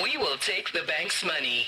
We will take the bank's money.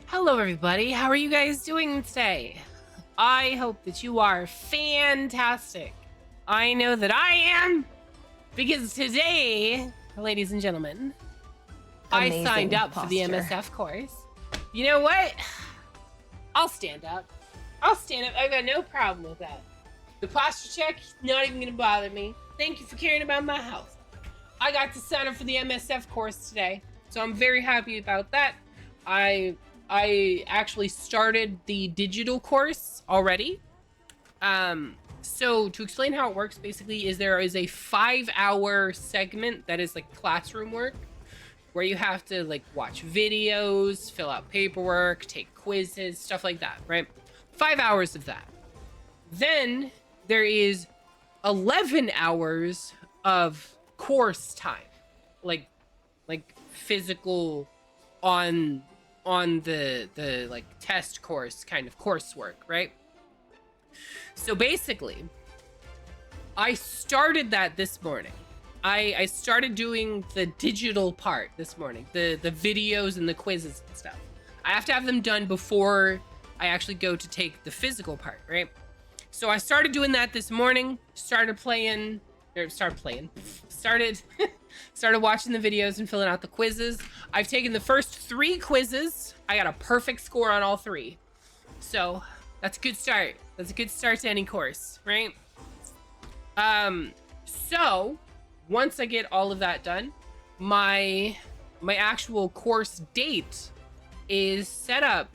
Hello everybody, how are you guys doing today? I hope that you are fantastic. I know that I am, because today, ladies and gentlemen, Amazing I signed up posture. for the MSF course. You know what? I'll stand up. I've got no problem with that. The posture check, not even gonna bother me. Thank you for caring about my health. I got to sign up for the MSF course today, so I'm very happy about that. I actually started the digital course already. So to explain how it works, basically, is there is a 5-hour segment that is like classroom work, where you have to like watch videos, fill out paperwork, take quizzes, stuff like that, right? 5 hours of that. Then there is 11 hours of course time, like physical on the like test course kind of coursework, right? So basically, I started that this morning. I started doing the digital part this morning, the videos and the quizzes and stuff. I have to have them done before I actually go to take the physical part, right? So I started doing that this morning, started watching the videos and filling out the quizzes. I've taken the first 3 quizzes. I got a perfect score on all 3. So that's a good start. That's a good start to any course, right? So once I get all of that done, my actual course date is set up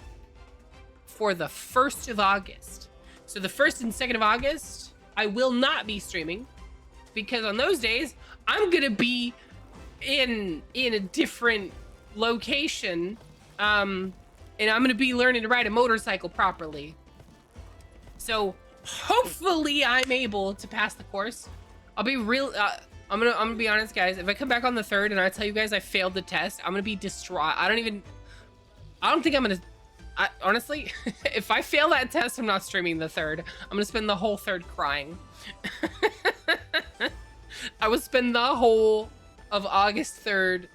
for the 1st of August. So the 1st and 2nd of August, I will not be streaming because on those days, I'm gonna be in a different location, and I'm gonna be learning to ride a motorcycle properly. So hopefully I'm able to pass the course. I'll be real. I'm gonna be honest, guys. If I come back on the 3rd and I tell you guys I failed the test, I'm gonna be distraught. I don't think I'm gonna. Honestly, if I fail that test, I'm not streaming the 3rd. I'm gonna spend the whole 3rd crying. I will spend the whole of August 3rd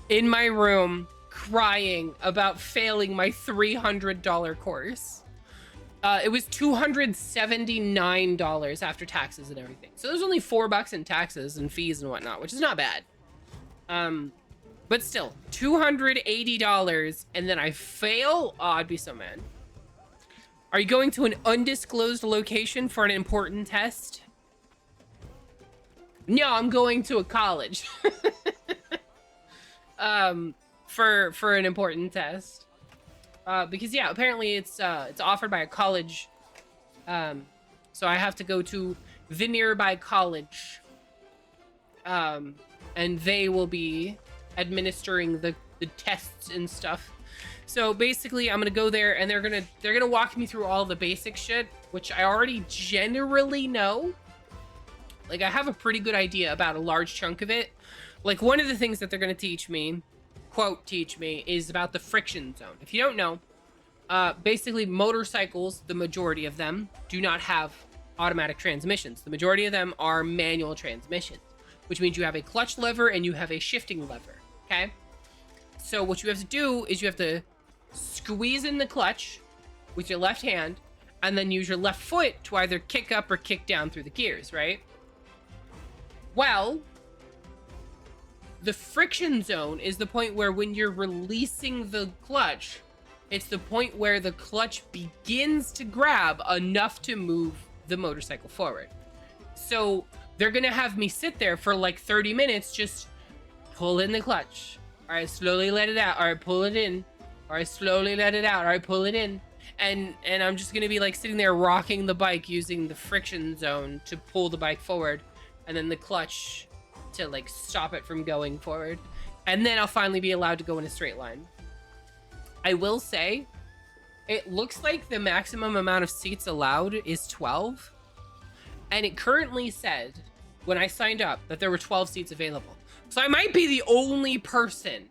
in my room crying about failing my $300 course. It was $279 after taxes and everything. So there's only $4 in taxes and fees and whatnot, which is not bad. But still, $280, and then I fail? Oh, I'd be so mad. Are you going to an undisclosed location for an important test? No, I'm going to a college. For an important test. Because yeah, apparently it's offered by a college. So I have to go to the nearby college. And they will be administering the tests and stuff. So basically I'm gonna go there and they're gonna walk me through all the basic shit, which I already generally know. Like I have a pretty good idea about a large chunk of it. Like one of the things that they're gonna teach me, quote teach me, is about the friction zone. If you don't know, basically motorcycles, the majority of them do not have automatic transmissions. The majority of them are manual transmissions, which means you have a clutch lever and you have a shifting lever. Okay, so what you have to do is you have to squeeze in the clutch with your left hand and then use your left foot to either kick up or kick down through the gears, right? Well, the friction zone is the point where when you're releasing the clutch, it's the point where the clutch begins to grab enough to move the motorcycle forward. So they're gonna have me sit there for like 30 minutes just pull in the clutch. All right, slowly let it out. All right, pull it in. All right, slowly let it out. All right, pull it in. And I'm just gonna be like sitting there rocking the bike using the friction zone to pull the bike forward, and then the clutch to like stop it from going forward. And then I'll finally be allowed to go in a straight line. I will say, it looks like the maximum amount of seats allowed is 12. And it currently said, when I signed up, that there were 12 seats available. So I might be the only person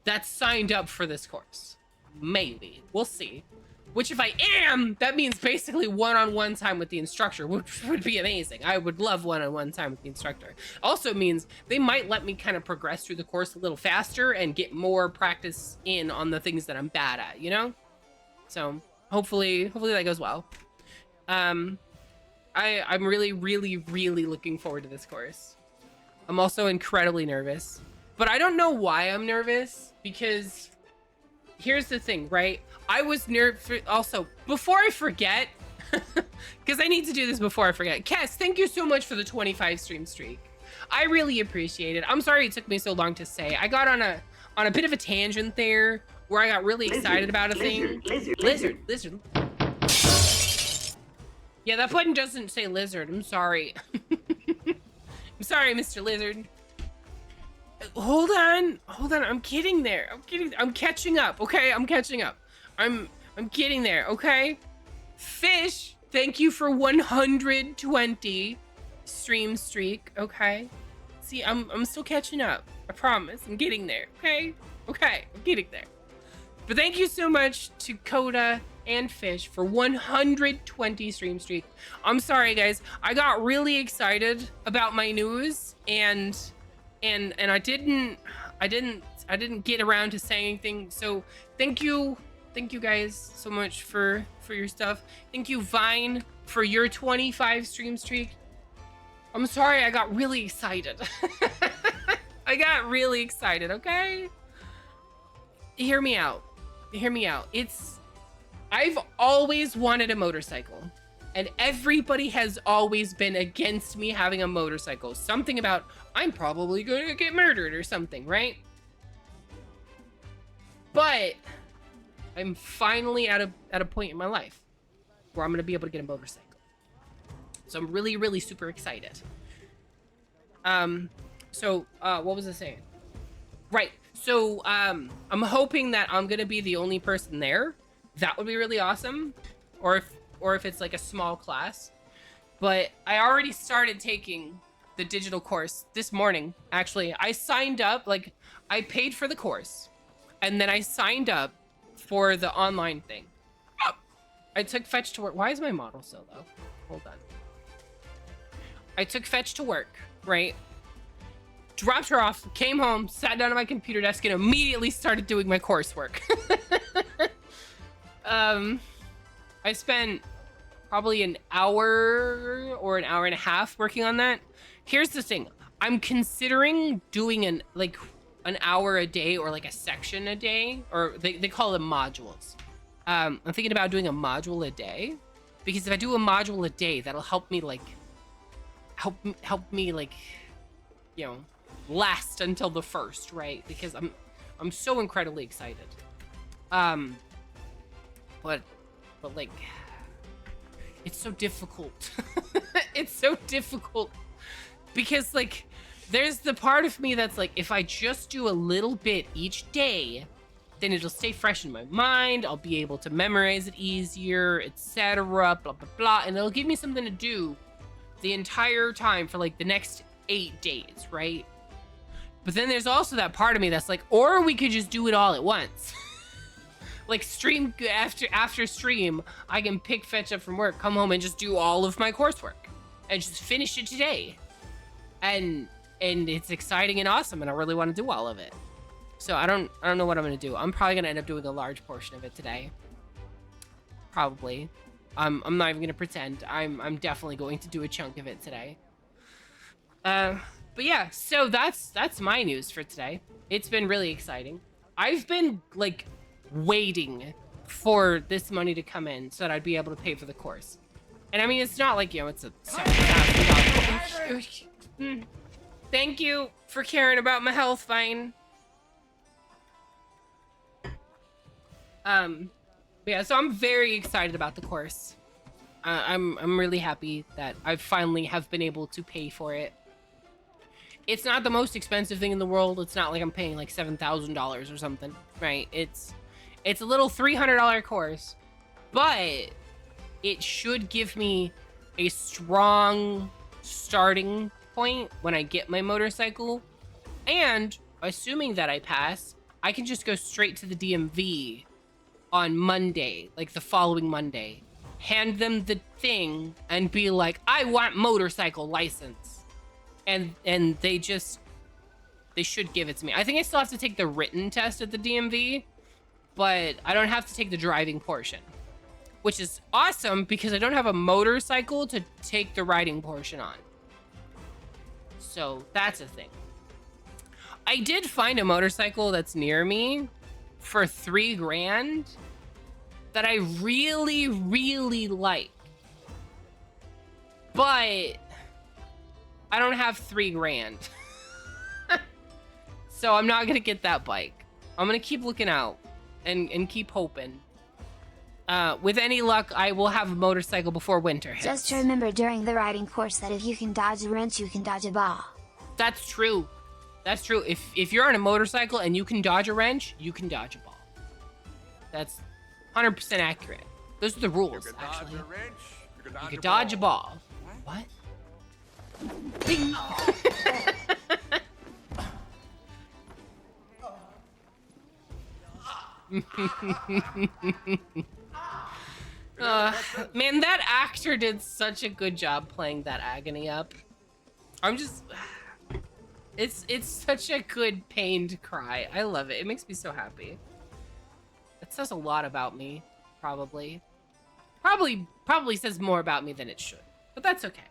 that's signed up for this course. Maybe. We'll see. Which if I am, that means basically one-on-one time with the instructor, which would be amazing. I would love one-on-one time with the instructor. Also means they might let me kind of progress through the course a little faster and get more practice in on the things that I'm bad at, you know? So hopefully that goes well. I'm really, really, really looking forward to this course. I'm also incredibly nervous, but I don't know why I'm nervous, because here's the thing, right? I was nervous. Also, before I forget, because I need to do this before I forget. Kess, thank you so much for the 25 stream streak. I really appreciate it. I'm sorry it took me so long to say. I got on a bit of a tangent there where I got really excited about a thing. Lizard. Yeah, that button doesn't say lizard. I'm sorry. I'm sorry, Mr. Lizard. Hold on. I'm getting there. I'm catching up. Okay, I'm catching up. I'm getting there. Okay. Fish, thank you for 120 stream streak. Okay. See, I'm still catching up. I promise. I'm getting there. Okay. I'm getting there. But thank you so much to Coda and Fish for 120 stream streak. I'm sorry, guys. I got really excited about my news and I didn't didn't get around to saying anything. So thank you guys so much for your stuff. Thank you, Vine, for your 25 stream streak. I'm sorry I got really excited. I got really excited, okay? Hear me out. Hear me out. I've always wanted a motorcycle, and everybody has always been against me having a motorcycle. Something about, I'm probably gonna get murdered or something, right? But I'm finally at a point in my life where I'm gonna be able to get a motorcycle. So I'm really, really super excited. What was I saying? Right. So, I'm hoping that I'm gonna be the only person there. That would be really awesome. Or if it's like a small class. But I already started taking the digital course this morning. Actually, I signed up, like, I paid for the course. And then I signed up for the online thing. I took Fetch to work. Why is my model so low? Hold on. I took Fetch to work, right? Dropped her off, came home, sat down at my computer desk, and immediately started doing my coursework. I spent probably an hour or an hour and a half working on that. Here's the thing. I'm considering doing an hour a day or like a section a day, or they call them modules. I'm thinking about doing a module a day, because if I do a module a day, that'll help me you know, last until the first, right? Because I'm so incredibly excited. But like, it's so difficult. It's so difficult because like, there's the part of me that's like, if I just do a little bit each day, then it'll stay fresh in my mind. I'll be able to memorize it easier, etc. Blah, blah, blah. And it'll give me something to do the entire time for like the next 8 days, right? But then there's also that part of me that's like, or we could just do it all at once. Like stream after stream, I can pick Fetch up from work, come home and just do all of my coursework and just finish it today. And it's exciting and awesome, and I really want to do all of it. So I don't know what I'm gonna do. I'm probably gonna end up doing a large portion of it today. Probably. I'm not even gonna pretend. I'm definitely going to do a chunk of it today. But yeah, so that's my news for today. It's been really exciting. I've been like waiting for this money to come in so that I'd be able to pay for the course. And I mean, it's not like, you know, it's a $7,000. Thank you for caring about my health, Vine. Yeah, so I'm very excited about the course. I'm really happy that I finally have been able to pay for it. It's not the most expensive thing in the world. It's not like I'm paying like $7,000 or something, right? It's a little $300 course, but it should give me a strong starting point when I get my motorcycle. And assuming that I pass, I can just go straight to the DMV on Monday, like the following Monday, hand them the thing and be like, I want motorcycle license. And they should give it to me. I think I still have to take the written test at the DMV, but I don't have to take the driving portion, which is awesome because I don't have a motorcycle to take the riding portion on. So that's a thing. I did find a motorcycle that's near me for $3 grand that I really, really like. But I don't have $3 grand. So I'm not gonna get that bike. I'm gonna keep looking out and keep hoping. With any luck, I will have a motorcycle before winter hits. Just remember during the riding course that if you can dodge a wrench, you can dodge a ball. That's true. That's true. If you're on a motorcycle and you can dodge a wrench, you can dodge a ball. That's 100% accurate. Those are the rules, actually. You can dodge a ball. What? Ding. Man, that actor did such a good job playing that agony up. It's such a good pained cry. I love it. It makes me so happy. It says a lot about me, probably. Probably says more about me than it should. But that's okay.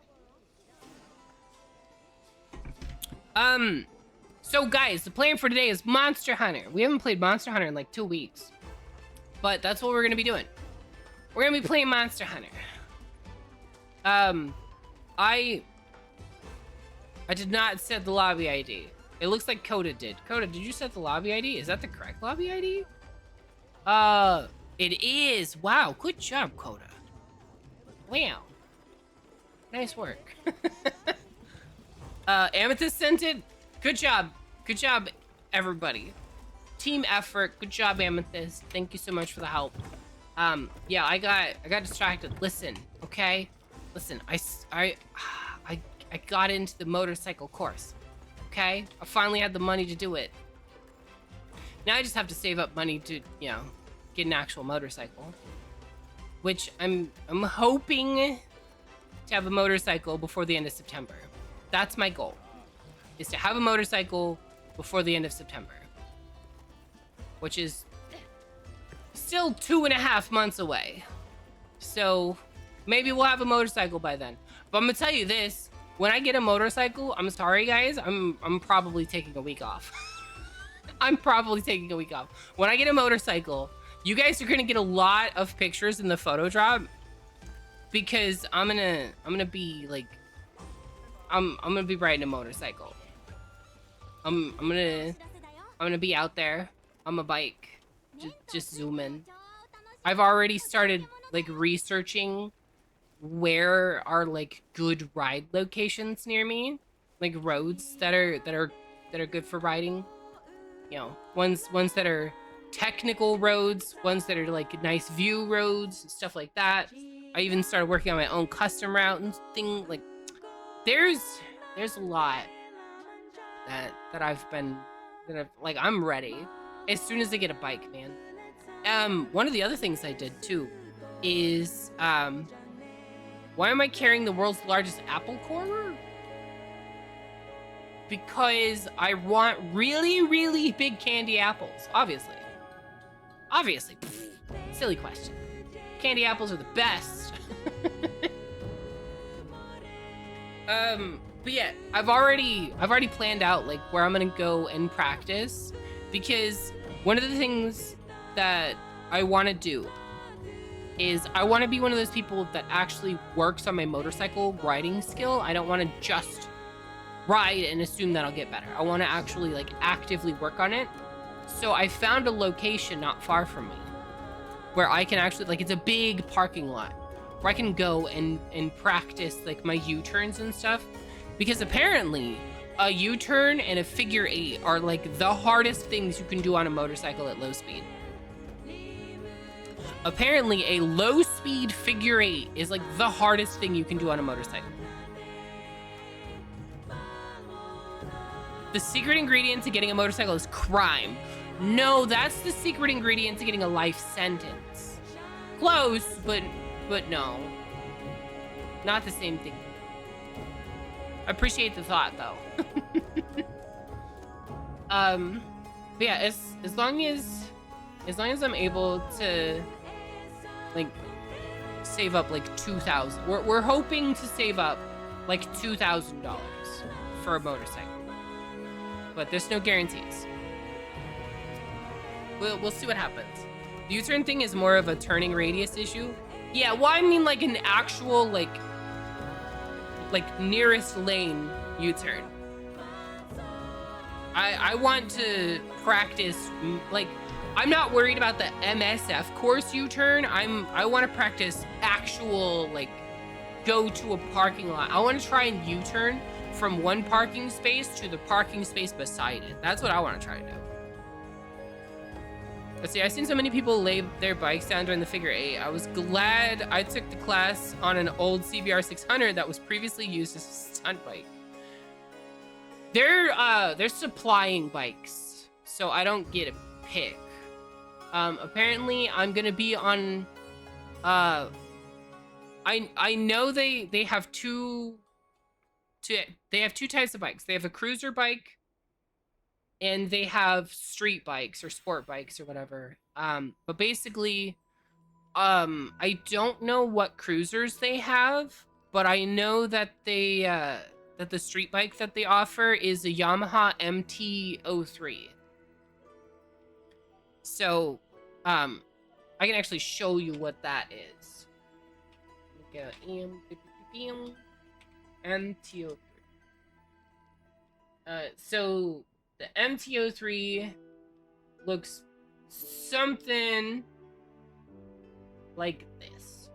So guys, the plan for today is Monster Hunter. We haven't played Monster Hunter in like 2 weeks. But that's what we're gonna be doing. We're gonna be playing Monster Hunter. I did not set the lobby ID. It looks like Coda did. Coda, did you set the lobby ID? Is that the correct lobby ID? It is. Wow, good job, Coda. Wow. Nice work. Amethyst sent it. Good job. Good job, everybody. Team effort. Good job, Amethyst. Thank you so much for the help. Yeah, I got distracted. Listen, okay? Listen, I got into the motorcycle course. Okay? I finally had the money to do it. Now I just have to save up money to, you know, get an actual motorcycle. Which I'm hoping to have a motorcycle before the end of September. That's my goal. Is to have a motorcycle before the end of September. Which is still 2.5 months away. So maybe we'll have a motorcycle by then. But I'm gonna tell you this, when I get a motorcycle, I'm sorry guys, I'm probably taking a week off. I'm probably taking a week off. When I get a motorcycle, you guys are gonna get a lot of pictures in the photo drop because I'm gonna be like I'm gonna be riding a motorcycle. I'm gonna be out there on my bike, just zooming. I've already started like researching where are like good ride locations near me, like roads that are good for riding. You know, ones that are technical roads, ones that are like nice view roads, stuff like that. I even started working on my own custom route and thing. Like, there's a lot that I've like, I'm ready as soon as I get a bike, man. One of the other things I did too is why am I carrying the world's largest apple corer? Because I want really, really big candy apples, obviously. Obviously. Pfft, silly question. Candy apples are the best. But yeah, I've already planned out like where I'm gonna go and practice, because one of the things that I want to do is I want to be one of those people that actually works on my motorcycle riding skill. I don't want to just ride and assume that I'll get better. I want to actually like actively work on it. So I found a location not far from me where I can actually, like, it's a big parking lot where I can go and practice like my U-turns and stuff, because apparently a U-turn and a figure 8 are like the hardest things you can do on a motorcycle at low speed. Apparently a low speed figure 8 is like the hardest thing you can do on a motorcycle. The secret ingredient to getting a motorcycle is crime. No, that's the secret ingredient to getting a life sentence. Close, but no. Not the same thing. I appreciate the thought though. But yeah, as long as I'm able to like save up like $2,000. We're hoping to save up like $2,000 for a motorcycle. But there's no guarantees. We'll see what happens. The U-turn thing is more of a turning radius issue. Yeah, well, I mean like an actual like nearest lane U-turn. I want to practice, like, I'm not worried about the MSF course U-turn. I want to practice actual, like, go to a parking lot. I want to try and U-turn from one parking space to the parking space beside it. That's what I want to try to do. Let's see, I've seen so many people lay their bikes down during the figure 8. I was glad I took the class on an old CBR 600 that was previously used as a stunt bike. They're supplying bikes, so I don't get a pick. Apparently I'm gonna be on, I know they have two they have two types of bikes. They have a cruiser bike, and they have street bikes or sport bikes or whatever. But basically, I don't know what cruisers they have, but I know that that the street bike that they offer is a Yamaha MT-03. So, I can actually show you what that is. Go MT-03. So the MT-03 looks something like this.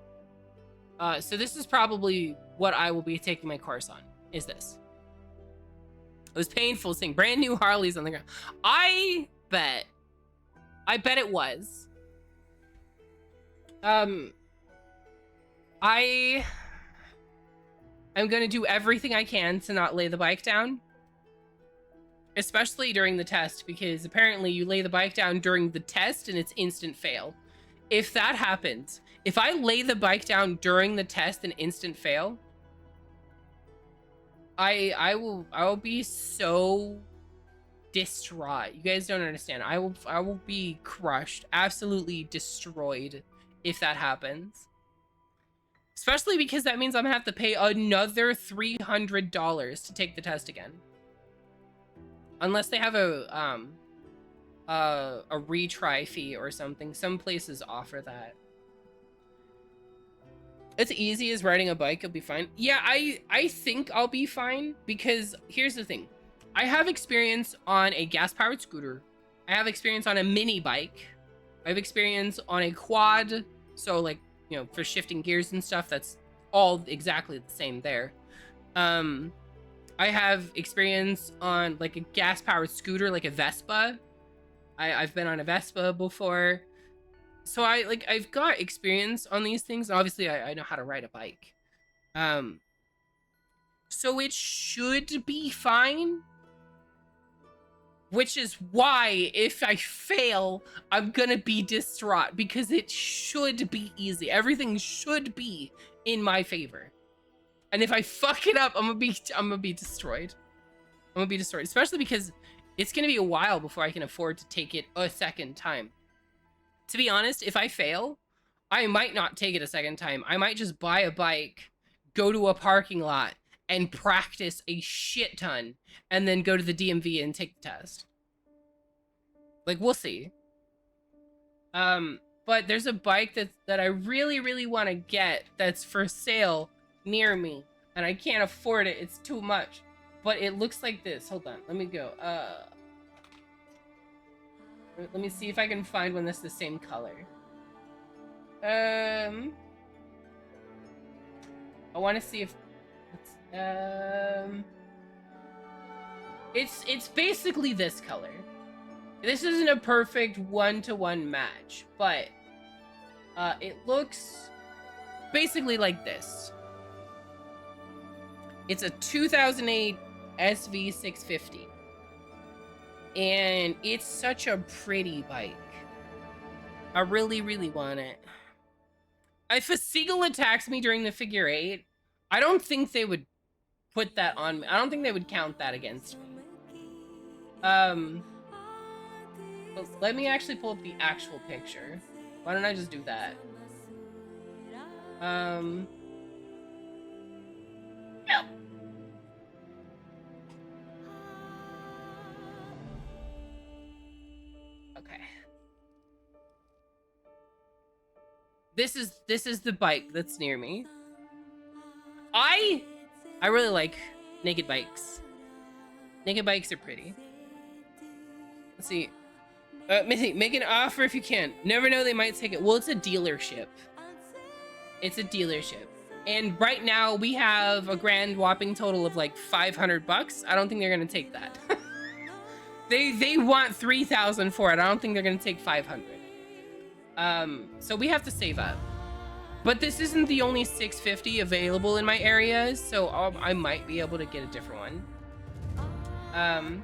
So this is probably what I will be taking my course on, is this. It was painful seeing brand new Harleys on the ground. I bet it was. I'm gonna do everything I can to not lay the bike down. Especially during the test, because apparently you lay the bike down during the test and it's instant fail. If that happens, if I lay the bike down during the test and instant fail, I will be so distraught. You guys don't understand. I will be crushed, absolutely destroyed if that happens. Especially because that means I'm gonna have to pay another $300 to take the test again. Unless they have a retry fee or something. Some places offer that. It's easy as riding a bike, you'll be fine. Yeah, I think I'll be fine, because here's the thing. I have experience on a gas-powered scooter. I have experience on a mini bike. I have experience on a quad, so like, you know, for shifting gears and stuff, that's all exactly the same there. I have experience on like a gas-powered scooter, like a Vespa. I've been on a Vespa before. So I've got experience on these things. Obviously, I know how to ride a bike. So it should be fine. Which is why, if I fail, I'm gonna be distraught, because it should be easy. Everything should be in my favor. And if I fuck it up, I'm gonna be destroyed. I'm gonna be destroyed, especially because it's gonna be a while before I can afford to take it a second time. To be honest, if I fail, I might not take it a second time. I might just buy a bike, go to a parking lot, and practice a shit ton, and then go to the DMV and take the test. Like, we'll see. But there's a bike that I really, really want to get that's for sale near me, and I can't afford it. It's too much. But it looks like this. Hold on, let me go. Let me see if I can find one that's the same color. I want to see if it's basically this color. This isn't a perfect one-to-one match, but it looks basically like this. It's a 2008 SV650. And it's such a pretty bike. I really, really want it. If a seagull attacks me during the figure 8, I don't think they would put that on me. I don't think they would count that against me. But let me actually pull up the actual picture. Why don't I just do that? No. Okay. This is the bike that's near me. I really like naked bikes. Naked bikes are pretty. Let's see. Missy, make an offer if you can. Never know, they might take it. Well, it's a dealership. It's a dealership. And right now we have a grand whopping total of like $500. I don't think they're gonna take that. They want $3,000 for it. I don't think they're gonna take $500. So we have to save up. But this isn't the only 650 available in my area, so I might be able to get a different one.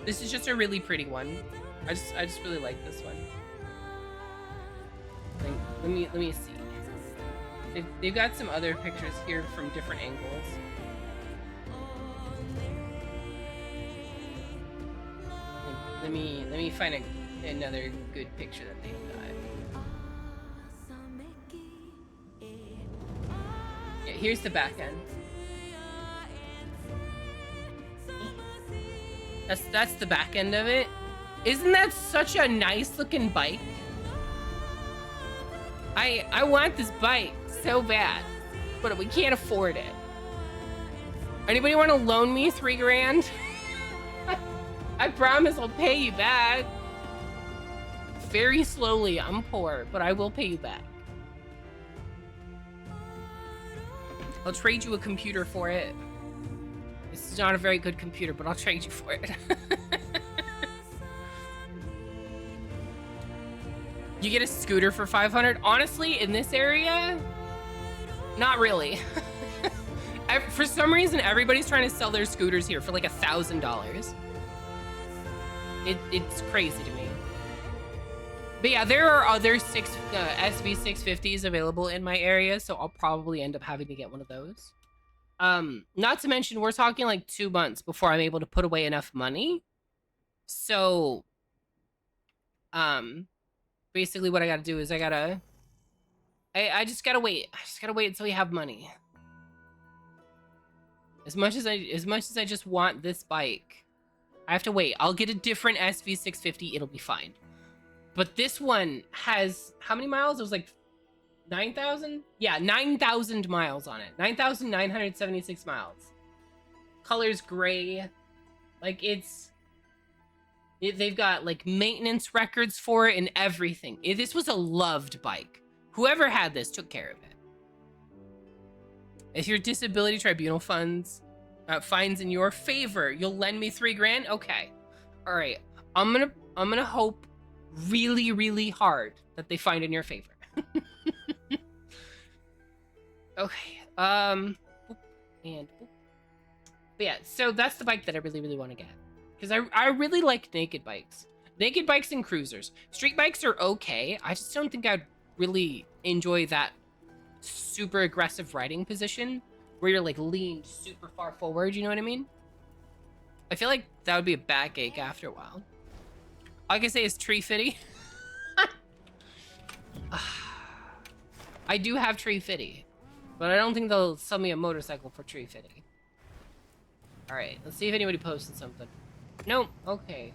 This is just a really pretty one. I just really like this one. Like, let me see. They've got some other pictures here from different angles. Let me find another good picture that they've got. Yeah, here's the back end. That's the back end of it. Isn't that such a nice looking bike? I want this bike so bad, but we can't afford it. Anybody want to loan me $3 grand? I promise I'll pay you back. Very slowly. I'm poor, but I will pay you back. I'll trade you a computer for it. This is not a very good computer, but I'll trade you for it. You get a scooter for 500? Honestly, in this area, not really. For some reason, everybody's trying to sell their scooters here for like $1,000. It's crazy to me. But yeah, there are other SV650s available in my area, so I'll probably end up having to get one of those. Not to mention, we're talking like 2 months before I'm able to put away enough money. So, basically what I gotta do is I just gotta wait. I just gotta wait until we have money. As much as I just want this bike, I have to wait. I'll get a different SV650. It'll be fine. But this one has how many miles? It was like 9,000? Yeah, 9,000 miles on it. 9,976 miles. Color's gray. Like they've got like maintenance records for it and everything. This was a loved bike. Whoever had this took care of it. If your disability tribunal finds in your favor, you'll lend me $3 grand. Okay, all right. I'm gonna hope really, really hard that they find in your favor. Okay. And but yeah. So that's the bike that I really, really want to get because I really like naked bikes. Naked bikes and cruisers. Street bikes are okay. I just don't think I'd really enjoy that super aggressive riding position where you're like leaned super far forward, you know what I mean? I feel like that would be a backache after a while. All I can say is tree fitty. I do have tree fitty, but I don't think they'll sell me a motorcycle for tree fitty. All right, let's see if anybody posted something. Nope. Okay.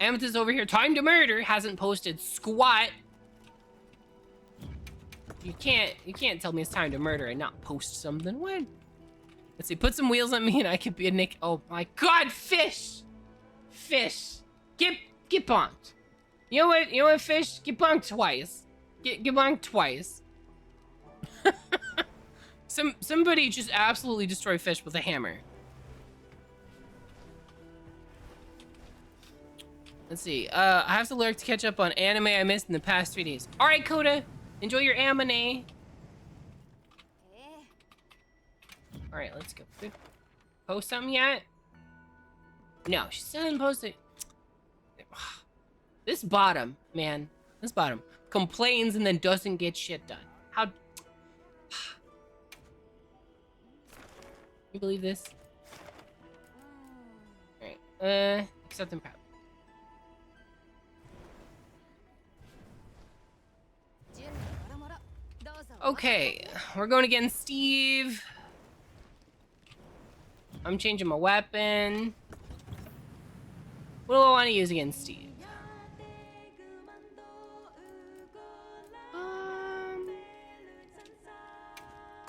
Amethyst over here. Time to murder hasn't posted squat. You can't tell me it's time to murder and not post something. What? Let's see. Put some wheels on me and I could be a Nick. Oh my God, fish. Get bonked. You know what, fish? Get bonked twice. Get bonked twice. Somebody just absolutely destroy fish with a hammer. Let's see. I have to lurk to catch up on anime I missed in the past 3 days. All right, Coda. Enjoy your anime. All right, let's go. Post something yet? No, she still didn't post it. This bottom, man. This bottom complains and then doesn't get shit done. How? You believe this? All right. Accept and proud. Okay, we're going against Steve. I'm changing my weapon. What do I want to use against Steve?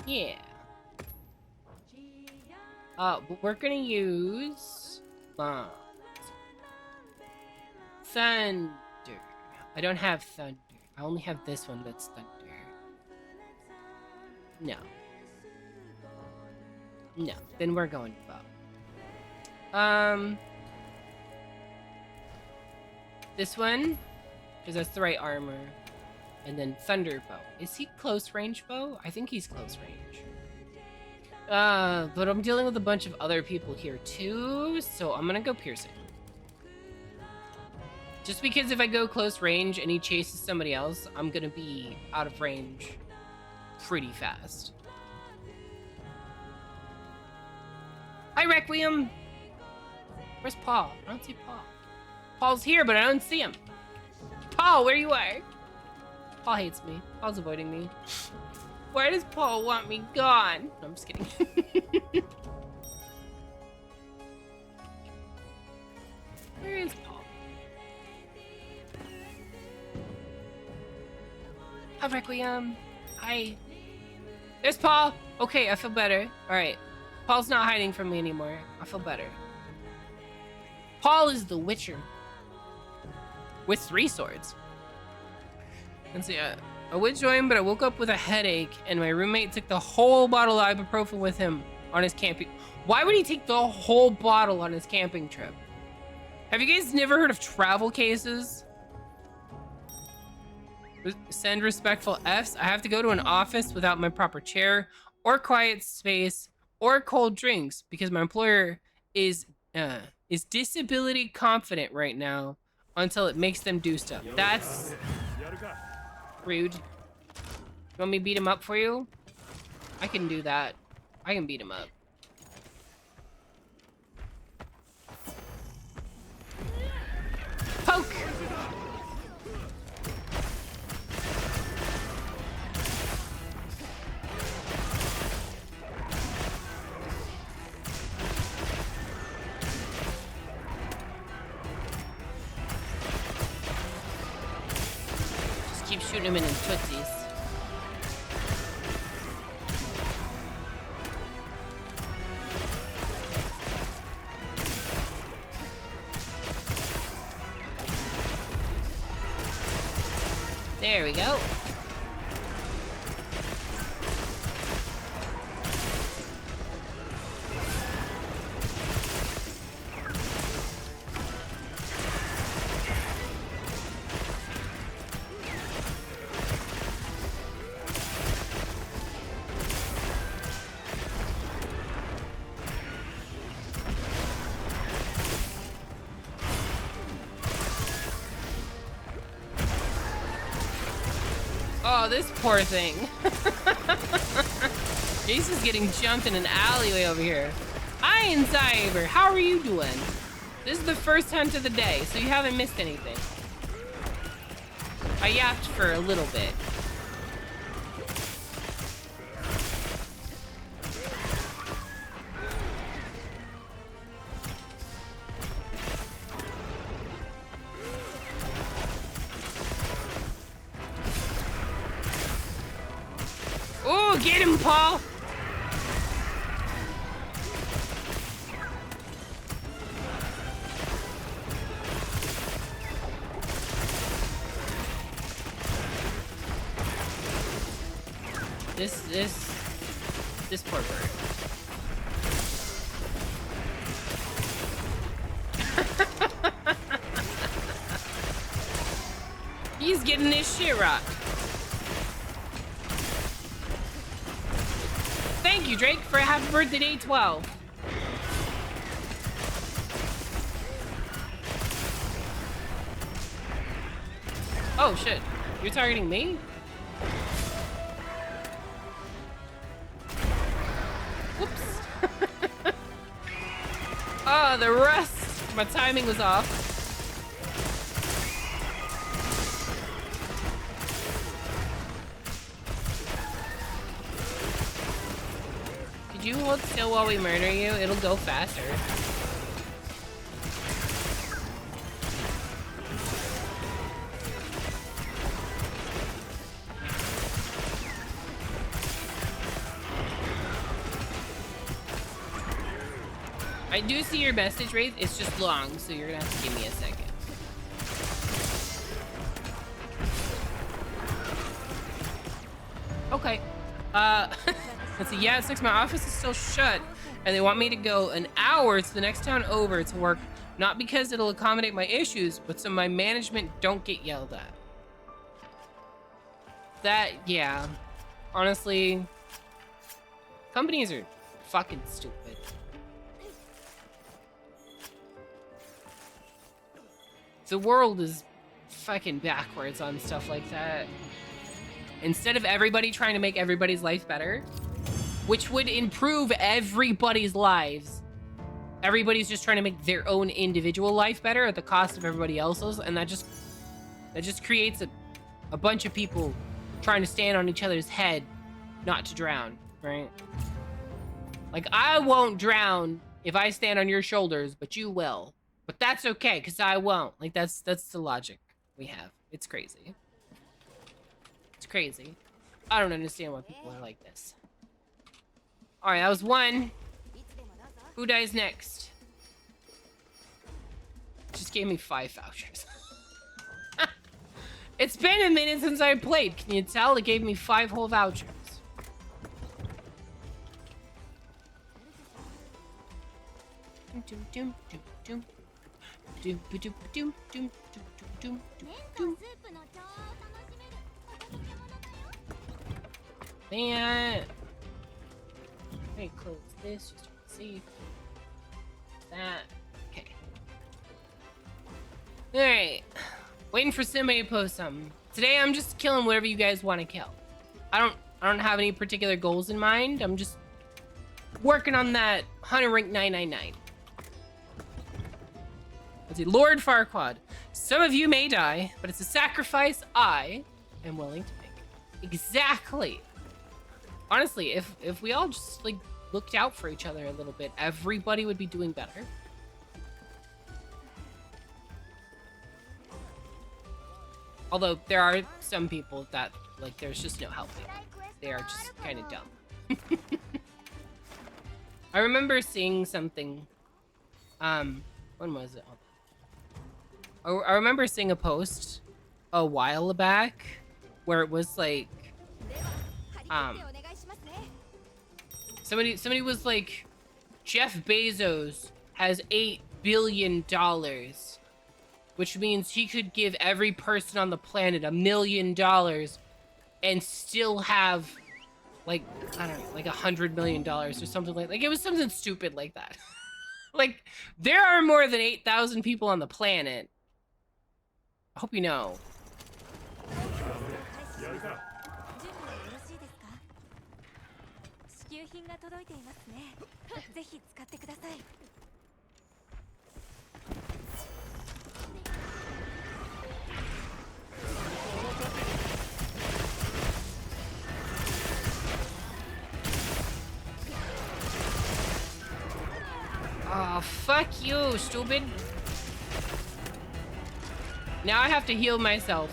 Yeah. We're gonna use thunder. I don't have thunder. I only have this one that's thunder. No. Then we're going bow. This one, because that's the right armor. And then thunder bow. Is he close range bow? I think he's close range. But I'm dealing with a bunch of other people here too, so I'm gonna go piercing. Just because if I go close range and he chases somebody else, I'm gonna be out of range pretty fast. Hi, Requiem! Where's Paul? I don't see Paul. Paul's here, but I don't see him. Paul, where you are? Paul hates me. Paul's avoiding me. Why does Paul want me gone? No, I'm just kidding. Where is Paul? Hi, Requiem. Hi. There's Paul. Okay, I feel better. All right. Paul's not hiding from me anymore. I feel better. Paul is the Witcher. With 3 swords. Let's see. I would join, but I woke up with a headache, and my roommate took the whole bottle of ibuprofen with him on his camping. Why would he take the whole bottle on his camping trip? Have you guys never heard of travel cases? Send respectful Fs. I have to go to an office without my proper chair, or quiet space, or cold drinks, because my employer is disability confident right now until it makes them do stuff. That's rude. You want me to beat him up for you? I can do that. I can beat him up. Poke! Just keep shooting him in his tootsies. There we go. Oh, this poor thing. Jace is getting jumped in an alleyway over here. Hi, Cyber. How are you doing? This is the first hunt of the day, so you haven't missed anything. I yapped for a little bit. Oh, get him, Paul! This poor bird. He's getting this shit rocked. Thank you, Drake, for happy birthday day 12. Oh shit, you're targeting me? Whoops. Oh, the rust. My timing was off. Could you hold still while we murder you? It'll go faster. I do see your message, Wraith. It's just long, so you're gonna have to give me a second. Okay. Let's see. Yeah, it's 6. My office is still shut, and they want me to go an hour to the next town over to work, not because it'll accommodate my issues, but so my management don't get yelled at. That, yeah. Honestly, companies are fucking stupid. The world is fucking backwards on stuff like that. Instead of everybody trying to make everybody's life better, which would improve everybody's lives, everybody's just trying to make their own individual life better at the cost of everybody else's, and that just creates a bunch of people trying to stand on each other's head not to drown, right? Like, I won't drown if I stand on your shoulders, but you will. But that's okay, because I won't. Like, that's the logic we have. It's crazy. It's crazy. I don't understand why people are like this. Alright, that was one. Who dies next? Just gave me 5 vouchers. It's been a minute since I played. Can you tell? It gave me 5 whole vouchers. Man. Let me close this just to see. That. Okay. Alright. Waiting for somebody to post something. Today I'm just killing whatever you guys want to kill. I don't have any particular goals in mind. I'm just working on that Hunter Rank 999. Let's see. Lord Farquaad. Some of you may die, but it's a sacrifice I am willing to make. Exactly. Honestly, if we all just like looked out for each other a little bit, everybody would be doing better. Although there are some people that like there's just no helping. They are just kind of dumb. I remember seeing something. When was it? I remember seeing a post a while back where it was like, somebody was like, Jeff Bezos has $8 billion, which means he could give every person on the planet $1 million and still have like, I don't know, like $100 million or something like it was something stupid like that. Like, there are more than 8,000 people on the planet. I hope you know. Oh, fuck you, stupid. Now I have to heal myself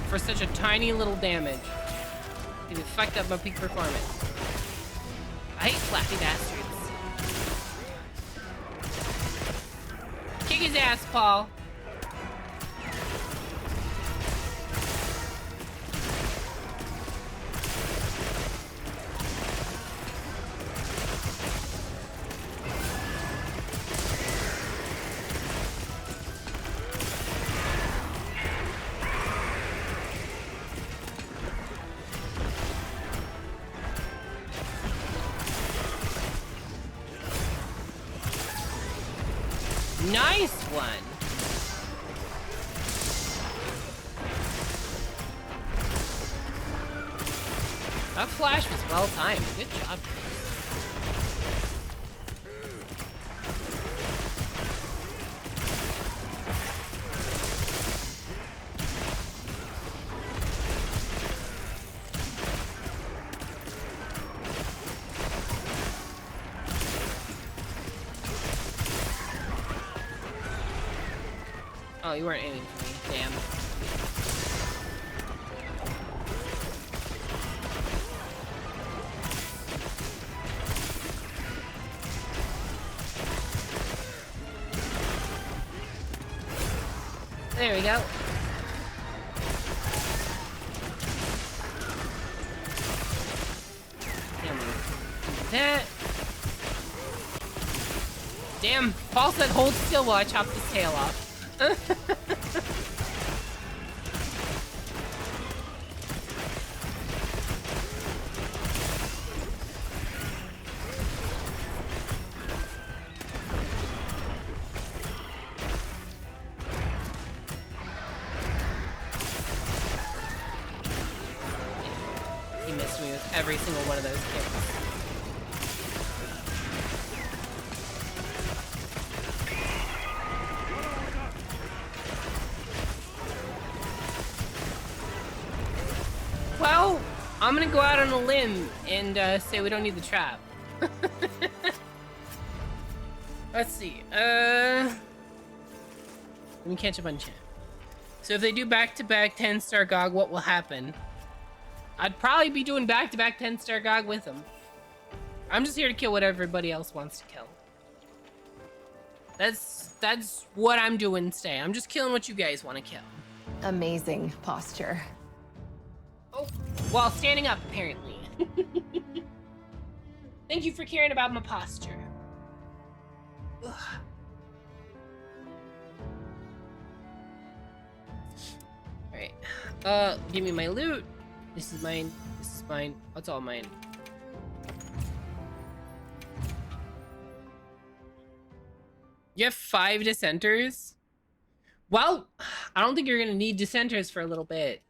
for such a tiny little damage. It fucked up my peak performance. I hate flappy bastards. Kick his ass, Paul. Nice one. That flash was well timed. Good job. Oh, you weren't aiming for me. Damn. There we go. That. Damn, Paul said hold still while I chop this tail off. He missed me with every single one of those kicks. I'm gonna go out on a limb and say we don't need the trap. Let's see. Let me catch up on chat. So if they do back-to-back 10-star GOG, what will happen? I'd probably be doing back-to-back 10-star GOG with them. I'm just here to kill what everybody else wants to kill. That's what I'm doing today. I'm just killing what you guys want to kill. Amazing posture. Oh, while standing up, apparently. Thank you for caring about my posture. Ugh. Alright. Give me my loot. This is mine. This is mine. That's all mine. You have 5 dissenters? Well, I don't think you're gonna need dissenters for a little bit.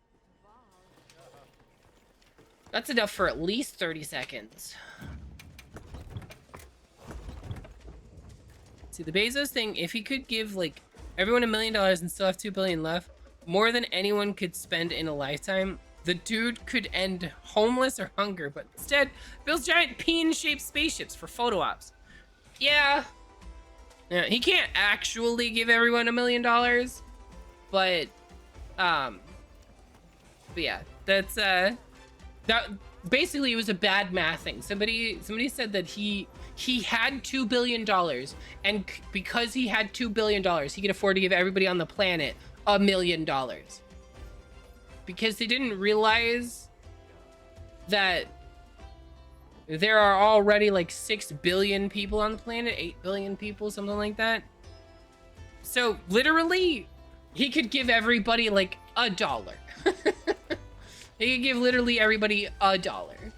That's enough for at least 30 seconds. See, the Bezos thing, if he could give, like, everyone $1 million and still have $2 billion left, more than anyone could spend in a lifetime, the dude could end homeless or hunger, but instead builds giant peen-shaped spaceships for photo ops. Yeah, he can't actually give everyone $1 million, but yeah, that's that basically it was a bad math thing. Somebody said that he had $2 billion, and because he had $2 billion, he could afford to give everybody on the planet $1 million. Because they didn't realize that there are already like 6 billion people on the planet, 8 billion people, something like that. So literally, he could give everybody like $1. He could give literally everybody $1.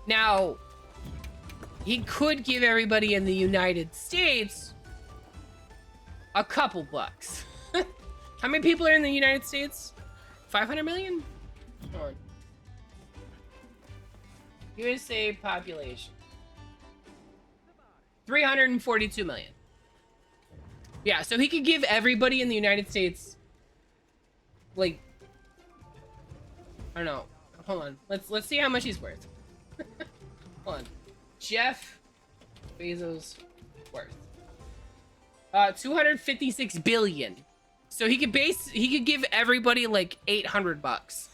Now, he could give everybody in the United States a couple bucks. How many people are in the United States? 500 million? Or USA population. 342 million. Yeah, so he could give everybody in the United States, like, I don't know. Hold on. Let's see how much he's worth. Hold on. Jeff Bezos worth. 256 billion. So he could give everybody like 800 bucks.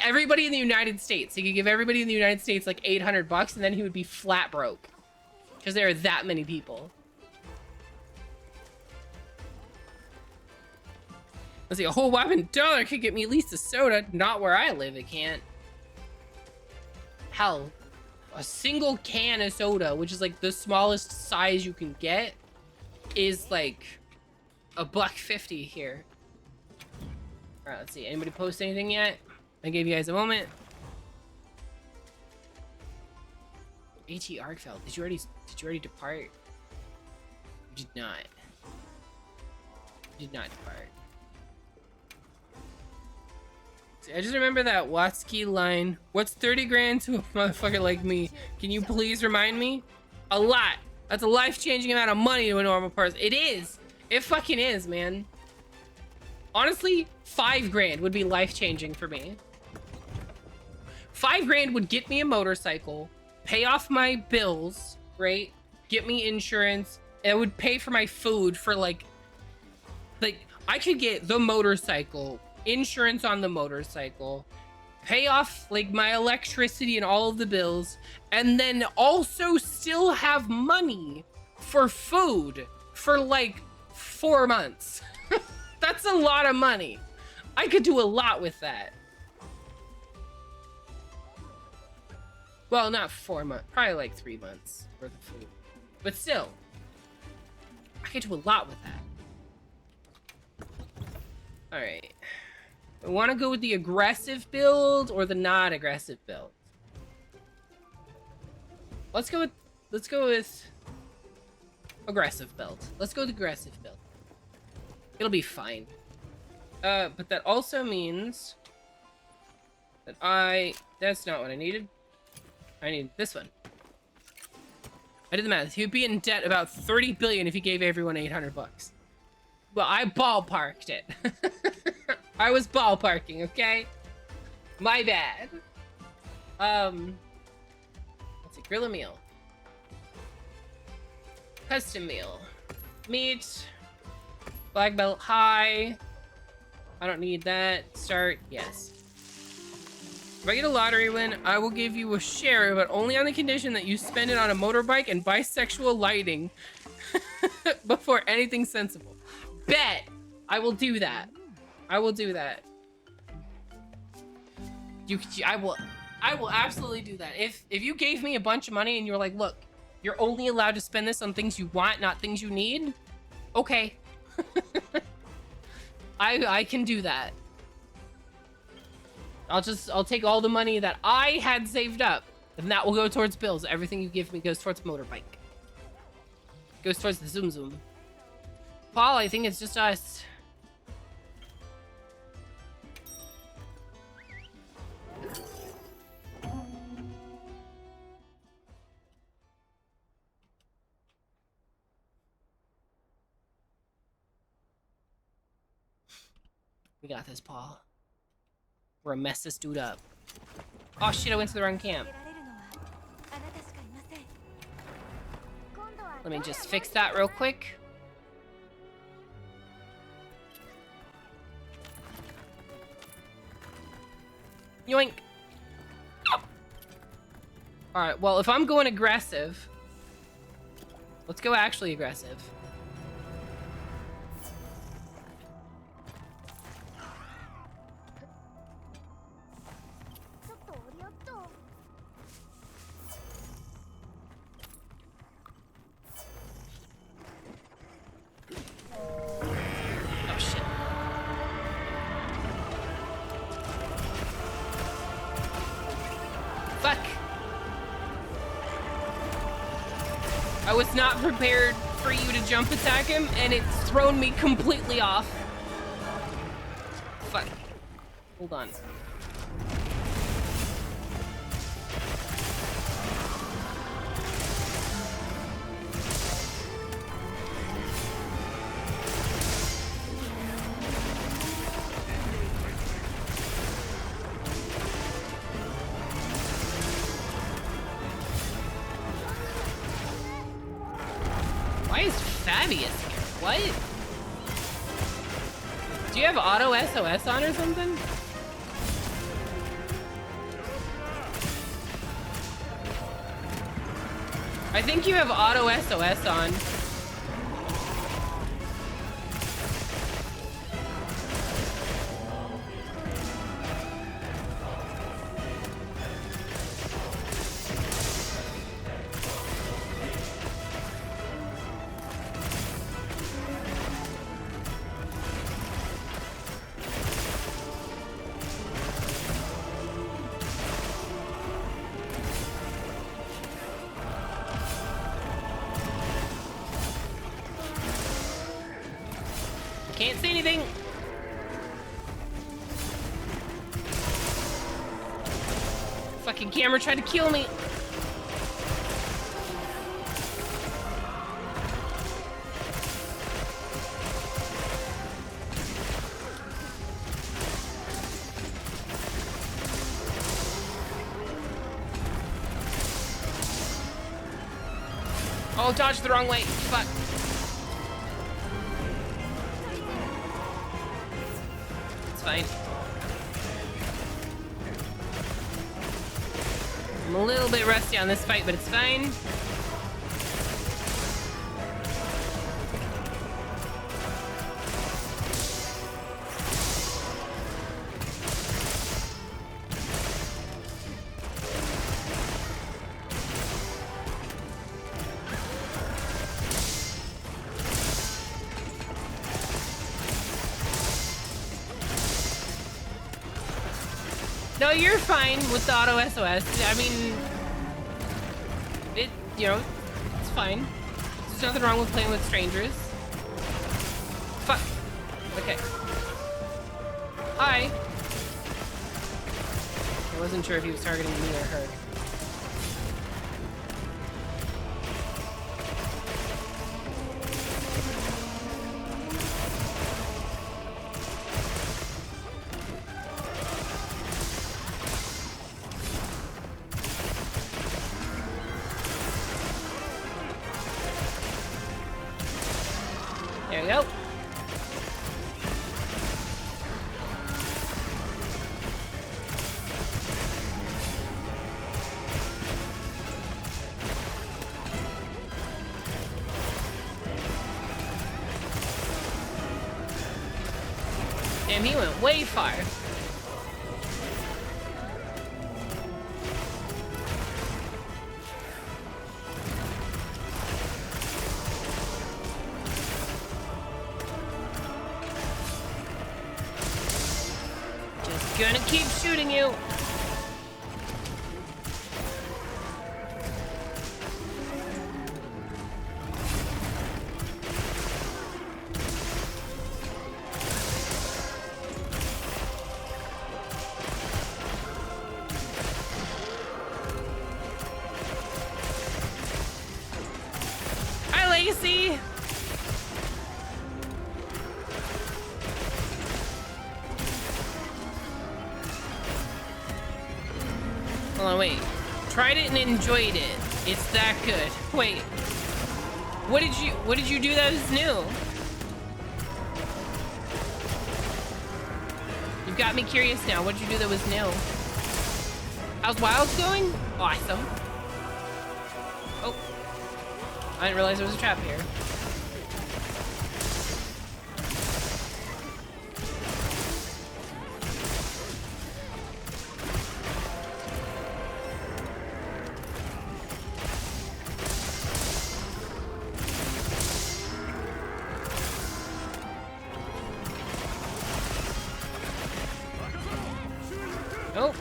Everybody in the United States. He could give everybody in the United States like 800 bucks, and then he would be flat broke. Because there are that many people. Let's see, a whole whopping $1 could get me at least a soda. Not where I live, it can't. Hell, a single can of soda, which is like the smallest size you can get, is like $1.50 here. All right, let's see. Anybody post anything yet? I gave you guys a moment. AT Arkfeld, did you already depart? You did not. You did not depart. See, I just remember that Watsky line. What's 30 grand to a motherfucker like me? Can you please remind me? A lot. That's a life-changing amount of money to a normal person. It is. It fucking is, man. Honestly, 5 grand would be life-changing for me. 5 grand would get me a motorcycle, pay off my bills, right? Get me insurance. It would pay for my food for like I could get the motorcycle, insurance on the motorcycle, pay off like my electricity and all of the bills, and then also still have money for food for like 4 months. That's a lot of money. I could do a lot with that. Well, not 4 months, probably like 3 months worth of food. But still, I could do a lot with that. All right. I want to go with the aggressive build or the not aggressive build. Let's go with aggressive build. Let's go with aggressive build. It'll be fine. But that also means that that's not what I needed. I need this one. I did the math. He would be in debt about 30 billion if he gave everyone 800 bucks. Well, I ballparked it. I was ballparking, okay? My bad. Let's see, grill a meal. Custom meal. Meat. Black belt high. I don't need that. Start, yes. If I get a lottery win, I will give you a share, but only on the condition that you spend it on a motorbike and bisexual lighting before anything sensible. Bet! I will do that. I will do that. I will absolutely do that. If you gave me a bunch of money and you're like, look, you're only allowed to spend this on things you want, not things you need. Okay. I can do that. I'll take all the money that I had saved up, and that will go towards bills. Everything you give me goes towards motorbike. Goes towards the zoom zoom. Paul, I think it's just us. We got this, Paul. We're gonna mess this dude up. Oh shit, I went to the wrong camp. Let me just fix that real quick. Yoink. Oh. Alright, well, if I'm going aggressive, let's go actually aggressive. I was not prepared for you to jump attack him, and it's thrown me completely off. Fuck. Hold on. Why is Fabius here? What? Do you have auto SOS on or something? I think you have auto SOS on. Can't see anything. Fucking camera tried to kill me. Oh, dodged the wrong way. Fuck. Fine. I'm a little bit rusty on this fight, but it's fine. No, you're fine with the auto SOS. I mean, you know, it's fine. There's nothing wrong with playing with strangers. Fuck. Okay. Hi. I wasn't sure if he was targeting me or her. we go. Damn, he went way far. Just gonna keep shooting you. Hi, Legacy. Hold on, wait. Tried it and enjoyed it. It's that good. Wait. What did you do that was new? You've got me curious now. What did you do that was new? How's Wilds going? Awesome. Oh. I didn't realize there was a trap here. Oh.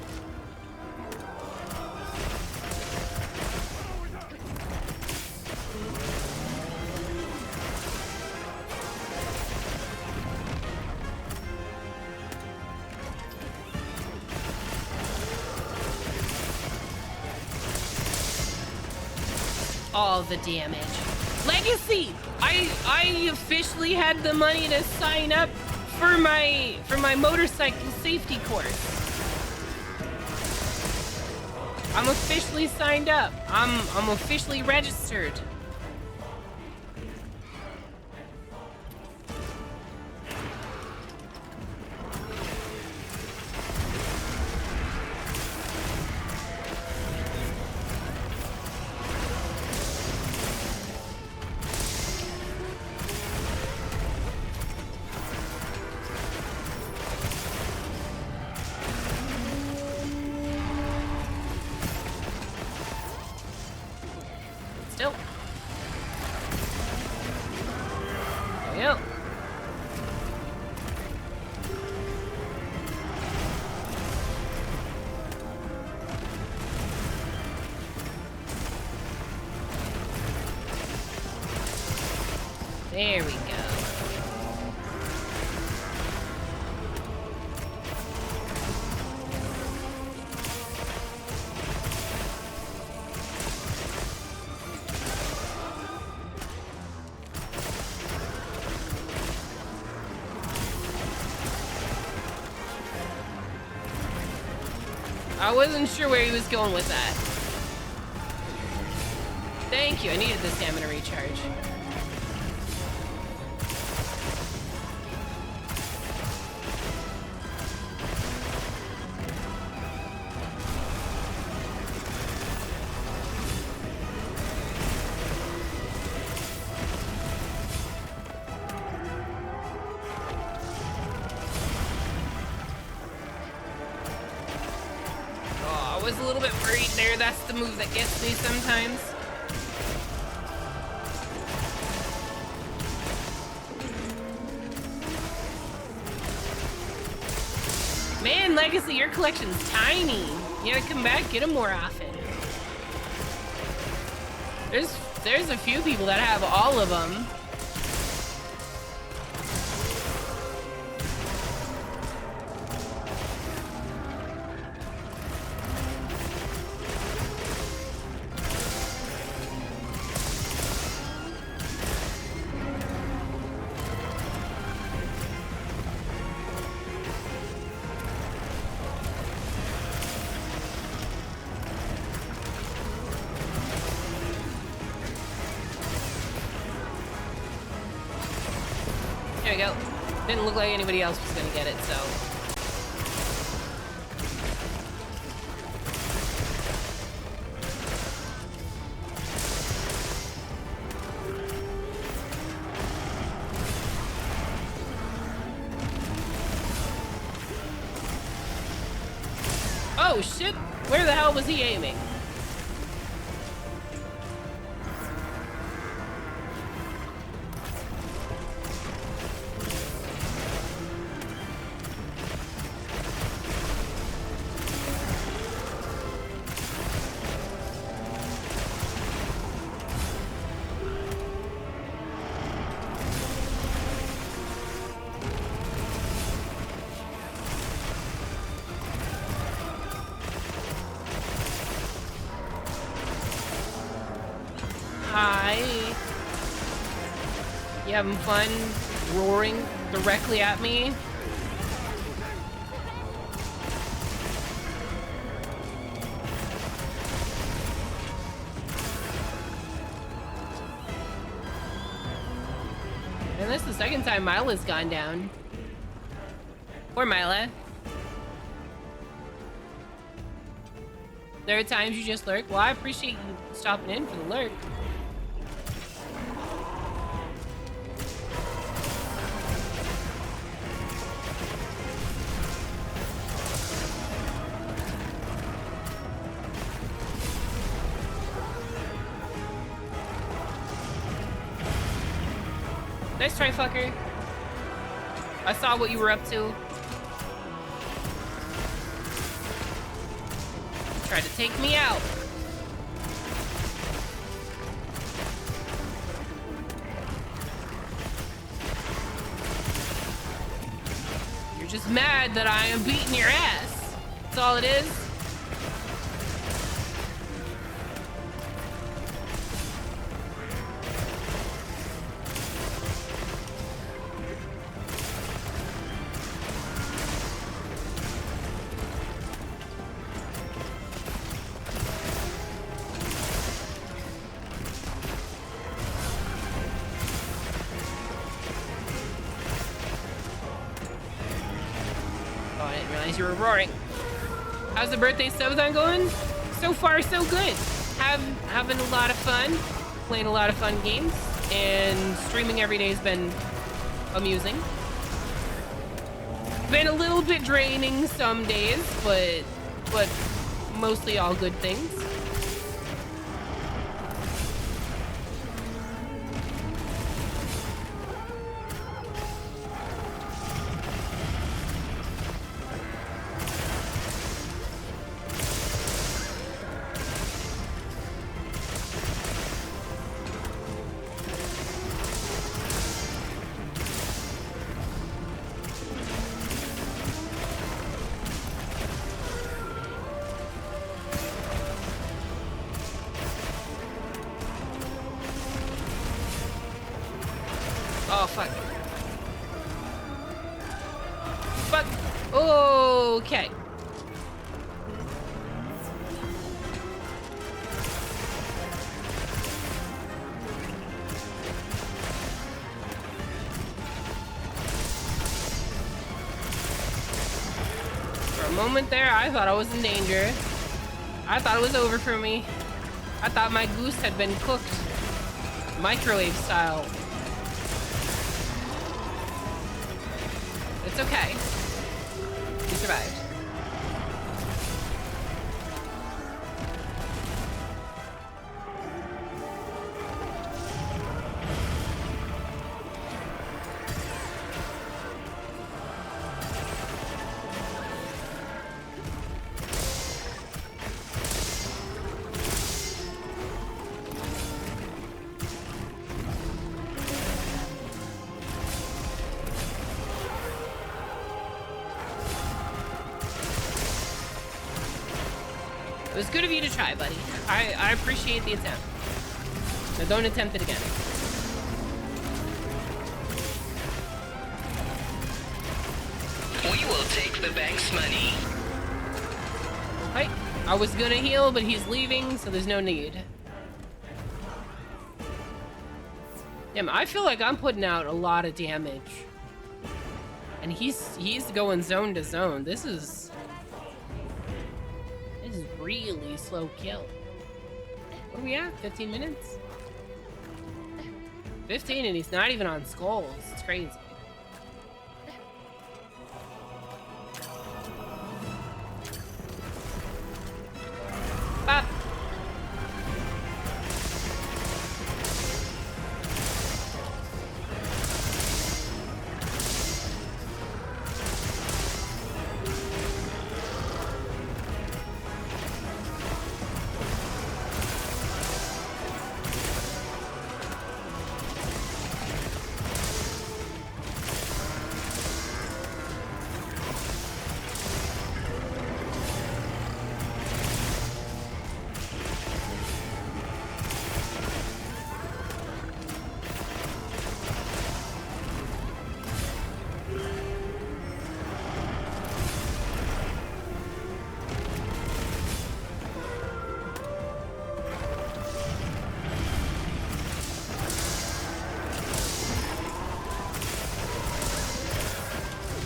All the damage. Legacy! I officially had the money to sign up for my motorcycle safety course. I'm officially signed up. I'm officially registered. Still. There we go. There we go. I wasn't sure where he was going with that. Thank you, I needed the stamina recharge. I was a little bit worried there. That's the move that gets me sometimes. Man, Legacy, your collection's tiny. You gotta come back, get them more often. There's a few people that have all of them. we go. Didn't look like anybody else was gonna get it, so. Oh shit! Where the hell was he aiming? Hi. You having fun roaring directly at me? And this is the second time Mila's gone down. Poor Mila. There are times you just lurk. Well, I appreciate you stopping in for the lurk. Nice try, fucker. I saw what you were up to. Try to take me out. You're just mad that I am beating your ass. That's all it is. You were roaring. How's the birthday subathon going? So far, so good. Having a lot of fun, playing a lot of fun games, and streaming every day has been amusing. Been a little bit draining some days, but mostly all good things. Oh, fuck. Fuck. Okay. For a moment there, I thought I was in danger. I thought it was over for me. I thought my goose had been cooked. Microwave style. It's okay. You survived. It was good of you to try, buddy. I appreciate the attempt. Now don't attempt it again. We will take the bank's money. Right. I was gonna heal, but he's leaving, so there's no need. Damn, I feel like I'm putting out a lot of damage And he's going zone to zone. This is really slow kill. What are we at? 15 minutes? 15 and he's not even on skulls. It's crazy. Bop.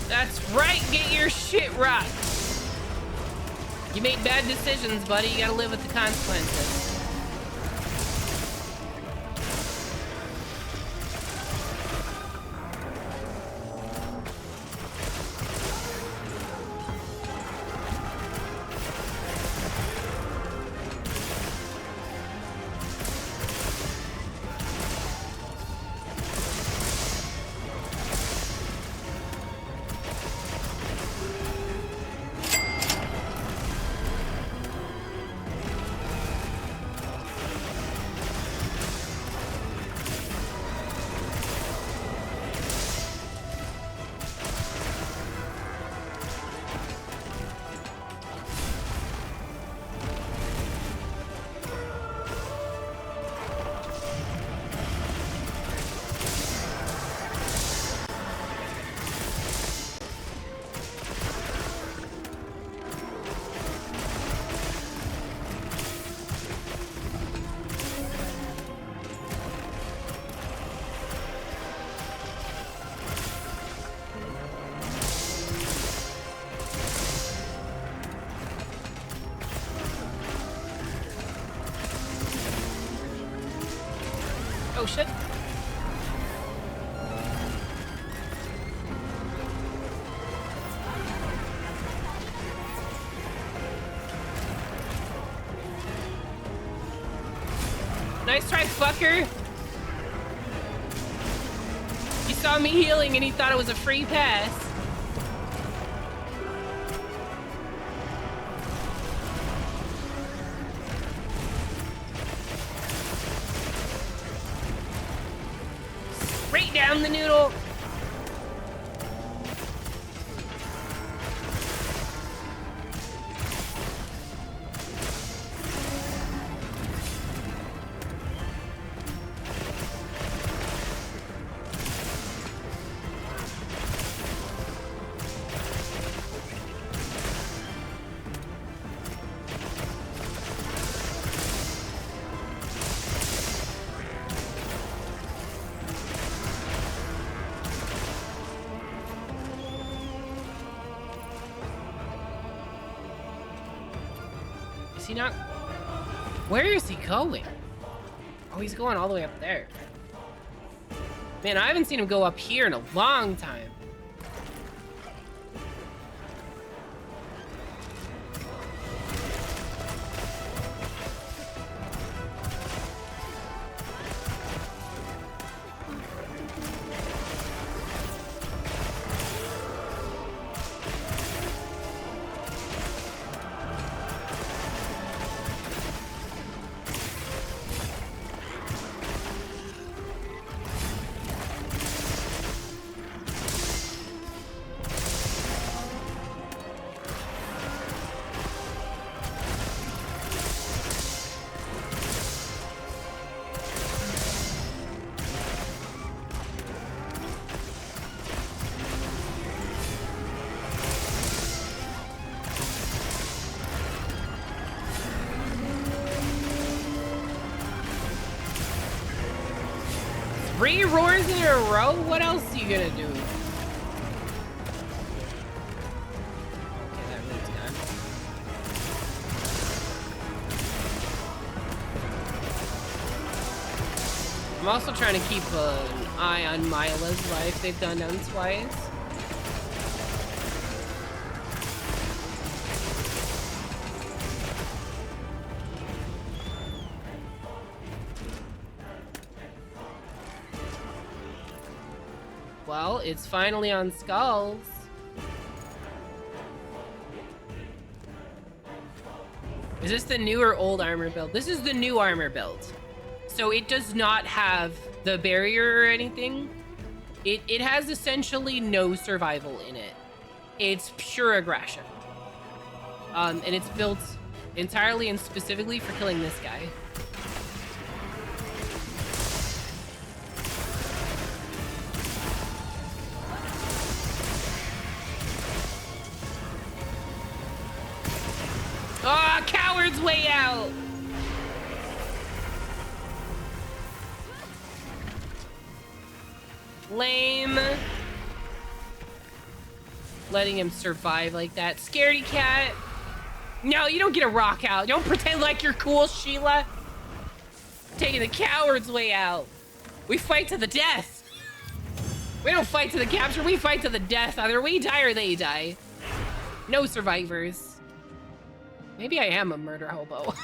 That's right, get your shit rocked. You made bad decisions, buddy. You gotta live with the consequences. Oh shit. Nice try, fucker. He saw me healing and he thought it was a free pass. Straight down the noodle. Is he not? Where is he going? Oh, he's going all the way up there. Man, I haven't seen him go up here in a long time. Three roars in a row? What else are you gonna do? I'm also trying to keep an eye on Mila's life. They've gone down twice. Well, it's finally on Skulls. Is this the new or old armor build? This is the new armor build. So it does not have the barrier or anything. It has essentially no survival in it. It's pure aggression. And it's built entirely and specifically for killing this guy. Ah, coward's way out! Lame. Letting him survive like that. Scaredy cat. No, you don't get a rock out. Don't pretend like you're cool, Sheila. Taking the coward's way out. We fight to the death. We don't fight to the capture. We fight to the death. Either we die or they die. No survivors. Maybe I am a murder hobo.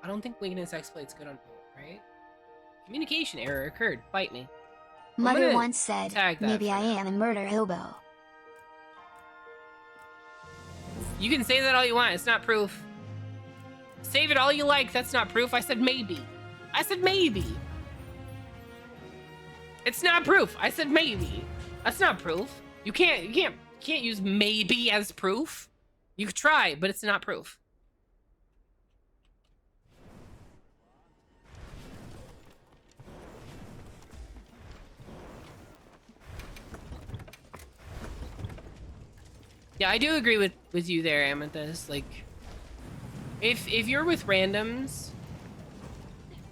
I don't think weakness exploit's good on both, right? Communication error occurred. Bite me. Mother once said, tag that maybe for I now. am a murder hobo. You can say that all you want. It's not proof. Save it all you like. That's not proof. I said maybe. I said maybe. It's not proof. I said maybe. That's not proof. You can't use maybe as proof. You could try, but it's not proof. Yeah, I do agree with you there, Amethyst. Like, if you're with randoms,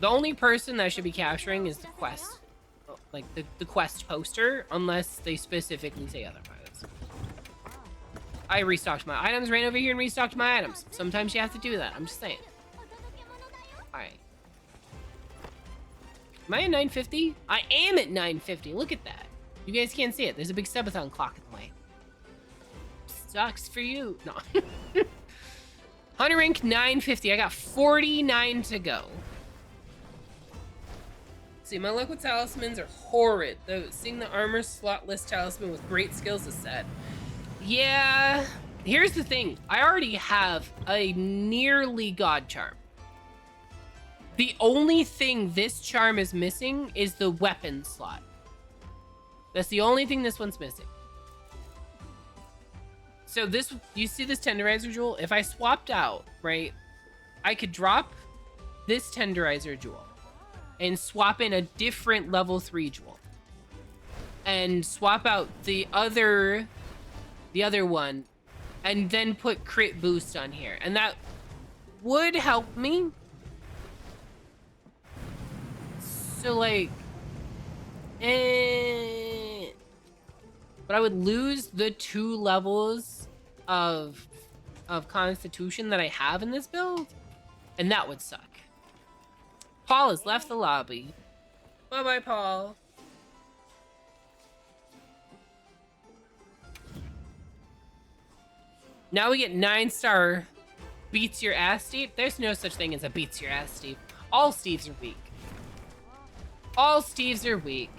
the only person that should be capturing is the quest. Like, the quest poster, unless they specifically say otherwise. I restocked my items, ran over here and restocked my items. Sometimes you have to do that, I'm just saying. Alright. Am I at 950? I am at 950, look at that. You guys can't see it, there's a big subathon clock in the way. Sucks for you. No. Hunter rank 950. I got 49 to go. See, my luck with talismans are horrid. Though seeing the armor slot list talisman with great skills is sad. Yeah. Here's the thing. I already have a nearly god charm. The only thing this charm is missing is the weapon slot. That's the only thing this one's missing. So this, you see this tenderizer jewel? If I swapped out, right, I could drop this tenderizer jewel and swap in a different level 3 jewel and swap out the other one and then put crit boost on here. And that would help me. So like, but I would lose the 2 levels of constitution that I have in this build, and that would suck. Paul has left the lobby. Bye-bye, Paul. Now we get 9-star beats your ass Steve. There's no such thing as a beats your ass Steve. All Steves are weak. All Steves are weak.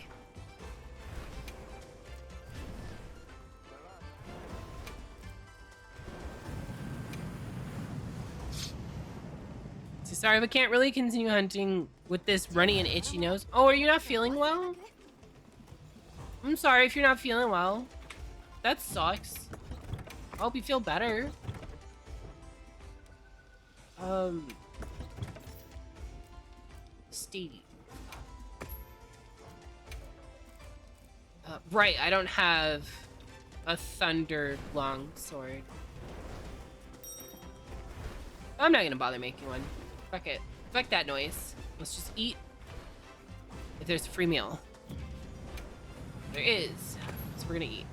Sorry, but can't really continue hunting with this runny and itchy nose. Oh, are you not feeling well? I'm sorry if you're not feeling well. That sucks. I hope you feel better. Stevie. Right, I don't have a thunder longsword. I'm not gonna bother making one. Fuck it. Fuck that noise. Let's just eat if there's a free meal. There is. So we're gonna eat.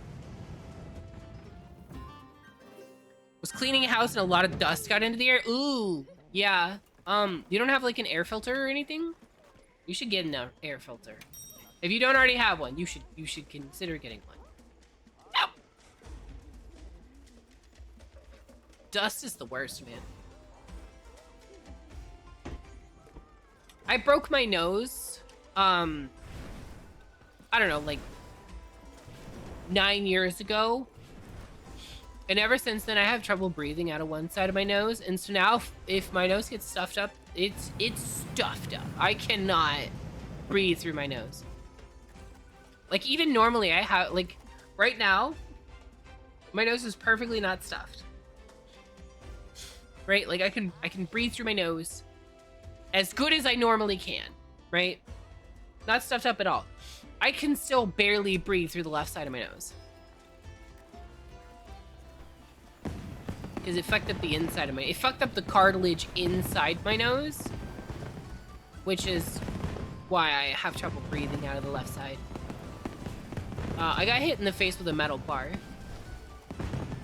Was cleaning a house and a lot of dust got into the air. Ooh, yeah. You don't have like an air filter or anything? You should get an air filter. If you don't already have one, you should consider getting one. No. Dust is the worst, man. I broke my nose. I don't know, like 9 years ago. And ever since then, I have trouble breathing out of one side of my nose. And so now, if my nose gets stuffed up, it's stuffed up. I cannot breathe through my nose. Like, even normally, I have, like, right now, my nose is perfectly not stuffed. Right? Like, I can breathe through my nose as good as I normally can. Right? Not stuffed up at all. I can still barely breathe through the left side of my nose. Because it fucked up the inside of it fucked up the cartilage inside my nose, which is why I have trouble breathing out of the left side. I got hit in the face with a metal bar.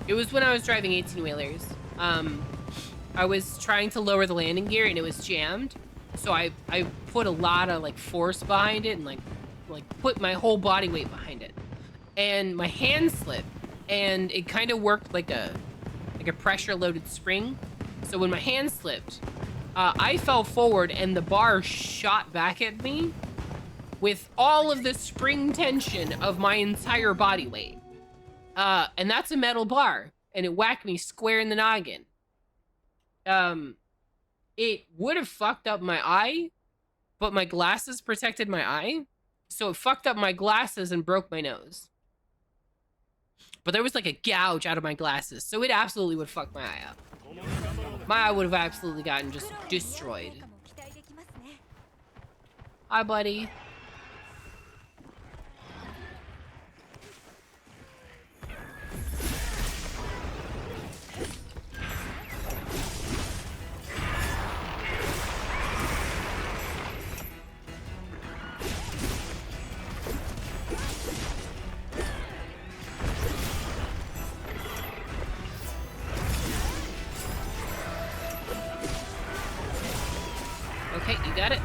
It was when I was driving 18-wheelers. I was trying to lower the landing gear and it was jammed, so I put a lot of like force behind it and like put my whole body weight behind it, and my hand slipped, and it kind of worked like a pressure-loaded spring. So when my hand slipped, I fell forward and the bar shot back at me with all of the spring tension of my entire body weight. And that's a metal bar, and it whacked me square in the noggin. It would have fucked up my eye, but my glasses protected my eye, so it fucked up my glasses and broke my nose. But there was like a gouge out of my glasses, so it absolutely would fuck my eye up. My eye would have absolutely gotten just destroyed. Hi, buddy. Okay, you got it.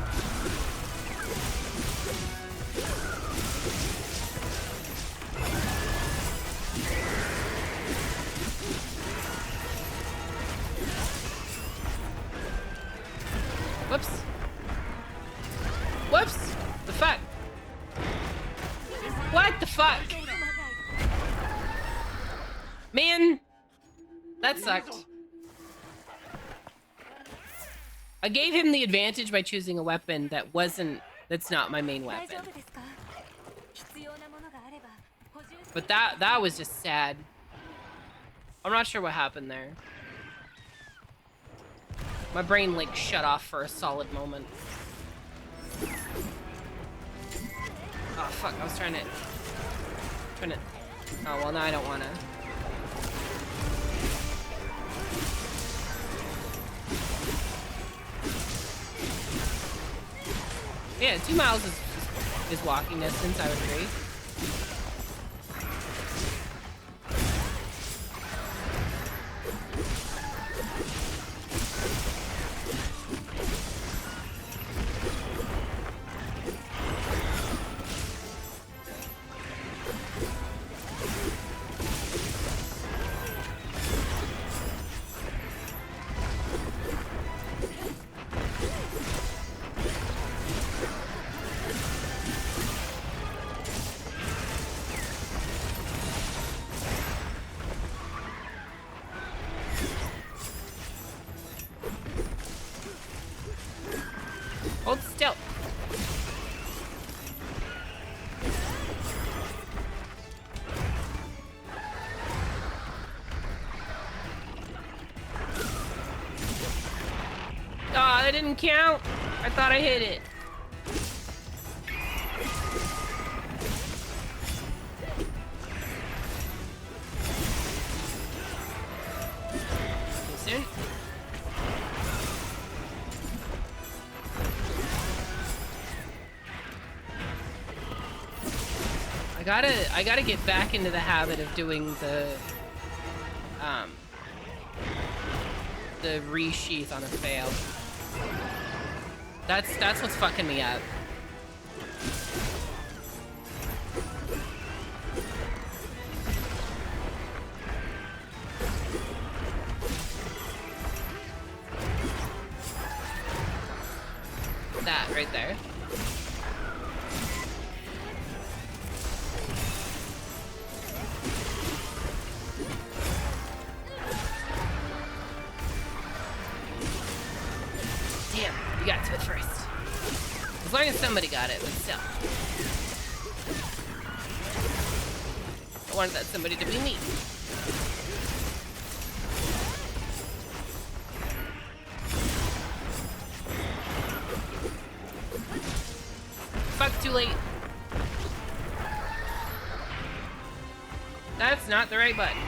Whoops. Whoops! The fuck? What the fuck? Man, that sucked. I gave him the advantage by choosing a weapon that's not my main weapon. But that was just sad. I'm not sure what happened there. My brain like shut off for a solid moment. Oh fuck, I was trying to oh well, now I don't wanna. Yeah, 2 miles is walking distance, I would agree. Hold still. Oh, that didn't count. I thought I hit it. Too soon. I gotta get back into the habit of doing the resheath on a fail. That's what's fucking me up. That right there. Damn, you got to it first. As long as somebody got it, but still. I wanted that somebody to be me. Fuck, too late. That's not the right button.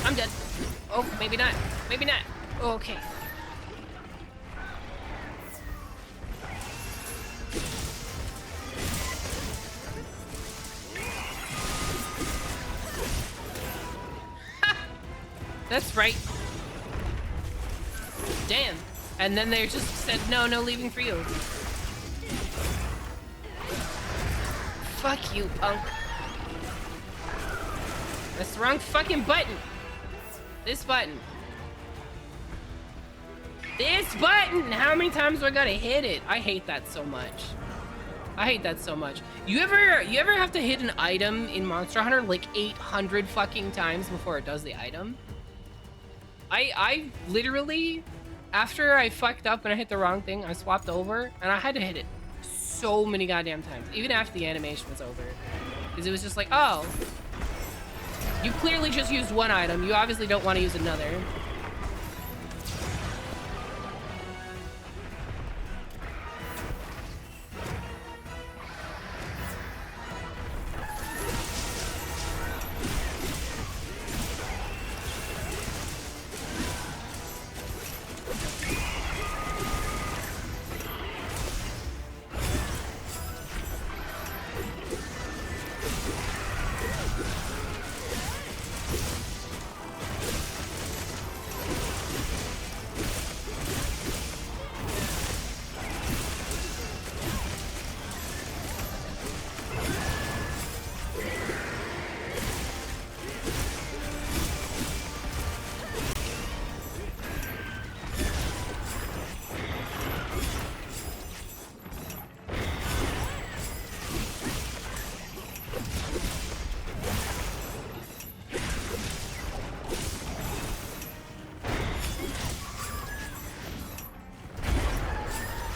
I'm dead. Oh, maybe not. Maybe not. Okay. That's right. Damn. And then they just said, no leaving for you. Fuck you, punk. That's the wrong fucking button. This button. This button! How many times do I gotta hit it? I hate that so much. I hate that so much. You ever have to hit an item in Monster Hunter like 800 fucking times before it does the item? I literally, after I fucked up and I hit the wrong thing, I swapped over and I had to hit it so many goddamn times, even after the animation was over. Because it was just like, oh, you clearly just used one item. You obviously don't want to use another.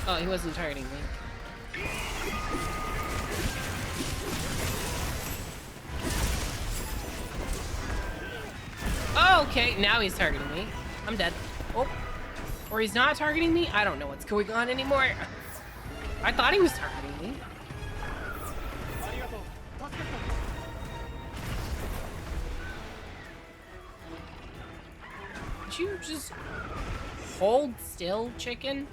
Oh, he wasn't targeting me. Oh, okay, now he's targeting me. I'm dead. Oh, or he's not targeting me? I don't know what's going on anymore. I thought he was targeting me. Did you just hold still, chicken?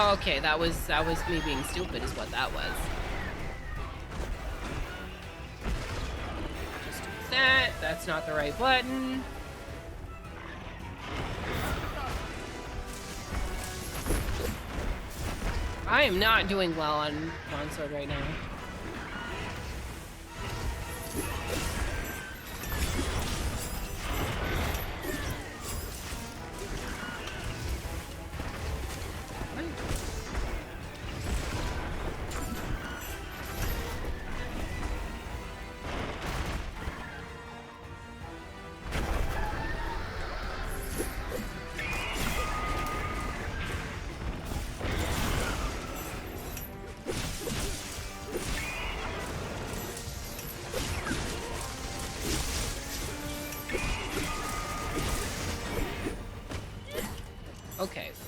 Oh, okay, that was me being stupid is what that was. Just do that. That's not the right button. I am not doing well on Sword right now.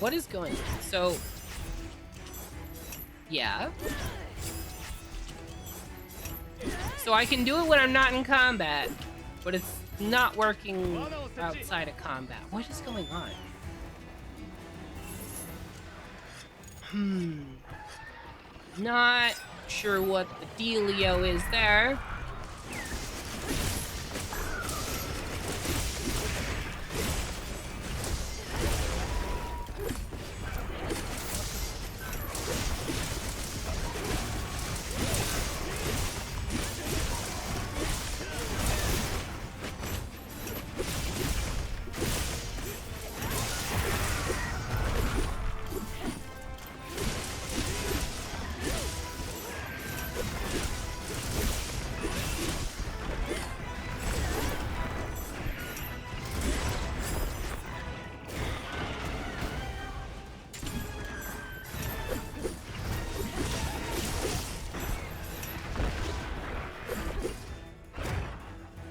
What is going on? So, yeah. So I can do it when I'm not in combat, but it's not working outside of combat. What is going on? Not sure what the dealio is there.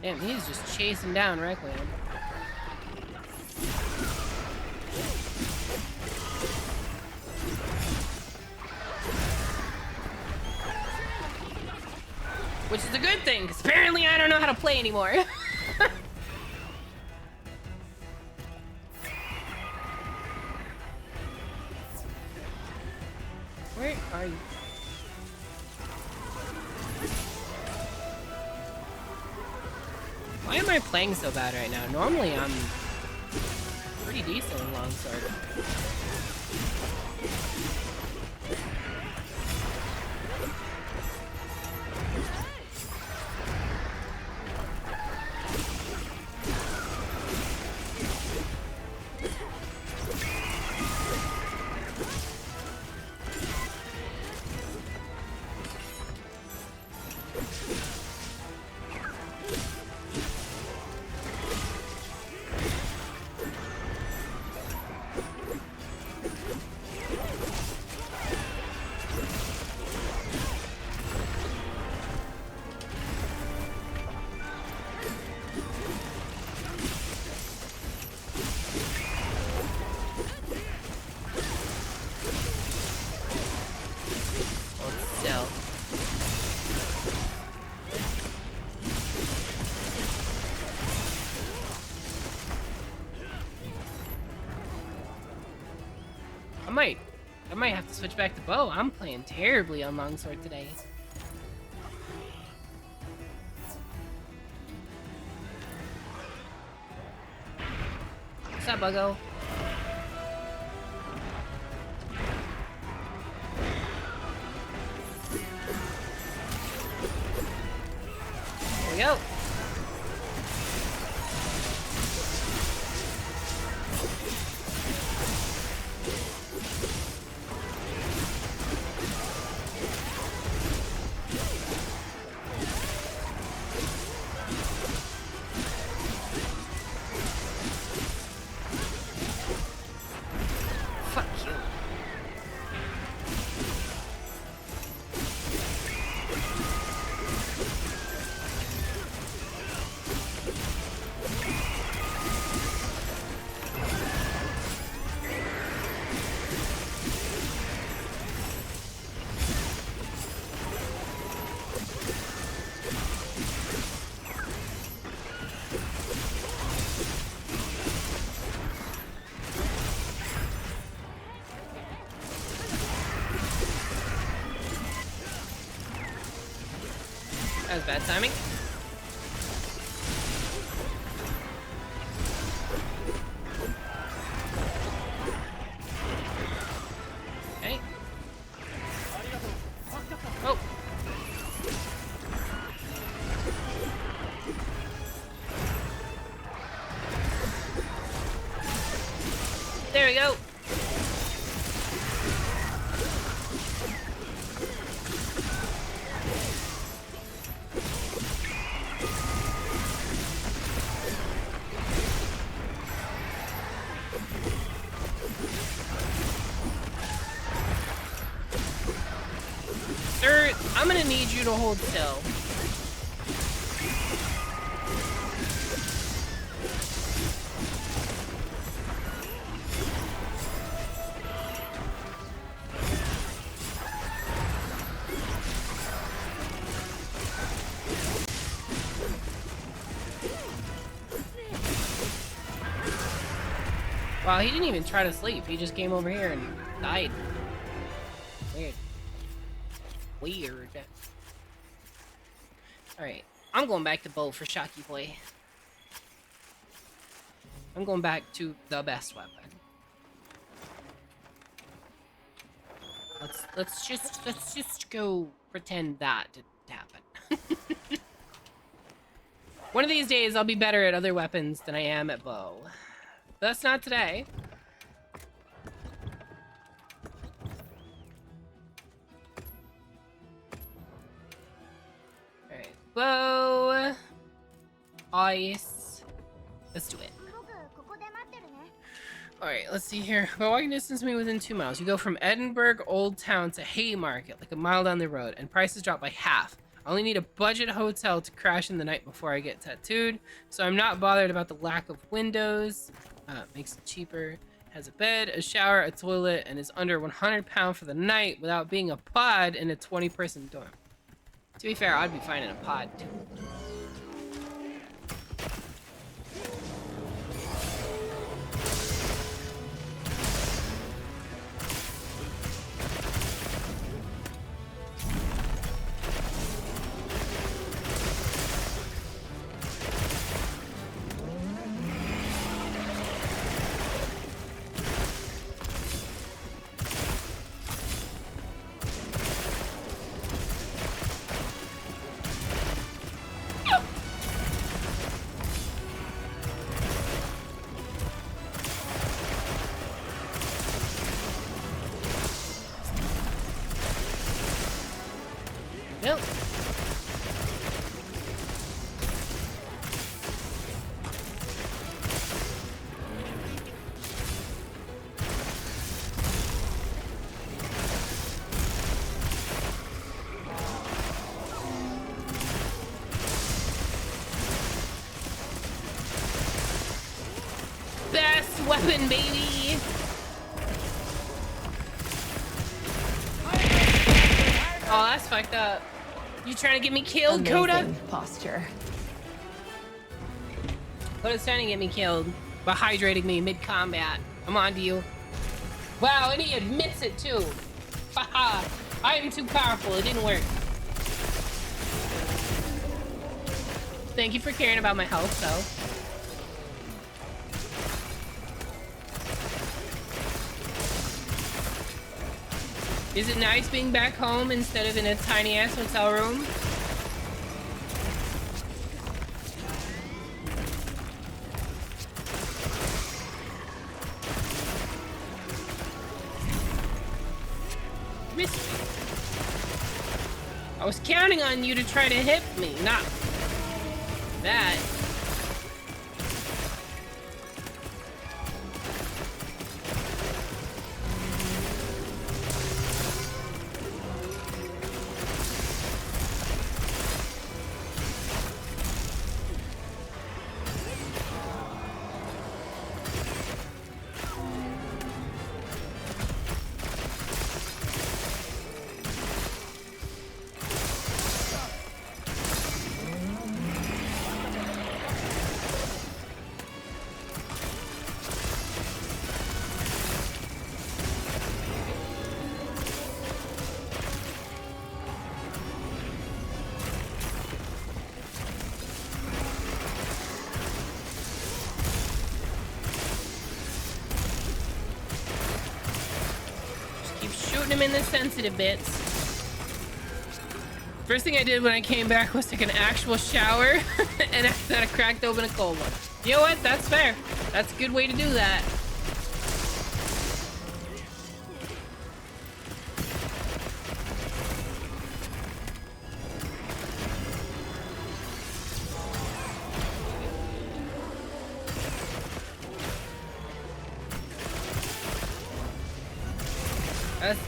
Damn, he's just chasing down Requiem. Which is a good thing, because apparently I don't know how to play anymore. Where are you? Why am I playing so bad right now? Normally I'm pretty decent in longsword. I might have to switch back to bow. I'm playing terribly on longsword today. What's up, Buggo? There we go. That was bad timing. Okay. Oh. There we go. Sir, I'm gonna need you to hold still. Wow, he didn't even try to sleep. He just came over here and died. Weird. Weird. Alright. I'm going back to bow for Shocky Boy. I'm going back to the best weapon. Let's just go pretend that didn't happen. One of these days I'll be better at other weapons than I am at bow. But that's not today. Alright, bow, ice. Let's do it. Alright, let's see here. By walking distance me within 2 miles. You go from Edinburgh Old Town to Haymarket, like a mile down the road, and prices drop by half. I only need a budget hotel to crash in the night before I get tattooed, so I'm not bothered about the lack of windows. Makes it cheaper. Has a bed, a shower, a toilet, and is under £100 for the night without being a pod in a 20-person dorm. To be fair, I'd be fine in a pod too. Nope. Best weapon, baby! Oh, that's fucked up. You trying to get me killed, Coda? Posture. Coda's trying to get me killed by hydrating me mid-combat. I'm on to you. Wow, and he admits it too. Haha, I am too powerful. It didn't work. Thank you for caring about my health, though. Is it nice being back home instead of in a tiny-ass hotel room? Missed me. I was counting on you to try to hit me, not that. Him in the sensitive bits. First thing I did when I came back was take an actual shower and after that I cracked open a cold one. You know what? That's fair. That's a good way to do that.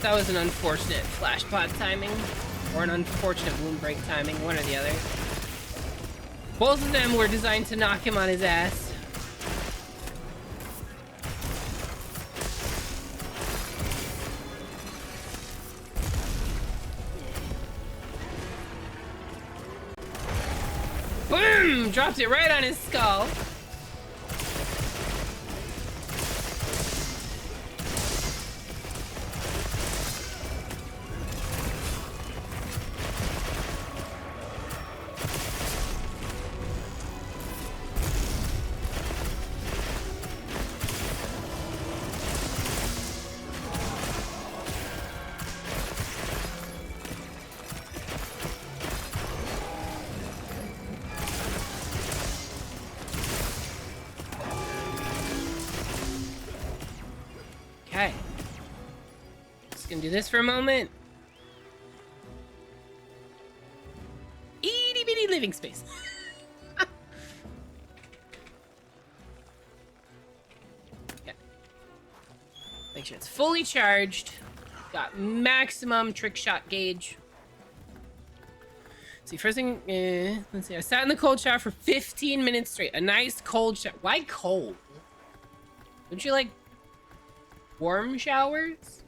That was an unfortunate flash pod timing, or an unfortunate wound break timing, one or the other. Both of them were designed to knock him on his ass. Boom! Dropped it right on his skull. Okay. Just gonna do this for a moment. Itty bitty living space. Okay. Make sure it's fully charged. Got maximum trick shot gauge. See, first thing, let's see. I sat in the cold shower for 15 minutes straight. A nice cold shower. Why cold? Don't you like warm showers?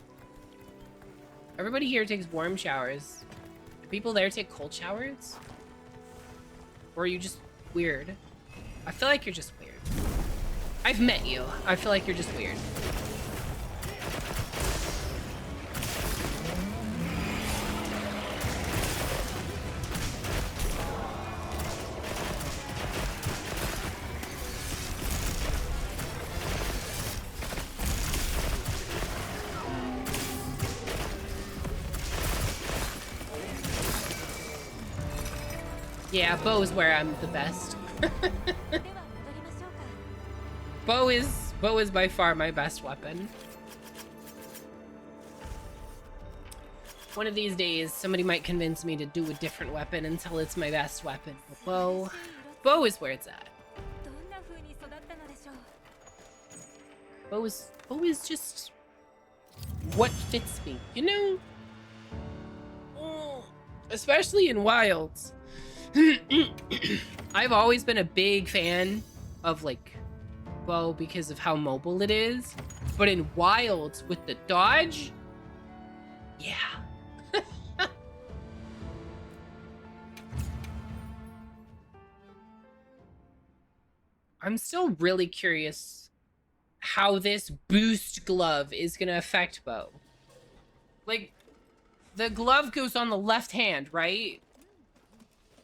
Everybody here takes warm showers. Do people there take cold showers? Or are you just weird? I feel like you're just weird. I've met you. I feel like you're just weird. Yeah, bow is where I'm the best. bow is by far my best weapon. One of these days, somebody might convince me to do a different weapon until it's my best weapon. But bow is where it's at. Bow is just what fits me, you know? Especially in wilds. I've always been a big fan of like bow because of how mobile it is, but in wilds with the dodge, yeah. I'm still really curious how this boost glove is gonna affect bow. Like, the glove goes on the left hand, right?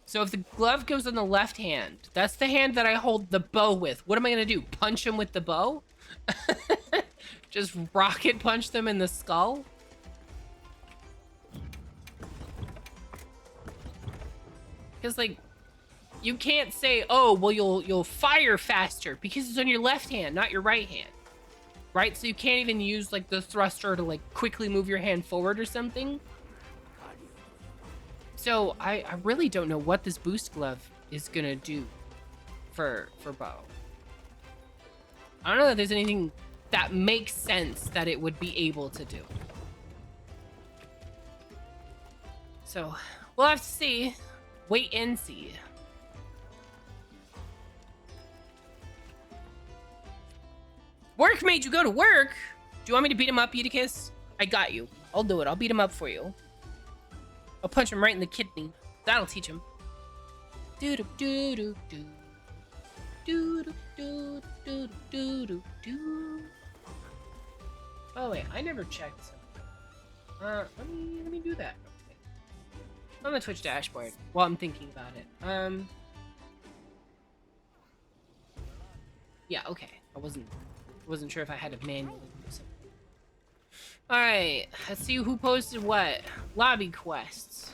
So if the glove goes on the left hand, that's the hand that I hold the bow with. What am I gonna do? Punch him with the bow? Just rocket punch them in the skull? Because like, you can't say, oh, well, you'll fire faster because it's on your left hand, not your right hand. Right? So you can't even use like the thruster to like quickly move your hand forward or something. So I really don't know what this boost glove is gonna do for bow. I don't know that there's anything that makes sense that it would be able to do. So we'll have to see. Wait and see. Work made you go to work? Do you want me to beat him up, Eutychus? I got you. I'll do it. I'll beat him up for you. I'll punch him right in the kidney. That'll teach him. Do do do do do. Do do do do do do do. Oh wait, I never checked something. Let me do that. On the Twitch dashboard while I'm thinking about it. Yeah, okay. I wasn't sure if I had to manually do something. Alright, let's see who posted what. Lobby quests.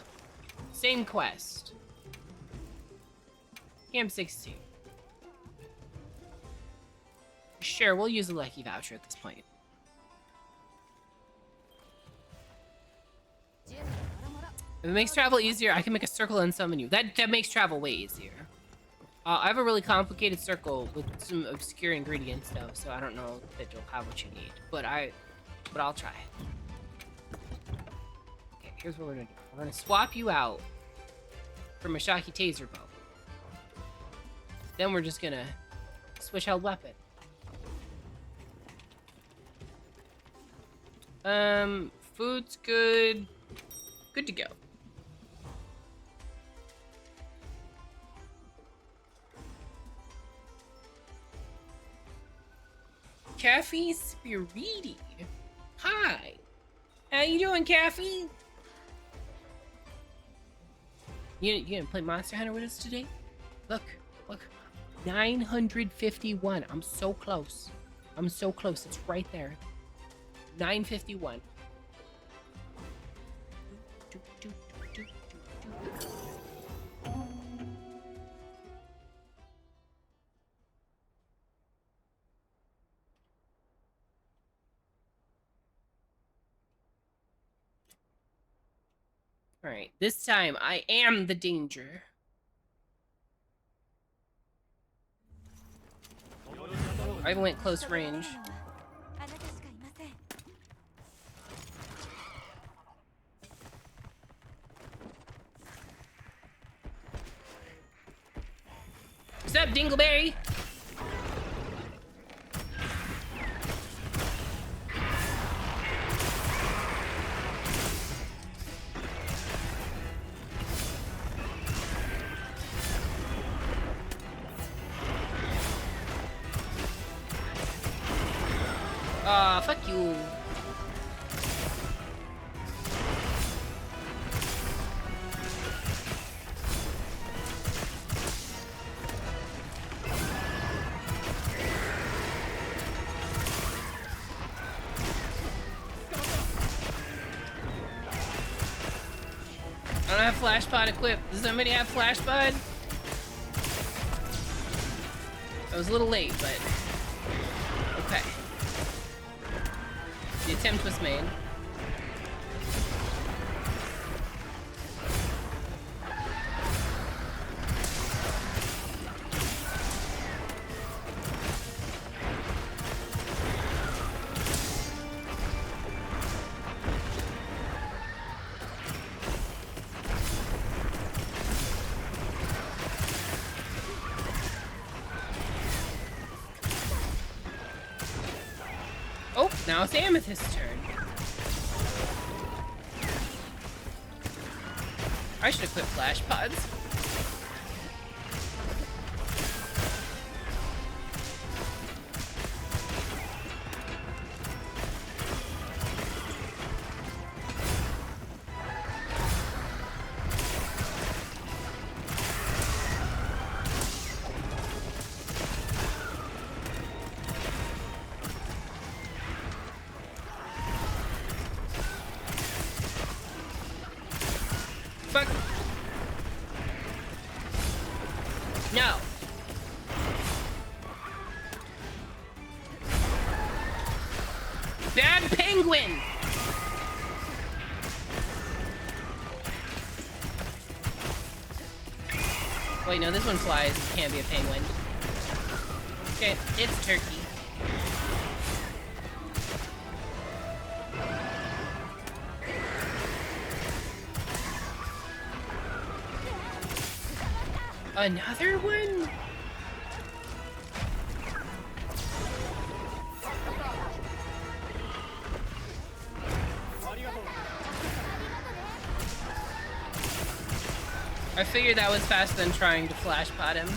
Same quest. Camp 16. Sure, we'll use a lucky voucher at this point. If it makes travel easier, I can make a circle and summon you. That makes travel way easier. I have a really complicated circle with some obscure ingredients though, so I don't know that you'll have what you need. But I'll try. Okay, here's what we're gonna do. We're gonna swap you out for Mashaki Taser Bow. Then we're just gonna switch held weapon. Food's good. Good to go. Caffey Spiriti. Hi. How you doing, Caffey? You gonna play Monster Hunter with us today? Look. 951. I'm so close. It's right there. 951. Alright, this time I am the danger. I went close range. What's up, Dingleberry? Aw, fuck you. I don't have flash pod equipped. Does somebody have flash pod? I was a little late, but okay. The attempt was made. Oh, now it's Amethyst's turn. I should equip flash pods. Fuck. No. Bad penguin. Wait, no, this one flies. It can't be a penguin. Okay, it's turkey. Another one? I figured that was faster than trying to flash pot him.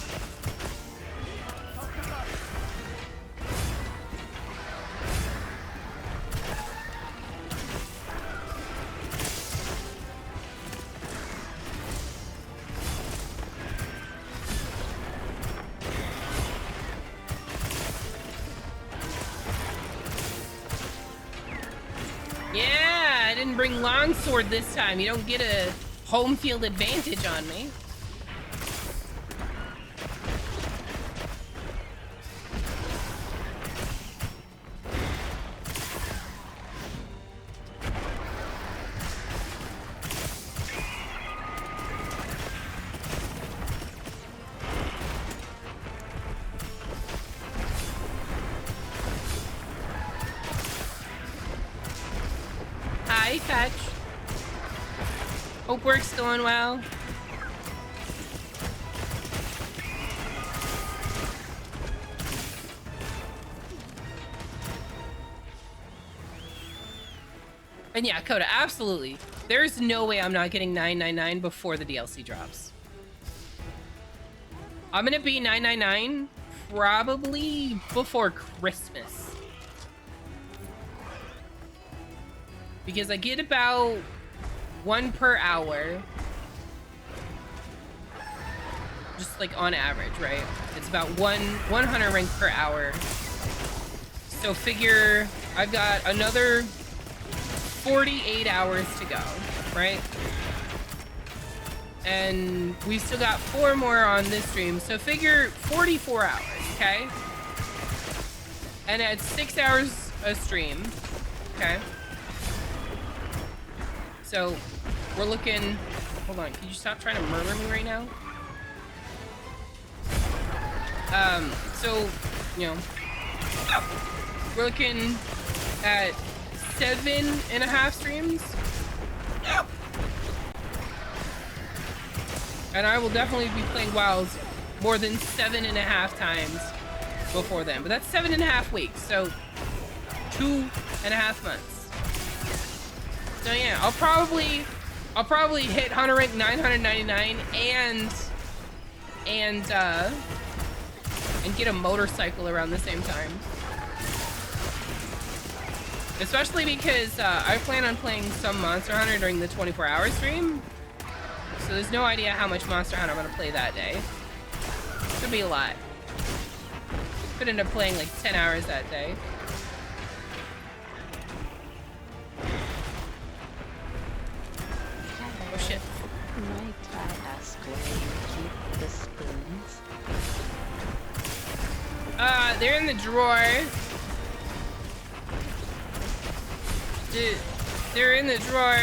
Yeah, I didn't bring longsword this time. You don't get a home field advantage on me. Hi, Fetch. Hope work's going well. And yeah, Coda, absolutely. There's no way I'm not getting 999 before the DLC drops. I'm gonna be 999 probably before Christmas. Because I get about 1 per hour. Just like on average, right? It's about one hunter rank per hour. So figure I've got another 48 hours to go, right? And we've still got 4 more on this stream. So figure 44 hours, okay? And at 6 hours a stream, okay? So we're looking... Hold on, can you stop trying to murder me right now? So, you know, we're looking at 7.5 streams. And I will definitely be playing WoWs more than 7.5 times before then. But that's 7.5 weeks, so 2.5 months. So yeah, I'll probably hit Hunter rank 999 and get a motorcycle around the same time. Especially because I plan on playing some Monster Hunter during the 24-hour stream. So there's no idea how much Monster Hunter I'm gonna play that day. Could be a lot. Could end up playing like 10 hours that day. Oh shit. Might I ask where you keep the spoons? They're in the drawer. They're in the drawer.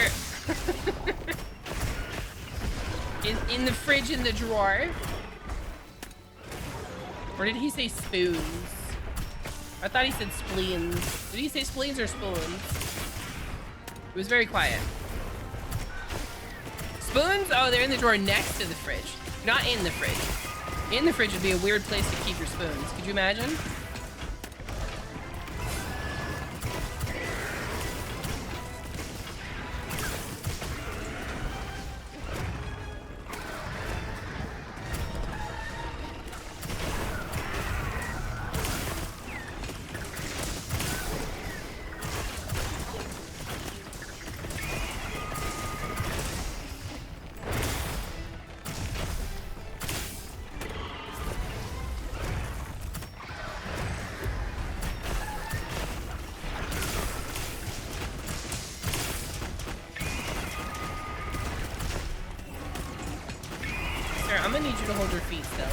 in the fridge in the drawer. Or did he say spoons? I thought he said spleens. Did he say spleens or spoons? It was very quiet. Spoons? Oh, they're in the drawer next to the fridge. Not in the fridge. In the fridge would be a weird place to keep your spoons. Could you imagine? I'm gonna need you to hold your feet still.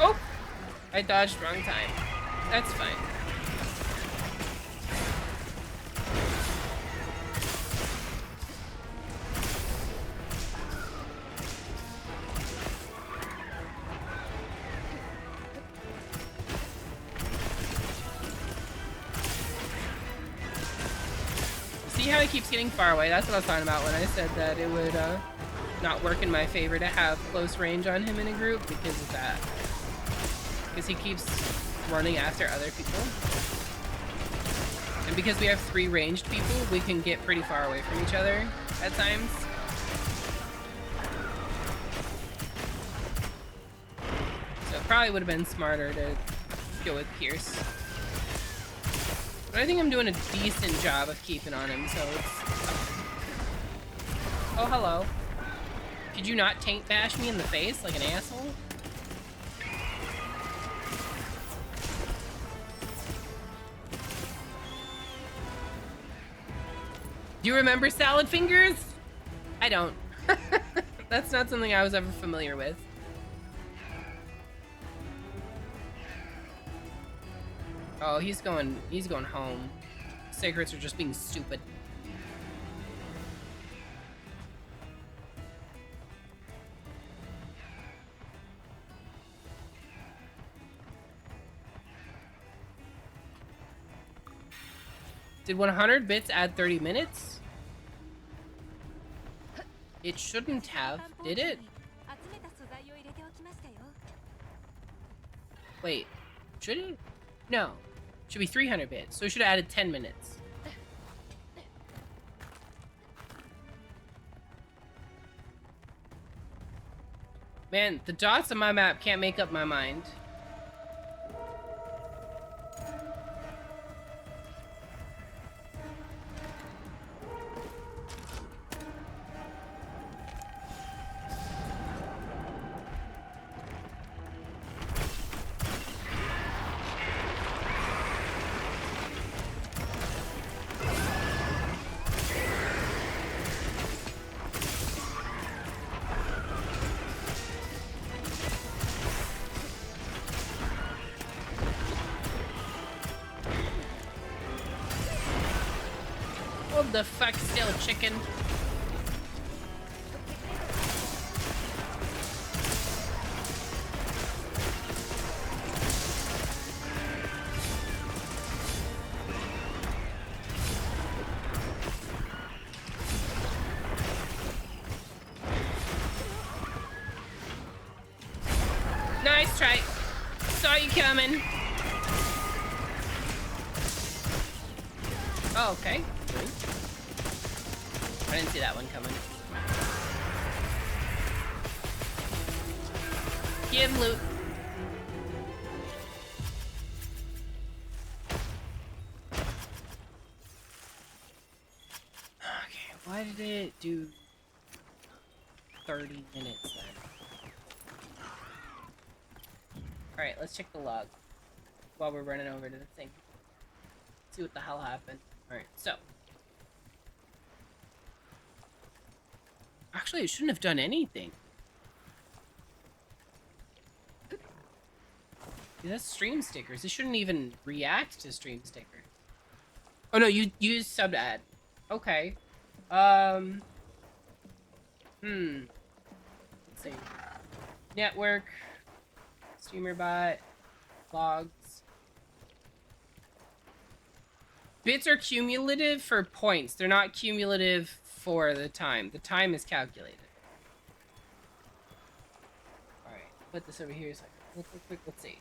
Oh! I dodged wrong time. That's fine. See how it keeps getting far away? That's what I was talking about when I said that it would not work in my favor to have close range on him in a group because of that. Because he keeps running after other people. And because we have 3 ranged people, we can get pretty far away from each other at times. So it probably would have been smarter to go with Pierce. But I think I'm doing a decent job of keeping on him, so it's... Oh, hello. Could you not taint bash me in the face like an asshole? Do you remember salad fingers? I don't. That's not something I was ever familiar with. Oh, he's going home. Secrets are just being stupid. Did 100 bits add 30 minutes? It shouldn't have, did it? Wait, should it? No. Should be 300 bits, so it should have added 10 minutes. Man, the dots on my map can't make up my mind. What the fuck, still chicken? Nice try. Saw you coming. Oh, okay. Good. I didn't see that one coming. Give loot. Okay, why did it do 30 minutes then? Alright, let's check the log while we're running over to the thing. See what the hell happened. Alright, so. Actually, it shouldn't have done anything. Yeah, that's stream stickers. It shouldn't even react to stream stickers. Oh no, you use sub to add. Okay. Let's see. Network. Streamer bot. Logs. Bits are cumulative for points. They're not cumulative for the time. The time is calculated. Alright, put this over here so I can look quick. Let's see.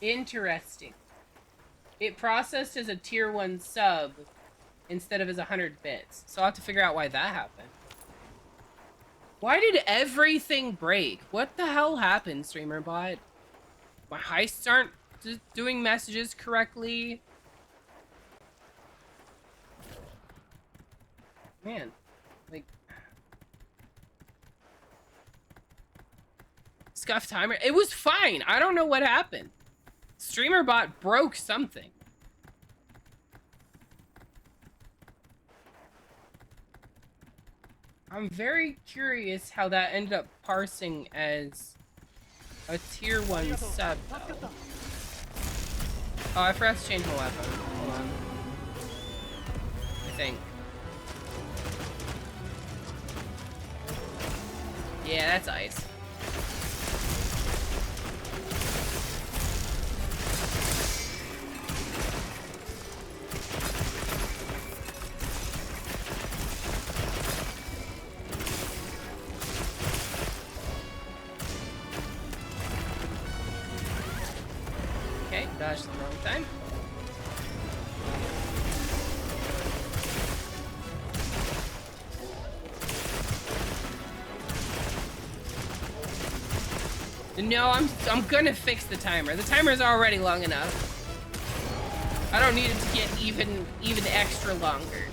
Interesting. It processed as a tier 1 sub instead of as 100 bits. So I'll have to figure out why that happened. Why did everything break? What the hell happened, streamer bot? My heists aren't doing messages correctly. Man, like... Scuff timer. It was fine. I don't know what happened. Streamer bot broke something. I'm very curious how that ended up parsing as a tier 1 sub, though. Oh, I forgot to change my weapon. Hold on. I think. Yeah, that's ice. Okay, dodged the wrong time. No, I'm gonna fix the timer. The timer's already long enough. I don't need it to get even extra longer.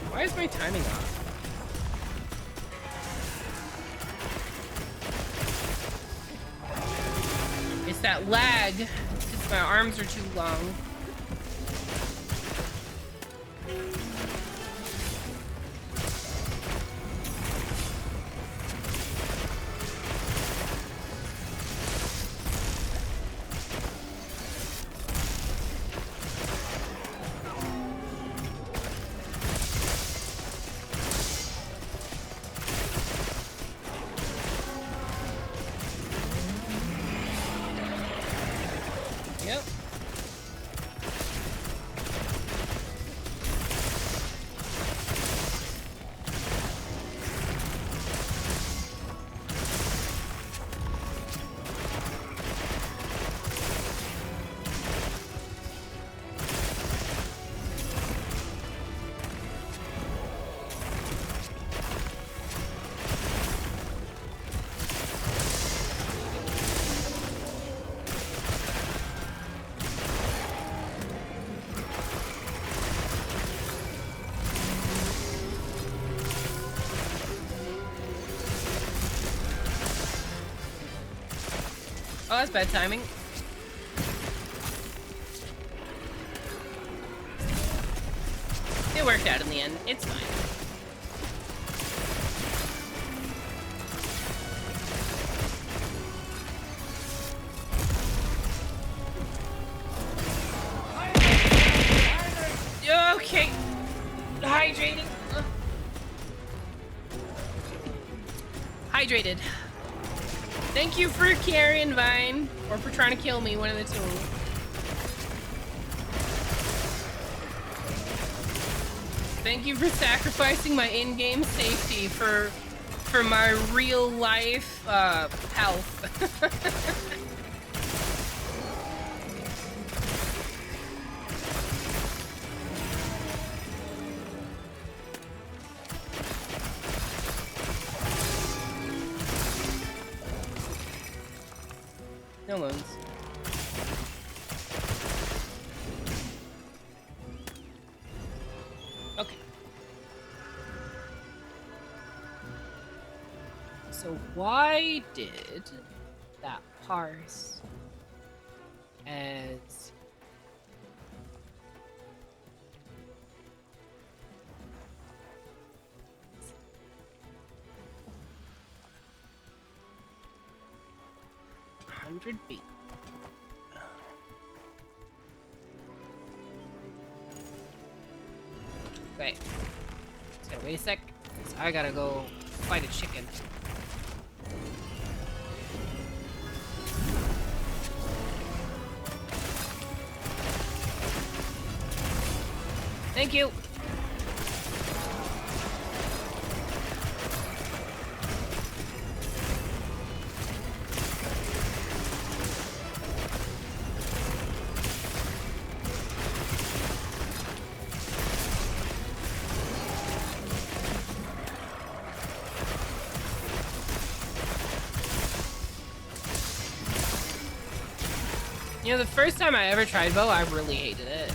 Why is my timing off? It's that lag, because my arms are too long. Yep. Oh, that's bad timing. It worked out in the end. It's fine. Okay. Hydrating. Hydrated. Thank you for carrying Vine. Or for trying to kill me, one of the two. Thank you for sacrificing my in-game safety for my real life health. No loans. Okay. So why did that parse as $100B? Wait. Just gotta wait a sec. 'Cause I gotta go fight a chicken. Thank you. You know, the first time I ever tried bow, I really hated it.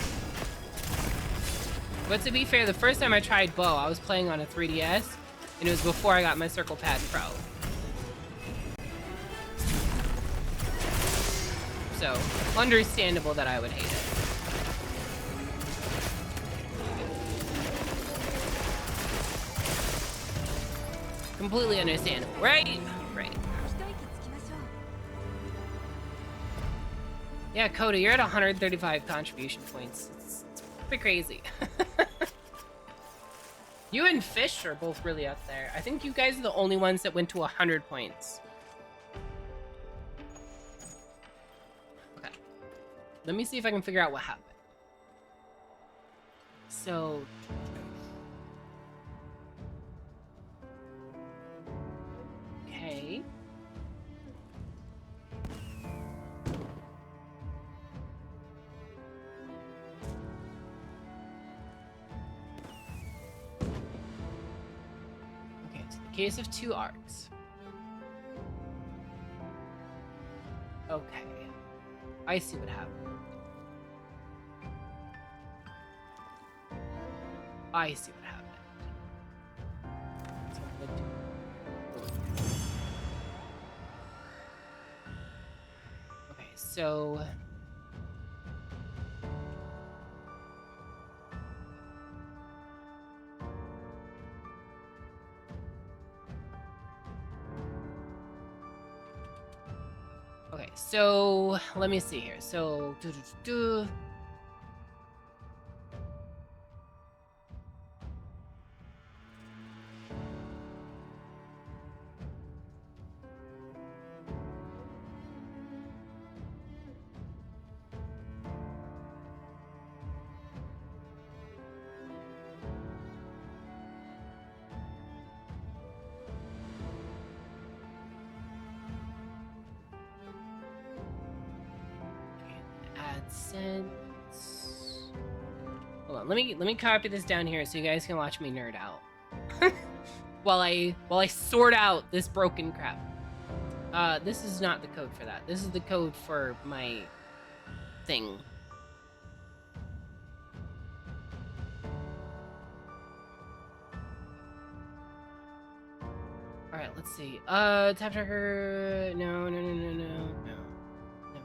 But to be fair, the first time I tried bow, I was playing on a 3DS, and it was before I got my Circle Pad Pro. So, understandable that I would hate it. Completely understandable, right? Right. Yeah, Coda, you're at 135 contribution points. It's pretty crazy. You and Fish are both really up there. I think you guys are the only ones that went to 100 points. Okay. Let me see if I can figure out what happened. So... Okay. Case of 2 arcs. Okay. I see what happened. I see what happened. So I'm gonna do... Okay, so... Okay, so let me see here. So, AdSense. Hold on, let me copy this down here so you guys can watch me nerd out while I sort out this broken crap. This is not the code for that. This is the code for my thing. All right, let's see. Tap tracker. No. No,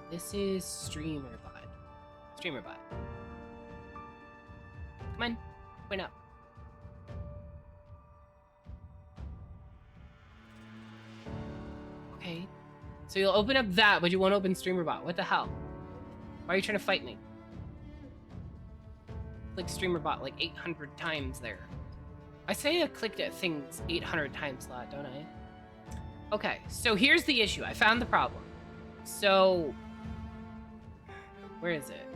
this is StreamerBot. StreamerBot. Come on. Point up. Okay. So you'll open up that, but you won't open StreamerBot. What the hell? Why are you trying to fight me? Click StreamerBot like 800 times there. I say I clicked at things 800 times a lot, don't I? Okay, so here's the issue. I found the problem. So, where is it?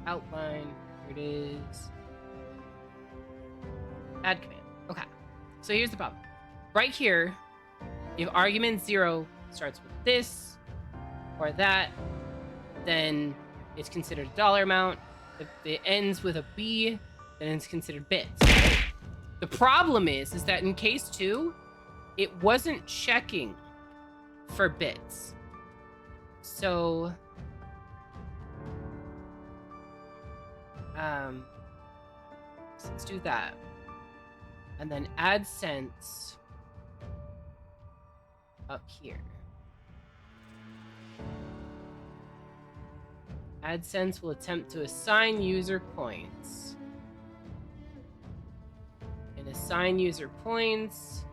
Outline. Here it is. Add command. Okay, so here's the problem. Right here, if argument 0 starts with this or that, then it's considered a dollar amount. If it ends with a B, then it's considered bits. Right? The problem is that in case 2, it wasn't checking for bits. So, so let's do that. And then add sense up here. AdSense will attempt to assign user points. And assign user points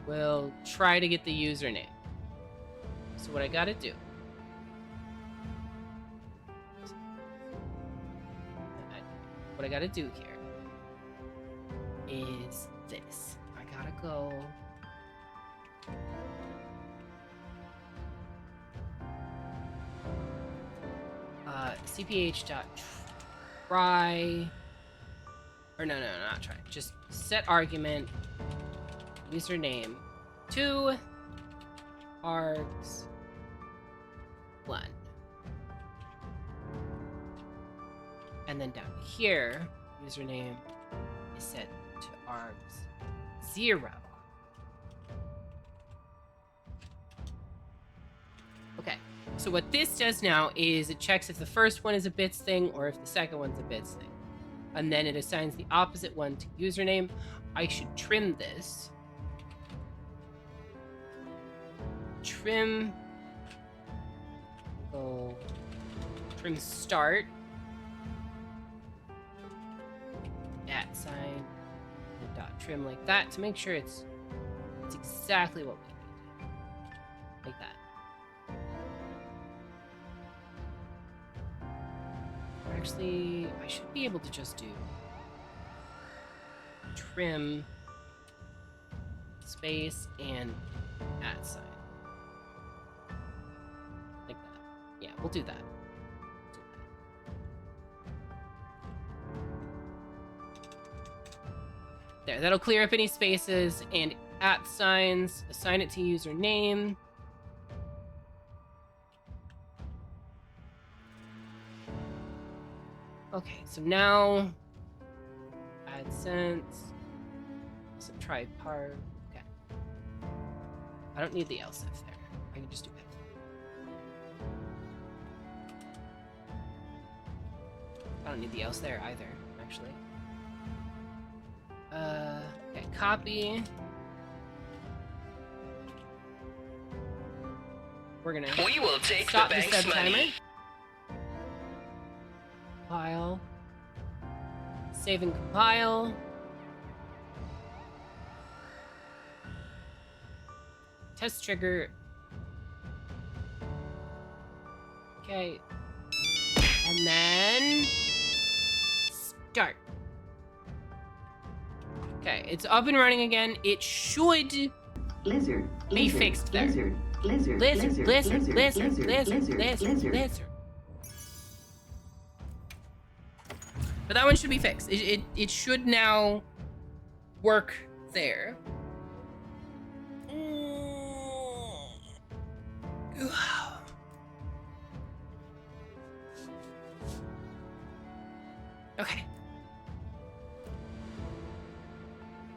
will try to get the username. So what I gotta do here is this. I gotta go cph.try, or no, not try. Just set argument username to args 1, and then down here username is set to args 0. Okay, so what this does now is it checks if the first one is a bits thing or if the second one's a bits thing. And then it assigns the opposite one to username. I should trim this. Trim. Go. Trim start. At sign. Dot trim like that to make sure it's exactly what we need. Like that. Actually, I should be able to just do trim space and at sign. Like that. Yeah, we'll do that. There, that'll clear up any spaces and at signs, assign it to username. Okay, so now AdSense, subtract part. Okay, I don't need the else if there. I can just do it. I don't need the else there either, actually. Okay, copy. We're gonna We will take the stop the bank's sub timer. money. Compile. Save and compile. Test trigger. Okay. And then start. Okay, it's up and running again. It should be fixed there. Lizard. But that one should be fixed. It should now work there. Okay.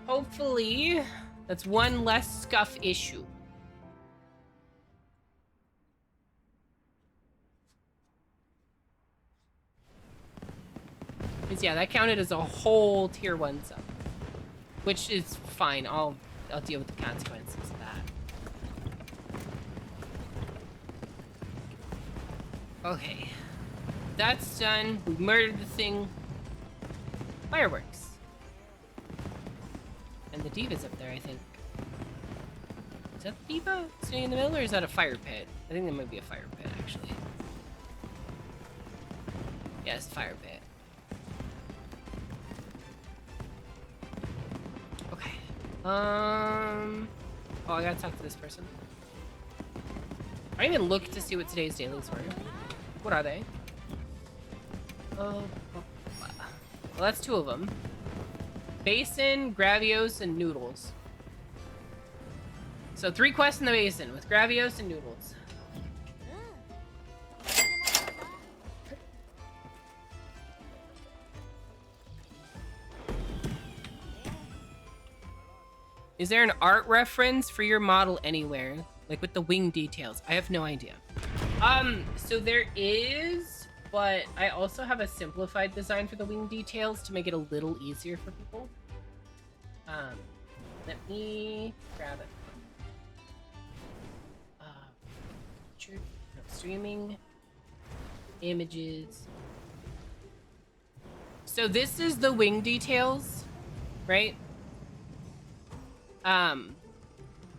Hopefully, that's one less scuff issue. Because yeah, that counted as a whole tier 1 sub, which is fine. I'll deal with the consequences of that. Okay. That's done. We murdered the thing. Fireworks. And the diva's up there, I think. Is that the diva sitting in the middle, or is that a fire pit? I think that might be a fire pit, actually. Yes, fire pit. Okay. Oh, I gotta talk to this person. I didn't even look to see what today's dailies were. What are they? Well, that's 2 of them. Basin, Gravios, and Noodles. So 3 quests in the basin with Gravios and Noodles. Is there an art reference for your model anywhere? Like with the wing details? I have no idea. So there is, but I also have a simplified design for the wing details to make it a little easier for people. Let me grab it. Streaming images. So this is the wing details, right?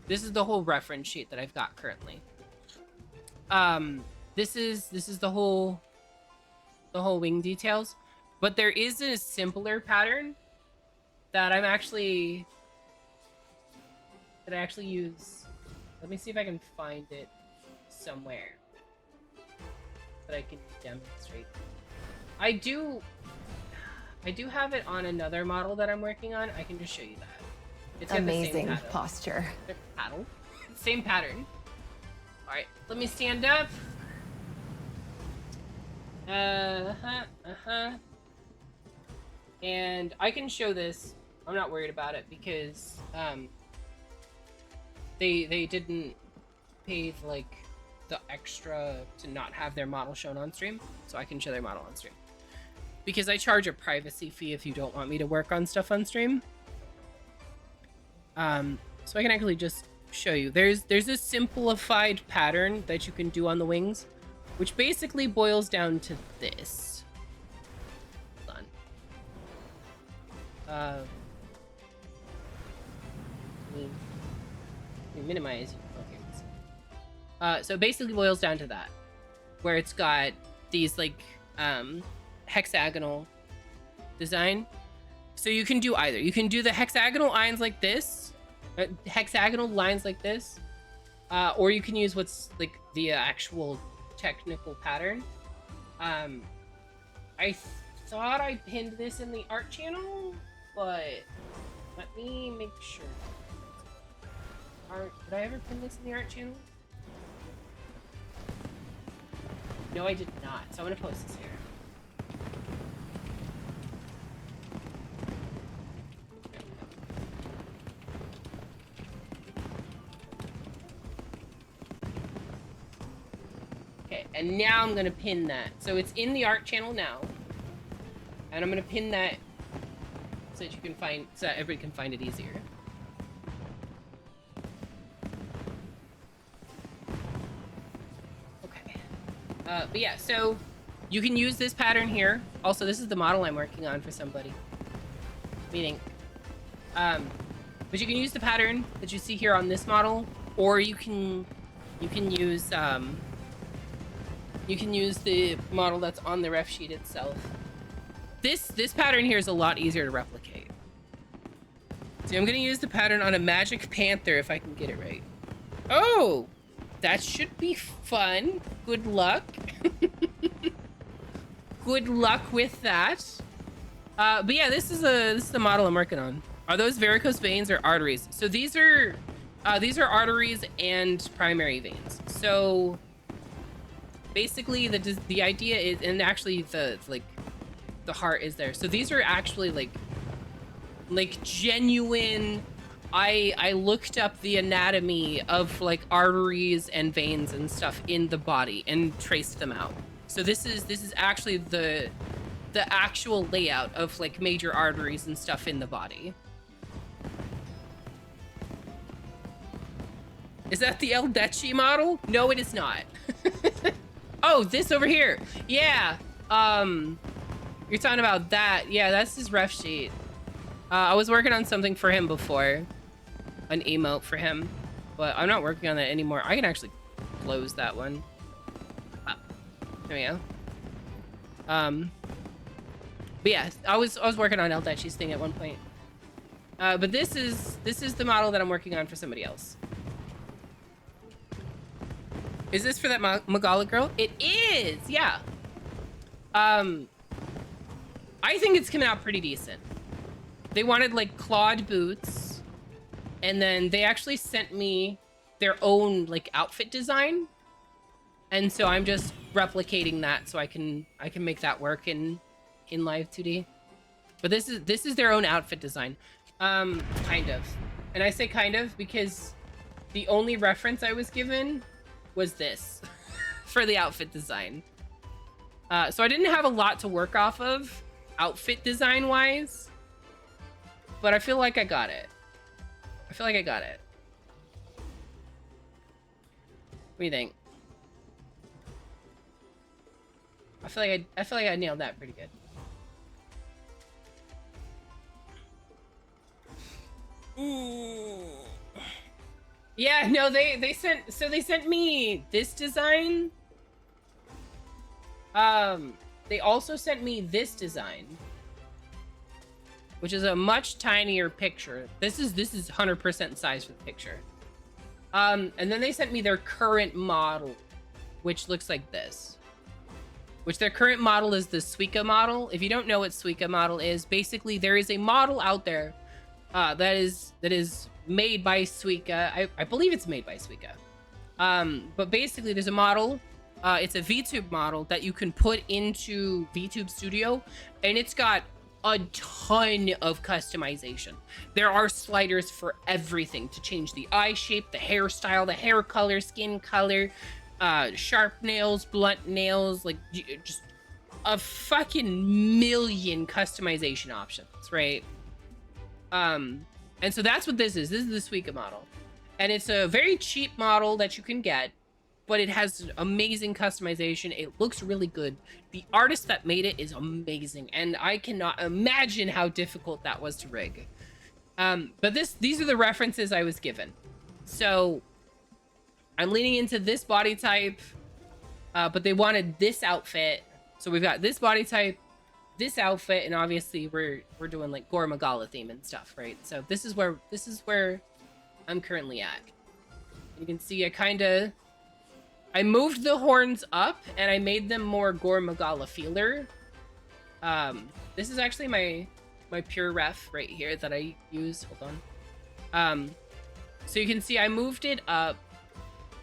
This is the whole reference sheet that I've got currently. This is the whole wing details, but there is a simpler pattern that I actually use. Let me see if I can find it somewhere that I can demonstrate. I do have it on another model that I'm working on. I can just show you that. It's got Amazing the same posture. paddle. Same pattern. All right, let me stand up. And I can show this. I'm not worried about it because they didn't pay like the extra to not have their model shown on stream, so I can show their model on stream. Because I charge a privacy fee if you don't want me to work on stuff on stream. So I can actually just show you. There's a simplified pattern that you can do on the wings, which basically boils down to this. Hold on. Let me minimize. Okay. So it basically boils down to that, where it's got these like hexagonal design. So you can do either. You can do the hexagonal lines like this, or you can use what's like the actual technical pattern. I thought I pinned this in the art channel, but let me make sure. Did I ever pin this in the art channel? No, I did not. So I'm gonna post this here. Okay, and now I'm gonna pin that. So it's in the art channel now, and I'm gonna pin that so that you can find, so that everybody can find it easier. Okay, but yeah, so you can use this pattern here. Also, this is the model I'm working on for somebody. Meaning, but you can use the pattern that you see here on this model, or you can use the model that's on the ref sheet itself. This pattern here is a lot easier to replicate. So I'm gonna use the pattern on a Magic Panther if I can get it right. Oh, that should be fun. Good luck. Good luck with that. But yeah, this is the model I'm working on. Are those varicose veins or arteries? So these are arteries and primary veins. So basically the idea is, and actually the heart is there. So these are actually like genuine. I looked up the anatomy of like arteries and veins and stuff in the body and traced them out. So this is actually the actual layout of like major arteries and stuff in the body. Is that the El Dechi model? No, it is not. Oh, this over here. Yeah, You're talking about that. Yeah, that's his ref sheet. I was working on something for him before. An emote for him. But I'm not working on that anymore. I can actually close that one. There we go. But yeah, I was working on El Dechi's thing at one point. But this is the model that I'm working on for somebody else. Is this for that Magala girl? It is, yeah. I think it's coming out pretty decent. They wanted like clawed boots, and then they actually sent me their own like outfit design, and so I'm just replicating that so I can make that work in live 2D. But this is their own outfit design, kind of, and I say kind of because the only reference I was given was this for the outfit design. So I didn't have a lot to work off of outfit design wise, but I feel like I got it. What do you think? I feel like I nailed that pretty good. Yeah, no, they sent me this design. They also sent me this design, which is a much tinier picture. This is 100% size for the picture. And then they sent me their current model, which looks like this. Which their current model is the Suica model. If you don't know what Suica model is, basically there is a model out there that is made by Suica. I believe it's made by Suica. But basically there's a model. It's a VTube model that you can put into VTube Studio, and it's got a ton of customization. There are sliders for everything to change the eye shape, the hairstyle, the hair color, skin color, sharp nails, blunt nails, like just a fucking million customization options, right? And so that's what this is. This is the Suica model. And it's a very cheap model that you can get, but it has amazing customization. It looks really good. The artist that made it is amazing, and I cannot imagine how difficult that was to rig. But these are the references I was given. So I'm leaning into this body type, but they wanted this outfit. So we've got this body type, this outfit, and obviously we're doing like Gore Magala theme and stuff, right? So this is where I'm currently at. You can see I moved the horns up and I made them more Gore Magala feeler. This is actually my pure ref right here that I use. Hold on. So you can see I moved it up.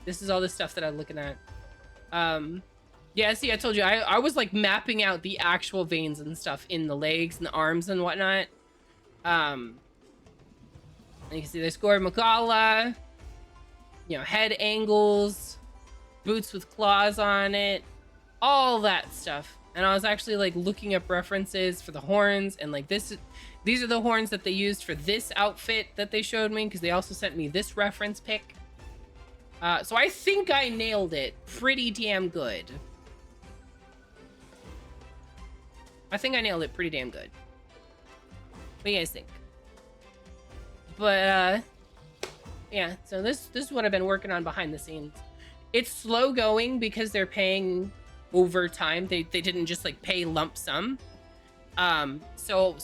This is all the stuff that I'm looking at. Yeah, see, I told you, I was like mapping out the actual veins and stuff in the legs and the arms and whatnot. And you can see there's Gore Magala, you know, head angles, boots with claws on it, all that stuff. And I was actually like looking up references for the horns, and like these are the horns that they used for this outfit that they showed me, because they also sent me this reference pic. So I think I nailed it pretty damn good. What do you guys think? But yeah, so this is what I've been working on behind the scenes. It's slow going because they're paying over time. They didn't just like pay lump sum. So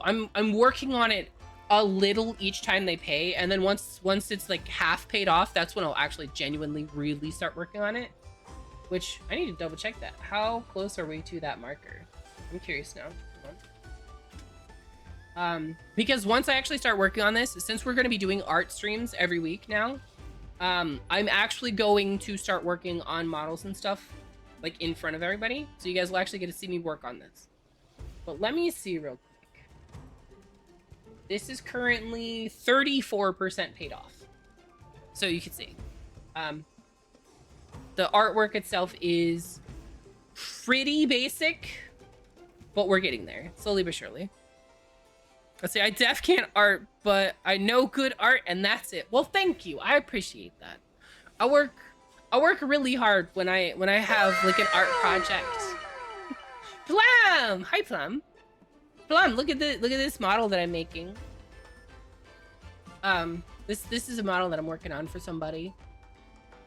I'm working on it a little each time they pay, and then once it's like half paid off, that's when I'll actually genuinely really start working on it. Which I need to double check that. How close are we to that marker? I'm curious now. Because once I actually start working on this, since we're going to be doing art streams every week now, I'm actually going to start working on models and stuff like in front of everybody, so you guys will actually get to see me work on this. But let me see real quick. This is currently 34% paid off, so you can see the artwork itself is pretty basic, but we're getting there slowly but surely. Let's see, I def can't art, but I know good art, and that's it. Well, thank you. I appreciate that. I work really hard when I have like an art project. Plum! Hi, Plum. Plum, look at this model that I'm making. This is a model that I'm working on for somebody.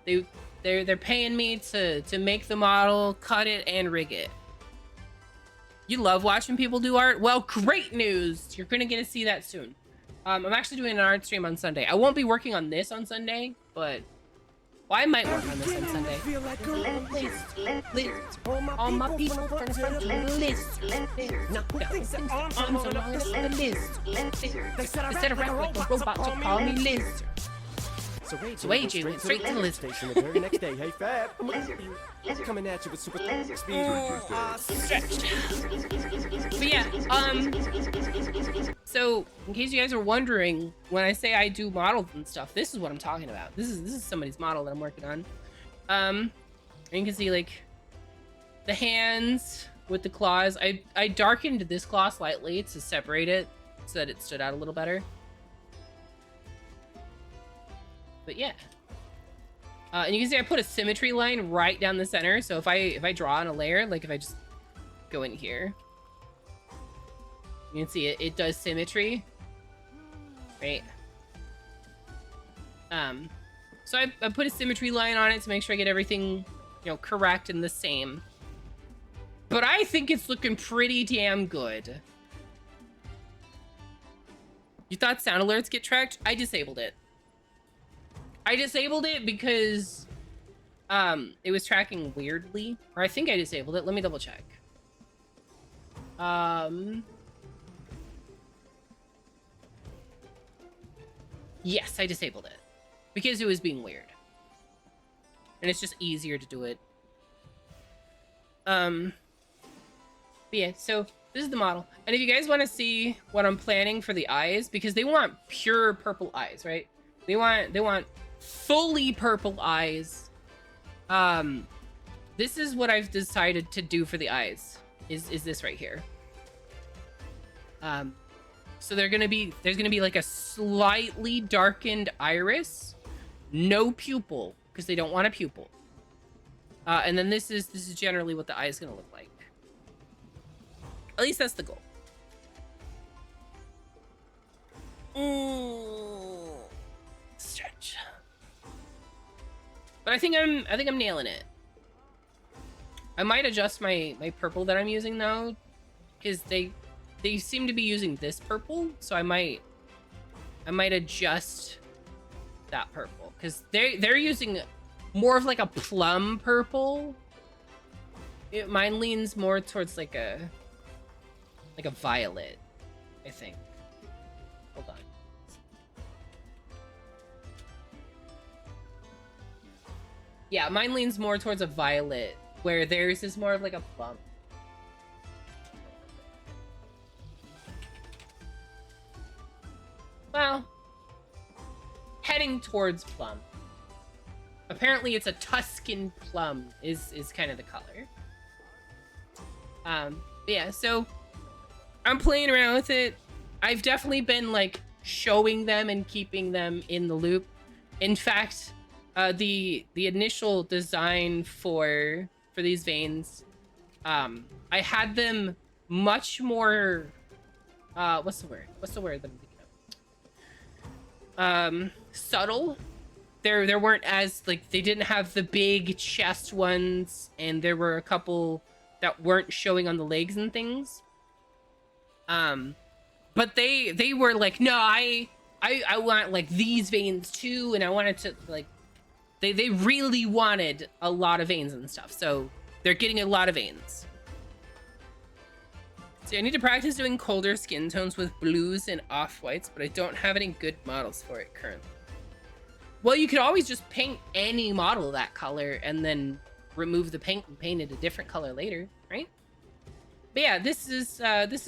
They're paying me to make the model, cut it, and rig it. You love watching people do art? Well, great news! You're gonna get to see that soon. I'm actually doing an art stream on Sunday. I won't be working on this on Sunday, but... Well, I might work on this on Sunday. All my people from the list. Instead of rapping like a robot, so call me Liz. So AJ went straight to the list. The very next day, hey Fab, I'm coming at you with super speed. But yeah, so in case you guys are wondering, when I say I do models and stuff, this is what I'm talking about. This is somebody's model that I'm working on. And you can see like the hands with the claws. I darkened this claw slightly to separate it so that it stood out a little better. But yeah. And you can see I put a symmetry line right down the center. So if I draw on a layer, like if I just go in here, you can see it does symmetry, right? So I put a symmetry line on it to make sure I get everything, you know, correct and the same. But I think it's looking pretty damn good. You thought sound alerts get tracked? I disabled it. I disabled it because it was tracking weirdly. Or I think I disabled it. Let me double check. Yes, I disabled it. Because it was being weird. And it's just easier to do it. But yeah, so this is the model. And if you guys want to see what I'm planning for the eyes, because they want pure purple eyes, right? They want fully purple eyes. This is what I've decided to do for the eyes. Is this right here. So there's gonna be like a slightly darkened iris, no pupil, because they don't want a pupil. And then this is generally what the eye is gonna look like. At least that's the goal. Stretch. But I think I'm nailing it. I might adjust my purple that I'm using though, because they seem to be using this purple, so I might adjust that purple because they're using more of like a plum purple. Mine leans more towards like a violet, I think. Hold on. Yeah, mine leans more towards a violet, where theirs is more of like a plum. Well, heading towards plum. Apparently it's a Tuscan plum is kind of the color. Yeah, so I'm playing around with it. I've definitely been like showing them and keeping them in the loop. In fact, the initial design for these veins, I had them much more what's the word that I'm thinking of? Subtle. There weren't as like, they didn't have the big chest ones, and there were a couple that weren't showing on the legs and things. But they were like, no, I want like these veins too, and I wanted to like, they really wanted a lot of veins and stuff, so they're getting a lot of veins. See, I need to practice doing colder skin tones with blues and off-whites, but I don't have any good models for it currently. Well, you could always just paint any model that color and then remove the paint and paint it a different color later, right? But yeah, this is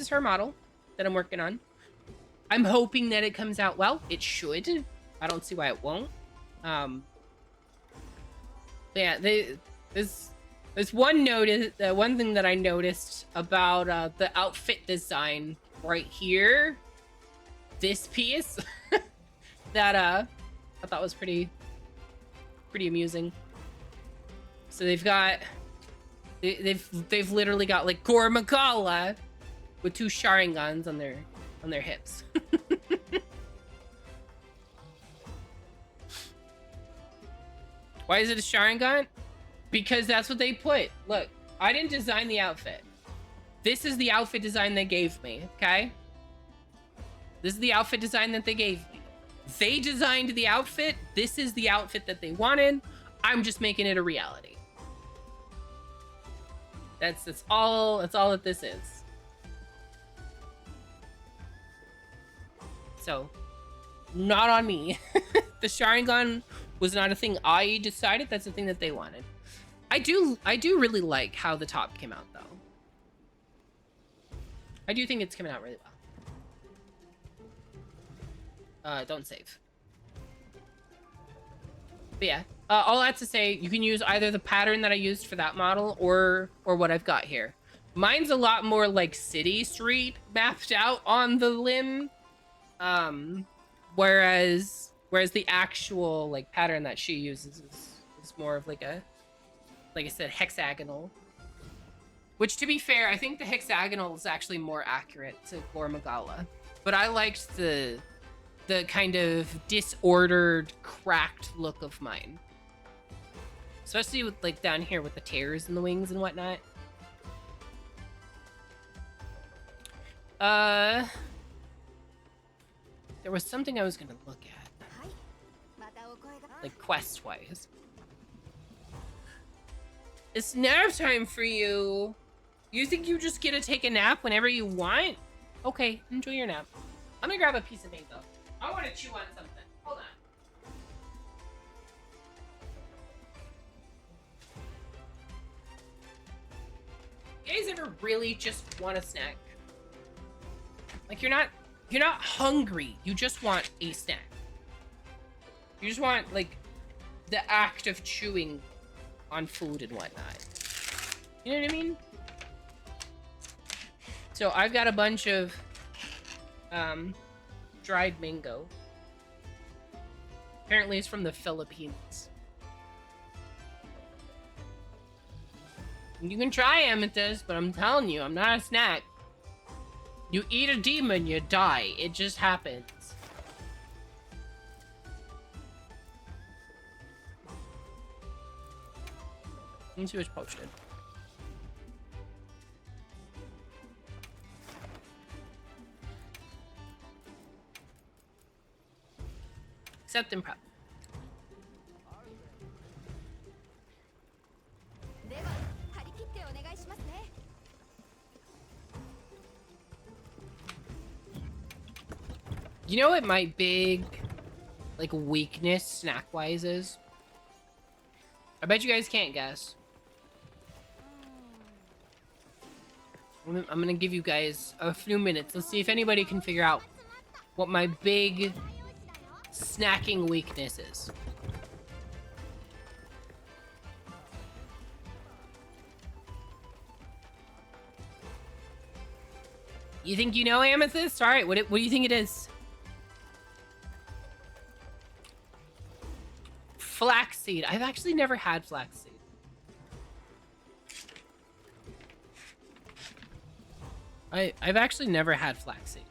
her model that I'm working on. I'm hoping that it comes out well. It should. I don't see why it won't. But yeah, there's one thing that I noticed about the outfit design right here. This piece that I thought was pretty amusing. So they've got They've literally got like Gore Magala with 2 Sharingans on their hips. Why is it a Sharingan? Because that's what they put. Look, I didn't design the outfit. This is the outfit design they gave me, okay? This is the outfit design that they gave me. They designed the outfit. This is the outfit that they wanted. I'm just making it a reality. That's all that this is. So, not on me. The Sharingan was not a thing I decided. That's the thing that they wanted. I do really like how the top came out, though. I do think it's coming out really well. Don't save. But yeah, all that to say, you can use either the pattern that I used for that model or what I've got here. Mine's a lot more like city street mapped out on the limb. Whereas the actual like pattern that she uses is more of like a, like I said, hexagonal. Which, to be fair, I think the hexagonal is actually more accurate to Gore Magala. But I liked the kind of disordered, cracked look of mine. Especially with like down here with the tears in the wings and whatnot. There was something I was gonna look at. Like quest-wise. It's nap time for you. You think you just get to take a nap whenever you want? Okay, enjoy your nap. I'm gonna grab a piece of mango. I want to chew on something. Hold on. You guys ever really just want a snack? Like you're not hungry. You just want a snack. You just want like the act of chewing on food and whatnot. You know what I mean? So I've got a bunch of dried mango. Apparently it's from the Philippines. You can try amethyst, but I'm telling you, I'm not a snack. You eat a demon, you die. It just happens. Let me see what's posted. Accept and prep. You know what my big, like, weakness snack-wise is? I bet you guys can't guess. I'm gonna give you guys a few minutes. Let's see if anybody can figure out what my big snacking weakness is. You think you know amethyst? All right, what do you think it is? Flaxseed. I've actually never had flaxseed. I've actually never had flaxseed.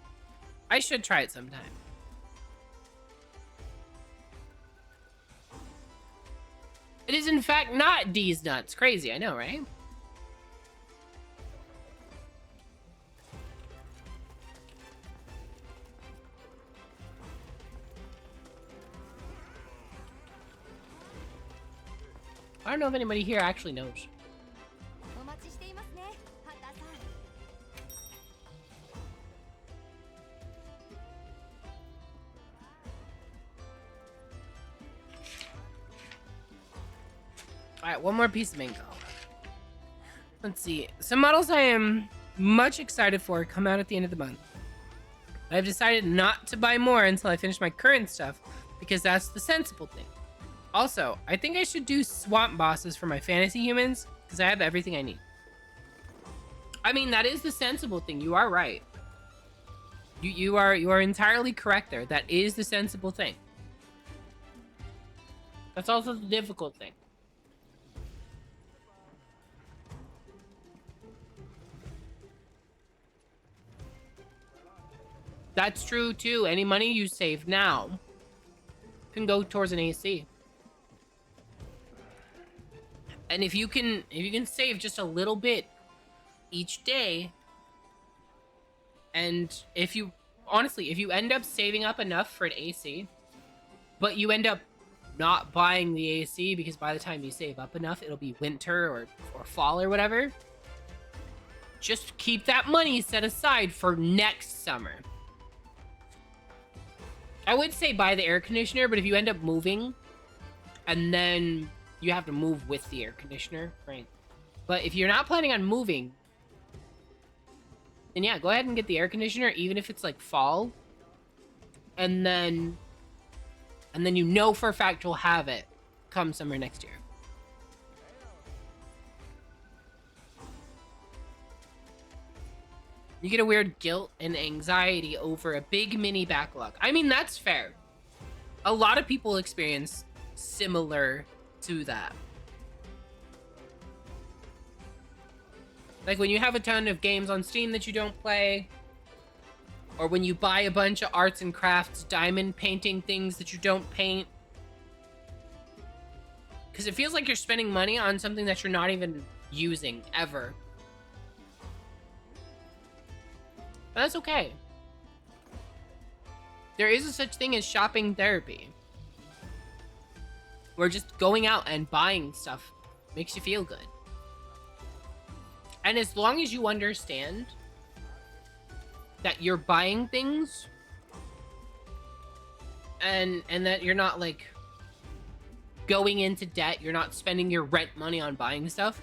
I should try it sometime. It is in fact not D's nuts. Crazy, I know, right? I don't know if anybody here actually knows. Alright, one more piece of mango. Let's see. Some models I am much excited for come out at the end of the month. I've decided not to buy more until I finish my current stuff, because that's the sensible thing. Also, I think I should do swamp bosses for my fantasy humans, because I have everything I need. I mean, that is the sensible thing. You are right. You are entirely correct there. That is the sensible thing. That's also the difficult thing. That's true too. Any money you save now can go towards an AC. And if you can save just a little bit each day, and if you end up saving up enough for an AC, but you end up not buying the AC because by the time you save up enough, it'll be winter or fall or whatever, just keep that money set aside for next summer. I would say buy the air conditioner, but if you end up moving and then you have to move with the air conditioner, right? But if you're not planning on moving, then yeah, go ahead and get the air conditioner, even if it's like fall. And then you know for a fact you'll have it come summer next year. You get a weird guilt and anxiety over a big mini backlog. I mean, that's fair. A lot of people experience similar to that. Like when you have a ton of games on Steam that you don't play, or when you buy a bunch of arts and crafts, diamond painting things that you don't paint. Because it feels like you're spending money on something that you're not even using, ever. But that's okay. There is a such thing as shopping therapy. Where just going out and buying stuff makes you feel good. And as long as you understand that you're buying things and that you're not like going into debt, you're not spending your rent money on buying stuff.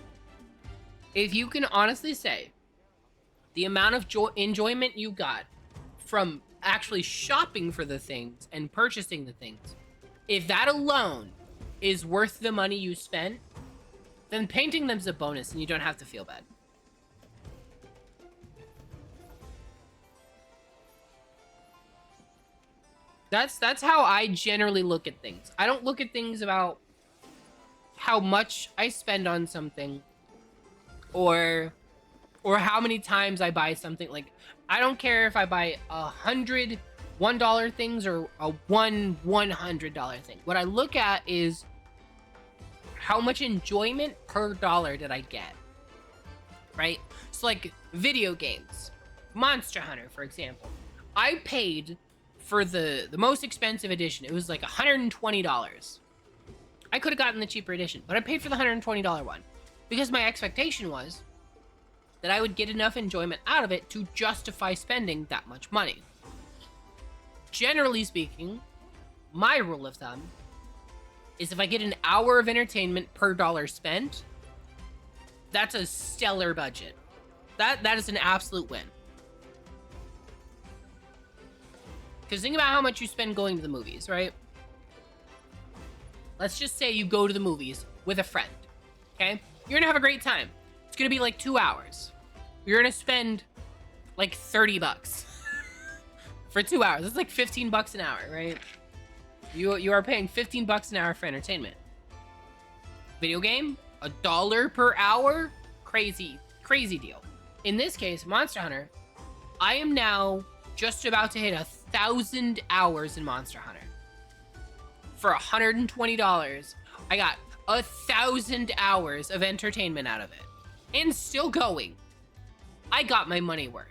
If you can honestly say the amount of enjoyment you got from actually shopping for the things and purchasing the things, if that alone is worth the money you spent, then painting them's a bonus and you don't have to feel bad. That's how I generally look at things. I don't look at things about how much I spend on something or how many times I buy something. Like, I don't care if I buy 100 $1 things or a $100 thing. What I look at is how much enjoyment per dollar did I get, right? So like video games, Monster Hunter, for example, I paid for the most expensive edition. It was like $120. I could have gotten the cheaper edition, but I paid for the $120 one because my expectation was that I would get enough enjoyment out of it to justify spending that much money. Generally speaking, my rule of thumb is if I get an hour of entertainment per dollar spent, that's a stellar budget. That is an absolute win. Because think about how much you spend going to the movies, right? Let's just say you go to the movies with a friend, okay? You're gonna have a great time. It's gonna be like 2 hours. You're gonna spend like 30 bucks for 2 hours. It's like 15 bucks an hour, right? You are paying 15 bucks an hour for entertainment. Video game, $1 per hour? Crazy, crazy deal. In this case, Monster Hunter, I am now just about to hit 1,000 hours in Monster Hunter. For $120, I got 1,000 hours of entertainment out of it. And still going. I got my money worth.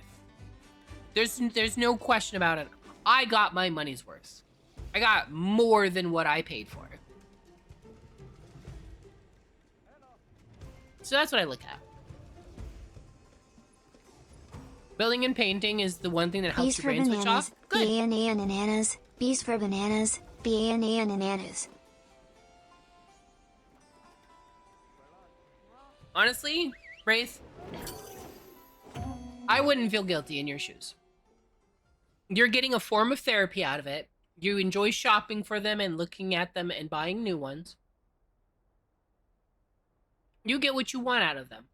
There's no question about it. I got my money's worth. I got more than what I paid for. So that's what I look at. Building and painting is the one thing that helps your brain switch off. Good. Bananas. B's for bananas. Bananas. Honestly, Wraith, I wouldn't feel guilty in your shoes. You're getting a form of therapy out of it. You enjoy shopping for them and looking at them and buying new ones. You get what you want out of them.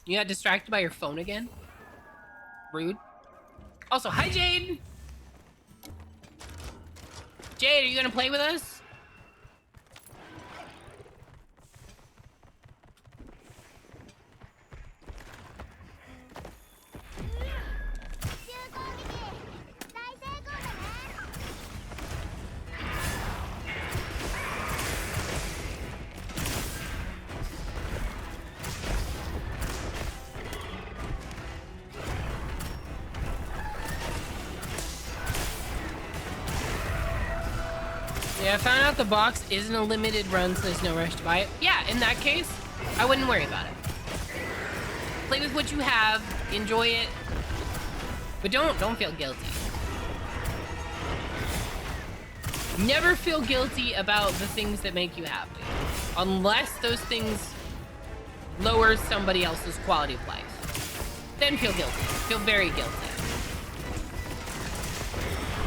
You got distracted by your phone again? Rude. Also, hi Jade! Jade, are you gonna play with us? Yeah, I found out the box isn't a limited run, so there's no rush to buy it. Yeah, in that case, I wouldn't worry about it. Play with what you have, enjoy it, but don't feel guilty. Never feel guilty about the things that make you happy, unless those things lower somebody else's quality of life. Then feel guilty. Feel very guilty.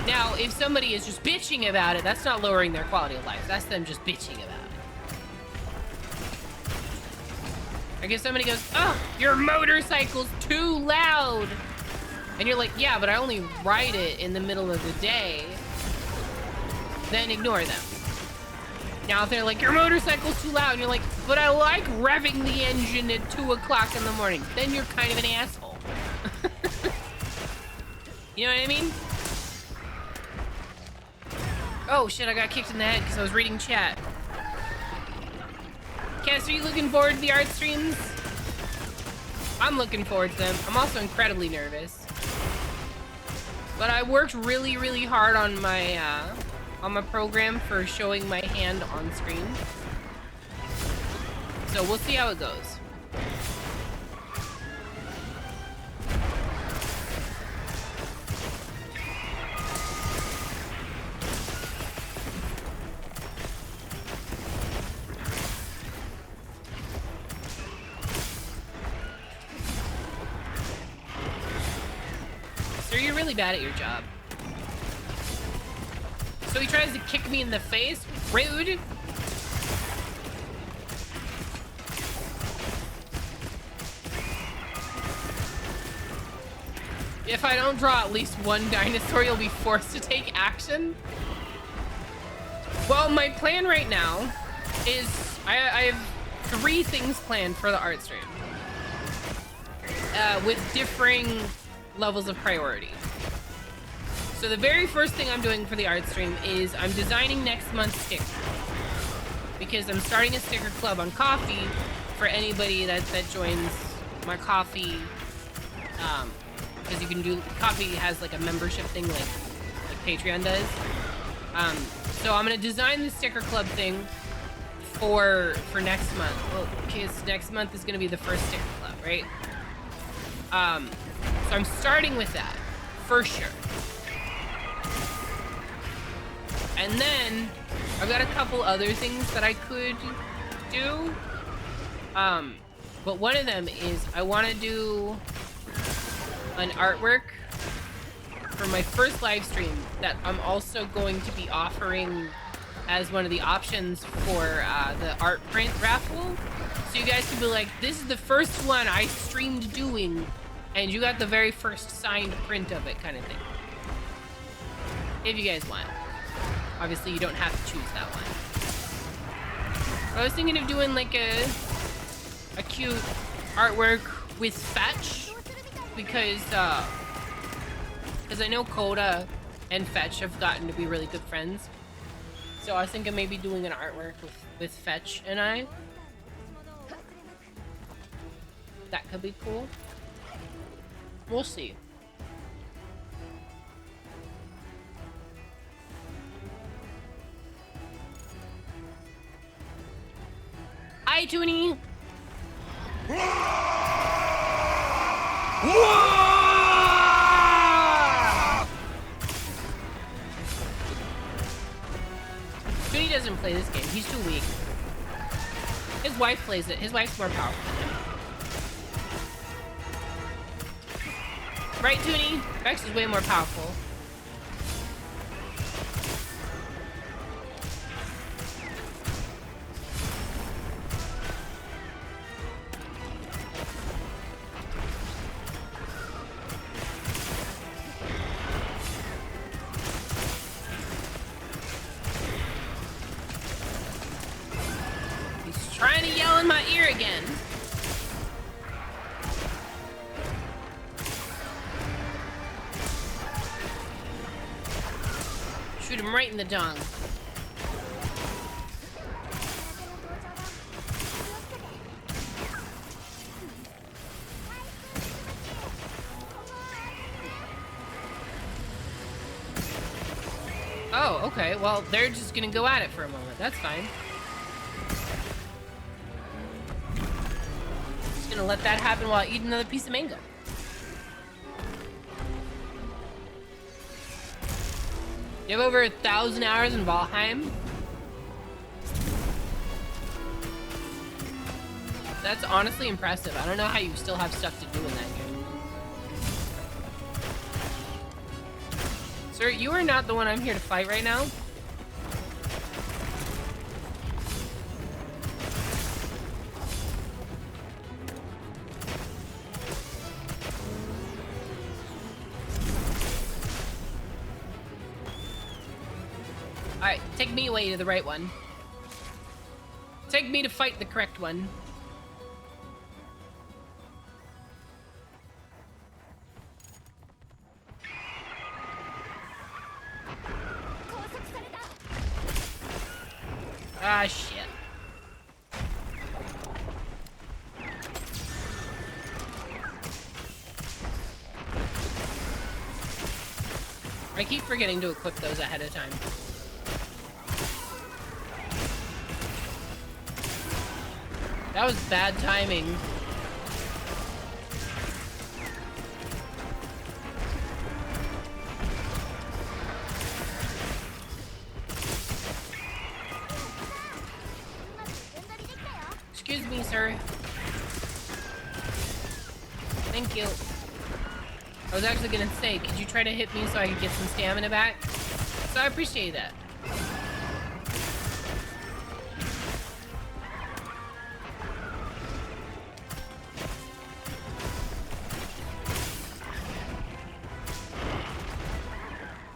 Now, if somebody is just bitching about it, that's not lowering their quality of life. That's them just bitching about it. Like if somebody goes, oh, your motorcycle's too loud. And you're like, yeah, but I only ride it in the middle of the day. Then ignore them. Now, if they're like, your motorcycle's too loud, and you're like, but I like revving the engine at 2 o'clock in the morning, then you're kind of an asshole. You know what I mean? Oh shit, I got kicked in the head because I was reading chat. Cass, are you looking forward to the art streams? I'm looking forward to them. I'm also incredibly nervous. But I worked really, really hard on my program for showing my hand on screen. So we'll see how it goes. So you're really bad at your job. So he tries to kick me in the face? Rude. If I don't draw at least one dinosaur, you'll be forced to take action? Well, my plan right now is I have 3 things planned for the art stream. With differing levels of priority. So the very first thing I'm doing for the art stream is I'm designing next month's sticker. Because I'm starting a sticker club on Coffee for anybody that joins my Coffee. Because you can do, Coffee has like a membership thing like Patreon does. So I'm gonna design the sticker club thing for next month. Well, because next month is gonna be the first sticker club, right? So I'm starting with that, for sure. And then I've got a couple other things that I could do. But one of them is I want to do an artwork for my first live stream that I'm also going to be offering as one of the options for the art print raffle. So you guys can be like, this is the first one I streamed doing, and you got the very first signed print of it, kind of thing. If you guys want. Obviously, you don't have to choose that one. I was thinking of doing like a cute artwork with Fetch, because I know Coda and Fetch have gotten to be really good friends. So I was thinking maybe doing an artwork with Fetch and I. That could be cool. We'll see. Hi, Toonie. Toonie doesn't play this game. He's too weak. His wife plays it. His wife's more powerful than him. Right, Toonie? Rex is way more powerful. Trying to yell in my ear again. Shoot him right in the dong. Oh, okay. Well, they're just gonna go at it for a moment. That's fine. Just gonna let that happen while I eat another piece of mango. You have over 1,000 hours in Valheim? That's honestly impressive. I don't know how you still have stuff to do in that game. Sir, you are not the one I'm here to fight right now. Alright, take me away to the right one. Take me to fight the correct one. Ah, shit. I keep forgetting to equip those ahead of time. That was bad timing. Excuse me, sir. Thank you. I was actually gonna say, could you try to hit me so I could get some stamina back? So I appreciate that.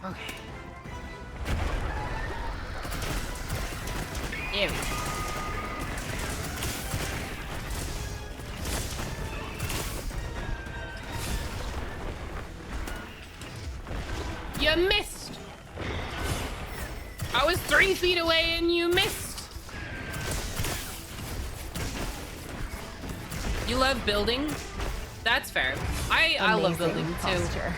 Okay. There we go. You missed! I was 3 feet away and you missed! You love building? That's fair. I love building too. Posture.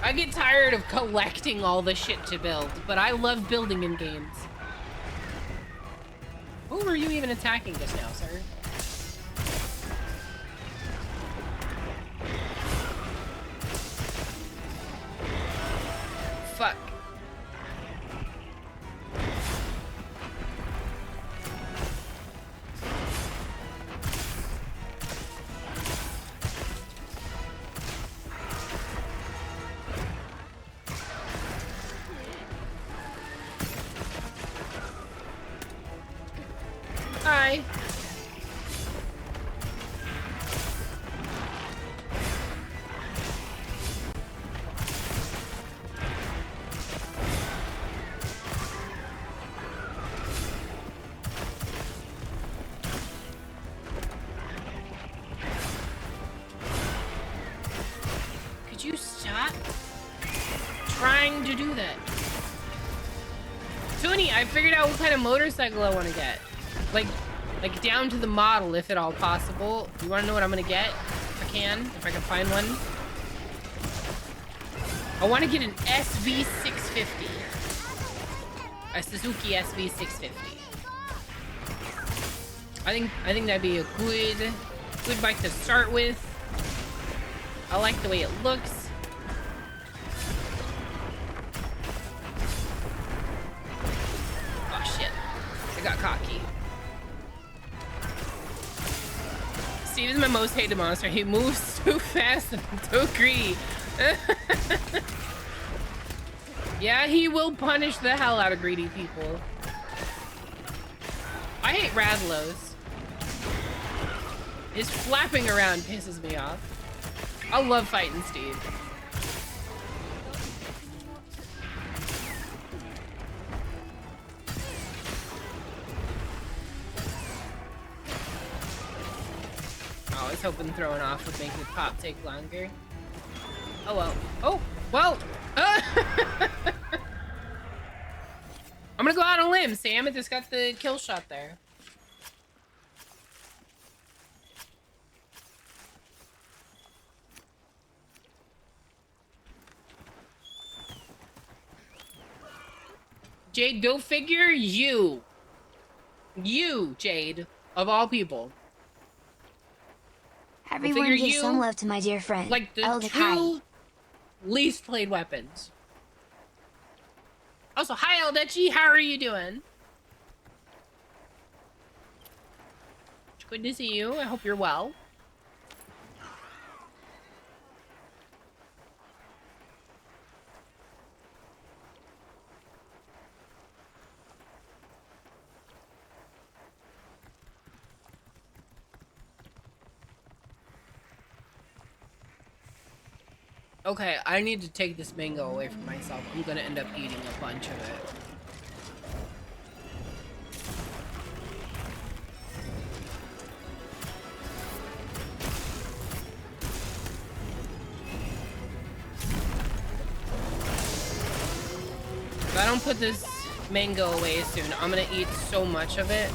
I get tired of collecting all the shit to build, but I love building in games. Who were you even attacking just now, sir? Fuck. Hi. Could you stop trying to do that? Tony, I figured out what kind of motorcycle I want to get. Like down to the model, if at all possible. You want to know what I'm gonna get? If I can find one. I want to get an SV650. A Suzuki SV650. I think that'd be a good bike to start with. I like the way it looks. Oh shit. I got cocky. Steve is my most hated monster. He moves too fast and too greedy. Yeah, he will punish the hell out of greedy people. I hate Radlos. His flapping around pisses me off. I love fighting Steve. I was hoping throwing off would make the pop take longer. Oh well. Oh, well. I'm gonna go out on a limb. Sam, it just got the kill shot there. Jade, go figure. You, Jade, of all people. Everyone figure give you, some love to my dear friend, like the El Dakai. two least played weapons. Also, hi Eldechi, how are you doing? Good to see you. I hope you're well. Okay, I need to take this mango away from myself. I'm gonna end up eating a bunch of it. If I don't put this mango away soon, I'm gonna eat so much of it.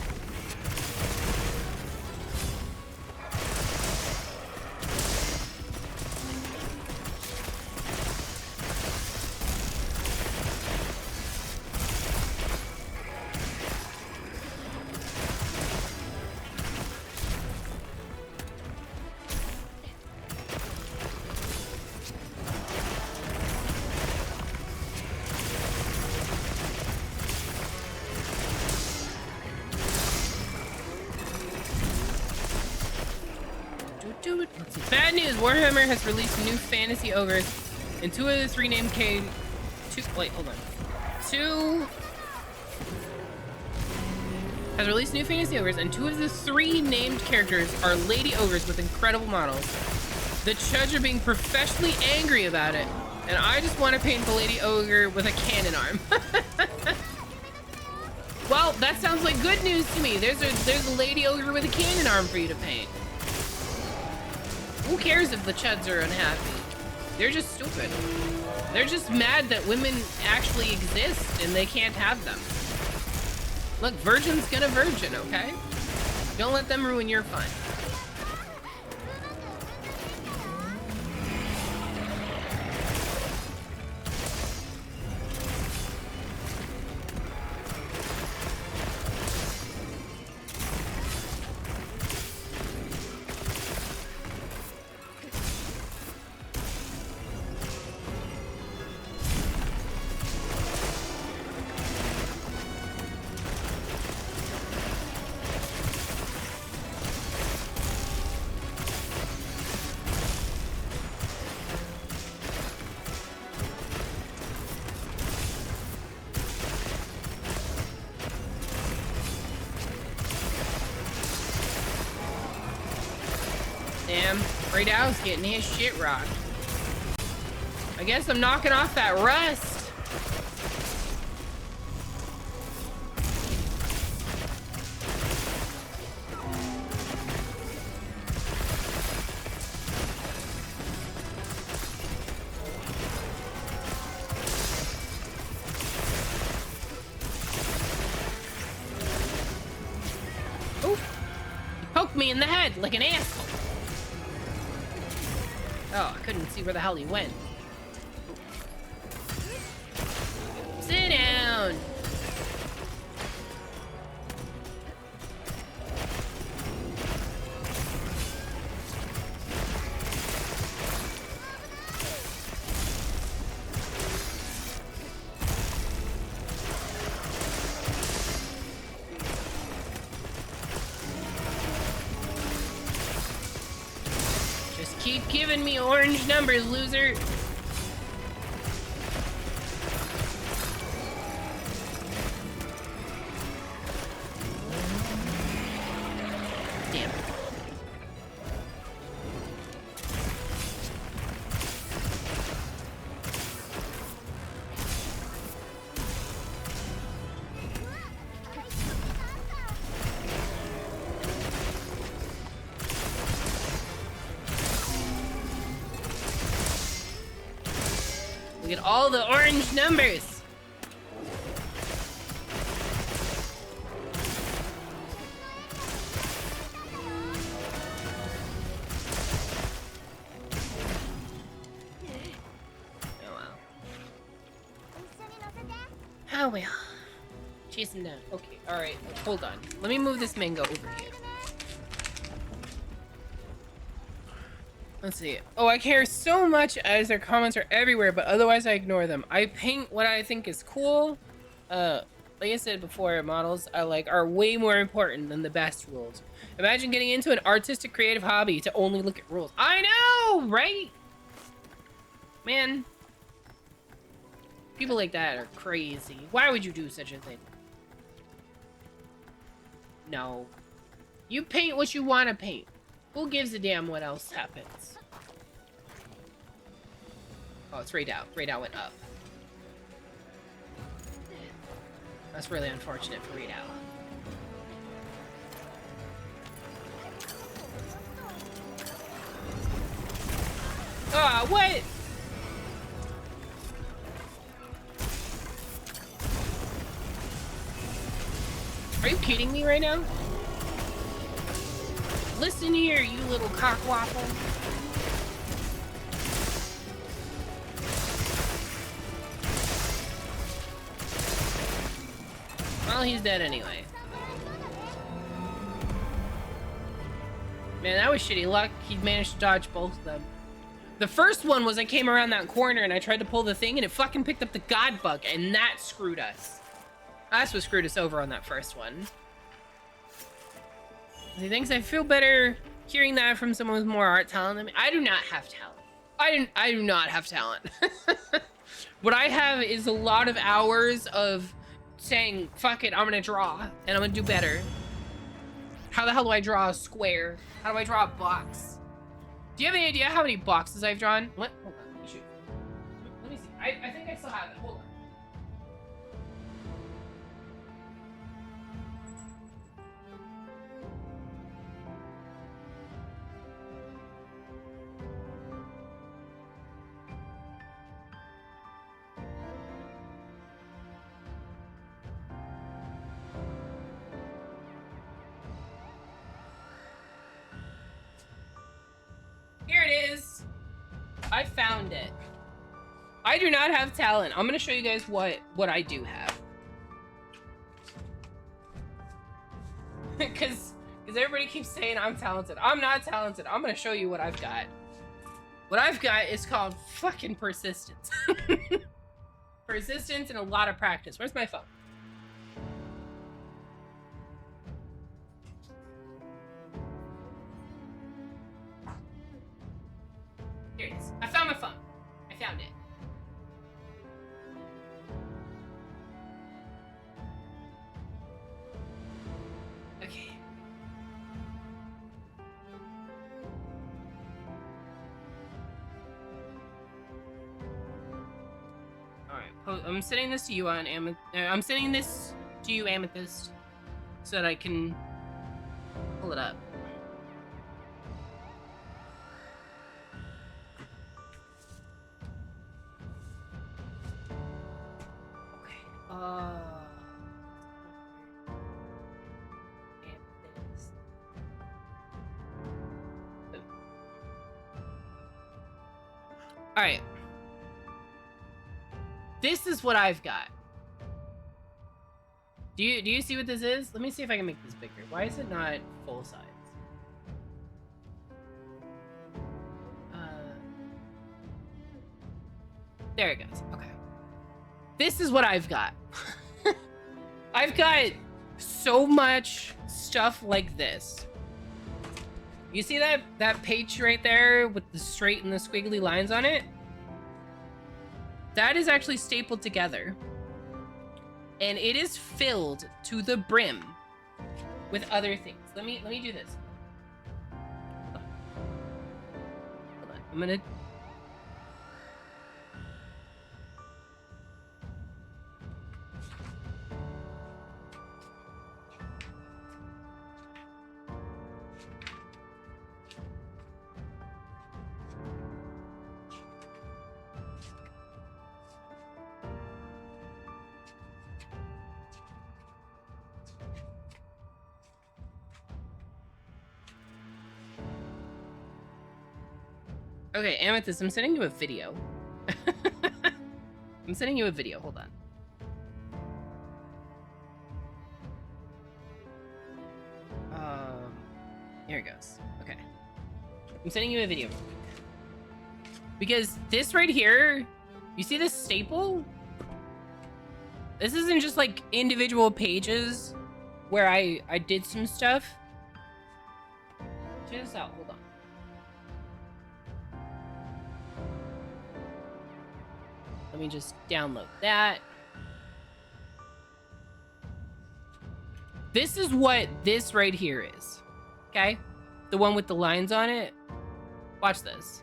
Bad news, Warhammer has released new fantasy ogres, and two of the three named has released new fantasy ogres, and two of the three named characters are lady ogres with incredible models. The judges are being professionally angry about it, and I just want to paint the lady ogre with a cannon arm. Well, that sounds like good news to me. There's a lady ogre with a cannon arm for you to paint. Who cares if the chuds are unhappy? They're just stupid. They're just mad that women actually exist and they can't have them. Look, virgin's gonna virgin, okay? Don't let them ruin your fun. Damn, Great Owl's getting his shit rocked. I guess I'm knocking off that rust. Ooh, he poked me in the head like an asshole. Oh, I couldn't see where the hell he went. Sit down. Keep giving me orange numbers, loser. Damn. Look at all the orange numbers. Oh well. Oh well. Chase him down. Okay, alright. Hold on. Let me move this mango over here. Let's see. Oh, I care so much as their comments are everywhere, but otherwise I ignore them. I paint what I think is cool. Like I said before, models are way more important than the best rules. Imagine getting into an artistic creative hobby to only look at rules. I know, right? Man. People like that are crazy. Why would you do such a thing? No. You paint what you want to paint. Who gives a damn what else happens? Oh, it's rayed out. Rayed out went up. That's really unfortunate for rayed out. Ah, what? Are you kidding me right now? Listen here, you little cockwaffle. Well, he's dead anyway. Man, that was shitty luck. He managed to dodge both of them. The first one was I came around that corner and I tried to pull the thing and it fucking picked up the god bug and that screwed us. That's what screwed us over on that first one. He thinks I feel better hearing that from someone with more art talent than me. I do not have talent. I do not have talent. What I have is a lot of hours of saying, fuck it, I'm gonna draw and I'm gonna do better. How the hell do I draw a square? How do I draw a box? Do you have any idea how many boxes I've drawn? What? Hold on, let me shoot. Let me see. I think I still have it. Hold on. Here it is. I found it. I do not have talent. I'm gonna show you guys what I do have. Because everybody keeps saying I'm talented. I'm not talented. I'm gonna show you what I've got. What I've got is called fucking persistence. Persistence and a lot of practice. Where's my phone? Here it is. I found my phone. I found it. Okay. Alright, I'm sending this to you on I'm sending this to you, Amethyst, so that I can pull it up. All right. This is what I've got. Do you see what this is? Let me see if I can make this bigger. Why is it not full size? There it goes. Okay. This is what I've got. I've got so much stuff like this. You see that page right there with the straight and the squiggly lines on it? That is actually stapled together. And it is filled to the brim with other things. Let me do this. Hold on. I'm gonna... Okay, Amethyst, I'm sending you a video. I'm sending you a video, hold on. this. Okay. I'm sending you a video. Because this right here, you see this staple? This isn't just like individual pages where I did some stuff. Check this out, hold on. Let me just download that. This is what this right here is, okay? The one with the lines on it. Watch this.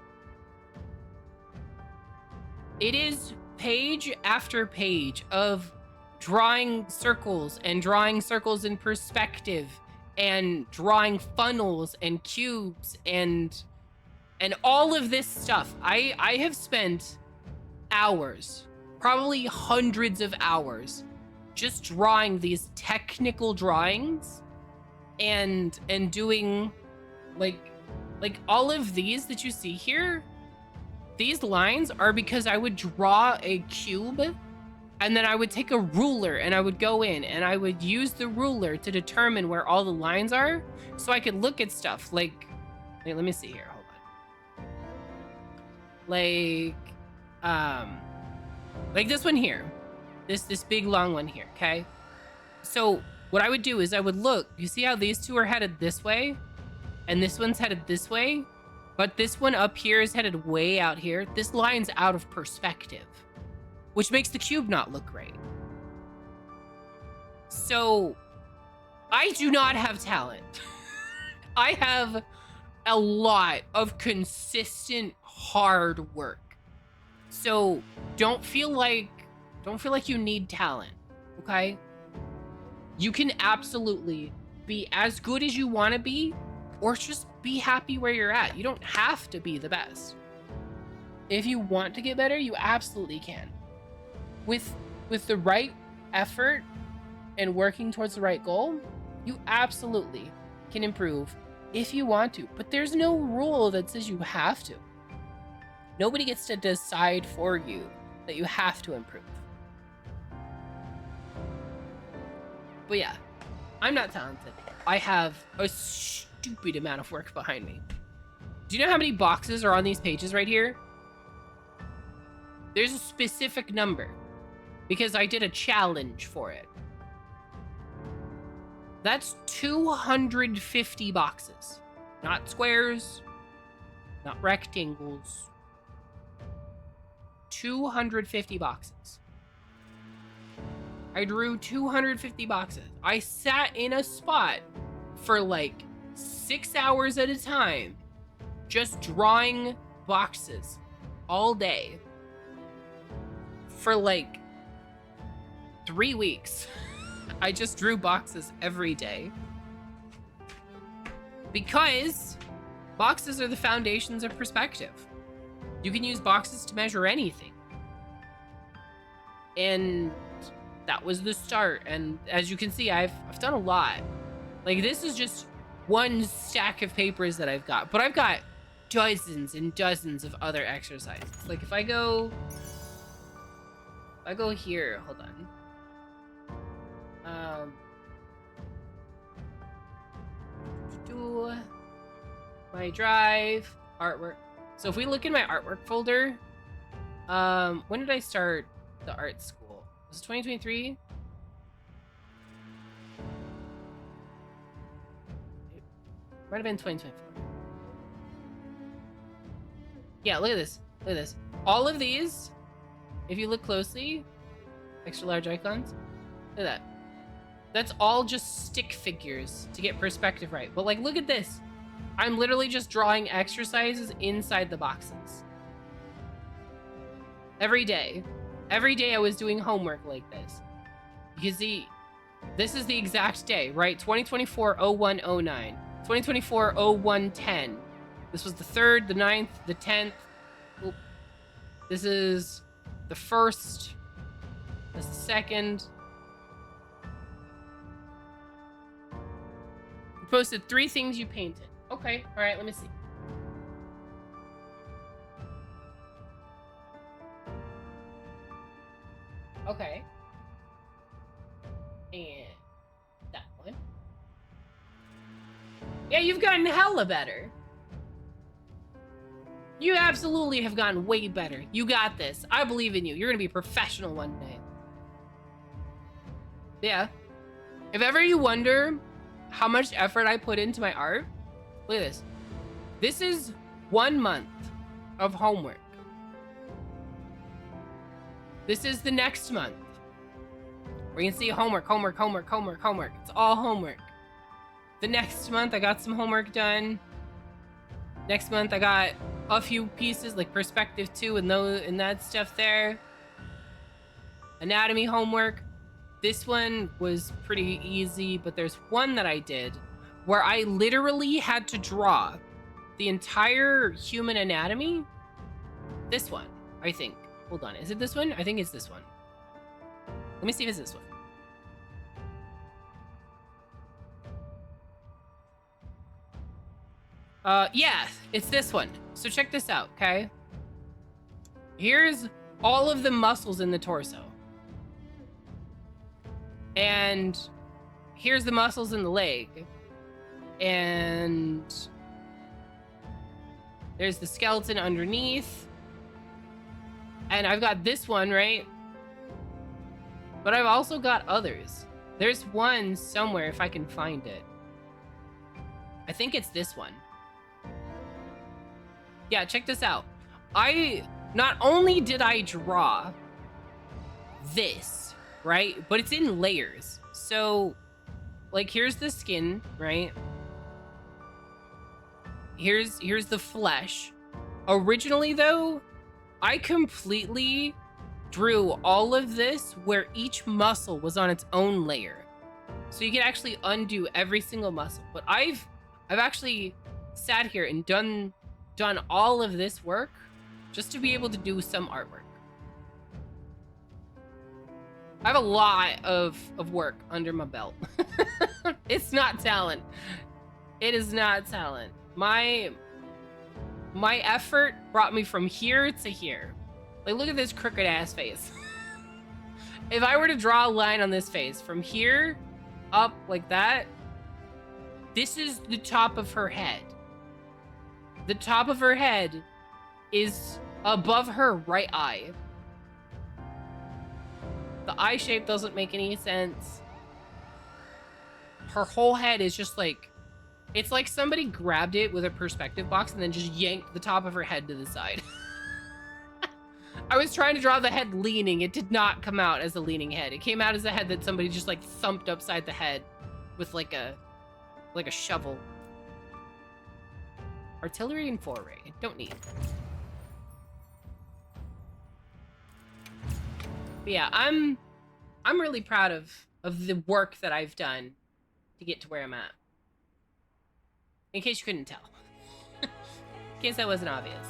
It is page after page of drawing circles and drawing circles in perspective and drawing funnels and cubes and all of this stuff. I have spent hours, probably hundreds of hours, just drawing these technical drawings and doing like all of these that you see here. These lines are because I would draw a cube and then I would take a ruler and I would go in and I would use the ruler to determine where all the lines are so I could look at stuff like, wait, let me see here, hold on. Like this one here, this big long one here, okay? So what I would do is I would look, you see how these two are headed this way and this one's headed this way, but this one up here is headed way out here. This line's out of perspective, which makes the cube not look right. So I do not have talent. I have a lot of consistent hard work. So don't feel like you need talent, okay? You can absolutely be as good as you want to be, or just be happy where you're at. You don't have to be the best. If you want to get better, you absolutely can. With the right effort and working towards the right goal, you absolutely can improve if you want to. But there's no rule that says you have to. Nobody gets to decide for you that you have to improve. But yeah, I'm not talented. I have a stupid amount of work behind me. Do you know how many boxes are on these pages right here? There's a specific number because I did a challenge for it. That's 250 boxes. Not squares, not rectangles. 250 boxes. I drew 250 boxes. I sat in a spot for like 6 hours at a time, just drawing boxes all day for like 3 weeks. I just drew boxes every day because boxes are the foundations of perspective. You can use boxes to measure anything. And that was the start. And as you can see, I've done a lot. Like this is just one stack of papers that I've got, but I've got dozens and dozens of other exercises. Like if I go here, hold on. Do my drive, artwork. So if we look in my artwork folder, when did I start the art school? Was it 2023? It might have been 2024. Yeah, look at this. Look at this. All of these, if you look closely, extra large icons, look at that. That's all just stick figures to get perspective right. But like, look at this. I'm literally just drawing exercises inside the boxes. Every day. Every day I was doing homework like this. You see, this is the exact day, right? 2024-01-09. 2024-01-10. This was the 3rd, the 9th, the 10th. Oop. This is the 1st. This is the 2nd. You posted 3 things you painted. Okay, all right, let me see. Okay. And that one. Yeah, you've gotten hella better. You absolutely have gotten way better. You got this. I believe in you. You're gonna be a professional one day. Yeah. If ever you wonder how much effort I put into my art, look at this. This is 1 month of homework. This is the next month. Where you can see homework, homework, homework, homework, homework. It's all homework. The next month, I got some homework done. Next month, I got a few pieces like perspective 2 and that stuff there. Anatomy homework. This one was pretty easy, but there's one that I did where I literally had to draw the entire human anatomy. This one, I think. Hold on, is it this one? I think it's this one. Let me see if it's this one. Yeah, it's this one. So check this out, okay? Here's all of the muscles in the torso. And here's the muscles in the leg. And there's the skeleton underneath. And I've got this one, right? But I've also got others. There's one somewhere if I can find it. I think it's this one. Yeah, check this out. Not only did I draw this, right? But it's in layers. So, like, here's the skin, right? Here's the flesh. Originally, though, I completely drew all of this where each muscle was on its own layer. So you can actually undo every single muscle. But I've actually sat here and done all of this work just to be able to do some artwork. I have a lot of work under my belt. It's not talent. It is not talent. My effort brought me from here to here. Like, look at this crooked ass face. If I were to draw a line on this face from here up like that, this is the top of her head. The top of her head is above her right eye. The eye shape doesn't make any sense. Her whole head is just like, it's like somebody grabbed it with a perspective box and then just yanked the top of her head to the side. I was trying to draw the head leaning. It did not come out as a leaning head. It came out as a head that somebody just like thumped upside the head with like a shovel. Artillery and foray. Don't need. But yeah, I'm really proud of the work that I've done to get to where I'm at. In case you couldn't tell. In case that wasn't obvious.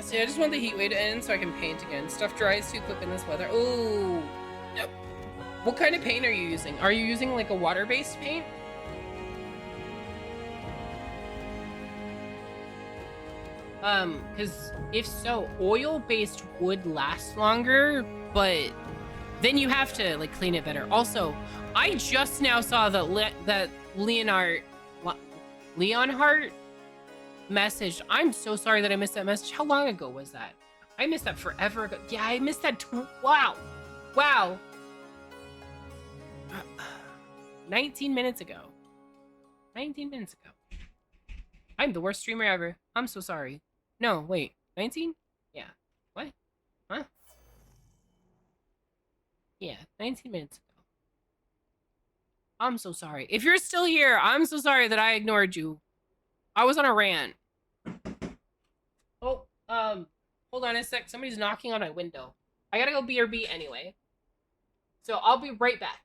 See, I just want the heat wave to end so I can paint again. Stuff dries too quick in this weather. Ooh. Nope. What kind of paint are you using? Are you using like a water-based paint? Because if so, oil-based would last longer, but then you have to like clean it better. Also, I just now saw that Leonhart message. I'm so sorry that I missed that message. How long ago was that? I missed that forever ago. Yeah, I missed that. Wow. 19 minutes ago. 19 minutes ago. I'm the worst streamer ever. I'm so sorry. No, wait. 19? Yeah. What? Huh? Yeah, 19 minutes ago. I'm so sorry. If you're still here, I'm so sorry that I ignored you. I was on a rant. Oh, hold on a sec. Somebody's knocking on my window. I gotta go BRB anyway. So I'll be right back.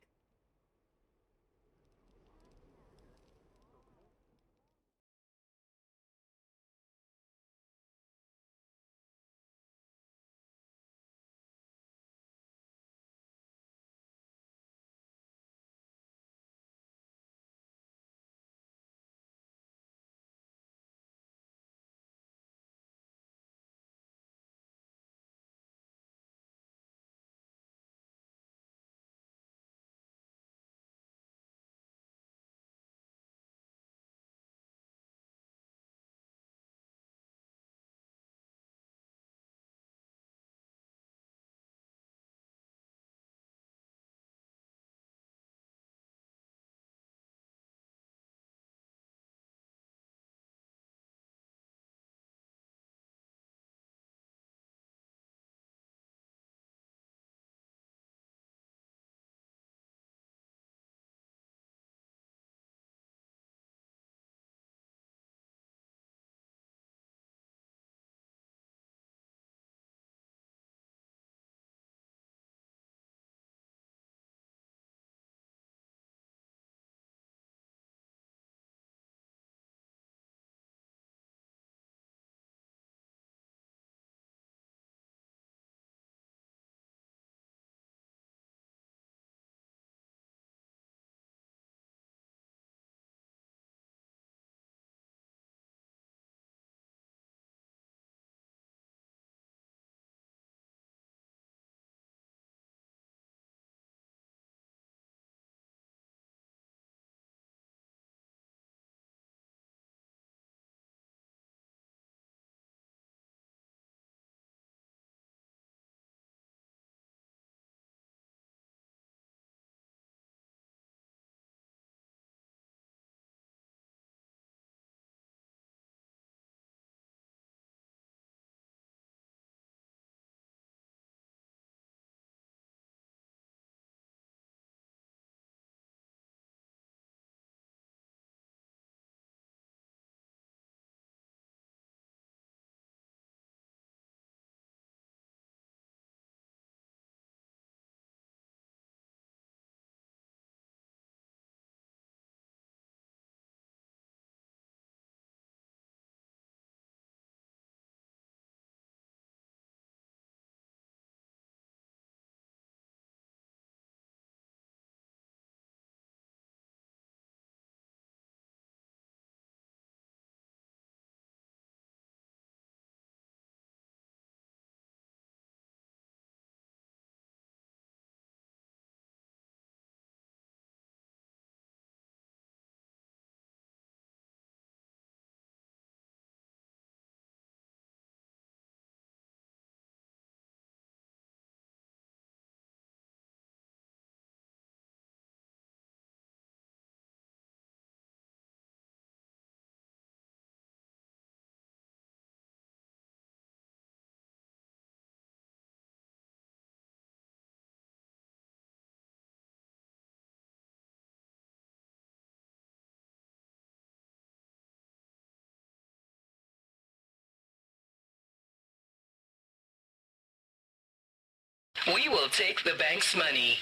We will take the bank's money.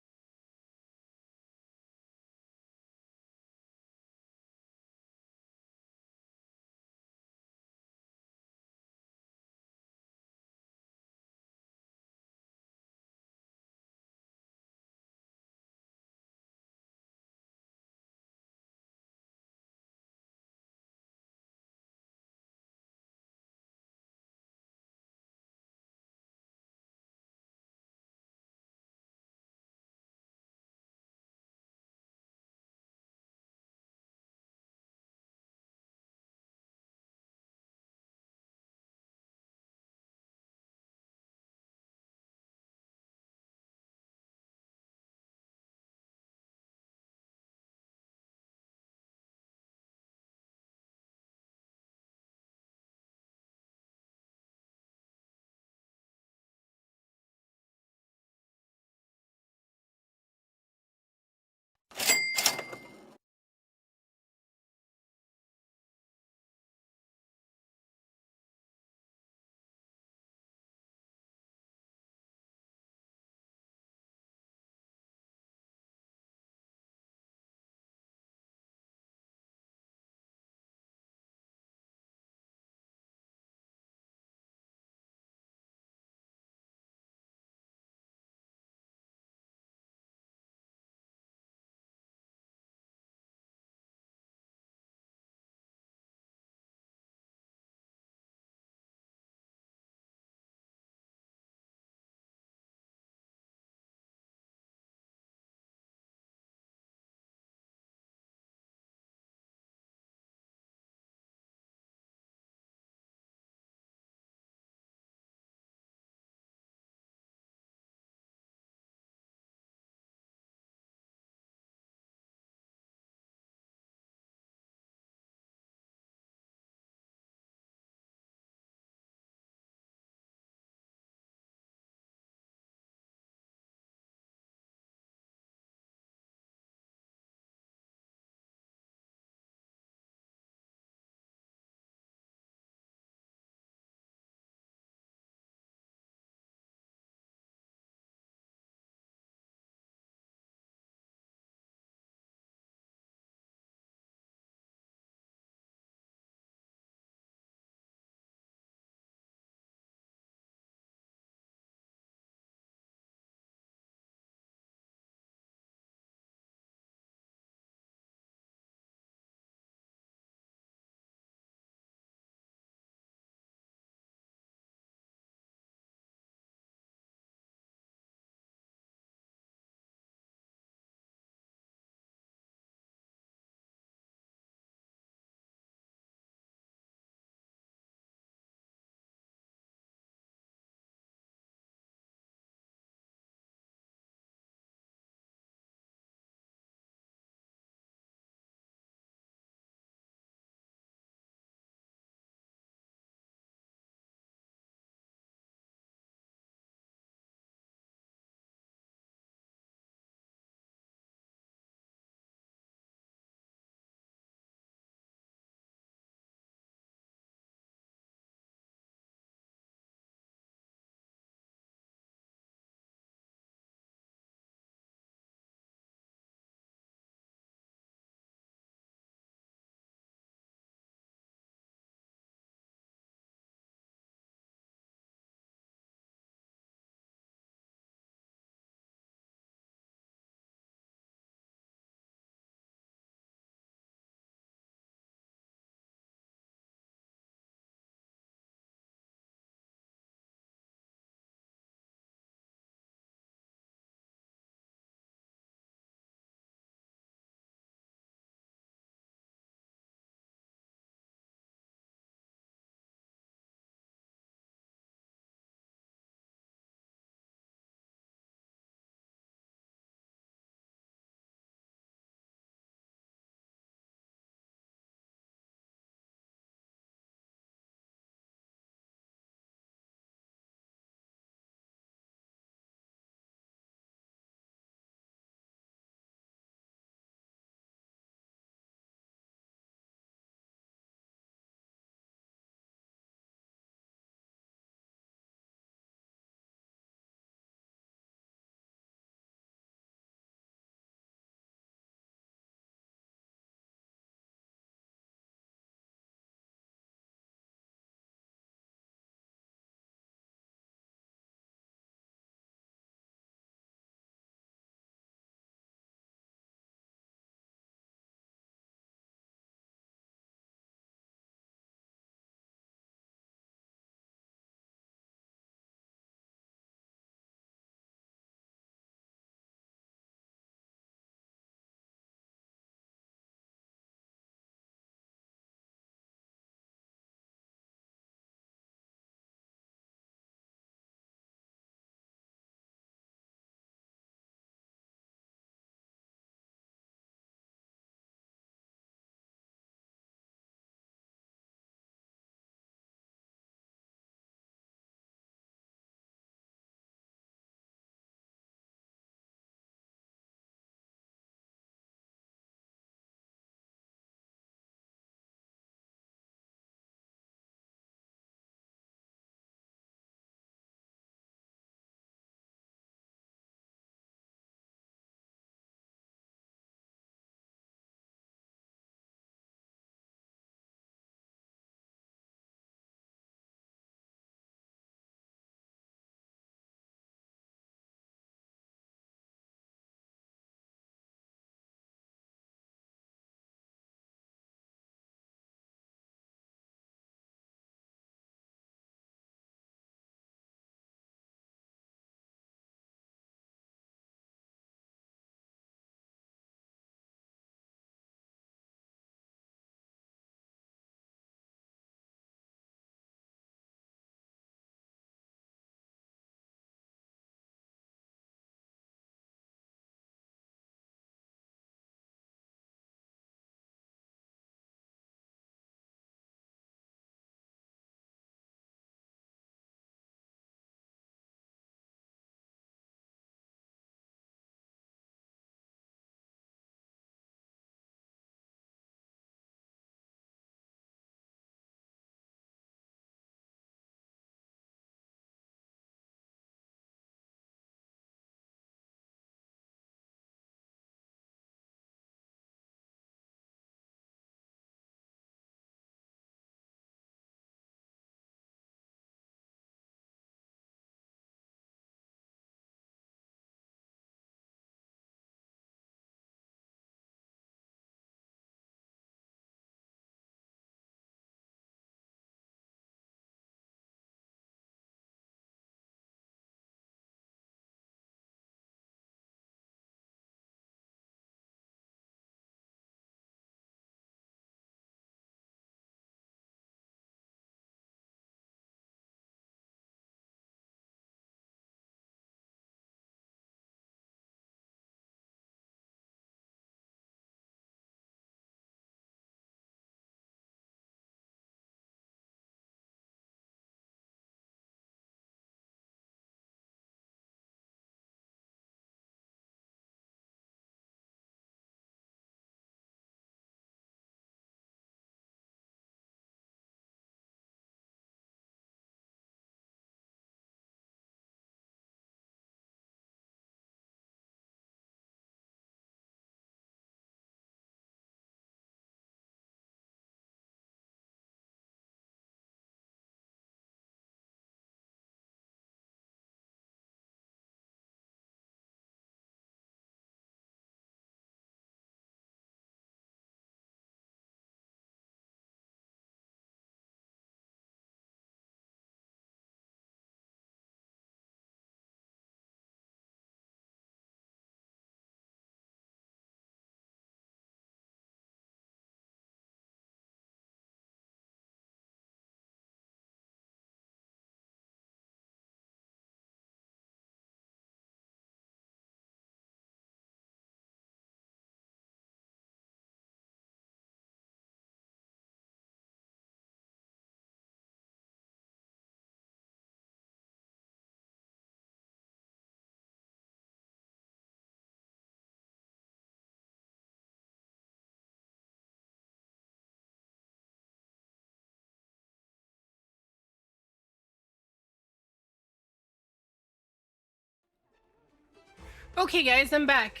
Okay, guys, I'm back.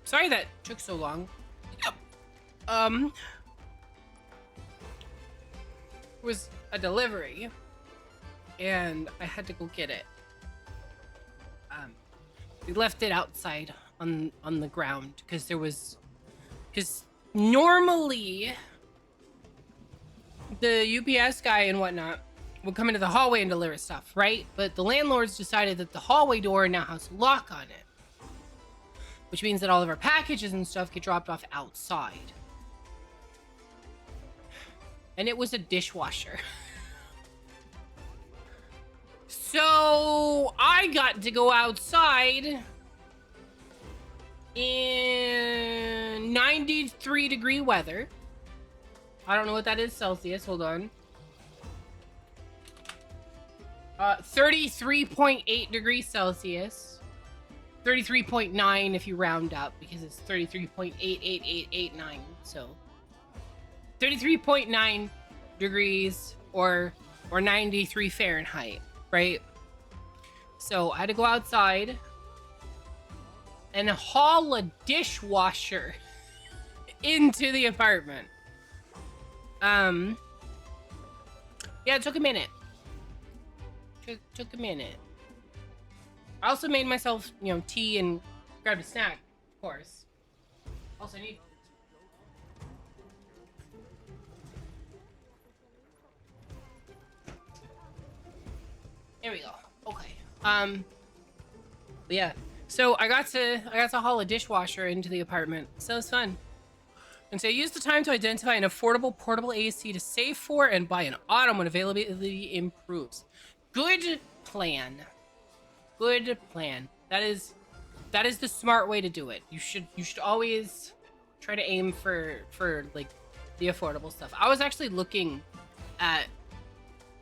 Sorry that took so long. It was a delivery, and I had to go get it. We left it outside on the ground because normally the UPS guy and whatnot would come into the hallway and deliver stuff, right? But the landlords decided that the hallway door now has a lock on it, which means that all of our packages and stuff get dropped off outside. And it was a dishwasher. So I got to go outside in 93-degree weather. I don't know what that is Celsius. Hold on. 33.8 degrees Celsius. 33.9 if you round up, because it's 33.88889. So 33.9 degrees or 93 Fahrenheit, right? So I had to go outside and haul a dishwasher into the apartment. Yeah, it took a minute. Took a minute. I also made myself, tea and grabbed a snack, of course. Also, I need... There we go. Okay. But yeah. So I got to haul a dishwasher into the apartment. So it was fun. And so I used the time to identify an affordable portable AC to save for and buy an autumn when availability improves. Good plan. Good plan. That is the smart way to do it. You should always try to aim for like the affordable stuff. I was actually looking at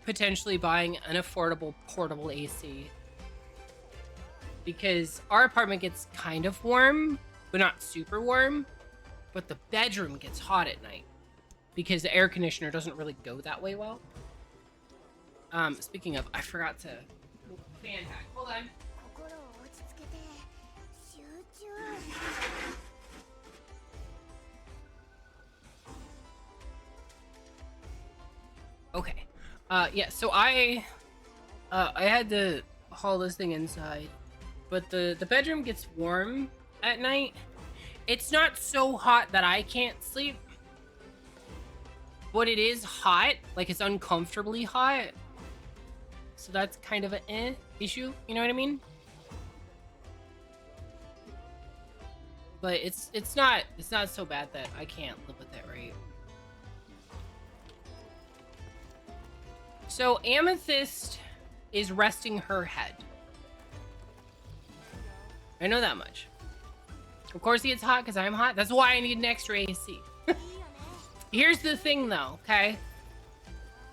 potentially buying an affordable portable AC because our apartment gets kind of warm, but not super warm. But the bedroom gets hot at night because the air conditioner doesn't really go that way well. Speaking of, I forgot to fan hack. Hold on. Okay. Yeah, so I had to haul this thing inside, but the bedroom gets warm at night. It's not so hot that I can't sleep, but it is hot, like it's uncomfortably hot. So that's kind of an issue, you know what I mean? But it's not so bad that I can't live with it, right? So Amethyst is resting her head. I know that much. Of course he gets hot because I'm hot. That's why I need an extra AC. Here's the thing though, okay?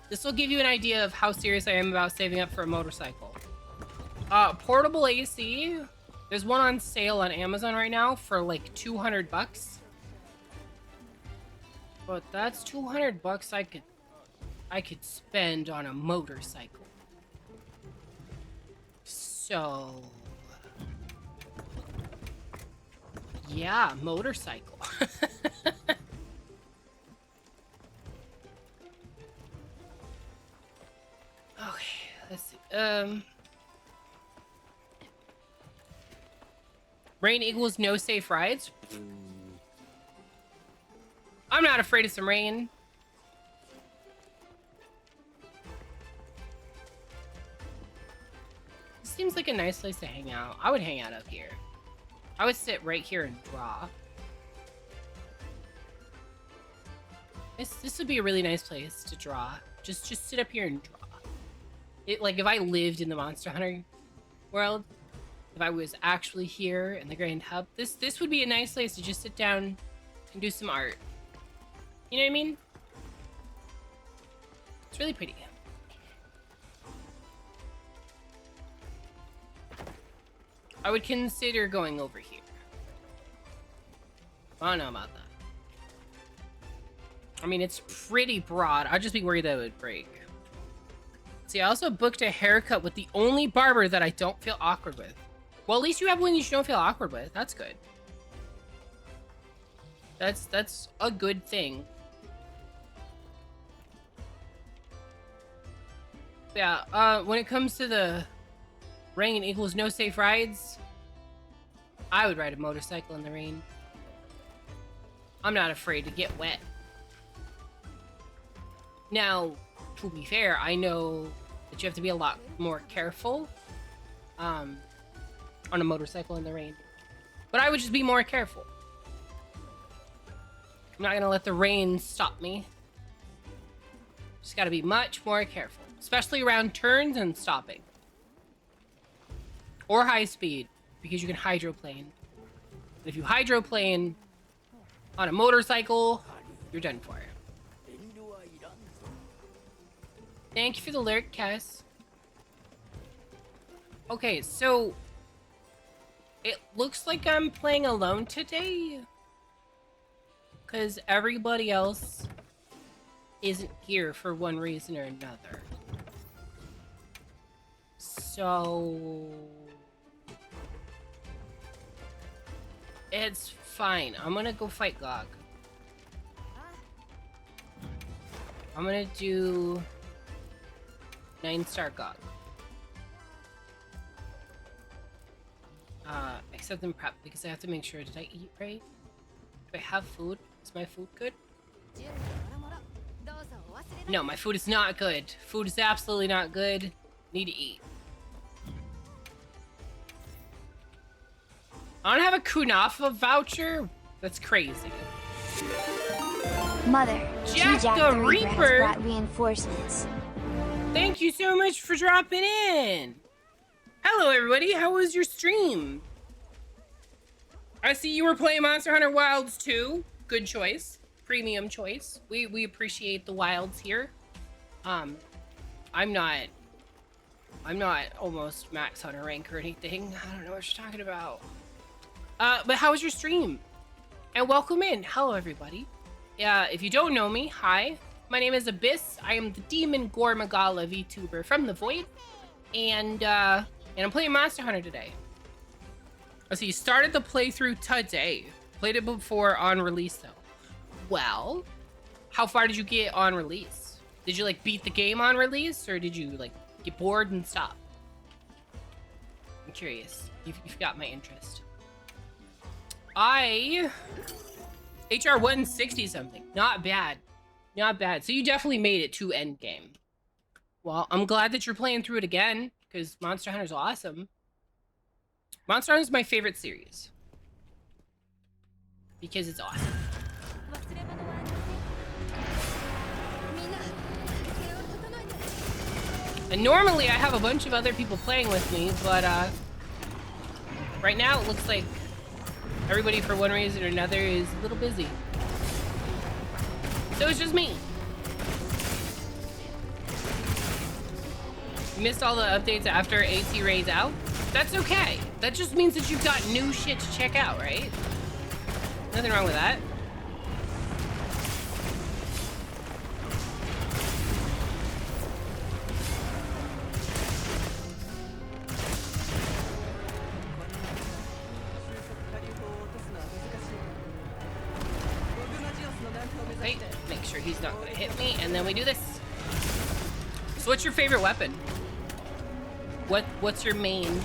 This will give you an idea of how serious I am about saving up for a motorcycle. Portable AC. There's one on sale on Amazon right now for like 200 bucks. But that's 200 bucks I could spend on a motorcycle. So yeah, motorcycle. Okay, let's see. Rain equals no safe rides. I'm not afraid of some rain. This seems like a nice place to hang out. I would hang out up here. I would sit right here and draw. This would be a really nice place to draw. Just sit up here and draw. Like if I lived in the Monster Hunter world, if I was actually here in the Grand Hub, this would be a nice place to just sit down and do some art. You know what I mean? It's really pretty. I would consider going over here. I don't know about that. I mean, it's pretty broad. I'd just be worried that it would break. See, I also booked a haircut with the only barber that I don't feel awkward with. Well, at least you have one you don't feel awkward with. That's good. That's a good thing. Yeah, when it comes to the rain equals no safe rides, I would ride a motorcycle in the rain. I'm not afraid to get wet. Now, to be fair, I know that you have to be a lot more careful on a motorcycle in the rain. But I would just be more careful. I'm not gonna let the rain stop me. Just gotta be much more careful. Especially around turns and stopping. Or high speed, because you can hydroplane. And if you hydroplane on a motorcycle, you're done for. Thank you for the lyric, Cass. Okay, so it looks like I'm playing alone today. Because everybody else isn't here for one reason or another. So it's fine. I'm gonna go fight Gog. I'm gonna do 9-star Gog. Except in prep because I have to make sure. Did I eat right? Do I have food? Is my food good? No, my food is not good. Food is absolutely not good. Need to eat. I don't have a Kunafa voucher? That's crazy. Mother, Jack Jack the the Reaper has Reaper. brought reinforcements. Thank you so much for dropping in. Hello, everybody. How was your stream? I see you were playing Monster Hunter Wilds too. Good choice. Premium choice. We appreciate the wilds here. I'm not almost max hunter rank or anything. I don't know what you're talking about. But how was your stream? And welcome in. Hello, everybody. If you don't know me, hi. My name is Abyss. I am the Demon Gormagala VTuber from the Void. And I'm playing Monster Hunter today. Let's see, you started the playthrough today. Played it before on release, though. Well, how far did you get on release? Did you, like, beat the game on release? Or did you, like, get bored and stop? I'm curious. You've got my interest. HR 160 something. Not bad. Not bad. So you definitely made it to endgame. Well, I'm glad that you're playing through it again, because Monster Hunter's awesome. Monster Hunter is my favorite series. Because it's awesome. And normally I have a bunch of other people playing with me, but right now it looks like everybody for one reason or another is a little busy. So it's just me. You missed all the updates after AT Raid's out? That's okay. That just means that you've got new shit to check out, right? Nothing wrong with that. Okay, make sure he's not gonna hit me, and then we do this. So what's your favorite weapon? What's your main?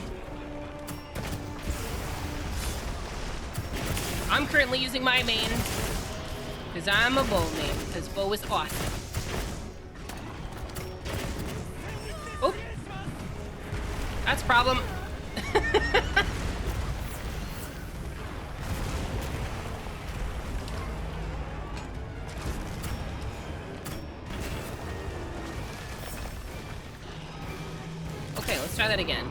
I'm currently using my main because I'm a bow main, because bow is awesome. Oh, that's a problem. Okay, let's try that again.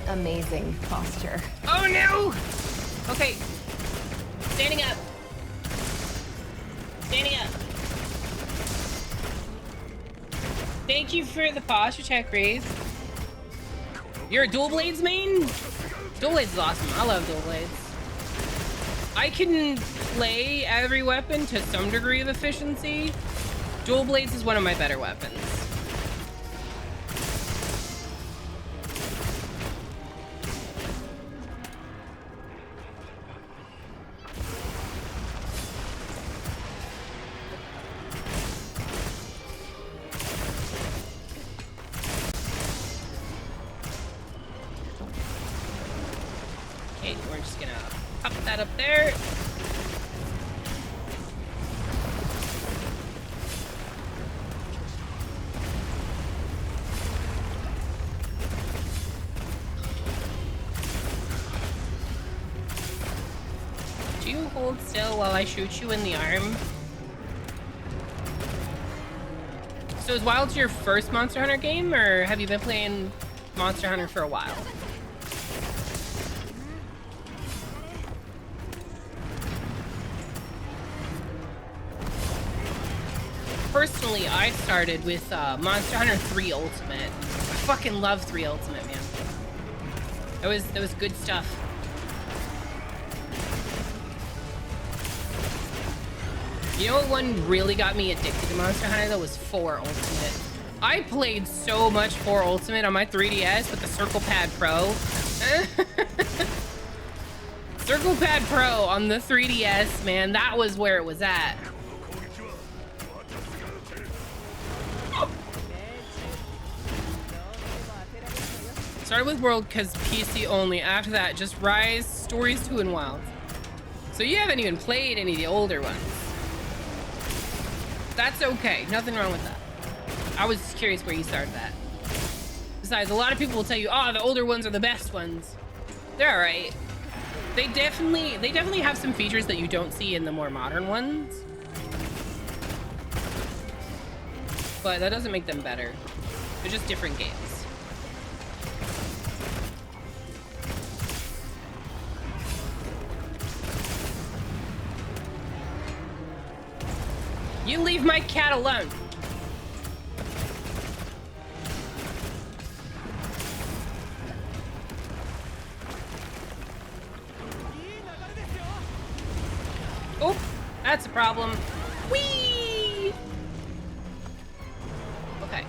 Amazing posture. Oh no! Okay. Standing up. Standing up. Thank you for the posture check, Reese. You're a dual blades main? Dual blades is awesome. I love dual blades. I can play every weapon to some degree of efficiency. Dual blades is one of my better weapons. we're just gonna pop that up there. Do you hold still while I shoot you in the arm? So is Wilds your first Monster Hunter game, or have you been playing Monster Hunter for a while? Personally, I started with Monster Hunter 3 Ultimate. I fucking love 3 Ultimate, man. That was good stuff. You know what one really got me addicted to Monster Hunter though was 4 Ultimate. I played so much 4 Ultimate on my 3DS with the Circle Pad Pro. Circle Pad Pro on the 3DS, man, that was where it was at. Started with World because PC only. After that, just Rise, Stories 2, and Wilds. So you haven't even played any of the older ones. That's okay. Nothing wrong with that. I was just curious where you started at. Besides, a lot of people will tell you, oh, the older ones are the best ones. They're all right. They definitely have some features that you don't see in the more modern ones. But that doesn't make them better. They're just different games. You leave my cat alone. Oh, that's a problem. Whee! Okay.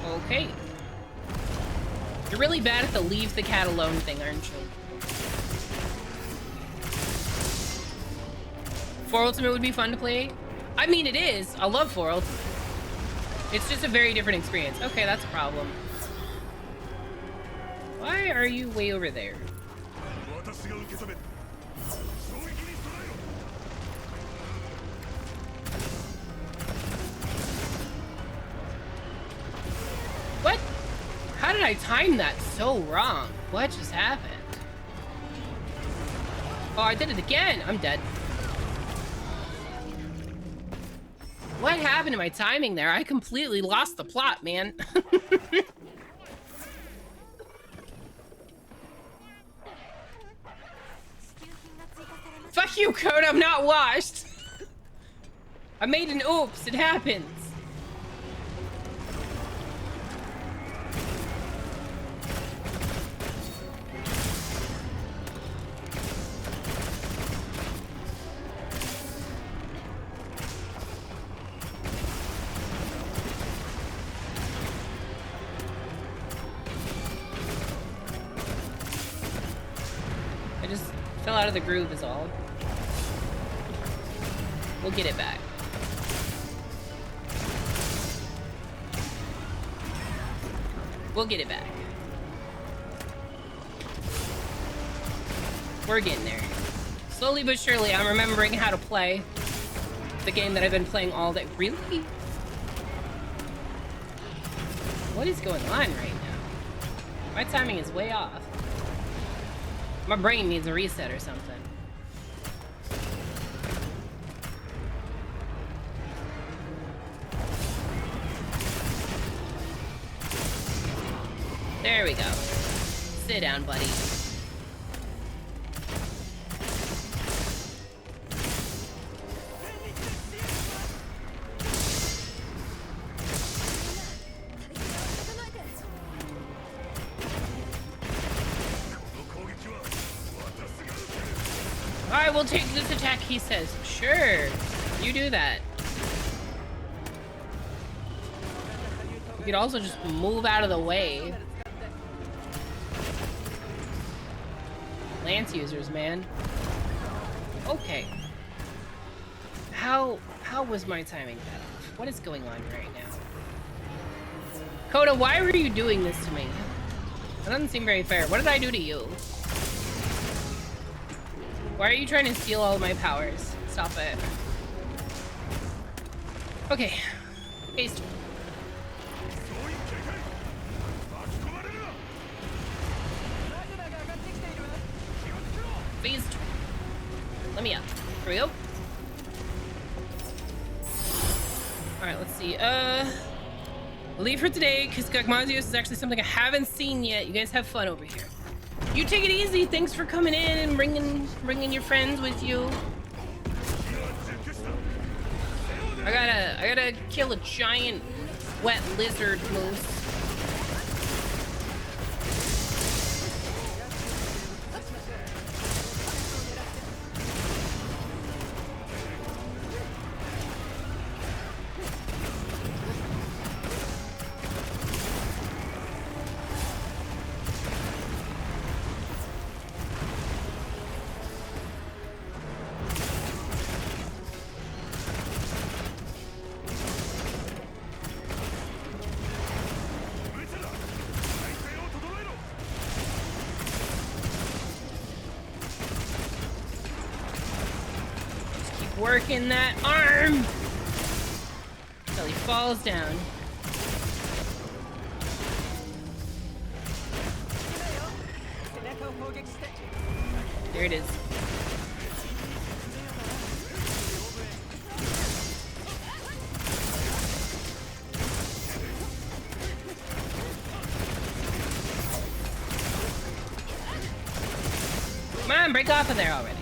Okay. You're really bad at the leave the cat alone thing, aren't you? 4 Ultimate would be fun to play. I mean, it is. I love 4 Ultimate. It's just a very different experience. Okay, that's a problem. Why are you way over there? What? How did I time that so wrong? What just happened? Oh, I did it again. I'm dead. What happened to my timing there? I completely lost the plot, man. Fuck you, Code. I'm not washed. I made an oops. It happens. Fell out of the groove is all. We'll get it back. We'll get it back. We're getting there. Slowly but surely, I'm remembering how to play the game that I've been playing all day. Really? What is going on right now? My timing is way off. My brain needs a reset or something. There we go. Sit down, buddy. I will take this attack, he says. Sure, you do that. You could also just move out of the way. Lance users, man. Okay. How was my timing that off? What is going on right now? Coda, why were you doing this to me? That doesn't seem very fair. What did I do to you? Why are you trying to steal all of my powers? Stop it. Okay. Haste. Phased. Let me up. Here we go. Alright, let's see. We'll leave for today, because Gagmazios is actually something I haven't seen yet. You guys have fun over here. You take it easy. Thanks for coming in and bringing your friends with you. I gotta kill a giant wet lizard moose. Working that arm until he falls down. There it is. Come on, break off of there already.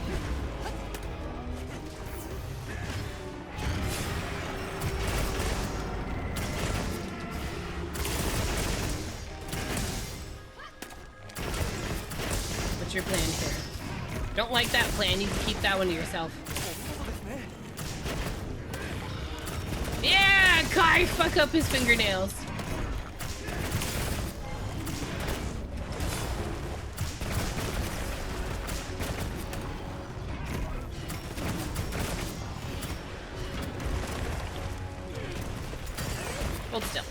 What's your plan here? Don't like that plan. You can keep that one to yourself. Yeah, Kai, fuck up his fingernails. Hold still.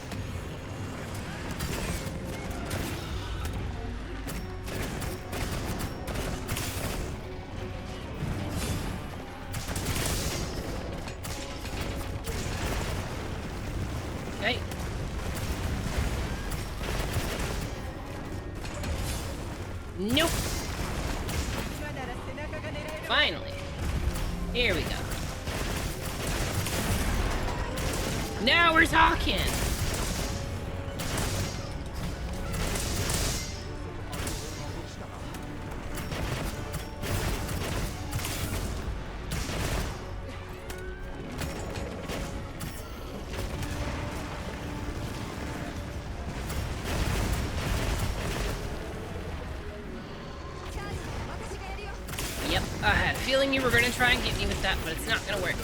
Okay. Nope. Finally. Here we go. Now we're talking. Yep, I had a feeling you were gonna try and get me with that, but it's not gonna work.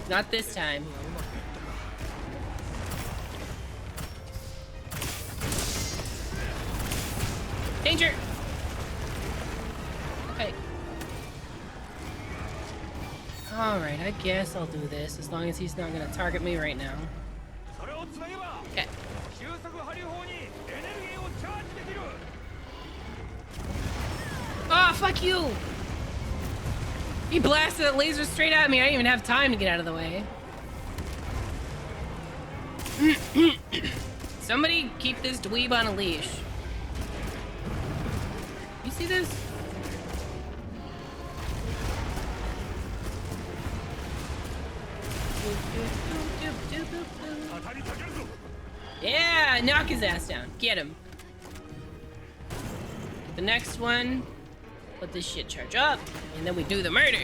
Not this time. Danger! Okay. Alright, I guess I'll do this, as long as he's not gonna target me right now. Okay. Oh, fuck you! He blasted that laser straight at me. I didn't even have time to get out of the way. Somebody keep this dweeb on a leash. You see this? Yeah, knock his ass down. Get him. The next one. Let this shit charge up, and then we do the murder.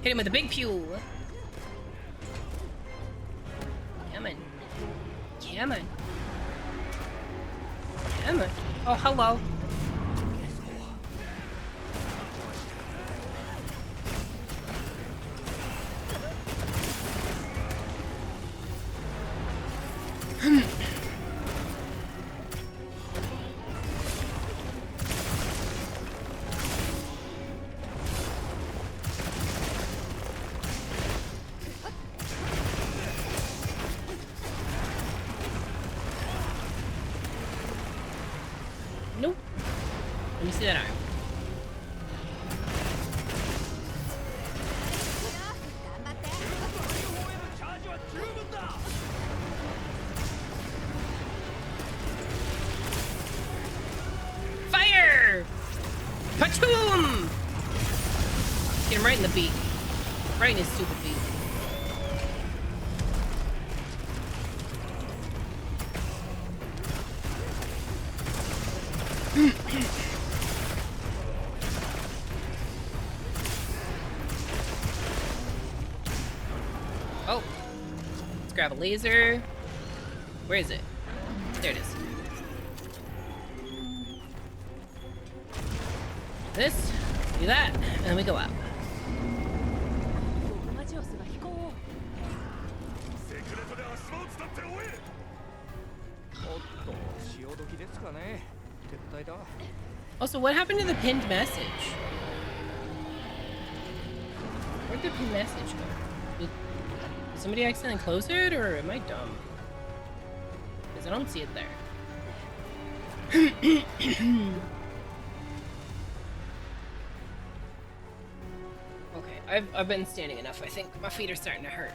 Hit him with a big pew. Come on. Come on. Come on. Oh, hello. see that arm. Fire! Patoom! Get him right in the beak. Right in his stupid beak. Oh. Let's grab a laser. Where is it? There it is. This, do that, and then we go out. Also, what happened to the pinned message? Where'd the pinned message go? Did somebody accidentally close it, or am I dumb? Because I don't see it there. Okay, I've been standing enough, I think. My feet are starting to hurt.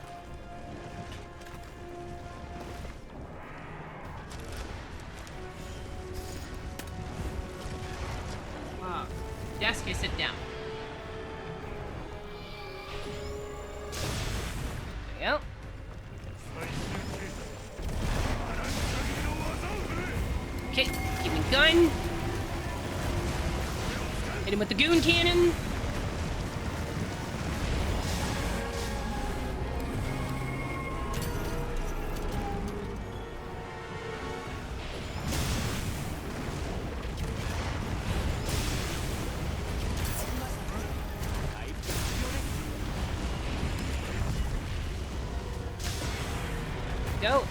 Desk, sit down. There we go. Okay, give me gun. Hit him with the goon cannon. Go.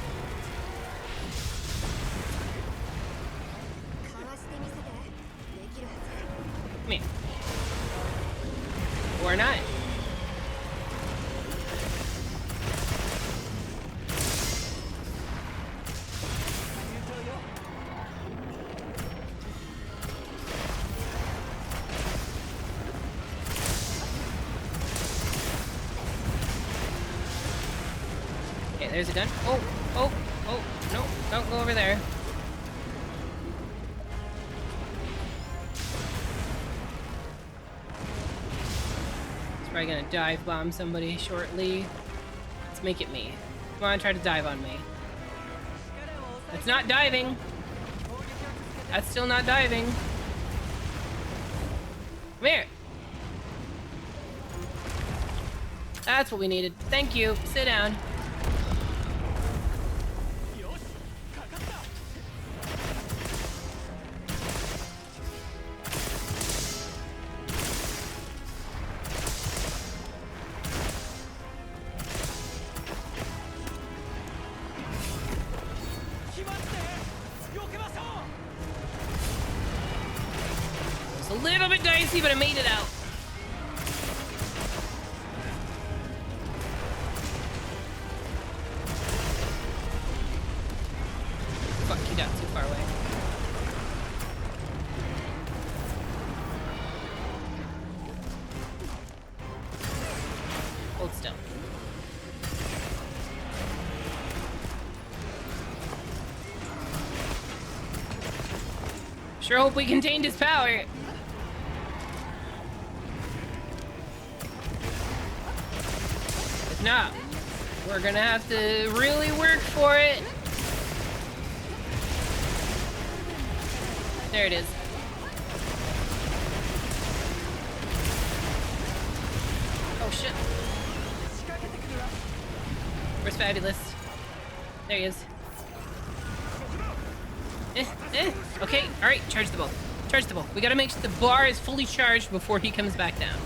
Come here. Or not. Okay, there's a gun. Oh, oh, oh, no, don't go over there. He's probably gonna dive bomb somebody shortly. Let's make it me. Come on, try to dive on me. That's not diving. That's still not diving. Come here. That's what we needed. Thank you. Sit down. It's a little bit dicey, but I made it out. Fuck, he got too far away. Hold still. Sure hope we contained his power. If not, we're gonna have to really work for it. There it is. Oh shit. Where's Fabulous? There he is. Okay, alright, charge the bow. Charge the bow. We gotta make sure the bar is fully charged before he comes back down.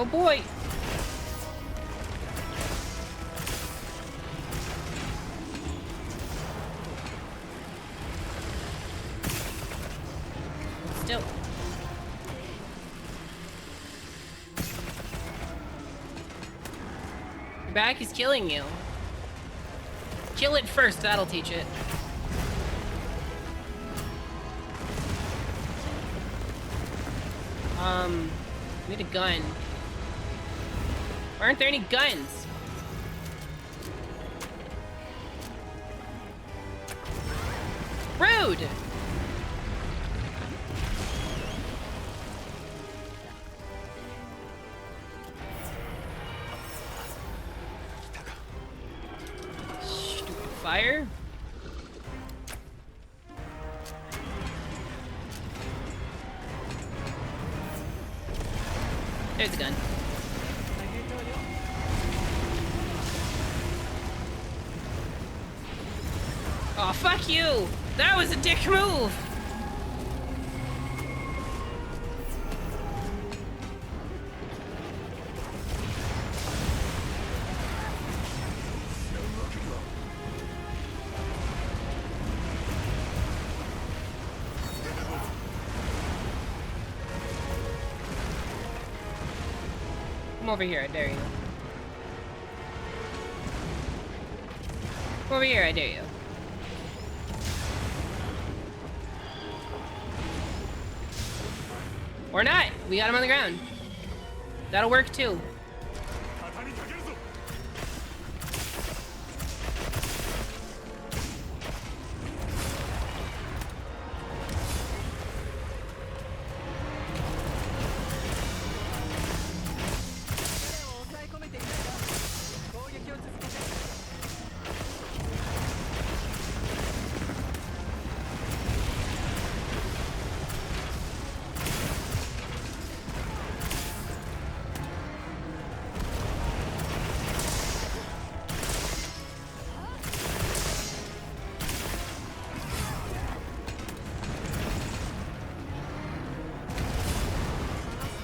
Oh boy. Still. Your back is killing you. Kill it first, that'll teach it. Need a gun. Why aren't there any guns? Rude! Stupid fire. There's a gun. Oh, fuck you! That was a dick move! Come over here, I dare you. Come over here, I dare you. Or not! We got him on the ground. That'll work too.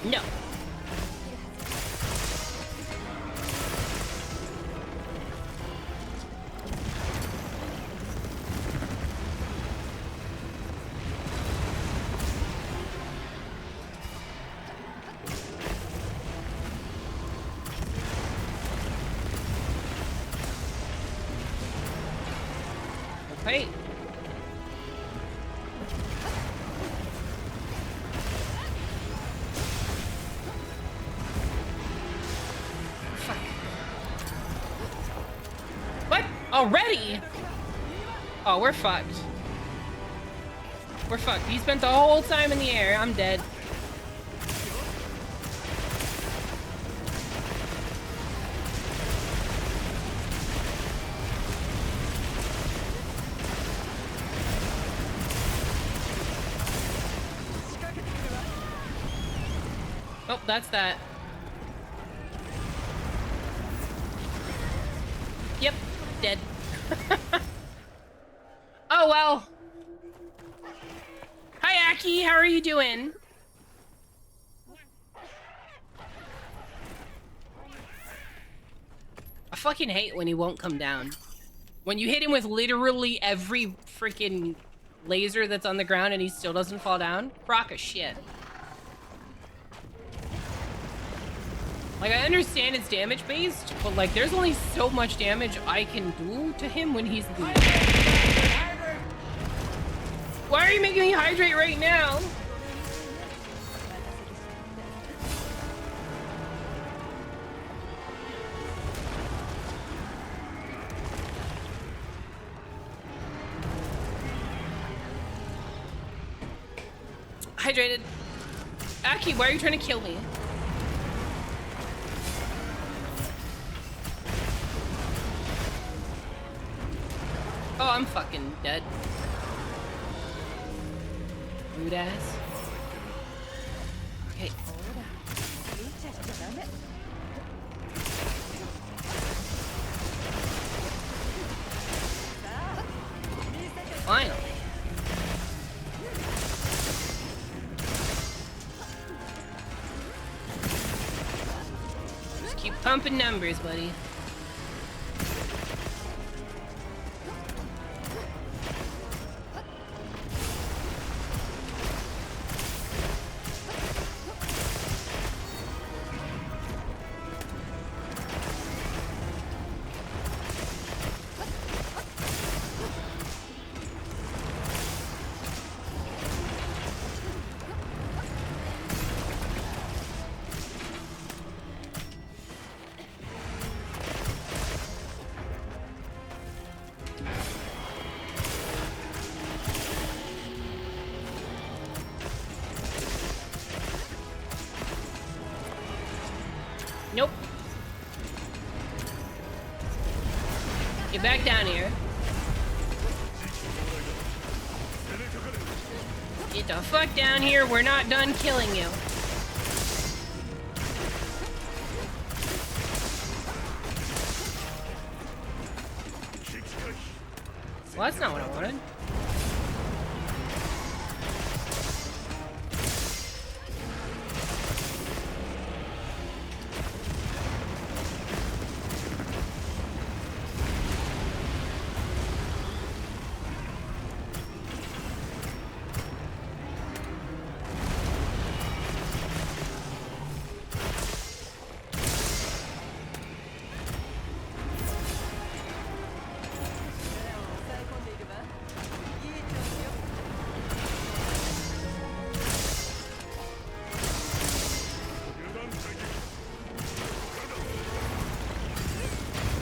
No. Okay. Already? Oh, we're fucked. We're fucked. He spent the whole time in the air. I'm dead. Oh, that's that. Yep, dead. Oh, well. Hi, Aki. How are you doing? I fucking hate when he won't come down. When you hit him with literally every freaking laser that's on the ground and he still doesn't fall down. Crock of shit. Like, I understand it's damage-based, but, like, there's only so much damage I can do to him when he's losing. Why are you making me hydrate right now? Hydrated. Aki, why are you trying to kill me? Oh, I'm fucking dead. Rude ass. Okay. Finally. Pumping numbers, buddy. Nope. Get back down here. Get the fuck down here. We're not done killing you. Well, that's not what I wanted.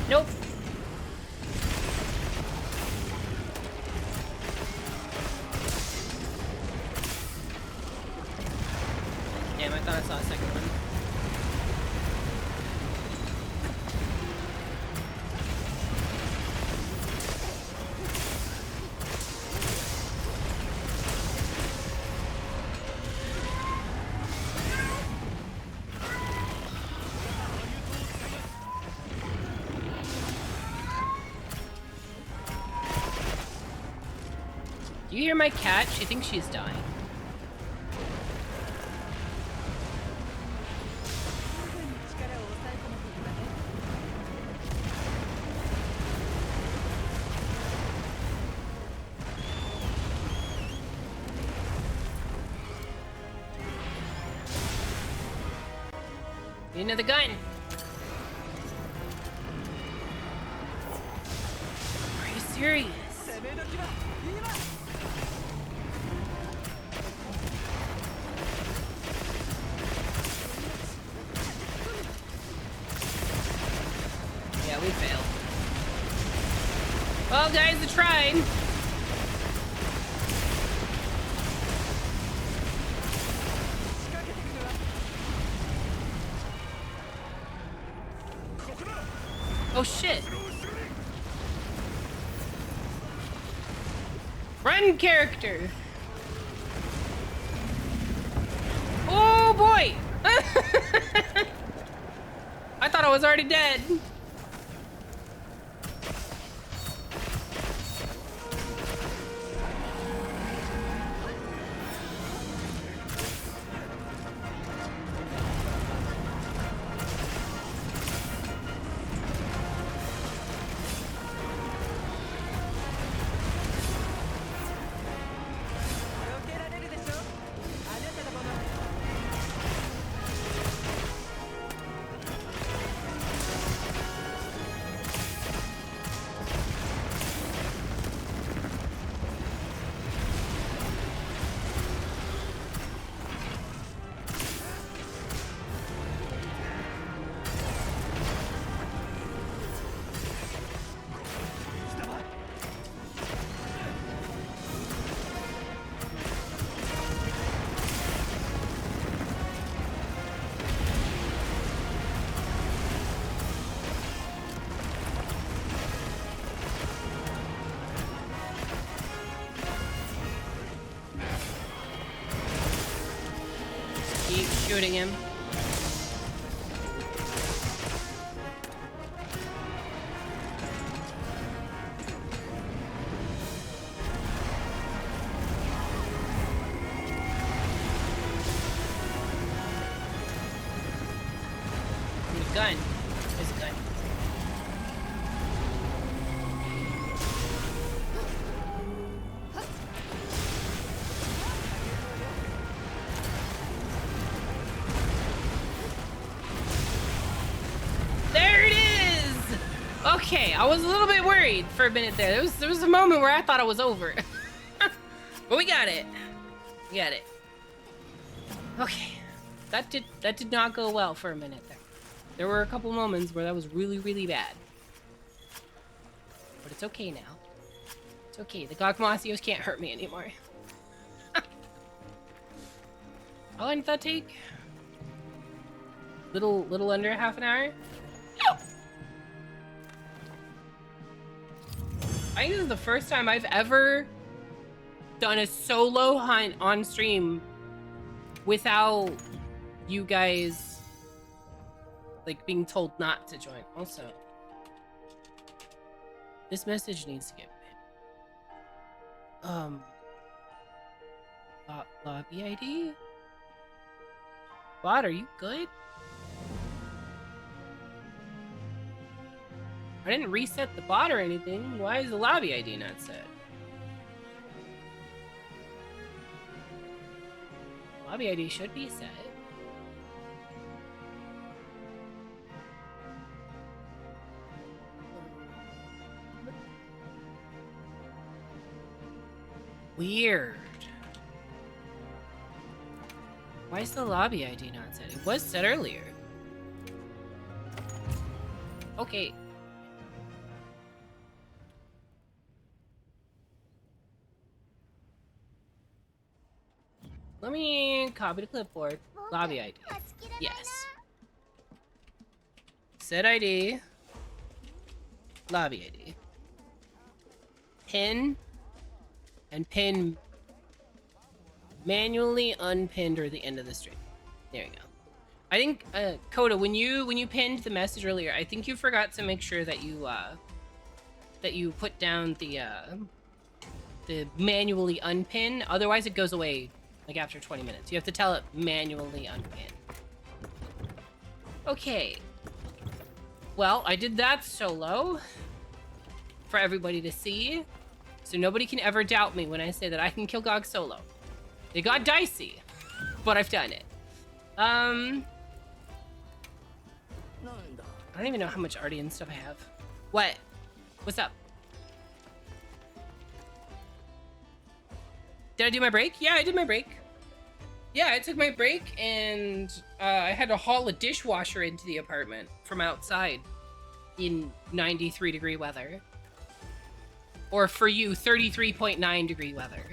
Nope. Damn, I thought I saw a second one. Do you hear my cat? She thinks she's dying. Need another gun. Are you serious? Yeah, we failed. Well, guys, I tried. Oh, shit. Run, character. Oh, boy. I thought I was already dead. Keep shooting him. Need a gun. Okay, I was a little bit worried for a minute there. There was a moment where I thought it was over. But we got it. We got it. Okay. That did not go well for a minute there. There were a couple moments where that was really, really bad. But it's okay now. It's okay. The Gogmasios can't hurt me anymore. How long did that take? Little under half an hour? I think this is the first time I've ever done a solo hunt on stream without you guys like being told not to join. Also, this message needs to get pinned. Lobby ID? Bot, are you good? I didn't reset the bot or anything. Why is the lobby ID not set? Lobby ID should be set. Weird. Why is the lobby ID not set? It was set earlier. Okay. Let me copy the clipboard. Lobby ID. Yes. Set ID. Lobby ID. Pin. And pin manually unpinned or the end of the stream. There you go. I think Coda, when you pinned the message earlier, I think you forgot to make sure that you put down the manually unpin. Otherwise it goes away like after 20 minutes. You have to tell it manually unpin. Okay. Well, I did that solo for everybody to see. So nobody can ever doubt me when I say that I can kill Gog solo. It got dicey, but I've done it. I don't even know how much Artie and stuff I have. What? What's up? Did I do my break? Yeah, I did my break. Yeah, I took my break and I had to haul a dishwasher into the apartment from outside in 93-degree weather. Or for you, 33.9 degree weather.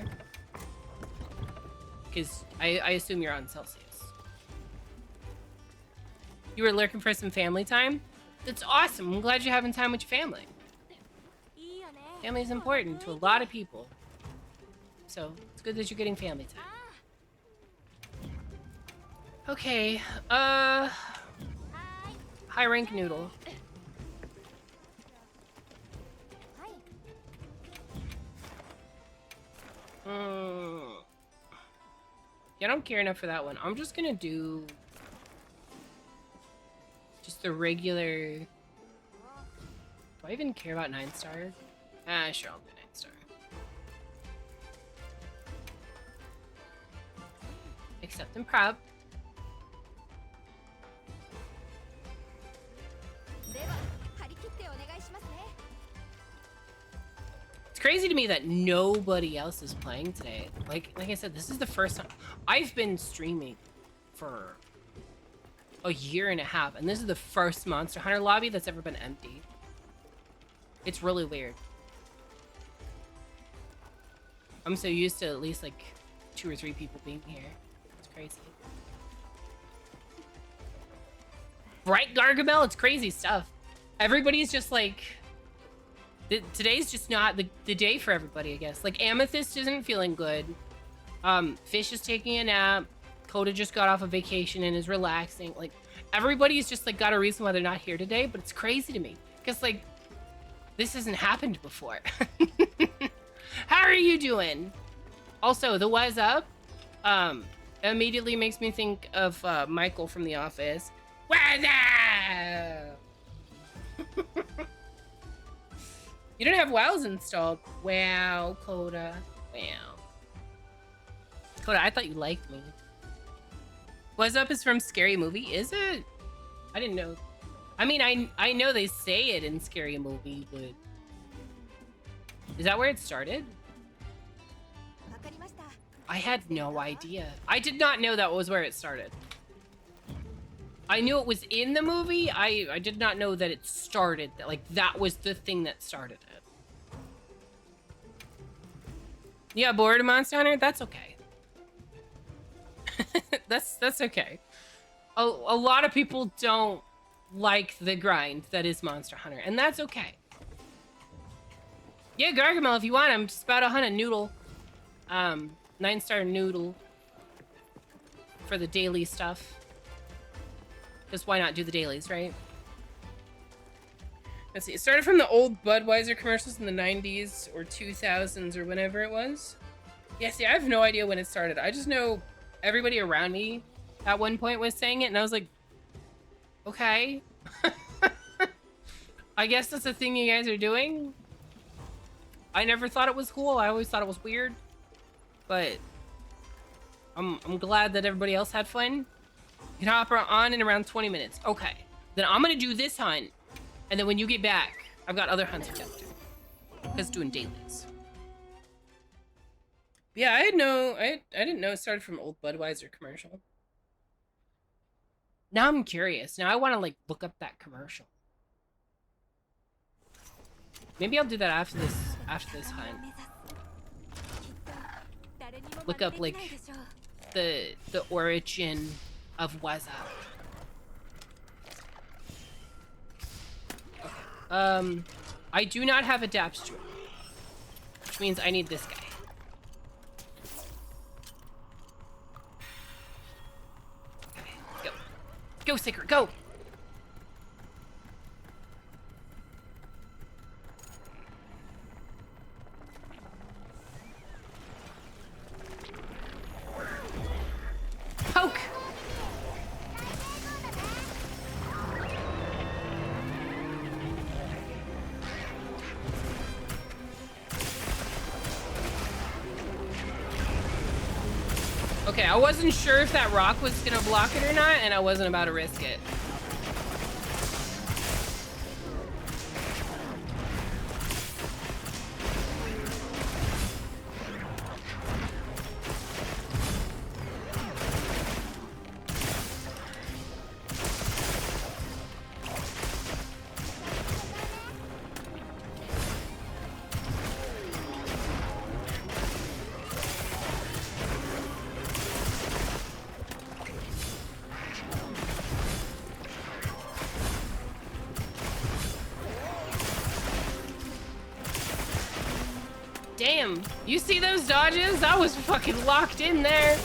Because I assume you're on Celsius. You were lurking for some family time? That's awesome. I'm glad you're having time with your family. Family is important to a lot of people. So it's good that you're getting family time. Okay, high rank noodle. Yeah, I don't care enough for that one. I'm just gonna do just the regular. Do I even care about 9-star? Sure, I'll do 9-star. Accept and prep. It's crazy to me that nobody else is playing today. Like I said, this is the first time I've been streaming for a year and a half, and this is the first Monster Hunter lobby that's ever been empty. It's really weird. I'm so used to at least like 2 or 3 people being here. It's crazy. Right, Gargamel? It's crazy stuff. Everybody's just like... Today's just not the day for everybody, I guess. Like, Amethyst isn't feeling good. Fish is taking a nap. Coda just got off a vacation and is relaxing. Like, everybody's just, like, got a reason why they're not here today, but it's crazy to me. Because, like, this hasn't happened before. How are you doing? Also, the what's up immediately makes me think of Michael from The Office. What's up? You don't have WoWs installed. Wow, Coda. Wow. Coda, I thought you liked me. What's up is from Scary Movie, is it? I didn't know I mean, I know they say it in Scary Movie, but is that where it started? I had no idea. I did not know that was where it started. I knew it was in the movie. I did not know that it started. Like, that was the thing that started it. Yeah, bored of Monster Hunter? That's okay. that's okay. A lot of people don't like the grind that is Monster Hunter, and that's okay. Yeah, Gargamel, if you want, I'm just about to hunt a noodle. 9-star noodle for the daily stuff. Because why not do the dailies, right? Let's see. It started from the old Budweiser commercials in the 90s or 2000s or whenever it was. Yeah, see, I have no idea when it started. I just know everybody around me at one point was saying it, and I was like, okay. I guess that's a thing you guys are doing. I never thought it was cool. I always thought it was weird. But I'm glad that everybody else had fun. You can hop on in around 20 minutes. Okay. Then I'm gonna do this hunt. And then when you get back, I've got other hunts to do. Because doing dailies. Yeah, I didn't know it started from old Budweiser commercial. Now I'm curious. Now I want to like look up that commercial. Maybe I'll do that after this hunt. Look up like the origin of Waza. Okay. I do not have a Dapstream, which means I need this guy. Okay, go. Go, Sicker, go! Poke! Okay, I wasn't sure if that rock was gonna block it or not, and I wasn't about to risk it. Damn, you see those dodges? I was fucking locked in there.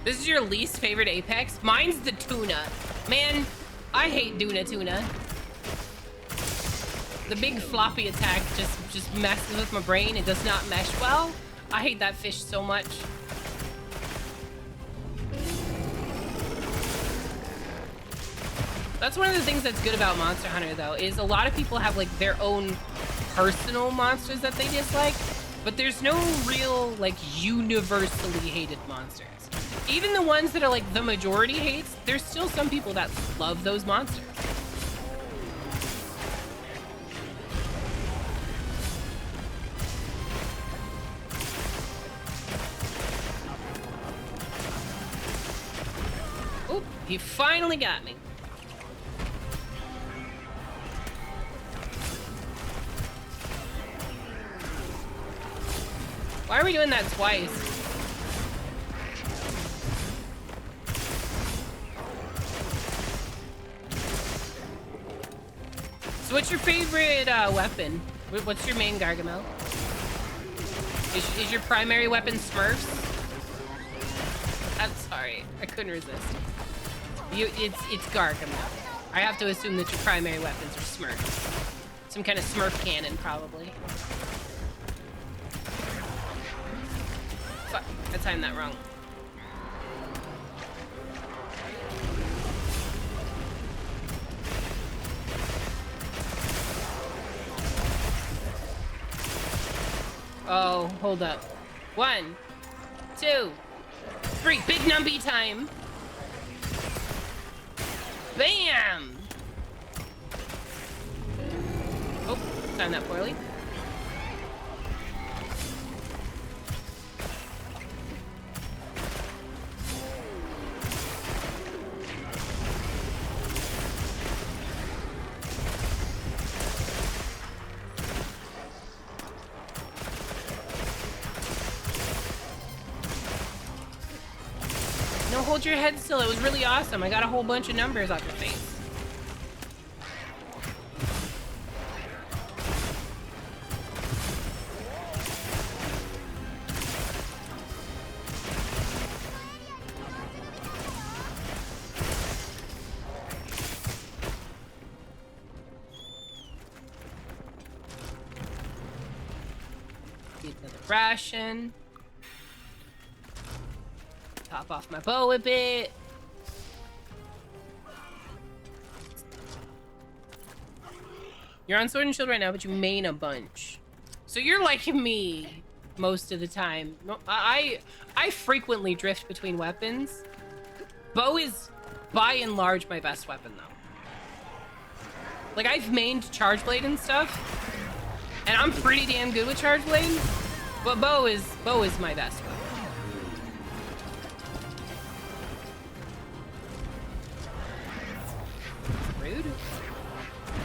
This is your least favorite Apex? Mine's the tuna. Man, I hate tuna. The big floppy attack just messes with my brain. It does not mesh well. I hate that fish so much. That's one of the things that's good about Monster Hunter, though, is a lot of people have like their own personal monsters that they dislike, but there's no real like universally hated monsters. Even the ones that are like the majority hates, there's still some people that love those monsters. Oh, he finally got me. Why are we doing that twice? So what's your favorite weapon? What's your main Gargamel? Is your primary weapon Smurfs? I'm sorry, I couldn't resist. It's Gargamel. I have to assume that your primary weapons are Smurfs. Some kind of Smurf cannon, probably. Fuck, I timed that wrong. Oh, hold up. 1, 2, 3. Big numbie time. Bam! Oh, timed that poorly. No, hold your head still. It was really awesome. I got a whole bunch of numbers off your face. Get another ration. Top off my bow a bit. You're on Sword and Shield right now, but you main a bunch. So you're like me most of the time. I frequently drift between weapons. Bow is, by and large, my best weapon, though. Like, I've mained Charge Blade and stuff, and I'm pretty damn good with Charge Blade, but bow is my best weapon. Rude.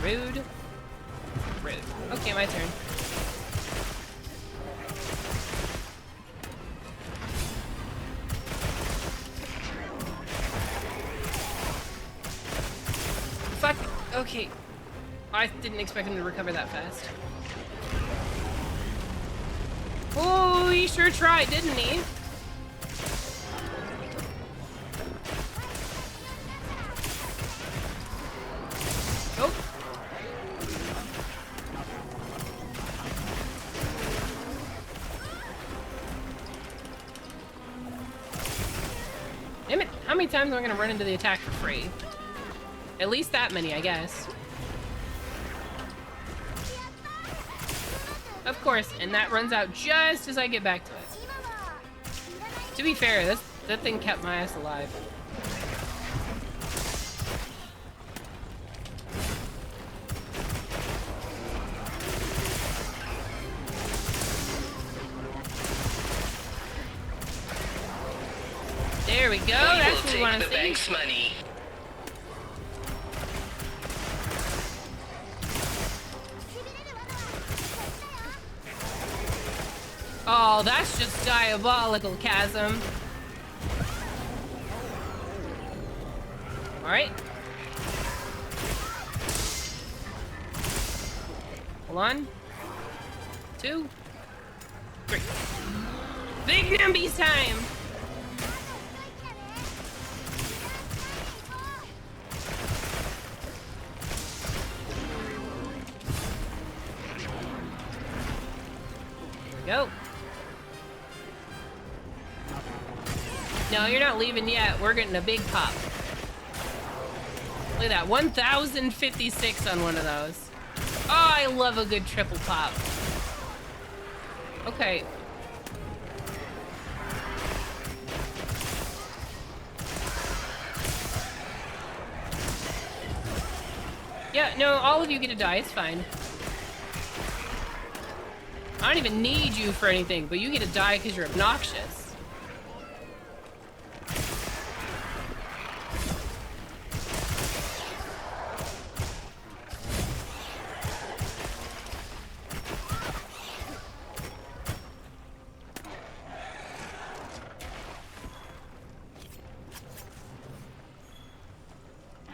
Rude. Rude. Okay, my turn. Fuck. Okay. I didn't expect him to recover that fast. Oh, he sure tried, didn't he? Oh. Damn it. How many times am I going to run into the attack for free? At least that many, I guess. Of course, and that runs out just as I get back to it. To be fair, that thing kept my ass alive. There we go. That's what we want to see. Bank's money. Oh, that's just diabolical, Chasm. Alright. Hold on. 2, 3. Big numbies time! Here we go. No, you're not leaving yet. We're getting a big pop. Look at that. 1,056 on one of those. Oh, I love a good triple pop. Okay. Yeah, no, all of you get to die. It's fine. I don't even need you for anything, but you get to die because you're obnoxious.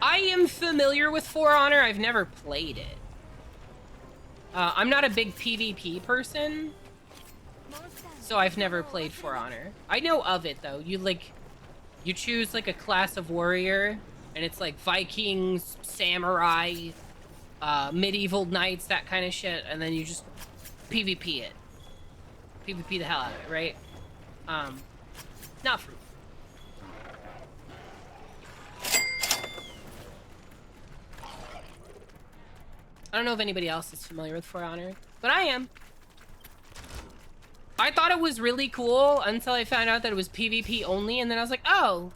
I am familiar with For Honor. I've never played it. I'm not a big PvP person, so I've never played For Honor. I know of it though. You choose like a class of warrior, And it's like Vikings, samurai, medieval knights, that kind of shit. And then you just PvP it. PvP the hell out of it, right? Not fruit. I don't know if anybody else is familiar with For Honor, but I am. I thought it was really cool until I found out that it was PvP only, and then I was like, oh,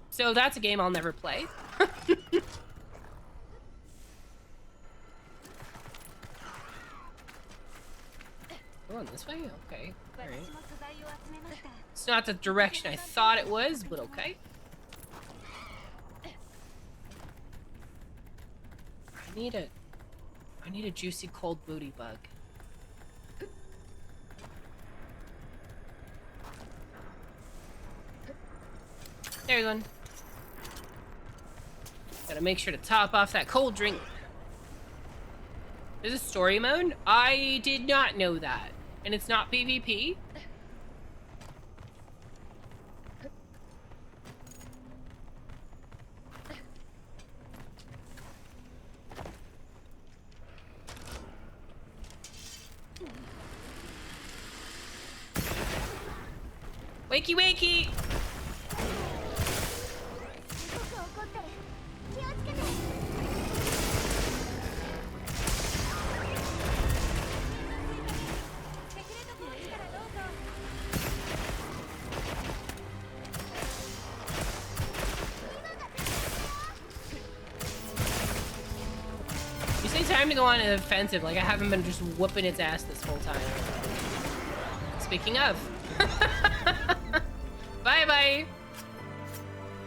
so that's a game I'll never play. Going this way? Okay. All right. It's not the direction I thought it was, but okay. I need a juicy cold booty bug. There's one. Gotta make sure to top off that cold drink. There's a story mode? I did not know that. And it's not PvP? Wakey wakey! You say time to go on an offensive, like I haven't been just whooping its ass this whole time. Speaking of. Bye-bye.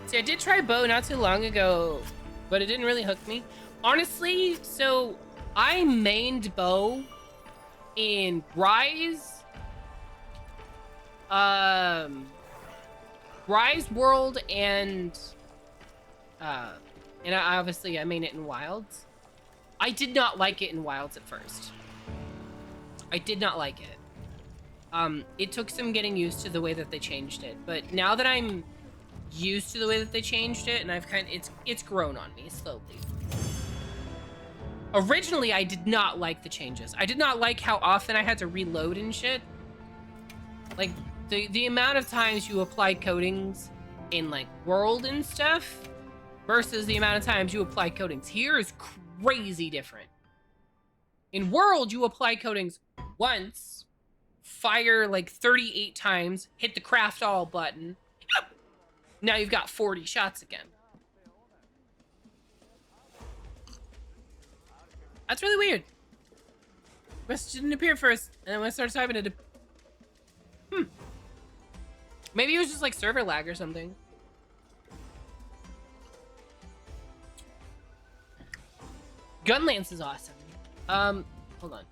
See, I did try bow not too long ago, but it didn't really hook me. Honestly, so I mained bow in Rise, Rise World, and obviously I main it in Wilds. I did not like it in Wilds at first. I did not like it. It took some getting used to the way that they changed it, but now that I'm used to the way that they changed it, and I've it's grown on me slowly. Originally, I did not like the changes. I did not like how often I had to reload and shit. Like, the amount of times you apply coatings in, like, World and stuff versus the amount of times you apply coatings here is crazy different. In World, you apply coatings once, fire like 38 times, hit the craft all button. Now you've got 40 shots again. That's really weird. Rest didn't appear first, and then when I started typing it, maybe it was just like server lag or something. Gunlance is awesome. Hold on.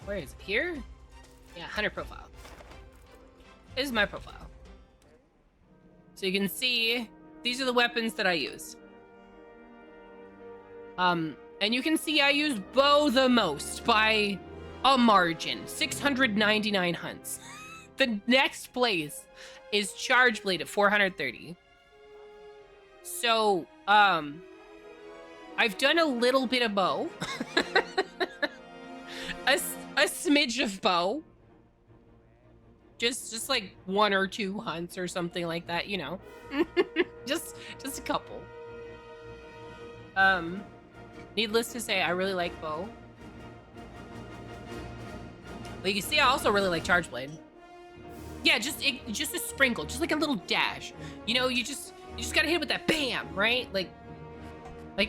Where is it? Here? Yeah, Hunter profile. This is my profile. So you can see, these are the weapons that I use. And you can see I use bow the most by a margin. 699 hunts. The next place is Charge Blade at 430. So, I've done a little bit of bow. a smidge of bow. Just like 1 or 2 hunts or something like that, you know. just a couple. Needless to say, I really like bow. But you can see I also really like Charge Blade. Yeah, just a sprinkle, just like a little dash. You know, you just gotta hit it with that bam, right? Like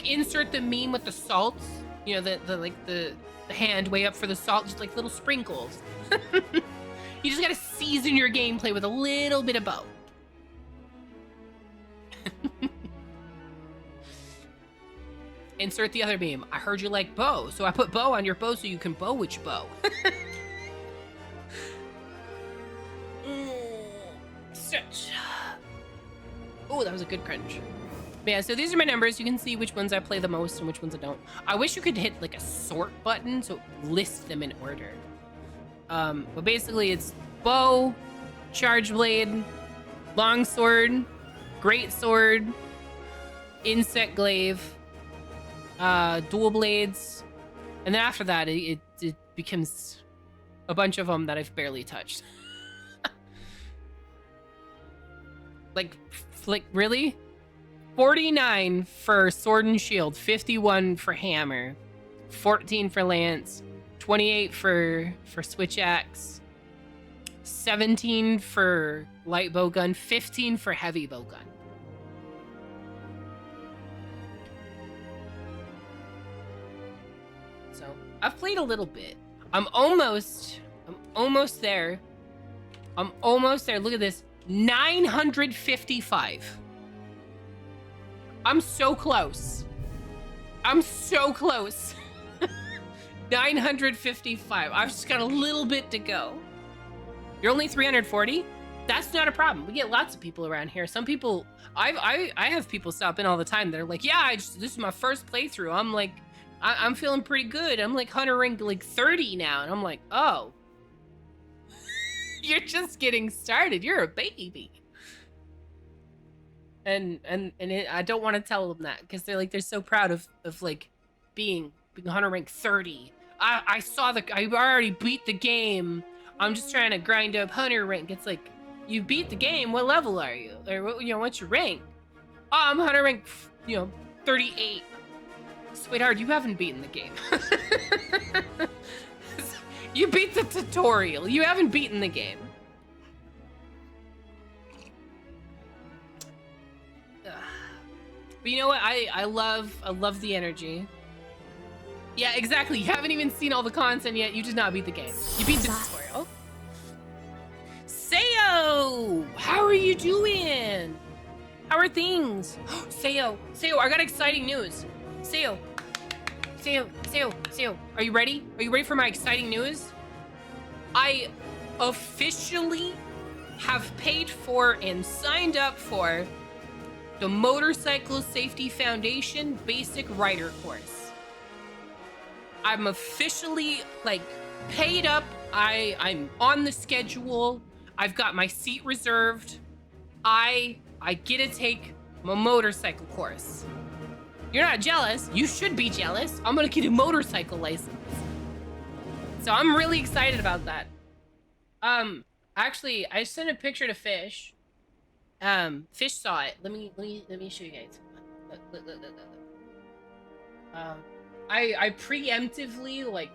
insert the meme with the salts. You know, the hand way up for the salt, just like little sprinkles. You just gotta season your gameplay with a little bit of bow. Insert the other meme. I heard you like bow, so I put bow on your bow so you can bow which bow. Stretch. Oh, that was a good crunch. But yeah, so these are my numbers. You can see which ones I play the most and which ones I don't. I wish you could hit like a sort button so it lists them in order. But basically it's bow, Charge Blade, longsword, great sword, insect glaive, dual blades, and then after that it becomes a bunch of them that I've barely touched. like really? 49 for sword and shield, 51 for hammer, 14 for lance, 28 for switch axe, 17 for light bow gun, 15 for heavy bow gun. So I've played a little bit. I'm almost there. I'm almost there. Look at this. 955. I'm so close. I'm so close. 955. I've just got a little bit to go. You're only 340? That's not a problem. We get lots of people around here. Some people, I have people stop in all the time that are like, yeah, this is my first playthrough. I'm like, I'm feeling pretty good. I'm like hunter rank like 30 now. And I'm like, oh. You're just getting started. You're a baby. And I don't want to tell them that because they're so proud of like being hunter rank 30. I already beat the game. I'm just trying to grind up hunter rank. It's like, you beat the game. What level are you? Or what's your rank? Oh, I'm hunter rank 38. Sweetheart, you haven't beaten the game. You beat the tutorial. You haven't beaten the game. But you know what? I love the energy. Yeah, exactly. You haven't even seen all the content yet. You did not beat the game. You beat the tutorial. Sayo! How are you doing? How are things? Sayo, I got exciting news. Sayo. Are you ready? Are you ready for my exciting news? I officially have paid for and signed up for the Motorcycle Safety Foundation Basic Rider course. I'm officially paid up. I'm on the schedule. I've got my seat reserved. I get to take my motorcycle course. You're not jealous. You should be jealous. I'm gonna get a motorcycle license. So I'm really excited about that. Actually, I sent a picture to Fish. Fish saw it. Let me show you guys. Look. I preemptively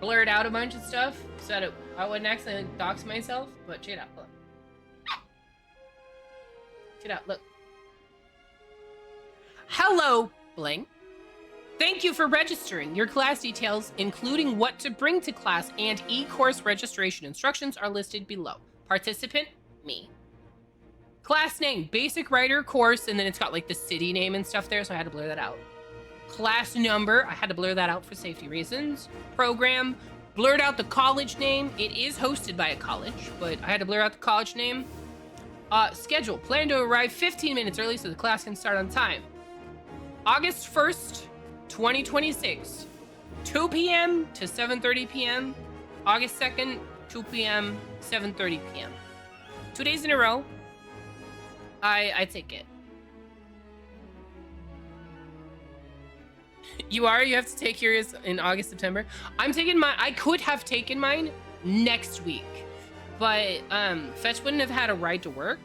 blurred out a bunch of stuff so that I wouldn't accidentally dox myself. But check it out. Look. Check it out. Look. Hello, Bling. Thank you for registering. Your class details, including what to bring to class and e-course registration instructions, are listed below. Participant, me. Class name, Basic Rider course, and then it's got the city name and stuff there, so I had to blur that out. Class number, I had to blur that out for safety reasons. Program, blurred out the college name. It is hosted by a college, but I had to blur out the college name. Schedule, plan to arrive 15 minutes early so the class can start on time. August 1st, 2026, 2 p.m. to 7:30 p.m. August 2nd, 2 p.m., 7:30 p.m. 2 days in a row. I take it. You have to take yours in August, September. I'm taking mine. I could have taken mine next week, but Fetch wouldn't have had a ride to work.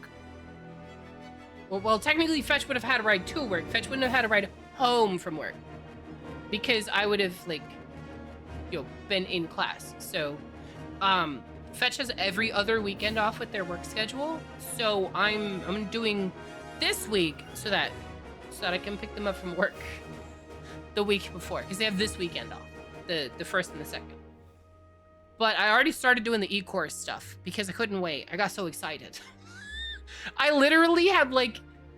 Well, technically, Fetch would have had a ride to work. Fetch wouldn't have had a ride home from work because I would have been in class. So, Fetch has every other weekend off with their work schedule. So I'm doing this week so that I can pick them up from work the week before because they have this weekend off, the first and the second. But I already started doing the e-course stuff because I couldn't wait. I got so excited. I literally had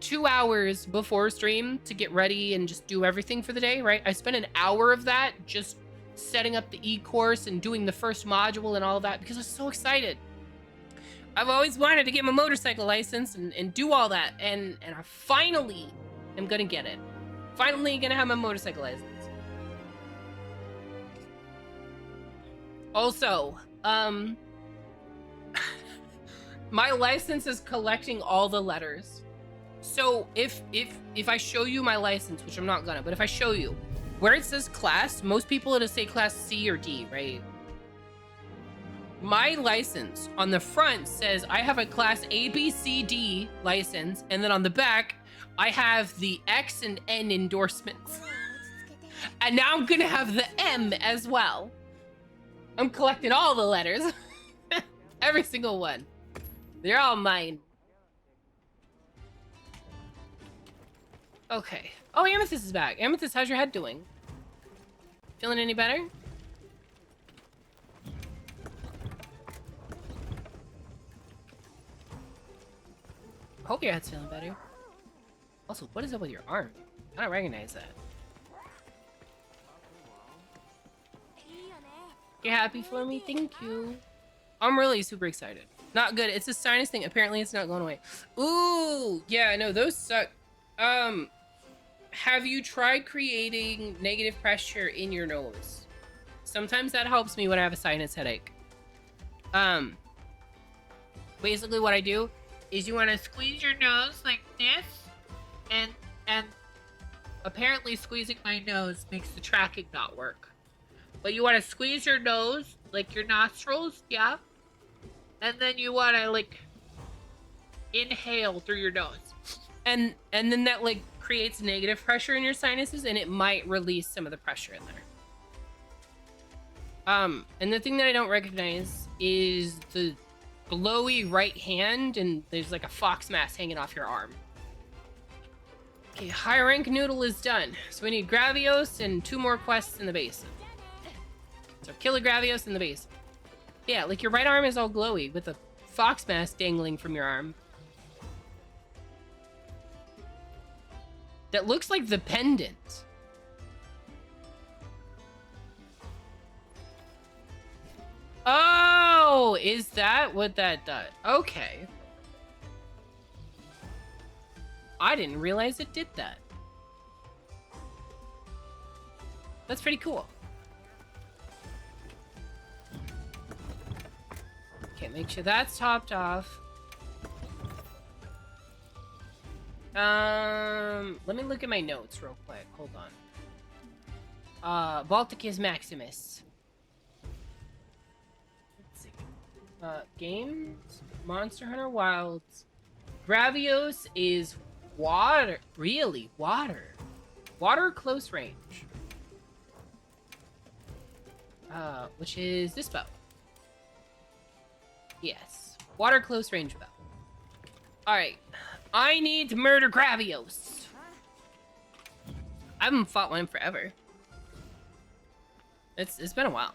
2 hours before stream to get ready and just do everything for the day, right? I spent an hour of that just setting up the e-course and doing the first module and all of that because I was so excited. I've always wanted to get my motorcycle license and do all that, and I finally am gonna get it. Finally gonna have my motorcycle license. Also, My license is collecting all the letters. So if I show you my license, which I'm not gonna, but if I show you where it says class, most people it'll say class C or D, right? My license on the front says I have a class A, B, C, D license, and then on the back, I have the X and N endorsements. And now I'm gonna have the M as well. I'm collecting all the letters. Every single one. They're all mine. Okay. Oh, Amethyst is back. Amethyst, how's your head doing? Feeling any better? Hope your head's feeling better. Also, what is up with your arm? I don't recognize that. You're happy for me? Thank you. I'm really super excited. Not good. It's a sinus thing. Apparently it's not going away. Ooh, yeah, no, those suck. Have you tried creating negative pressure in your nose? Sometimes that helps me when I have a sinus headache. Basically what I do is you want to squeeze your nose like this, and apparently squeezing my nose makes the tracking not work. But you want to squeeze your nose, like your nostrils, yeah? And then you want to, like, inhale through your nose. And then that, like, creates negative pressure in your sinuses, and it might release some of the pressure in there. And the thing that I don't recognize is the glowy right hand, and there's, like, a fox mask hanging off your arm. Okay, high rank noodle is done. So we need Gravios and 2 more quests in the base. So kill a Gravios in the base. Yeah, like your right arm is all glowy with a fox mask dangling from your arm. That looks like the pendant. Oh, is that what that does? Okay. I didn't realize it did that. That's pretty cool. Okay, make sure that's topped off. Let me look at my notes real quick. Hold on. Balticus Maximus. Let's see. Games, Monster Hunter Wilds. Gravios is water. Really? Water. Water close range. Which is this bow. Yes. Water close range bow. Alright. I need to murder Gravios. I haven't fought one forever. It's been a while.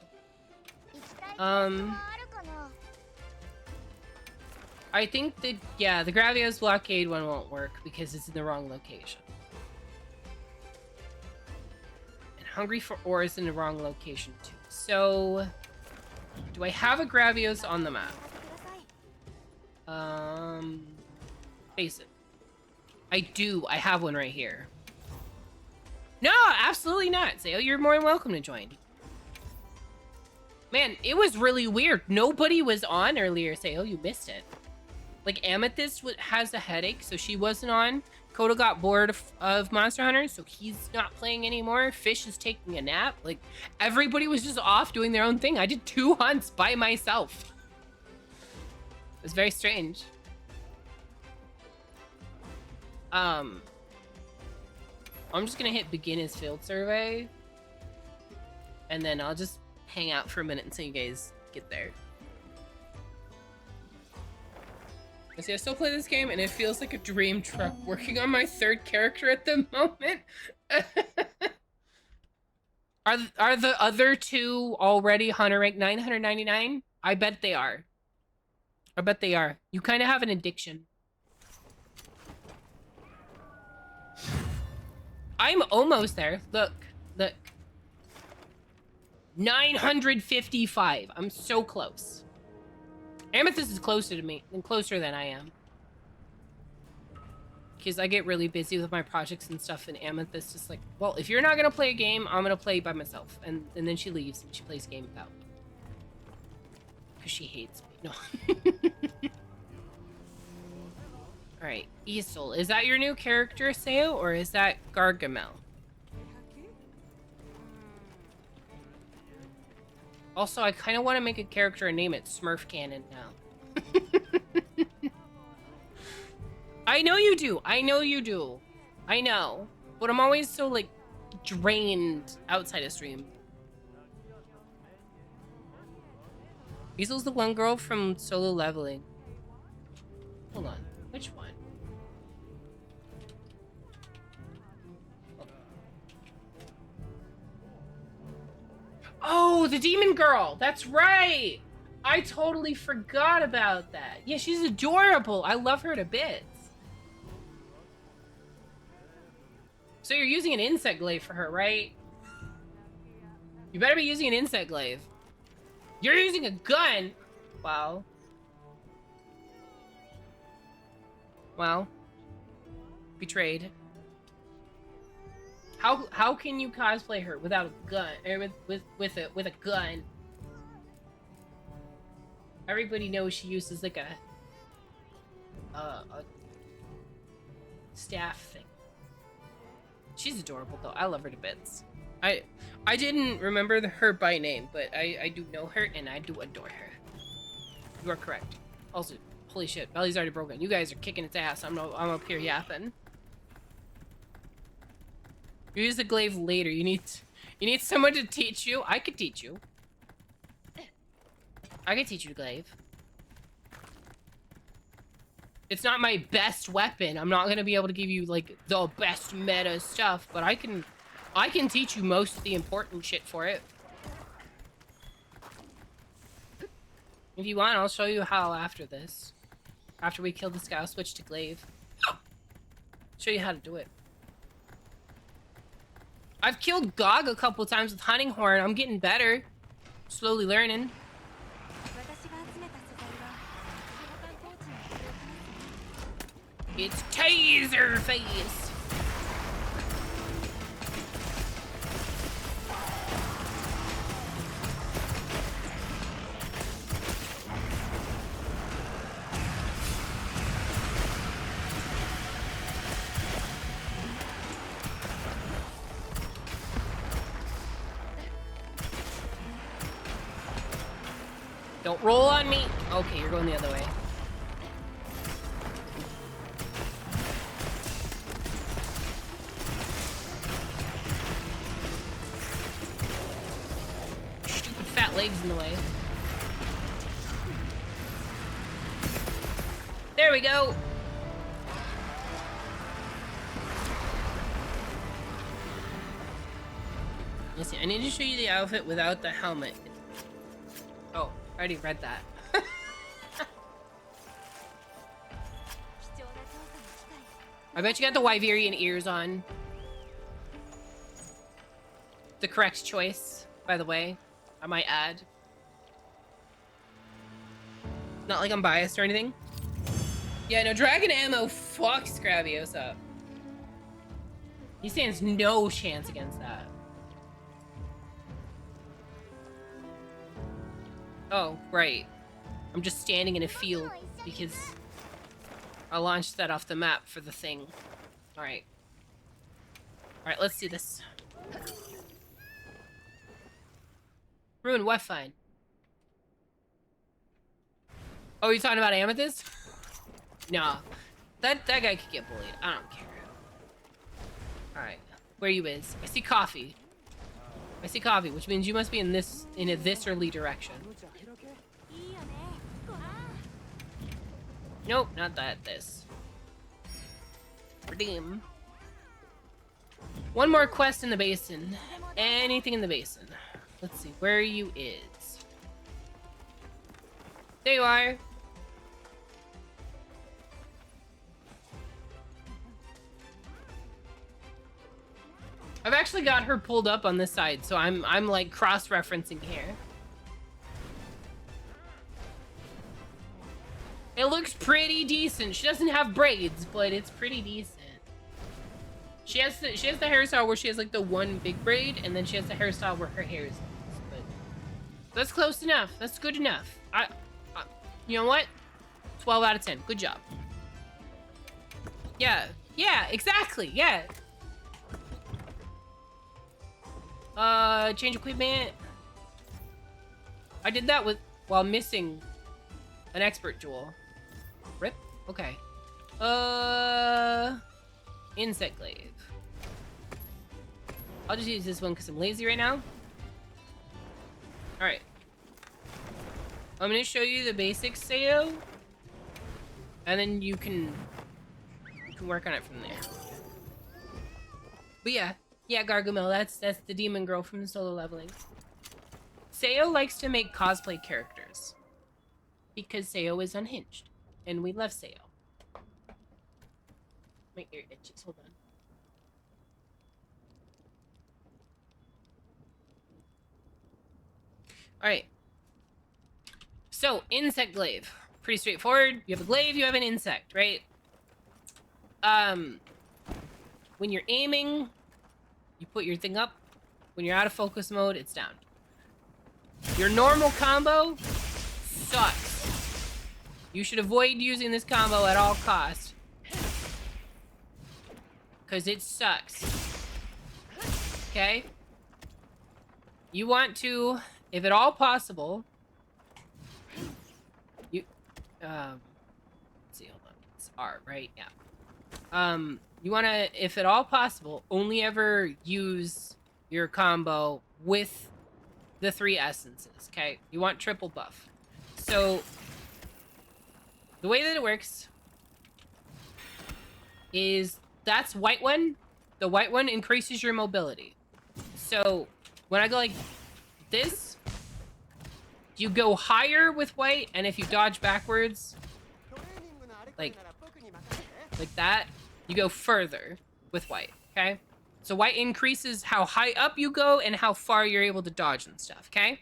I think the Gravios blockade one won't work because it's in the wrong location. And Hungry for Ore is in the wrong location too. So do I have a Gravios on the map? Face it. I do. I have one right here. No, absolutely not. Sayo, you're more than welcome to join. Man, it was really weird. Nobody was on earlier, Sayo. You missed it. Like, Amethyst has a headache, so she wasn't on. Kodo got bored of Monster Hunter, so he's not playing anymore. Fish is taking a nap. Like, everybody was just off doing their own thing. I did 2 hunts by myself. It was very strange. I'm just gonna hit begin his field survey. And then I'll just hang out for a minute until you guys get there. See, I still play this game and it feels like a dream truck working on my 3rd character at the moment. Are the other 2 already Hunter rank 999? I bet they are. I bet they are. You kind of have an addiction. I'm almost there. Look. 955. I'm so close. Amethyst is closer to me, and closer than I am. Because I get really busy with my projects and stuff, and Amethyst is like, well, if you're not going to play a game, I'm going to play by myself. And then she leaves, and she plays a game without me. Because she hates me. No. Alright, Isol. Is that your new character, Seo, or is that Gargamel? Also, I kind of want to make a character and name it Smurf Cannon now. I know you do. I know you do. I know. But I'm always so, like, drained outside of stream. Isol's the one girl from Solo Leveling. Hold on. Which one? Oh, the demon girl. That's right. I totally forgot about that. Yeah, she's adorable. I love her to bits. So you're using an insect glaive for her, right? You better be using an insect glaive. You're using a gun. Wow. Well, betrayed. How can you cosplay her without a gun? Or with a gun? Everybody knows she uses like a staff thing. She's adorable though. I love her to bits. I didn't remember her by name, but I do know her and I do adore her. You are correct. Also, holy shit, Belly's already broken. You guys are kicking its ass. I'm up here yapping. You use the glaive later. You need someone to teach you. I could teach you. I can teach you the glaive. It's not my best weapon. I'm not gonna be able to give you like the best meta stuff, but I can teach you most of the important shit for it. If you want, I'll show you how after this. After we kill this guy, I'll switch to glaive. Show you how to do it. I've killed Gog a couple times with hunting horn. I'm getting better. Slowly learning. It's Taser Face. Don't roll on me. Okay, you're going the other way. Stupid fat legs in the way. There we go. Listen, I need to show you the outfit without the helmet. Oh, I already read that. I bet you got the Wyverian ears on. The correct choice, by the way. I might add. Not like I'm biased or anything. Yeah, no, Dragon Ammo fucks Gravios up. He stands no chance against that. Oh, right. I'm just standing in a field because I launched that off the map for the thing. Alright. Alright, let's see this. Ruined what fine? Oh, you're talking about Amethyst? Nah. That guy could get bullied. I don't care. Alright. Where you is? I see coffee. I see coffee, which means you must be in a this-early direction. Nope, not that. This. Redeem. One more quest in the basin. Anything in the basin. Let's see. Where you is. There you are. I've actually got her pulled up on this side, so I'm like cross-referencing here. It looks pretty decent. She doesn't have braids, but it's pretty decent. She has the hairstyle where she has like the one big braid, and then she has the hairstyle where her hair is loose. But that's close enough. That's good enough. You know what? 12 out of 10. Good job. Yeah. Yeah, exactly. Yeah. Change equipment. I did that while missing an expert jewel. Rip? Okay. Insect glaive. I'll just use this one because I'm lazy right now. Alright. I'm gonna show you the basics, Sayo. And then you can work on it from there. But yeah. Yeah, Gargamel, that's the demon girl from the solo leveling. Sayo likes to make cosplay characters. Because Sayo is unhinged. And we love Sayo. My ear itches, hold on. Alright. So, insect glaive. Pretty straightforward. You have a glaive, you have an insect, right? When you're aiming, you put your thing up. When you're out of focus mode, it's down. Your normal combo sucks. You should avoid using this combo at all costs. Because it sucks. Okay? You want to, if at all possible, let's see, hold on. It's R, right? Yeah. You want to, if at all possible, only ever use your combo with the 3 essences, okay? You want triple buff. So, the way that it works is that's white one. The white one increases your mobility. So, when I go like this, you go higher with white, and if you dodge backwards, like that, you go further with white, okay? So white increases how high up you go and how far you're able to dodge and stuff, okay?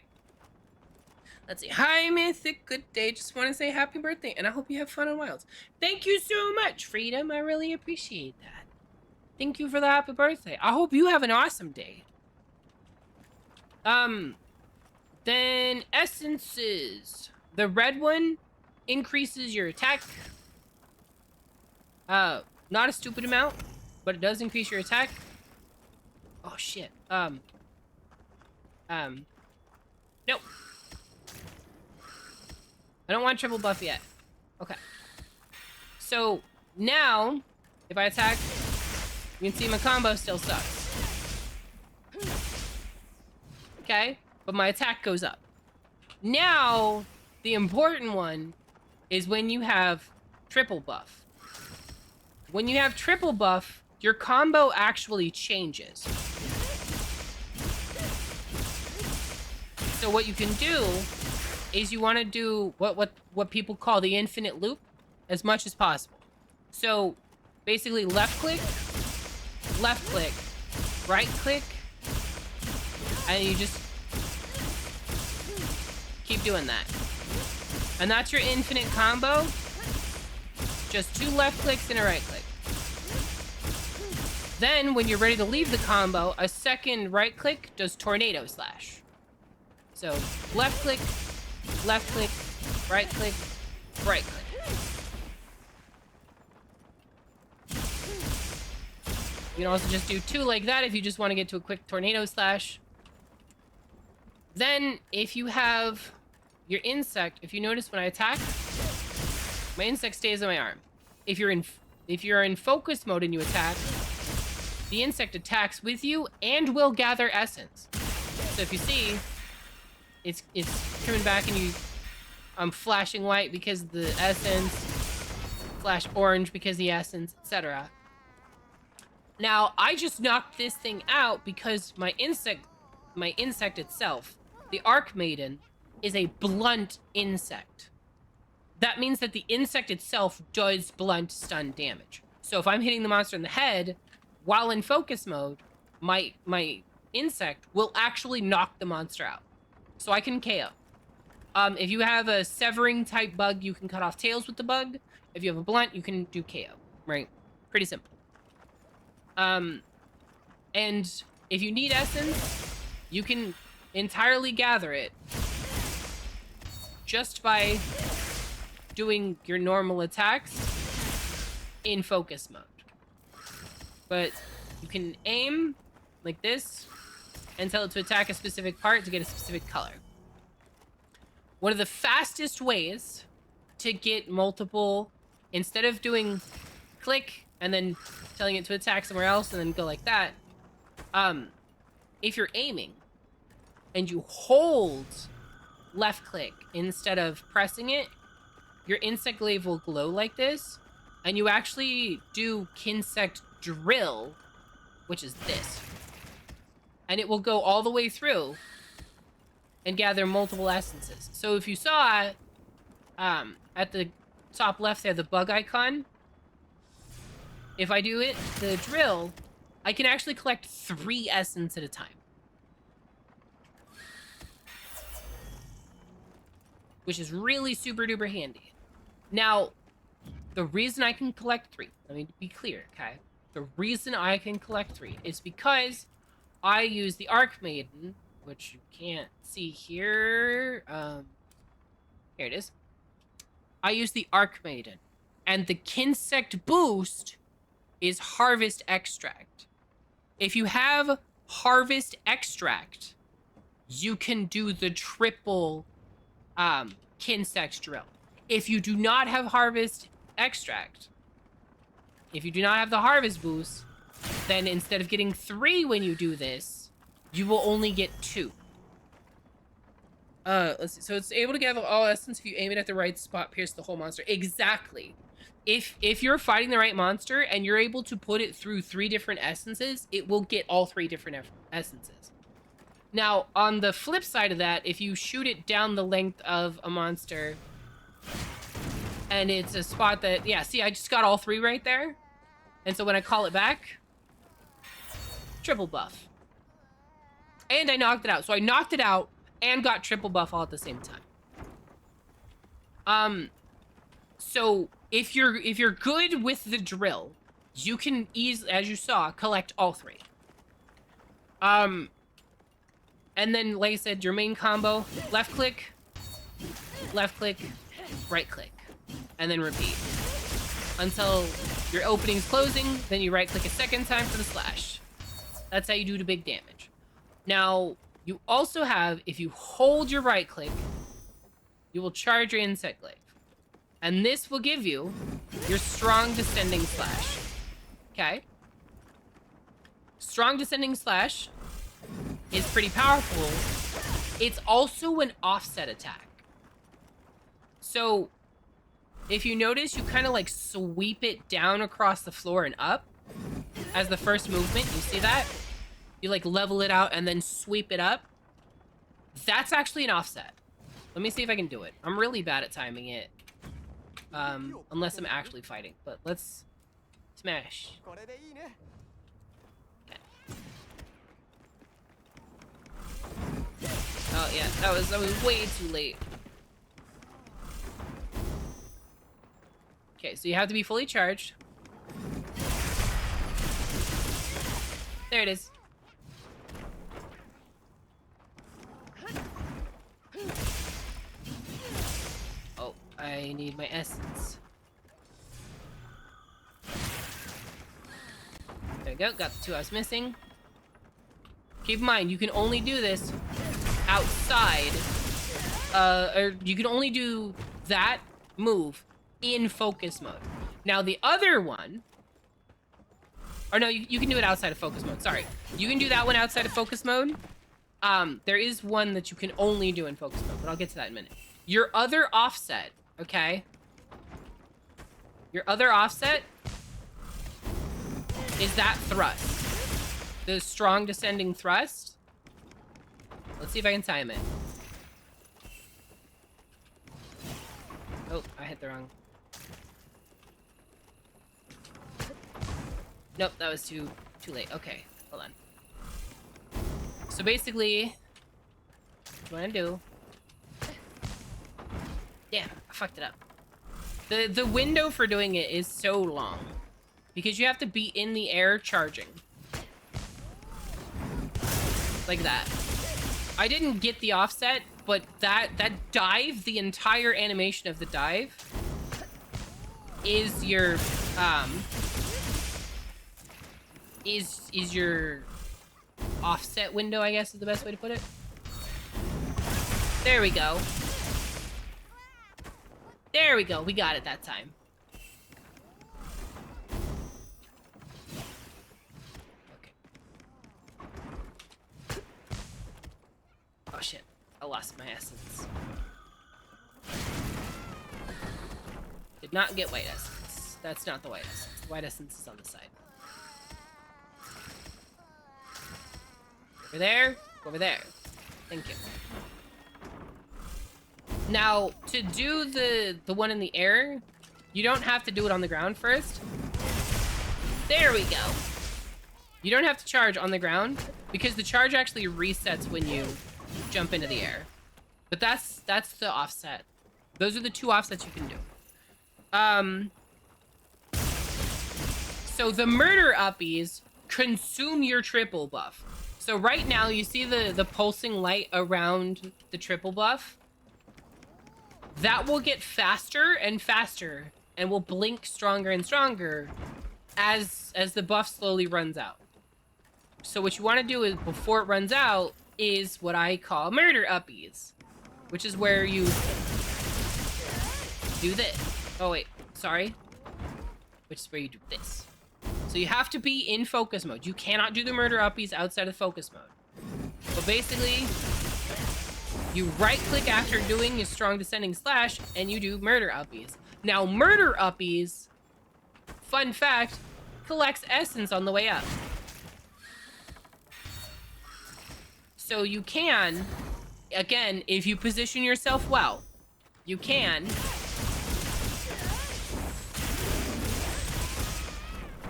Let's see. Hi, Mythic. Good day. Just want to say happy birthday, and I hope you have fun on Wilds. Thank you so much, Freedom. I really appreciate that. Thank you for the happy birthday. I hope you have an awesome day. Then essences. The red one increases your attack. Not a stupid amount, but it does increase your attack. Oh shit. Nope. I don't want triple buff yet. Okay. So now, if I attack, you can see my combo still sucks. Okay, but my attack goes up. Now, the important one is when you have triple buff. When you have triple buff, your combo actually changes. So what you can do is you want to do what people call the infinite loop as much as possible. So basically left click, right click, and you just keep doing that. And that's your infinite combo. Just 2 left clicks and a right click. Then, when you're ready to leave the combo, a second right click does tornado slash. So, left click, right click, right click. You can also just do 2 like that if you just want to get to a quick tornado slash. Then, if you have your insect, if you notice when I attack, my insect stays on my arm. If you're in focus mode and you attack, the insect attacks with you and will gather essence. So if you see, it's coming back and I'm flashing white because the essence, flash orange because the essence, etc. Now I just knocked this thing out because my insect itself, the Arc Maiden, is a blunt insect. That means that the insect itself does blunt stun damage. So if I'm hitting the monster in the head while in focus mode, my insect will actually knock the monster out. So I can KO. If you have a severing type bug, you can cut off tails with the bug. If you have a blunt, you can do KO, right? Pretty simple. And if you need essence, you can entirely gather it just by doing your normal attacks in focus mode. But you can aim like this and tell it to attack a specific part to get a specific color. One of the fastest ways to get multiple, instead of doing click and then telling it to attack somewhere else and then go like that, if you're aiming and you hold left click instead of pressing it, your insect glaive will glow like this, and you actually do Kinsect drill, which is this, and it will go all the way through and gather multiple essences. So if you saw at the top left there, the bug icon, if I do it, the drill, I can actually collect 3 essence at a time, which is really super duper handy. Now, the reason I can collect 3, let me be clear, okay? The reason I can collect 3 is because I use the Arc Maiden, which you can't see here. Here it is. I use the Arc Maiden, and the Kinsect boost is Harvest Extract. If you have Harvest Extract, you can do the triple Kinsect drill. If you do not have Harvest Extract, if you do not have the Harvest boost, then instead of getting 3 when you do this, you will only get 2. Let's see. So it's able to gather all essence if you aim it at the right spot, pierce the whole monster. Exactly. If you're fighting the right monster and you're able to put it through 3 different essences, it will get all 3 different essences. Now, on the flip side of that, if you shoot it down the length of a monster, and it's a spot that, yeah, see, I just got all 3 right there. And so when I call it back, triple buff. And I knocked it out. So I knocked it out and got triple buff all at the same time. So if you're good with the drill, you can easily, as you saw, collect all 3. And then, like I said, your main combo, left click, right click, and then repeat until your opening's closing. Then you right click a second time for the slash. That's how you do the big damage. Now, you also have, if you hold your right click, you will charge your insect glaive. And this will give you your strong descending slash. Okay? Strong descending slash is pretty powerful. It's also an offset attack. So, if you notice, you kind of like sweep it down across the floor and up as the first movement. You see that? You like level it out and then sweep it up. That's actually an offset. Let me see if I can do it. I'm really bad at timing it. Unless I'm actually fighting. But let's smash. Okay. Oh yeah, that was way too late. Okay, so you have to be fully charged. There it is. Oh, I need my essence. There we go, got the 2 I was missing. Keep in mind, you can only do this outside, or you can only do that move in focus mode. Now the other one, or no, you can do it outside of focus mode, sorry. You can do that one outside of focus mode. There is one that you can only do in focus mode, but I'll get to that in a minute. Your other offset, okay? Your other offset is that thrust. The strong descending thrust. Let's see if I can time it. Oh, I hit the wrong. Nope, that was too late. Okay, hold on. So basically, what you want to do? Damn, I fucked it up. The window for doing it is so long because you have to be in the air charging. Like that. I didn't get the offset, but that dive, the entire animation of the dive is your is your offset window, I guess is the best way to put it. There we go. There we go. We got it that time. Okay. Oh shit. I lost my essence. Did not get white essence. That's not the white essence. The white essence is on the side. Over there. Over there. Thank you. Now, to do the one in the air, you don't have to do it on the ground first. There we go. You don't have to charge on the ground because the charge actually resets when you jump into the air. But that's the offset. Those are the two offsets you can do. So the murder uppies consume your triple buff. So right now you see the pulsing light around the triple buff. That will get faster and faster and will blink stronger and stronger as the buff slowly runs out. So what you want to do is before it runs out is what I call murder uppies, which is where you do this. Oh wait, sorry. Which is where you do this. So you have to be in focus mode. You cannot do the murder uppies outside of focus mode. But basically, you right click after doing your strong descending slash and you do murder uppies. Now murder uppies, fun fact, collects essence on the way up. So you can, again, if you position yourself well, you can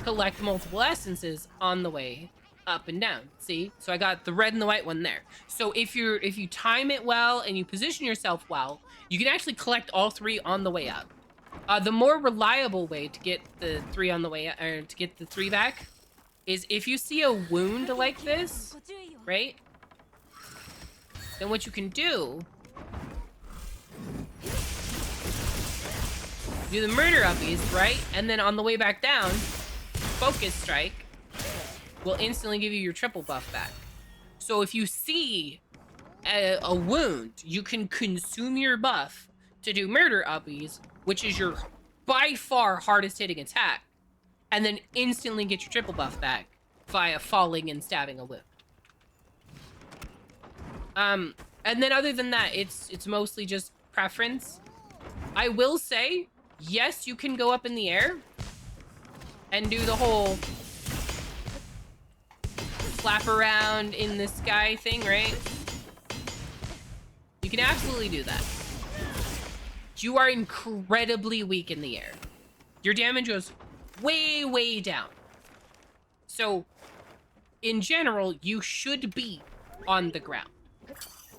collect multiple essences on the way up and down. See? So I got the red and the white one there. So if you time it well and you position yourself well, you can actually collect all three on the way up. The more reliable way to get the three on the way or to get the three back is if you see a wound like this, right? Then what you can do, do the murder uppies, right? And then on the way back down, focus strike will instantly give you your triple buff back. So if you see a wound, you can consume your buff to do murder uppies, which is your by far hardest hitting attack, and then instantly get your triple buff back via falling and stabbing a wound. And then other than that, it's mostly just preference. I will say, yes, you can go up in the air and do the whole flap around in the sky thing, right? You can absolutely do that. You are incredibly weak in the air. Your damage goes way, way down. So, in general, you should be on the ground.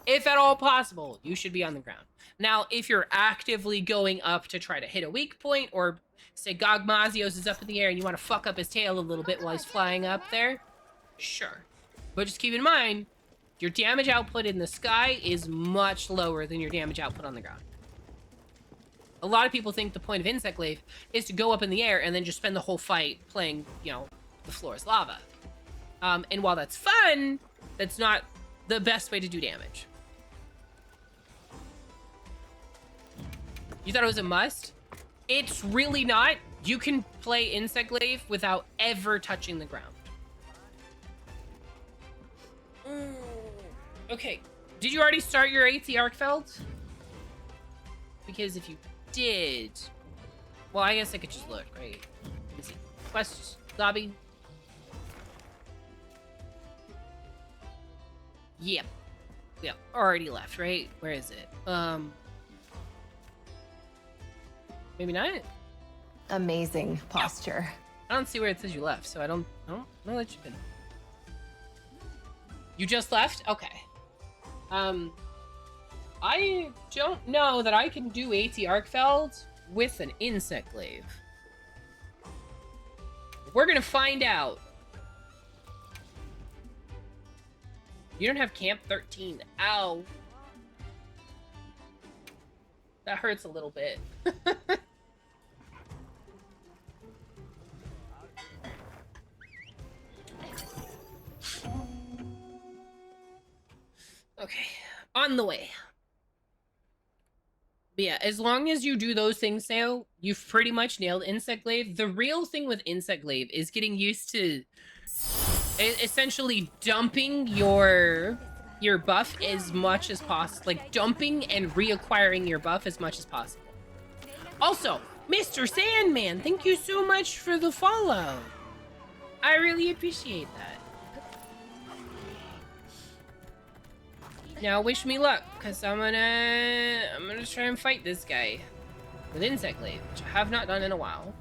If at all possible, you should be on the ground. Now, if you're actively going up to try to hit a weak point, or say Gogmazios is up in the air and you want to fuck up his tail a little bit while he's flying up there, sure. But just keep in mind, your damage output in the sky is much lower than your damage output on the ground. A lot of people think the point of Insect Glaive is to go up in the air and then just spend the whole fight playing, you know, the floor is lava. And while that's fun, that's not the best way to do damage. You thought it was a must? It's really not. You can play Insect Glaive without ever touching the ground. Okay. Did you already start your AT Arkfeld? Because if you did... Well, I guess I could just look, right? Let me see. Quest lobby. Yep. Yep. Already left, right? Where is it? Maybe not? Amazing posture. I don't see where it says you left, so I don't know that you've been. You just left? Okay. I don't know that I can do AT Arkfeld with an Insect Glaive. We're gonna find out. You don't have Camp 13. Ow. That hurts a little bit. Okay, on the way. But yeah, as long as you do those things, Sao, you've pretty much nailed Insect Glaive. The real thing with Insect Glaive is getting used to essentially dumping your buff as much as possible. Like, dumping and reacquiring your buff as much as possible. Also, Mr. Sandman, thank you so much for the follow. I really appreciate that. Now wish me luck, because I'm gonna try and fight this guy with Insect Glaive, which I have not done in a while.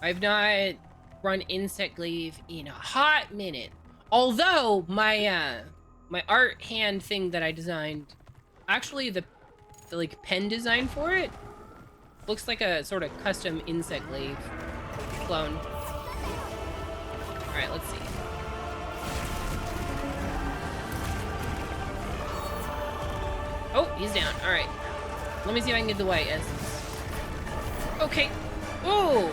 I've not run Insect Glaive in a hot minute. Although my my art hand thing that I designed, actually the like pen design for it looks like a sort of custom Insect Glaive clone. All right, let's see. Oh, he's down. All right. Let me see if I can get the white essence. Okay. Oh!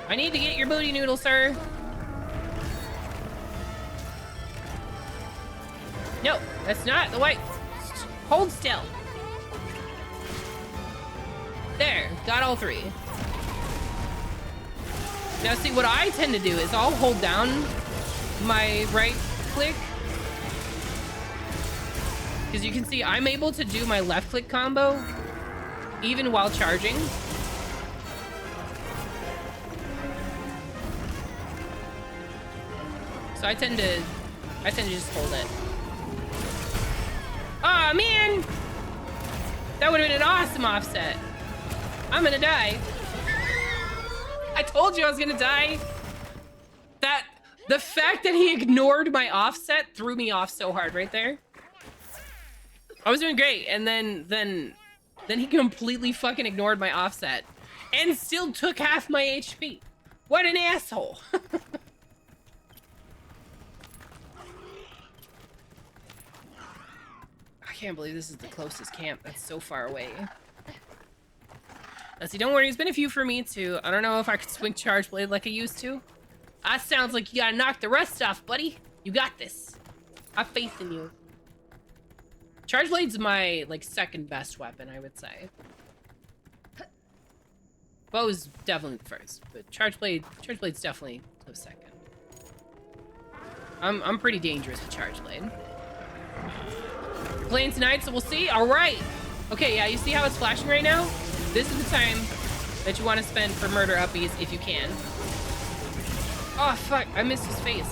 I need to get your booty noodle, sir. No, that's not the white. Hold still. There, got all three. Now see, what I tend to do is I'll hold down my right click, because you can see I'm able to do my left click combo even while charging. So I tend to just hold it. Aw, man! That would have been an awesome offset. I'm gonna die. I told you I was gonna die. The fact that he ignored my offset threw me off so hard right there. I was doing great, and then he completely fucking ignored my offset and still took half my HP. What an asshole. I can't believe this is the closest camp. That's so far away. Now see, don't worry, it's been a few for me too. I don't know if I could swing Charge Blade like I used to. That sounds like you gotta knock the rust off, buddy. You got this. I have faith in you. Charge Blade's my, like, second best weapon, I would say. Bow's definitely the first, but Charge Blade's definitely the second. I'm pretty dangerous with Charge Blade. We're playing tonight, so we'll see. All right. Okay, yeah, you see how it's flashing right now? This is the time that you want to spend for murder uppies if you can. Oh, fuck. I missed his face.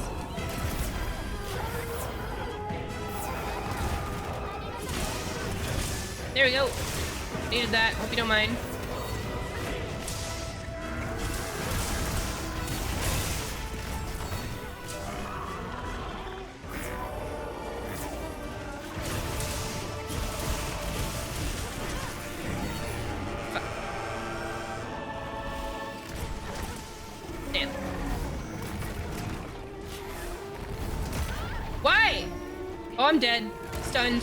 There we go. Needed that. Hope you don't mind. Fuck. Damn. Why? Oh, I'm dead. Stunned.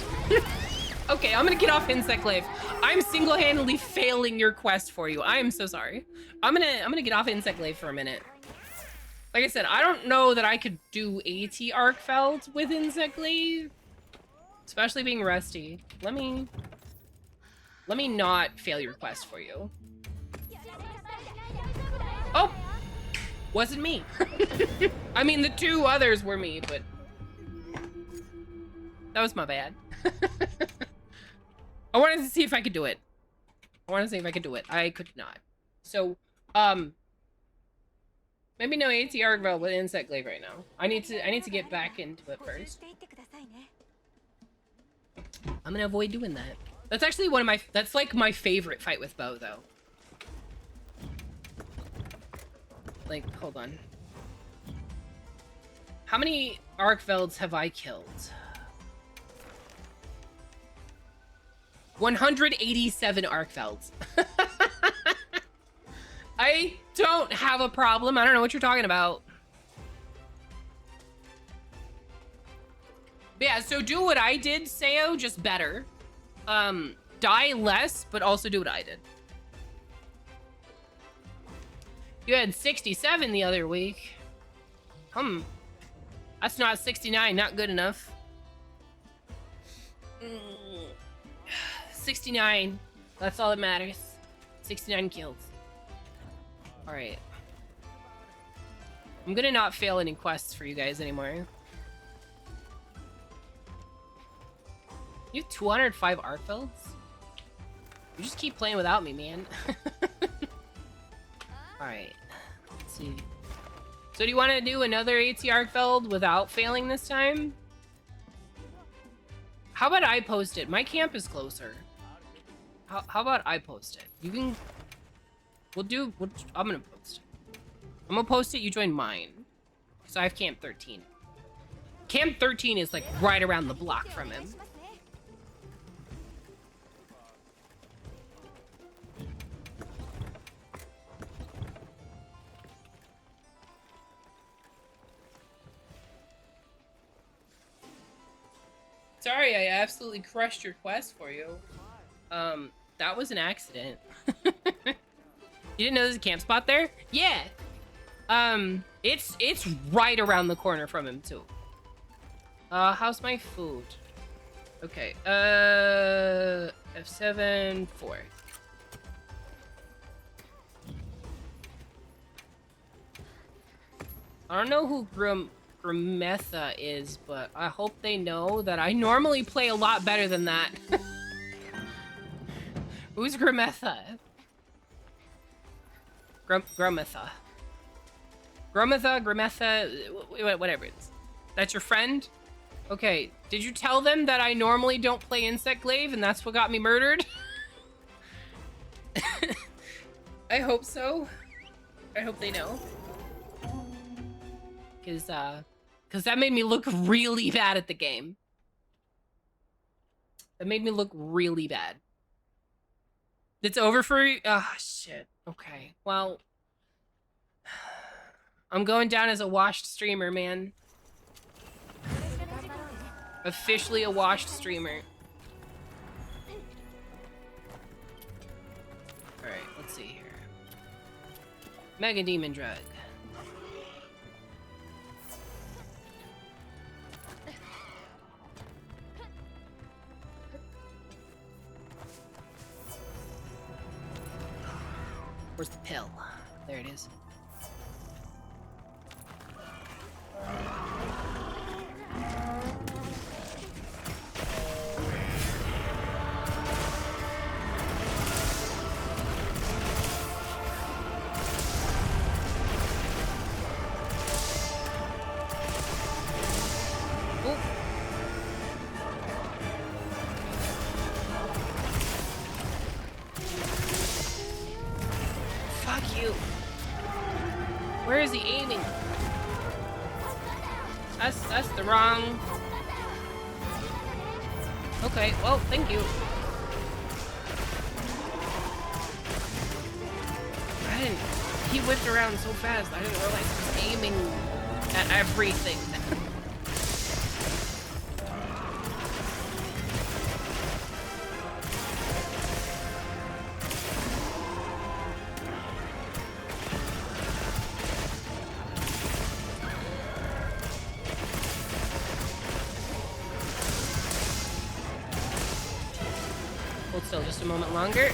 Okay, I'm gonna get off Insect Glaive. I'm single-handedly failing your quest for you. I am so sorry. I'm gonna get off Insect Glaive for a minute. Like I said, I don't know that I could do AT Arkfeld with Insect Glaive, especially being rusty. Let me not fail your quest for you. Oh, wasn't me. I mean, the two others were me, but that was my bad. I wanted to see if I could do it. I could not. So, maybe no AT Arkfeld with Insect Glaive right now. I need to get back into it first. I'm gonna avoid doing that. That's actually that's like my favorite fight with Bow, though. Like, hold on. How many Arkfelds have I killed? 187 Arkfelds. I don't have a problem. I don't know what you're talking about. But yeah, so do what I did, Sao, just better. Die less, but also do what I did. You had 67 the other week. I That's not 69, not good enough. 69. That's all that matters. 69 kills. Alright. I'm gonna not fail any quests for you guys anymore. You have 205 art builds? You just keep playing without me, man. Alright. Let's see. So do you want to do another AT Arkfeld without failing this time? How about I post it? My camp is closer. How about I post it? You can... I'm gonna post it. I'm gonna post it, you join mine. So I have Camp 13. Camp 13 is like right around the block from him. Sorry, I absolutely crushed your quest for you. That was an accident. You didn't know there's a camp spot there? Yeah. It's right around the corner from him too. How's my food? Okay. F7 4. I don't know who Grimetha is, but I hope they know that I normally play a lot better than that. Who's Grimetha? Grimetha, whatever it is. That's your friend? Okay, did you tell them that I normally don't play Insect Glaive and that's what got me murdered? I hope so. I hope they know. Cause that made me look really bad at the game. That made me look really bad. It's over for you? Oh, shit. Okay, well... I'm going down as a washed streamer, man. Officially a washed streamer. Alright, let's see here. Mega Demon Drug. Where's the pill? There it is. Where is he aiming? That's the wrong... Okay, well, thank you. He whipped around so fast, I didn't realize he was aiming at everything. Hold still just a moment longer.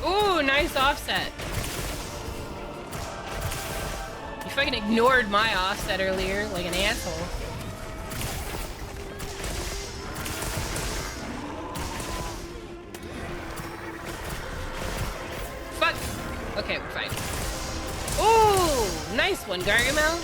Ooh, nice offset. You fucking ignored my offset earlier like an asshole. Okay, we're fine. Ooh, nice one, Gargamel.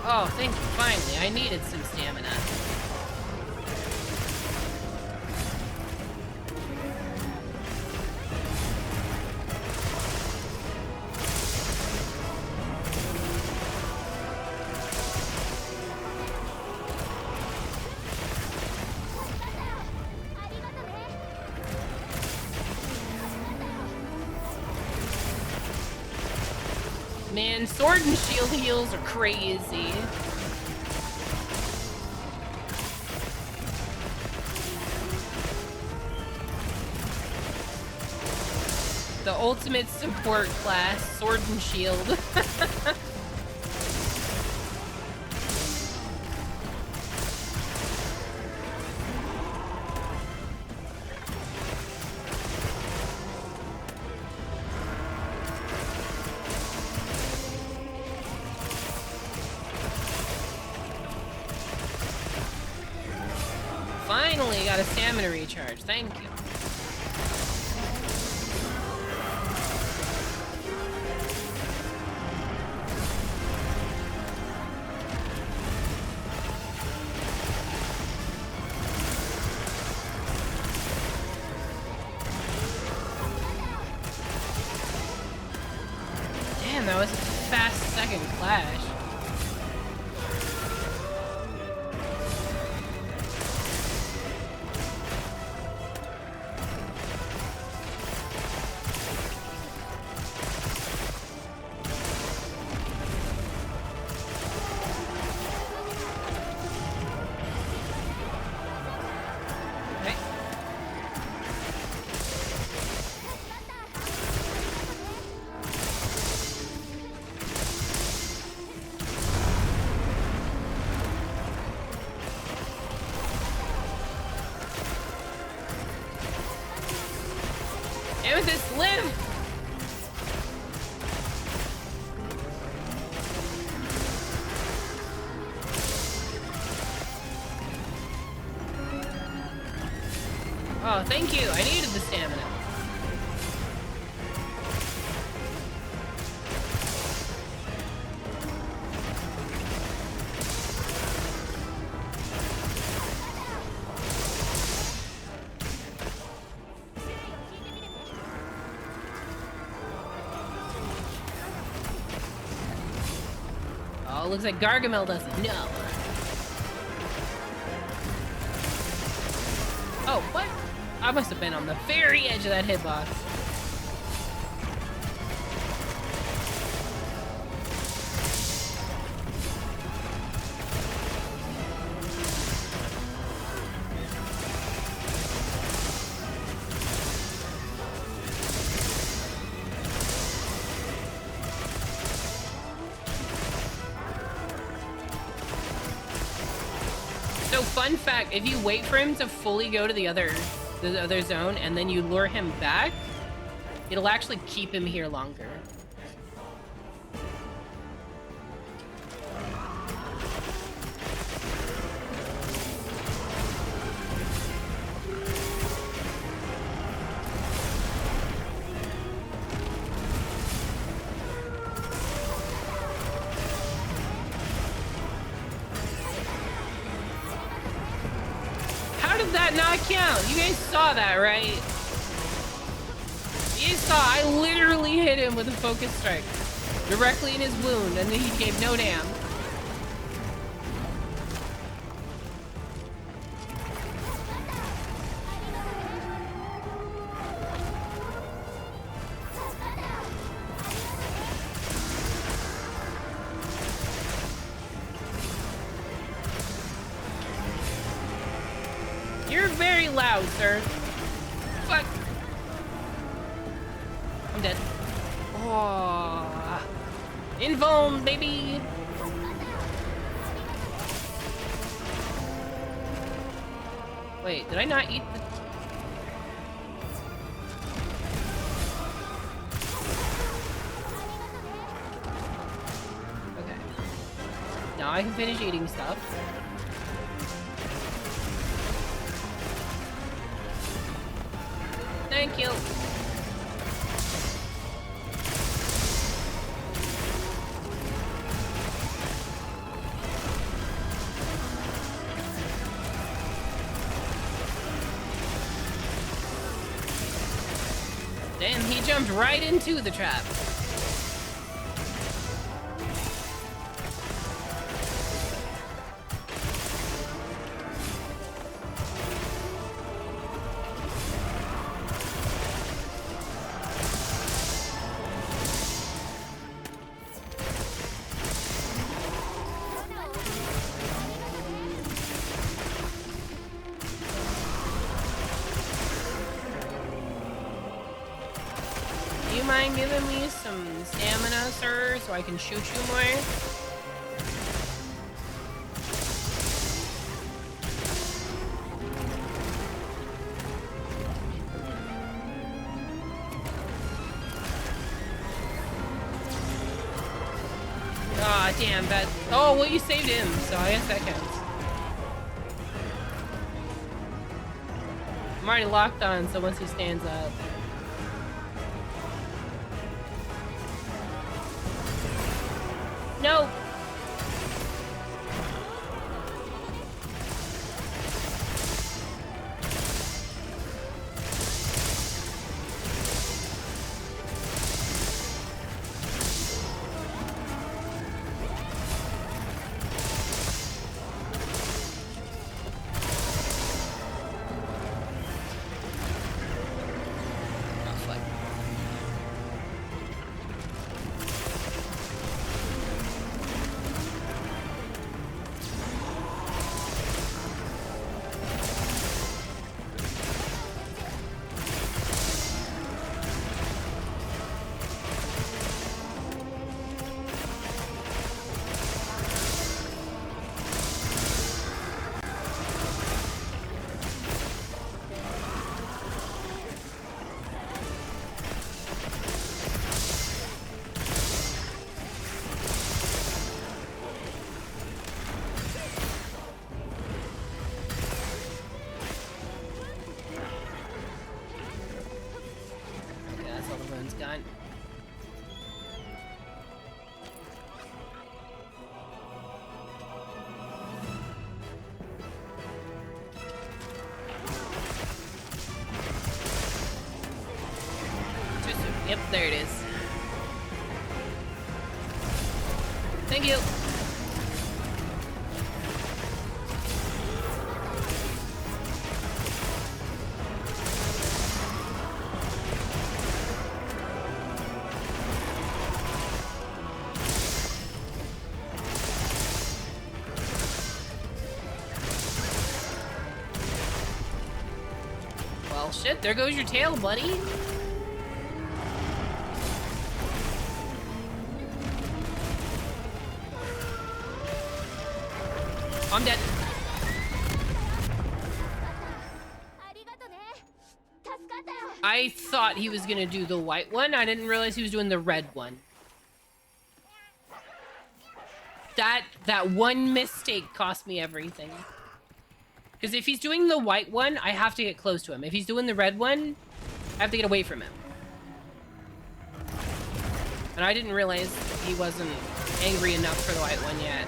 Oh, thank you, finally. I needed some stamina. Man, sword and shield heals are crazy. The ultimate support class, sword and shield. Finally got a stamina recharge, thank you. Damn, that was a fast second clash. Amethyst, live! Oh, thank you. I needed the stamina. Oh, looks like Gargamel doesn't know. Oh, what? I must have been on the very edge of that hitbox. So fun fact, if you wait for him to fully go to the other zone and then you lure him back, it'll actually keep him here longer. How did that not count? You guys saw that, right? You guys saw I literally hit him with a focus strike directly in his wound and he gave no damn. You're very loud, sir. Fuck. I'm dead. Oh. Invuln, baby. Wait, did I not eat the... Okay. Now I can finish eating stuff. Thank you. Damn, he jumped right into the trap. mind giving me some stamina, sir, so I can shoot you more? Aw, damn, that... Oh, well, you saved him, so I guess that counts. I'm already locked on, so once he stands up... No! Done. Yep, there it is. Thank you. Well, shit, there goes your tail, buddy. I'm dead. I thought he was gonna do the white one. I didn't realize he was doing the red one. That one mistake cost me everything. Because if he's doing the white one, I have to get close to him. If he's doing the red one, I have to get away from him. And I didn't realize he wasn't angry enough for the white one yet.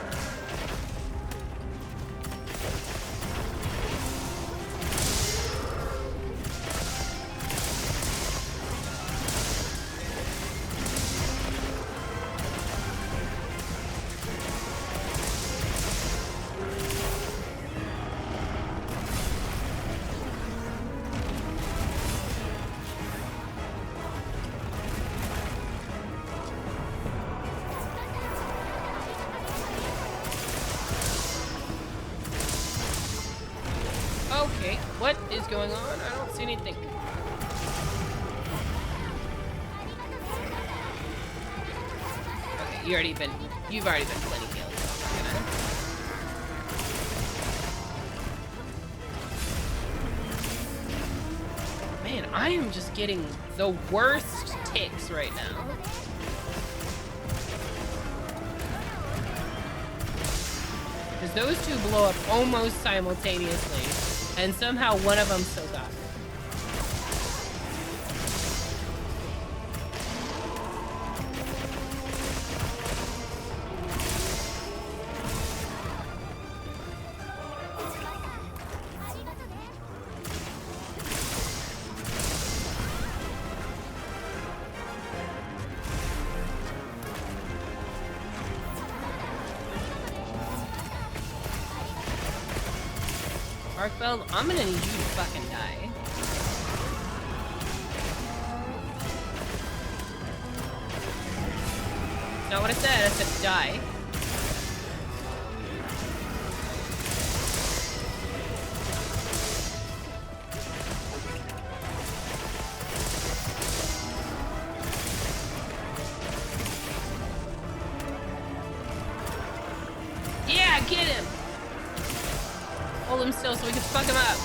Okay, what is going on? I don't see anything. Okay, you've already been plenty healed, so I'm not gonna... Man, I am just getting the worst ticks right now. Because those two blow up almost simultaneously. And somehow one of them still got it. Arkfeld, I'm gonna need you to fucking die. That's not what I said. I said die. him still so we can fuck him up.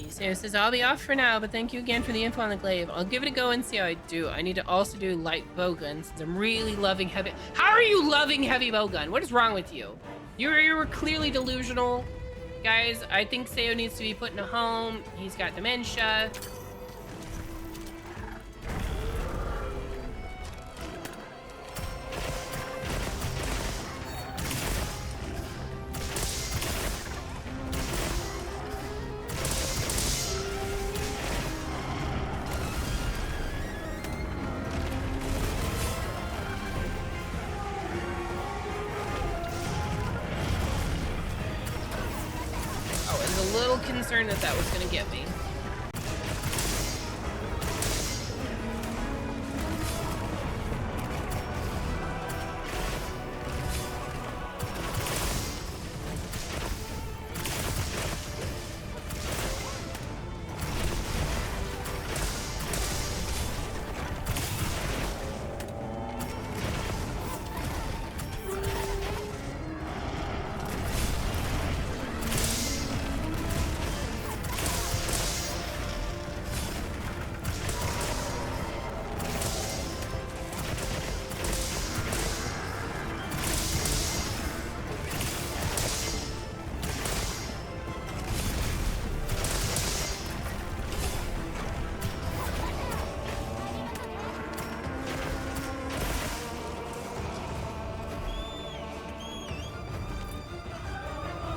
Sam says, I'll be off for now, but thank you again for the info on the glaive. I'll give it a go and see how I do. I need to also do light bowgun since I'm really loving heavy. How are you loving heavy bowgun? What is wrong with you? You were clearly delusional. Guys, I think Sayo needs to be put in a home. He's got dementia. Concerned that was gonna get me.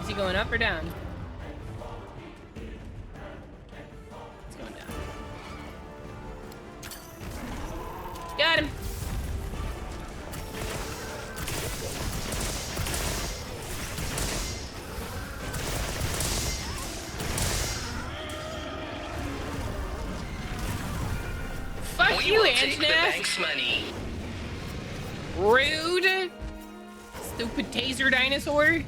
Is he going up or down? It's going down. Got him! Fuck We you, will take the Antonas! bank's money. Rude! Stupid taser dinosaur!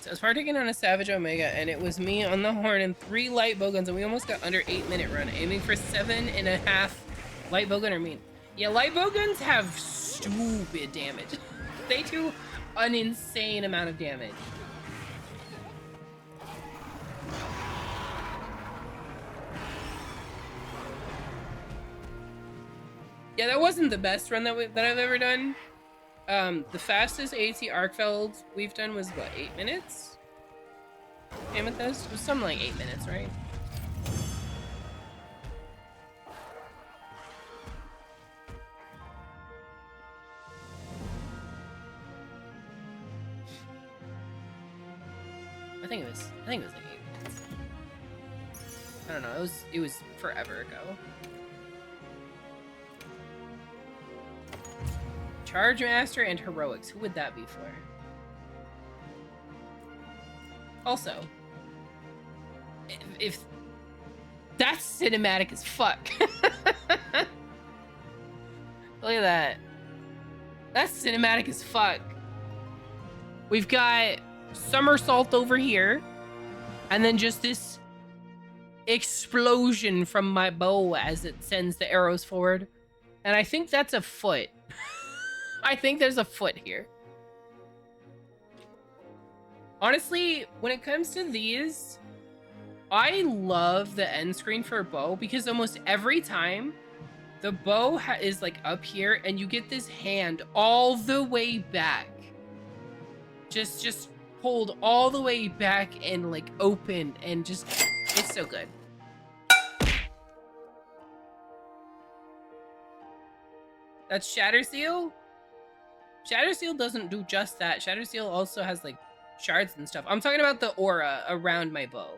So I was partaking on a Savage Omega, and it was me on the horn and 3 light bowguns, and we almost got under 8-minute run, aiming for 7.5 light bowgun or mean. Yeah, light bowguns have stupid damage. They do an insane amount of damage. Yeah, that wasn't the best run that I've ever done. The fastest AT Arkfeld we've done was, what, 8 minutes? Amethyst? It was something like 8 minutes, right? I think it was like 8 minutes. I don't know, it was forever ago. Charge Master and Heroics. Who would that be for? Also, if that's cinematic as fuck. Look at that. That's cinematic as fuck. We've got somersault over here, and then just this explosion from my bow as it sends the arrows forward. And I think that's a foot. I think there's a foot here. Honestly, when it comes to these, I love the end screen for a bow because almost every time the bow is like up here and you get this hand all the way back. Just pulled all the way back and like open and just, it's so good. That's Shatter Seal? Shatter Seal doesn't do just that. Shatter Seal also has like shards and stuff. I'm talking about the aura around my bow.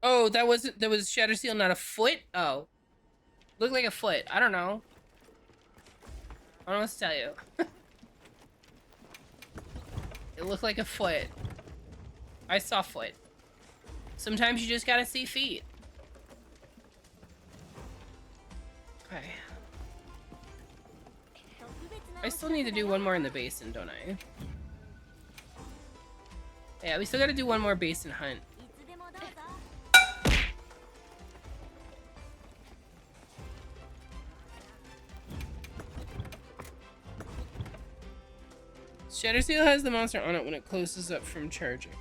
Oh, that was Shatter Seal, not a foot? Oh. Looked like a foot. I don't know. I don't know what to tell you. It looked like a foot. I saw foot. Sometimes you just gotta see feet. Okay. I still need to do one more in the basin, don't I? Yeah, we still gotta do one more basin hunt. Shadow Seal has the monster on it when it closes up from charging.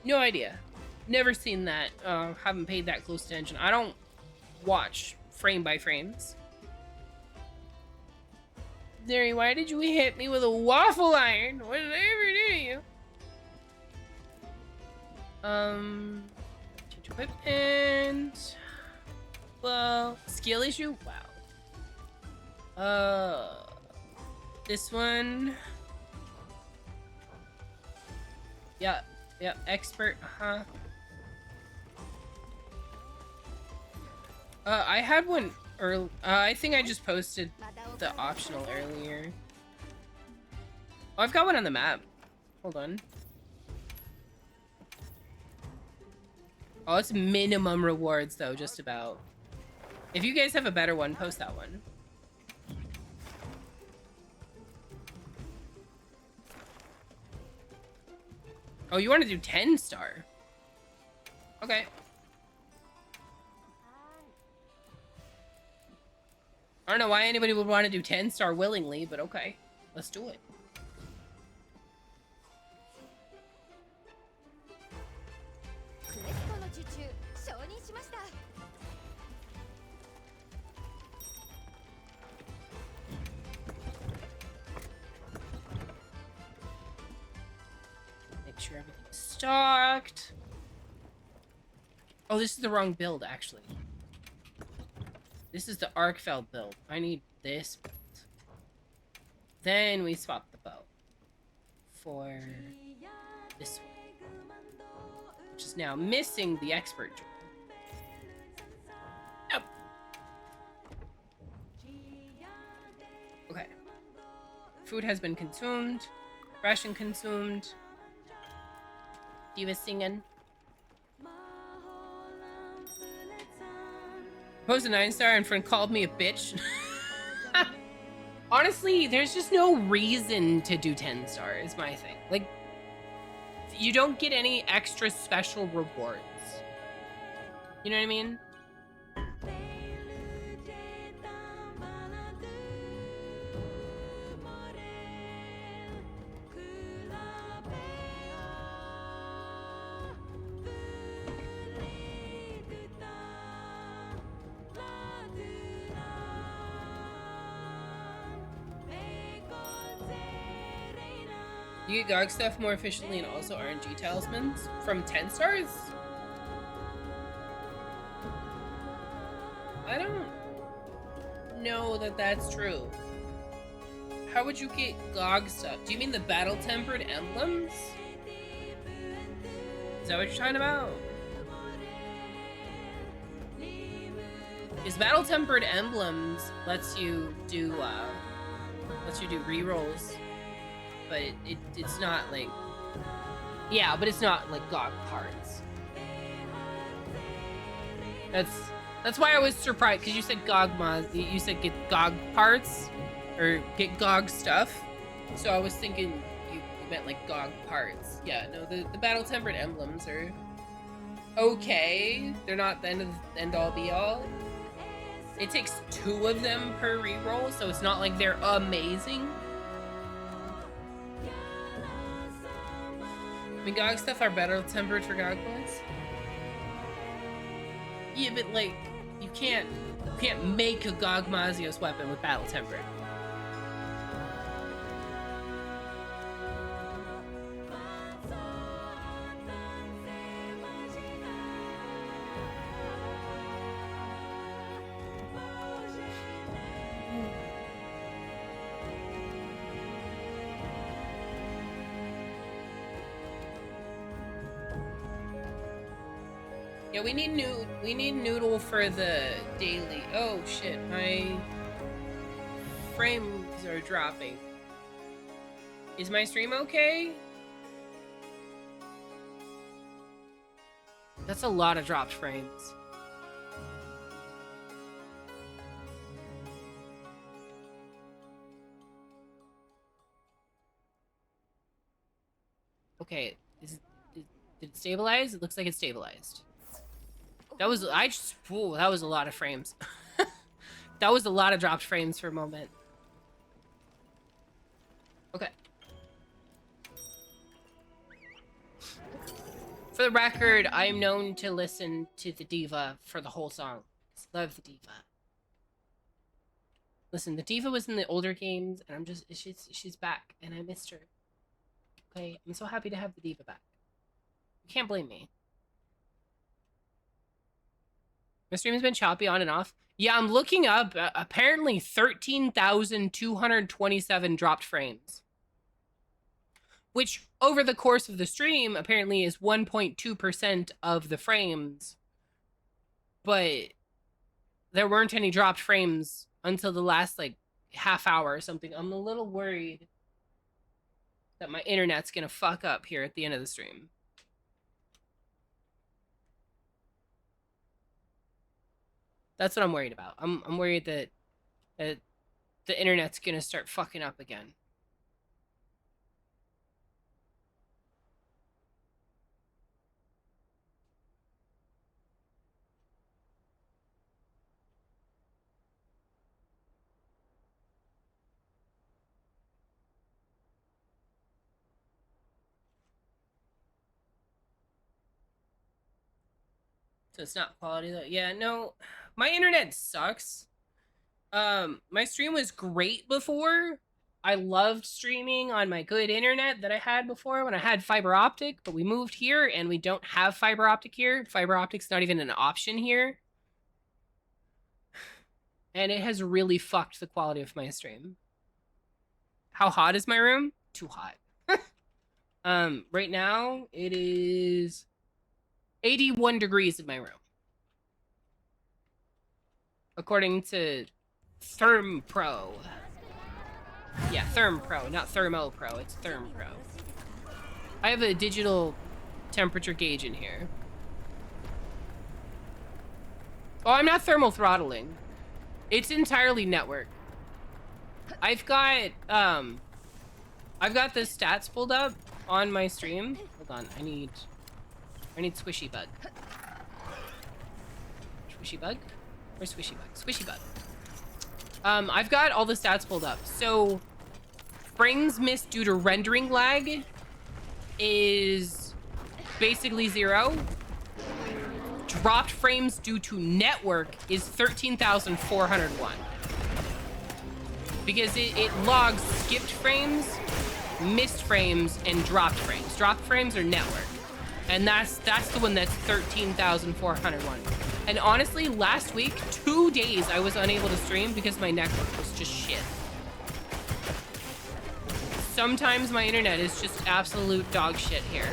No idea. Never seen that. Haven't paid that close attention. I don't watch frame by frames. Neri, why did you hit me with a waffle iron? What did I ever do to you? Change equipment. Well, skill issue? Wow. This one. Yeah, expert, I had one early. I think I just posted the optional earlier. Oh, I've got one on the map. Hold on. Oh, it's minimum rewards though, just about. If you guys have a better one, post that one. Oh, you want to do 10 star? Okay. I don't know why anybody would want to do 10 star willingly, but okay. Let's do it. Make sure everything's stocked. Oh, this is the wrong build, actually. This is the Arkfell build. I need this build. Then we swap the bow for this one, which is now missing the expert jewel. Yep. Okay. Food has been consumed. Ration consumed. Diva singing. Posed a 9 star and friend called me a bitch. Honestly, there's just no reason to do 10 star is my thing. Like, you don't get any extra special rewards. You know what I mean? You get GOG stuff more efficiently and also RNG talismans from 10 stars? I don't know that that's true. How would you get GOG stuff? Do you mean the battle-tempered emblems? Is that what you're talking about? Because battle-tempered emblems lets you do rerolls. But it's not like, yeah, but it's not like GOG parts. That's why I was surprised, because you said GOG mods, you said get GOG parts or get GOG stuff, so I was thinking you meant like GOG parts. Yeah, no, the battle tempered emblems are okay. They're not the end all be all. It takes 2 of them per reroll, so it's not like they're amazing. I mean, GOG stuff are better tempered for GOG points. Yeah, but like, you can't make a GOG Mazios weapon with battle tempered. Yeah, we need Noodle for the daily. Oh shit, my frames are dropping. Is my stream okay? That's a lot of dropped frames. Okay, did it stabilize? It looks like it stabilized. That was, that was a lot of frames. That was a lot of dropped frames for a moment. Okay. For the record, I'm known to listen to the diva for the whole song. Love the diva. Listen, the diva was in the older games, and I'm just, she's back, and I missed her. Okay, I'm so happy to have the diva back. You can't blame me. My stream has been choppy on and off. Yeah, I'm looking up. Apparently 13,227 dropped frames. Which, over the course of the stream, apparently is 1.2% of the frames. But there weren't any dropped frames until the last, like, half hour or something. I'm a little worried that my internet's gonna fuck up here at the end of the stream. That's what I'm worried about. I'm worried that the internet's gonna start fucking up again. So it's not quality though. Yeah, no, my internet sucks. My stream was great before. I loved streaming on my good internet that I had before when I had fiber optic, but we moved here and we don't have fiber optic here. Fiber optic's not even an option here. And it has really fucked the quality of my stream. How hot is my room? Too hot. Right now it is 81 degrees in my room. According to Therm Pro. Yeah, Therm Pro, not Thermo Pro, it's Therm Pro. I have a digital temperature gauge in here. Oh, I'm not thermal throttling. It's entirely network. I've got the stats pulled up on my stream. Hold on, I need Squishy Bug. Squishy Bug? Where's Squishy Bug? Squishy Bug. I've got all the stats pulled up. So, frames missed due to rendering lag is basically 0. Dropped frames due to network is 13,401. Because it logs skipped frames, missed frames, and dropped frames. Dropped frames are network. And that's the one that's 13,401. And honestly, last week, 2 days I was unable to stream because my network was just shit. Sometimes my internet is just absolute dog shit here.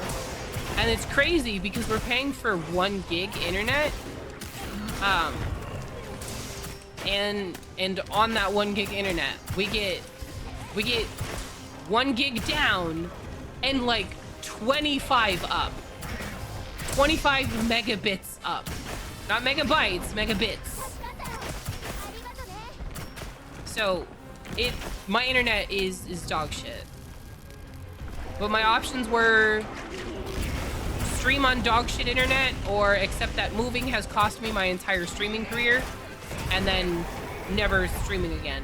And it's crazy because we're paying for 1 gig internet. And on that 1 gig internet, we get 1 gig down and like 25 up. 25 megabits up. Not megabytes, megabits. So, my internet is dog shit. But my options were stream on dog shit internet or accept that moving has cost me my entire streaming career and then never streaming again.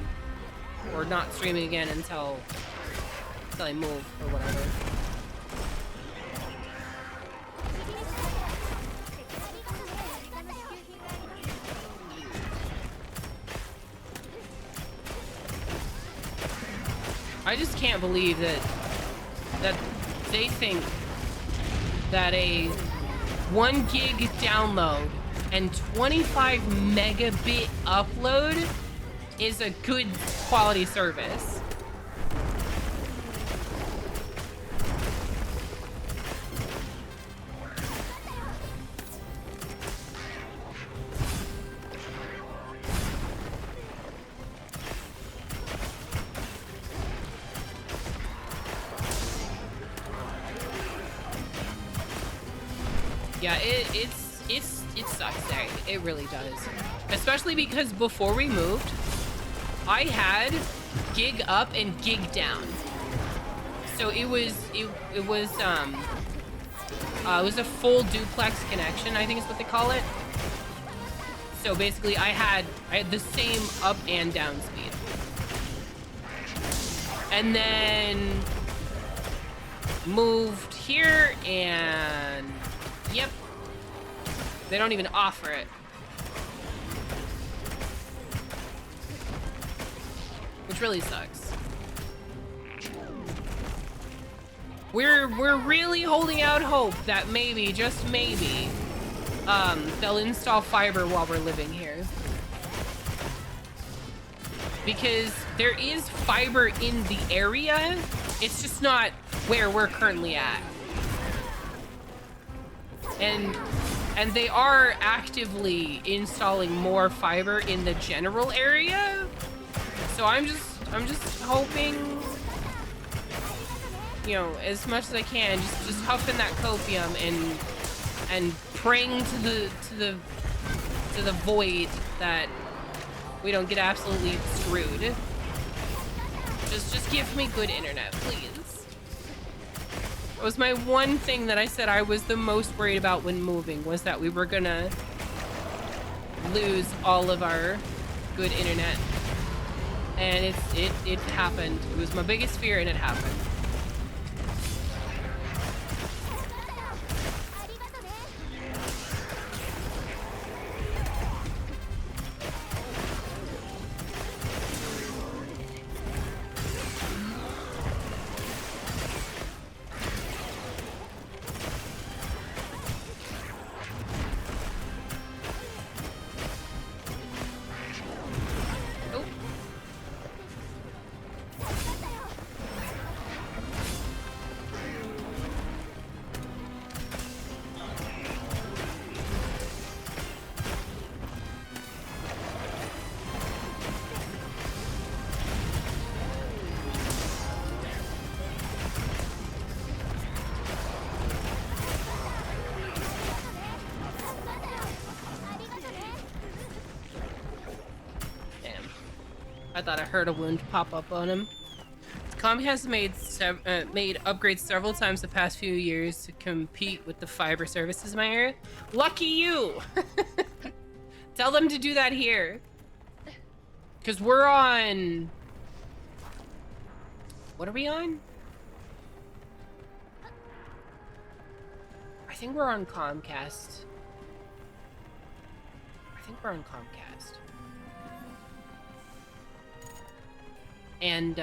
Or not streaming again until I move or whatever. I just can't believe that they think that a 1 gig download and 25 megabit upload is a good quality service. Yeah, it sucks. It really does. Especially because before we moved, I had gig up and gig down. So it was a full duplex connection, I think is what they call it. So basically I had the same up and down speed. And then moved here and yep. They don't even offer it. Which really sucks. We're really holding out hope that maybe, just maybe, they'll install fiber while we're living here. Because there is fiber in the area, it's just not where we're currently at. And they are actively installing more fiber in the general area. So I'm just hoping, you know, as much as I can, just huffing that copium and praying to the void that we don't get absolutely screwed. Just give me good internet, please. It was my one thing that I said I was the most worried about when moving, was that we were gonna lose all of our good internet. And it happened. It was my biggest fear and it happened. I thought I heard a wound pop up on him. Comcast made upgrades several times the past few years to compete with the fiber services in my area. Lucky you! Tell them to do that here. Because we're on... What are we on? I think we're on Comcast. I think we're on Comcast. And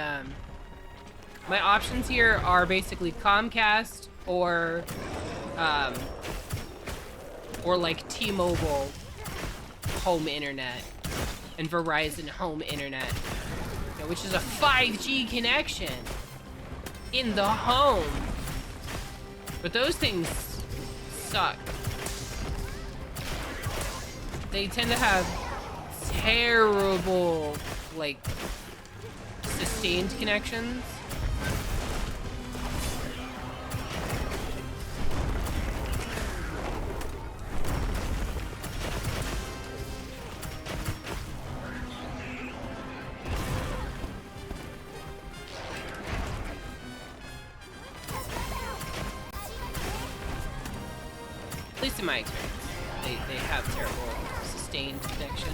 my options here are basically Comcast or like T-Mobile home internet and Verizon home internet, you know, which is a 5G connection in the home. But those things suck. They tend to have terrible, like, sustained connections. At least in my experience, they have terrible sustained connection.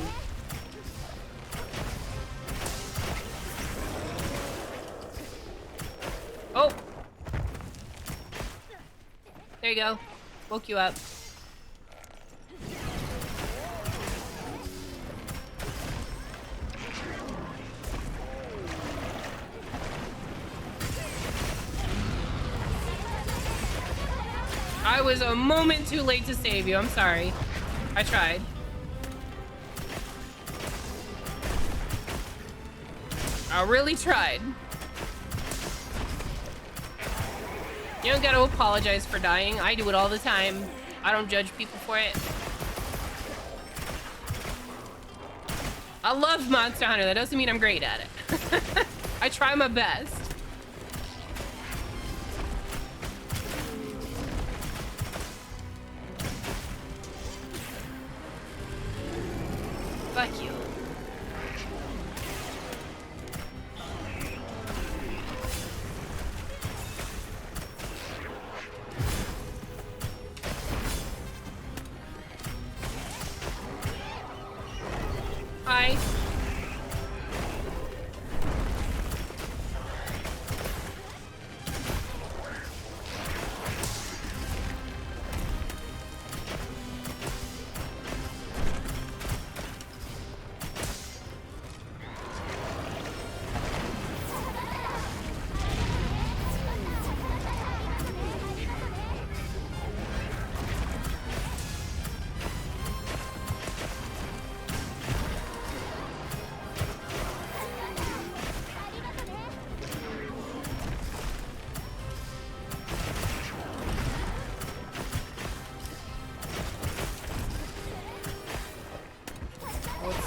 Oh! There you go. Woke you up. I was a moment too late to save you. I'm sorry. I tried. I really tried. You don't gotta apologize for dying. I do it all the time. I don't judge people for it. I love Monster Hunter. That doesn't mean I'm great at it. I try my best.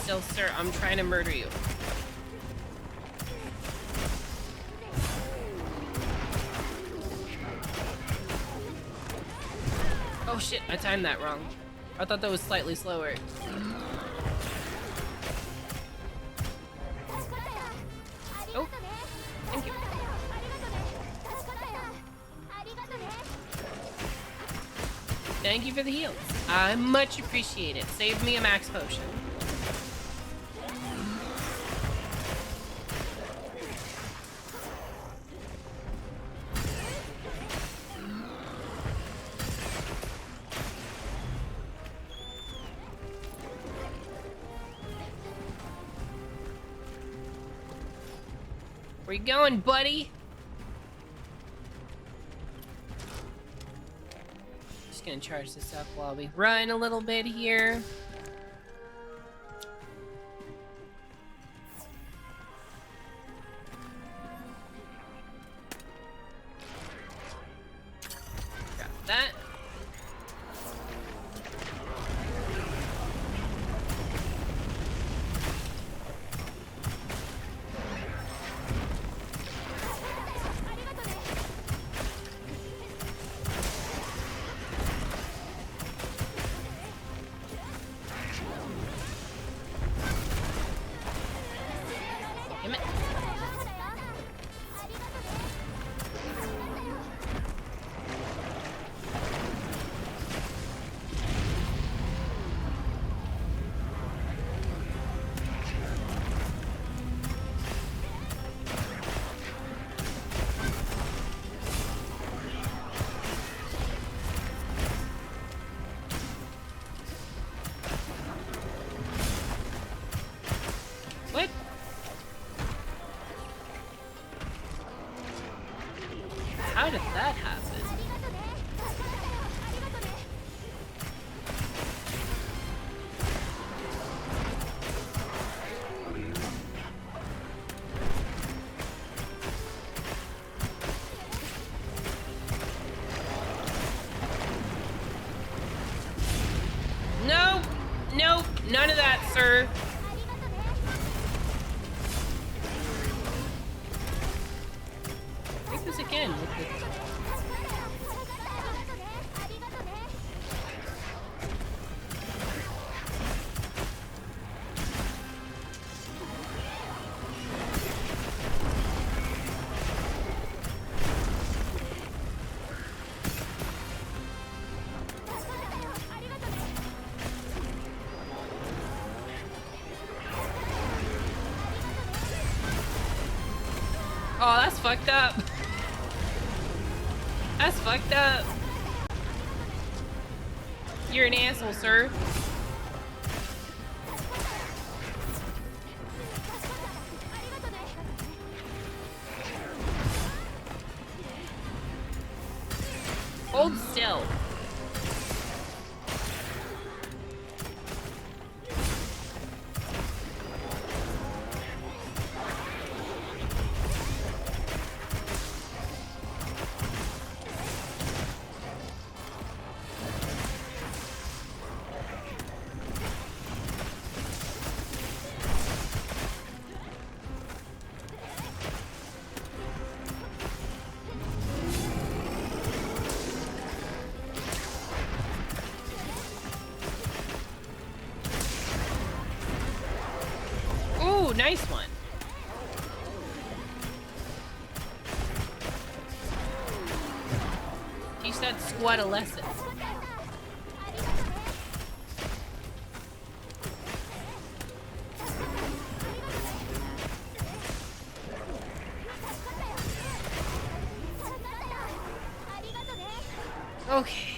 still, sir. I'm trying to murder you. Oh shit, I timed that wrong. I thought that was slightly slower. Oh, thank you. Thank you for the heals. I much appreciate it. Saved me a max potion. Where you going, buddy? Just gonna charge this up while we run a little bit here. Grab that. Damn it. What? How did that happen? No! Nope! None of that, sir! Take this again. Oh, that's fucked up. That's fucked up. You're an asshole, sir. Hold still. Ooh, nice one. Teach that squad a lesson. Okay.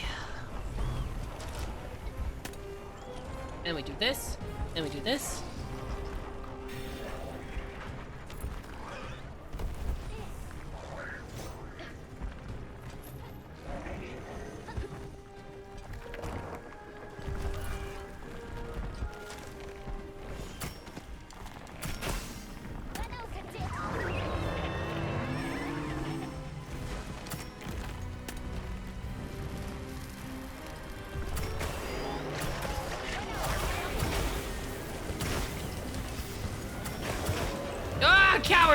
And we do this, and we do this.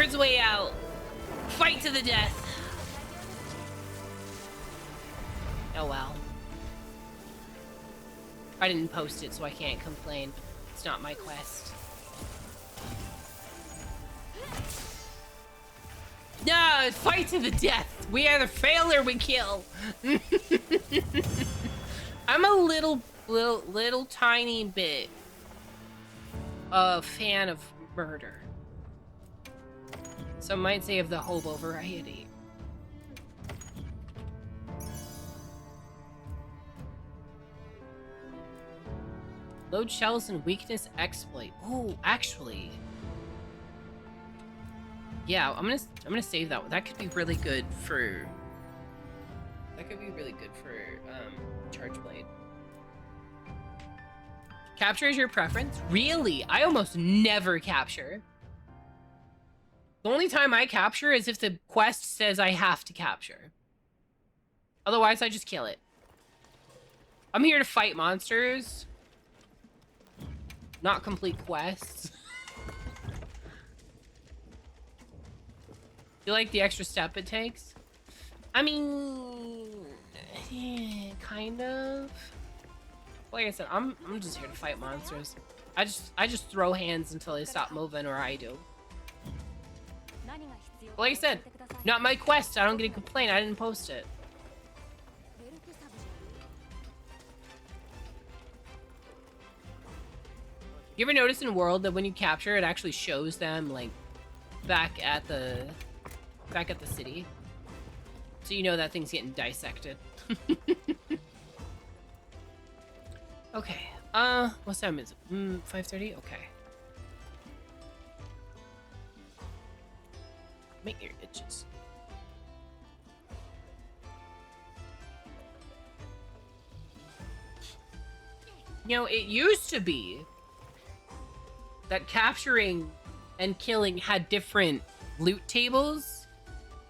coward's way out. Fight to the death. Oh well. I didn't post it, so I can't complain. It's not my quest. No, fight to the death. We either fail or we kill. I'm a little tiny bit a fan of murder. Some might say of the hobo variety. Load shells and weakness exploit. Oh, actually. Yeah, I'm gonna save that one. That could be really good for Charge Blade. Capture is your preference? Really? I almost never capture. The only time I capture is if the quest says I have to capture. Otherwise, I just kill it. I'm here to fight monsters, not complete quests. You like the extra step it takes? I mean, yeah, kind of. Like I said, I'm just here to fight monsters. I just throw hands until they stop moving, or I do. Like I said, not my quest. I don't get a complaint. I didn't post it. You ever notice in World that when you capture, it actually shows them like back at the city, so you know that thing's getting dissected. Okay. What time is it? 5:30. Okay. Make your itches. You know, it used to be that capturing and killing had different loot tables,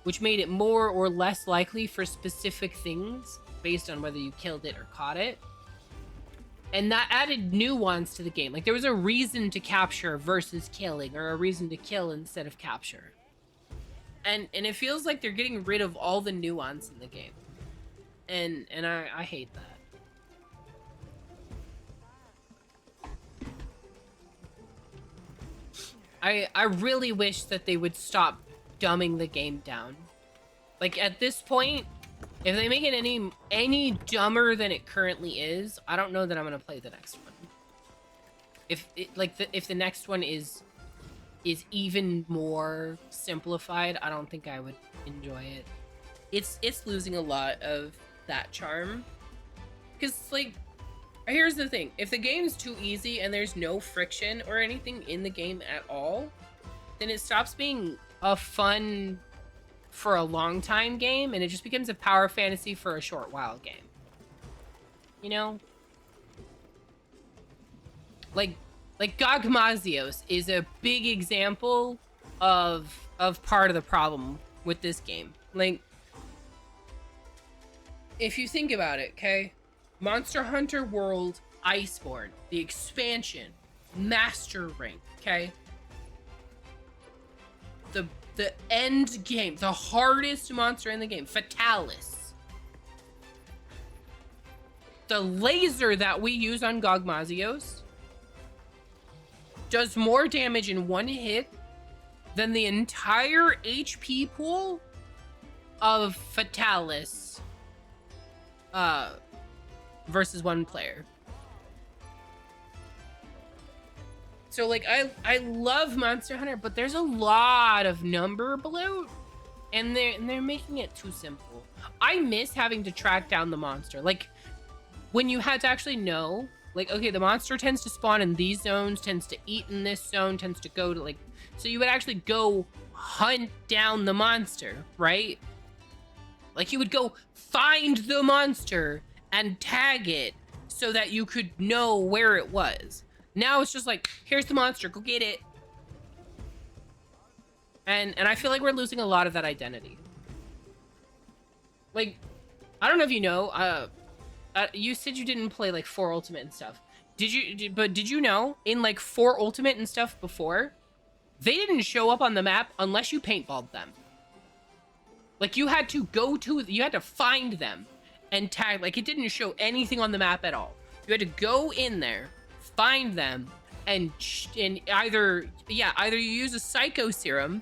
which made it more or less likely for specific things based on whether you killed it or caught it. And that added nuance to the game. Like, there was a reason to capture versus killing, or a reason to kill instead of capture. And it feels like they're getting rid of all the nuance in the game. And I hate that. I really wish that they would stop dumbing the game down. Like, at this point, if they make it any dumber than it currently is, I don't know that I'm gonna play the next one. If the next one is even more simplified, I don't think I would enjoy it. It's losing a lot of that charm. Because, like, here's the thing. If the game's too easy and there's no friction or anything in the game at all, then it stops being a fun for a long time game, and it just becomes a power fantasy for a short while game. You know? Like Gogmazios is a big example of part of the problem with this game. Like, if you think about it, okay? Monster Hunter World Iceborne, the expansion, Master Rank, okay? The end game, the hardest monster in the game, Fatalis. The laser that we use on Gogmazios does more damage in one hit than the entire HP pool of Fatalis versus one player. So, like, I love Monster Hunter, but there's a lot of number bloat, and they're making it too simple. I miss having to track down the monster. Like, when you had to actually know, like, okay, the monster tends to spawn in these zones, tends to eat in this zone, tends to go to, like, so you would actually go hunt down the monster, right? Like, you would go find the monster and tag it so that you could know where it was. Now it's just like, here's the monster, go get it. And I feel like we're losing a lot of that identity. Like, I don't know if you know, you said you didn't play like 4 Ultimate and stuff. Did you know in like 4 Ultimate and stuff before, they didn't show up on the map unless you paintballed them. Like, you had to find them and tag. Like, it didn't show anything on the map at all. You had to go in there, find them, and either you use a psycho serum,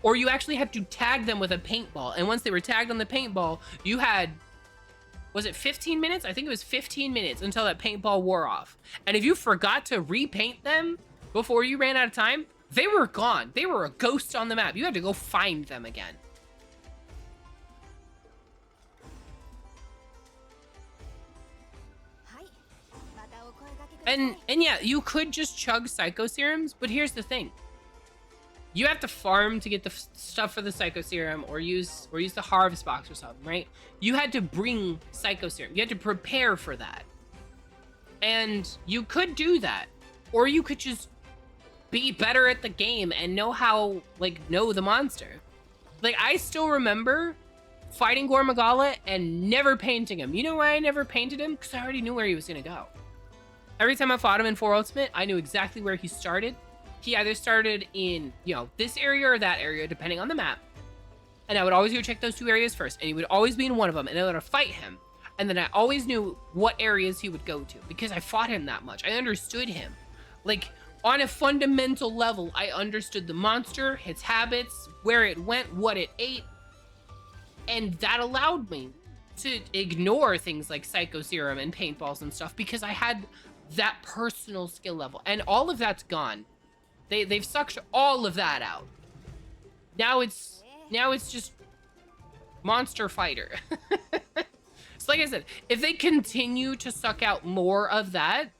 or you actually had to tag them with a paintball. And once they were tagged on the paintball, you had, was it 15 minutes? I think it was 15 minutes until that paintball wore off. And if you forgot to repaint them before you ran out of time, they were gone. They were a ghost on the map. You had to go find them again. And yeah, you could just chug psycho serums, but here's the thing. You have to farm to get the stuff for the psycho serum, or use the harvest box or something, right? You had to bring psycho serum. You had to prepare for that. And you could do that, or you could just be better at the game and know the monster. Like, I still remember fighting Gormagala and never painting him. You know why I never painted him? Because I already knew where he was gonna go. Every time I fought him in 4 Ultimate, I knew exactly where he started. He either started in, this area or that area, depending on the map. And I would always go check those 2 areas first. And he would always be in one of them. And I would fight him. And then I always knew what areas he would go to. Because I fought him that much. I understood him. Like, on a fundamental level, I understood the monster, its habits, where it went, what it ate. And that allowed me to ignore things like Psycho Serum and paintballs and stuff. Because I had that personal skill level. And all of that's gone. They've sucked all of that out. Now it's just monster fighter. So like I said, if they continue to suck out more of that,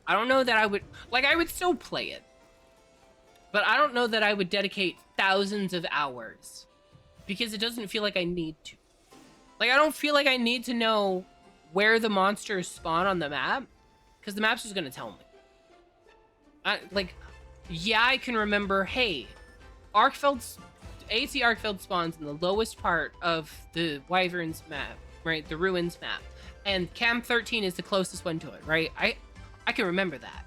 I don't know that I would still play it. But I don't know that I would dedicate thousands of hours, because it doesn't feel like I need to. Like, I don't feel like I need to know where the monsters spawn on the map, because the map's just gonna tell me. Yeah, I can remember, hey, AC Arkfeld spawns in the lowest part of the Wyverns map, right? The Ruins map. And Cam 13 is the closest one to it, right? I can remember that.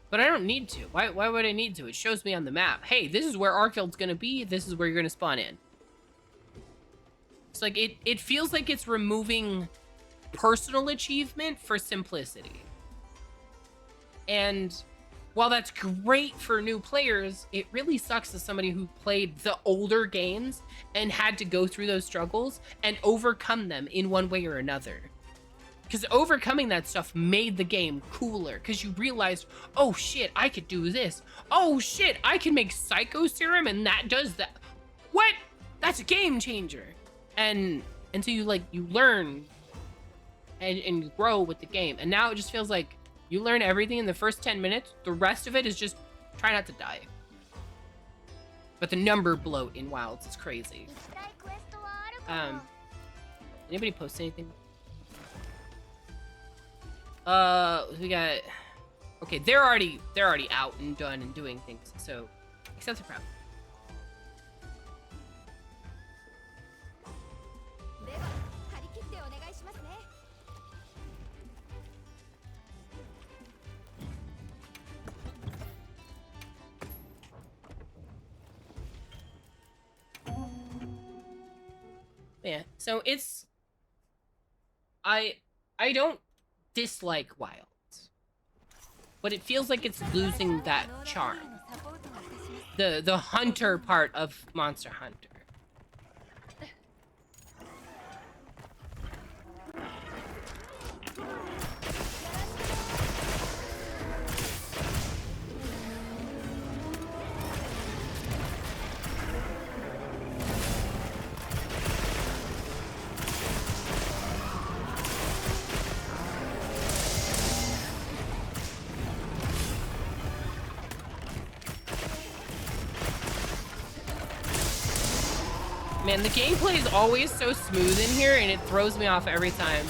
But I don't need to. Why would I need to? It shows me on the map, hey, this is where Arkfeld's gonna be, this is where you're gonna spawn in. It's like, it feels like it's removing personal achievement for simplicity. And while that's great for new players, it really sucks as somebody who played the older games and had to go through those struggles and overcome them in one way or another. Because overcoming that stuff made the game cooler, because you realized, oh shit, I could do this. Oh shit, I can make Psycho Serum and that does that. What? That's a game changer. And so you learn and you grow with the game. And now it just feels like you learn everything in the first 10 minutes. The rest of it is just try not to die. But the number bloat in Wilds is crazy. Anybody post anything? We got, okay, they're already out and done and doing things, so accept the problem. Yeah, so it's, I don't dislike Wilds, but it feels like it's losing that charm. The hunter part of Monster Hunter. Man, the gameplay is always so smooth in here, and it throws me off every time.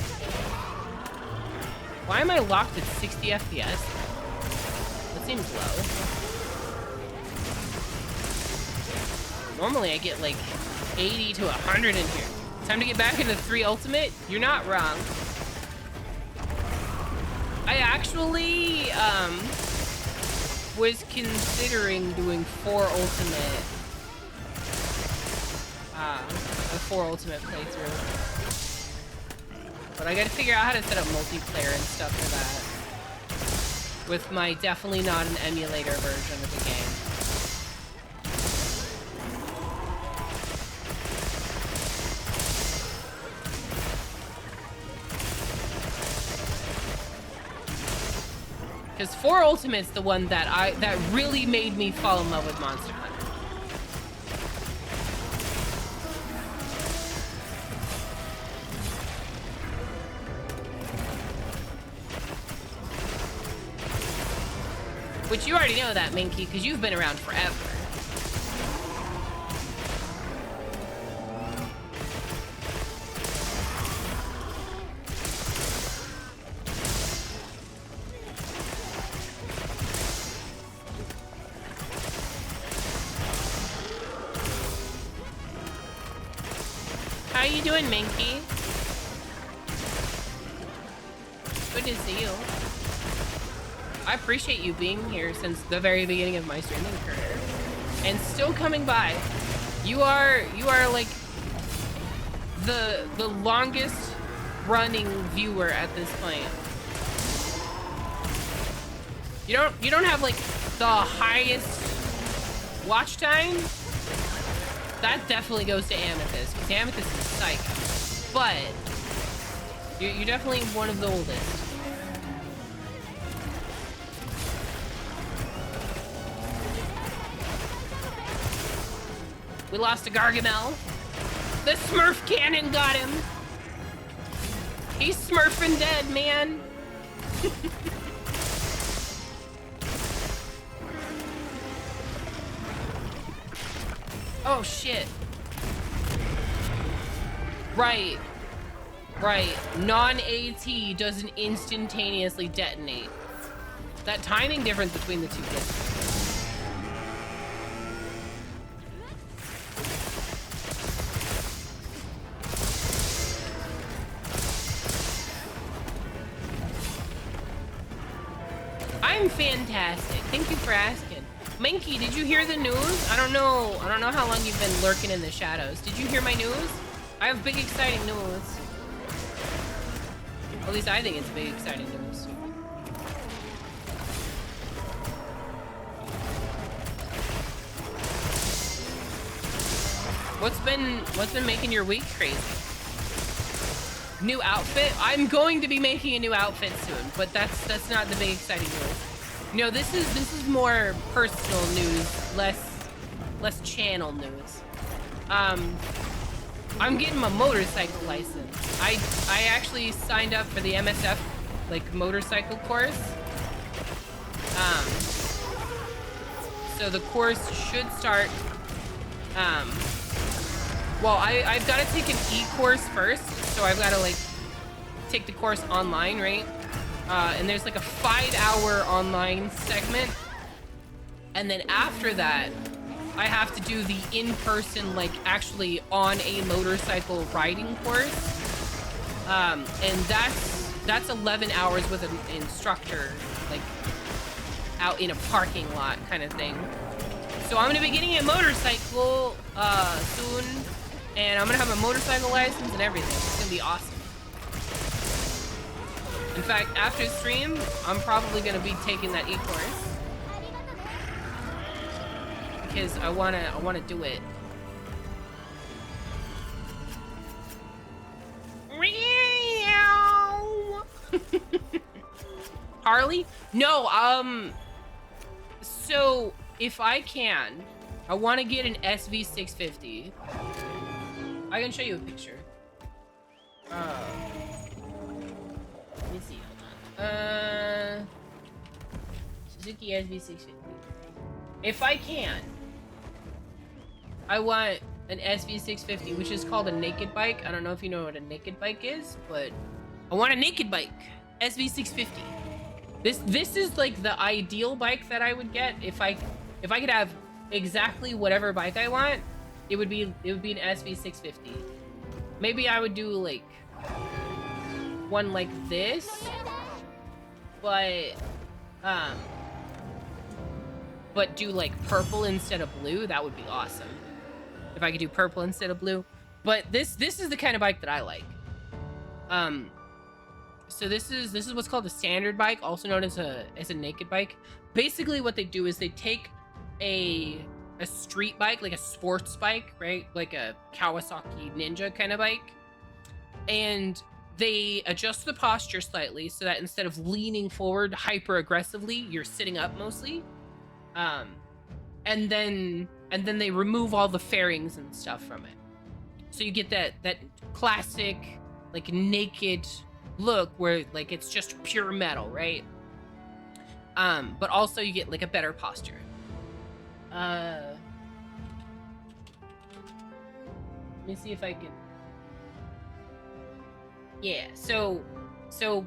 Why am I locked at 60 FPS? That seems low. Normally I get like 80 to 100 in here. Time to get back into 3 Ultimate? You're not wrong. I actually was considering doing a 4 ultimate playthrough. But I gotta figure out how to set up multiplayer and stuff for that. With my definitely not an emulator version of the game. Because 4 Ultimate's the one that really made me fall in love with Monster Hunter. Which you already know that, Minky, because you've been around forever. How you doing, Minky? Good to see you. I appreciate you being here since the very beginning of my streaming career, and still coming by. You are like the longest running viewer at this point. You don't have like the highest watch time. That definitely goes to Amethyst, because Amethyst is psycho. But you're definitely one of the oldest. We lost to Gargamel. The Smurf cannon got him. He's smurfing dead, man. Oh, shit. Right. Right. Non-AT doesn't instantaneously detonate. That timing difference between the two gets. I'm fantastic. Thank you for asking. Minky, did you hear the news? I don't know how long you've been lurking in the shadows. Did you hear my news? I have big exciting news. At least I think it's big exciting news. What's been making your week crazy? New outfit? I'm going to be making a new outfit soon, but that's not the big exciting news. No, this is more personal news, less channel news. I'm getting my motorcycle license. I actually signed up for the MSF like motorcycle course. So the course should start. Well, I've got to take an e-course first, so I've got to like take the course online, right? And there's like a 5-hour online segment, and then after that, I have to do the in-person, like actually on a motorcycle riding course, and that's 11 hours with an instructor, like out in a parking lot kind of thing. So I'm gonna be getting a motorcycle soon. And I'm gonna have a motorcycle license and everything. It's gonna be awesome. In fact, after stream, I'm probably gonna be taking that e-course. Because I wanna do it. Harley? No, so if I can, I wanna get an SV650. I can show you a picture. Let me see. Suzuki SV650. If I can, I want an SV650, which is called a naked bike. I don't know if you know what a naked bike is, but I want a naked bike. SV650. This is like the ideal bike that I would get if I could have exactly whatever bike I want. It would be an SV650. Maybe I would do like one like this, but but do like purple instead of blue, that would be awesome. If I could do purple instead of blue. But this is the kind of bike that I like. So this is what's called a standard bike, also known as a naked bike. Basically what they do is they take a street bike, like a sports bike, right? Like a Kawasaki Ninja kind of bike. And they adjust the posture slightly so that instead of leaning forward hyper aggressively, you're sitting up mostly. And then they remove all the fairings and stuff from it. So you get that classic like naked look where like it's just pure metal, right? But also you get like a better posture. Let me see if I can. Yeah, so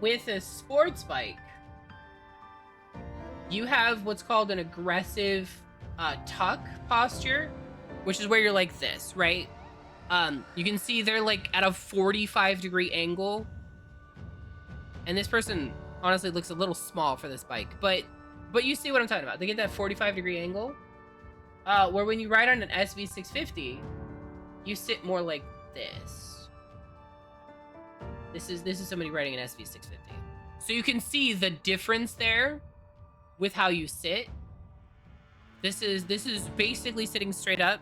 with a sports bike, you have what's called an aggressive tuck posture, which is where you're like this, right? You can see they're like at a 45-degree angle. And this person honestly looks a little small for this bike, but you see what I'm talking about. They get that 45-degree angle, where when you ride on an SV650, you sit more like this. This is somebody riding an SV650. So you can see the difference there with how you sit. This is basically sitting straight up.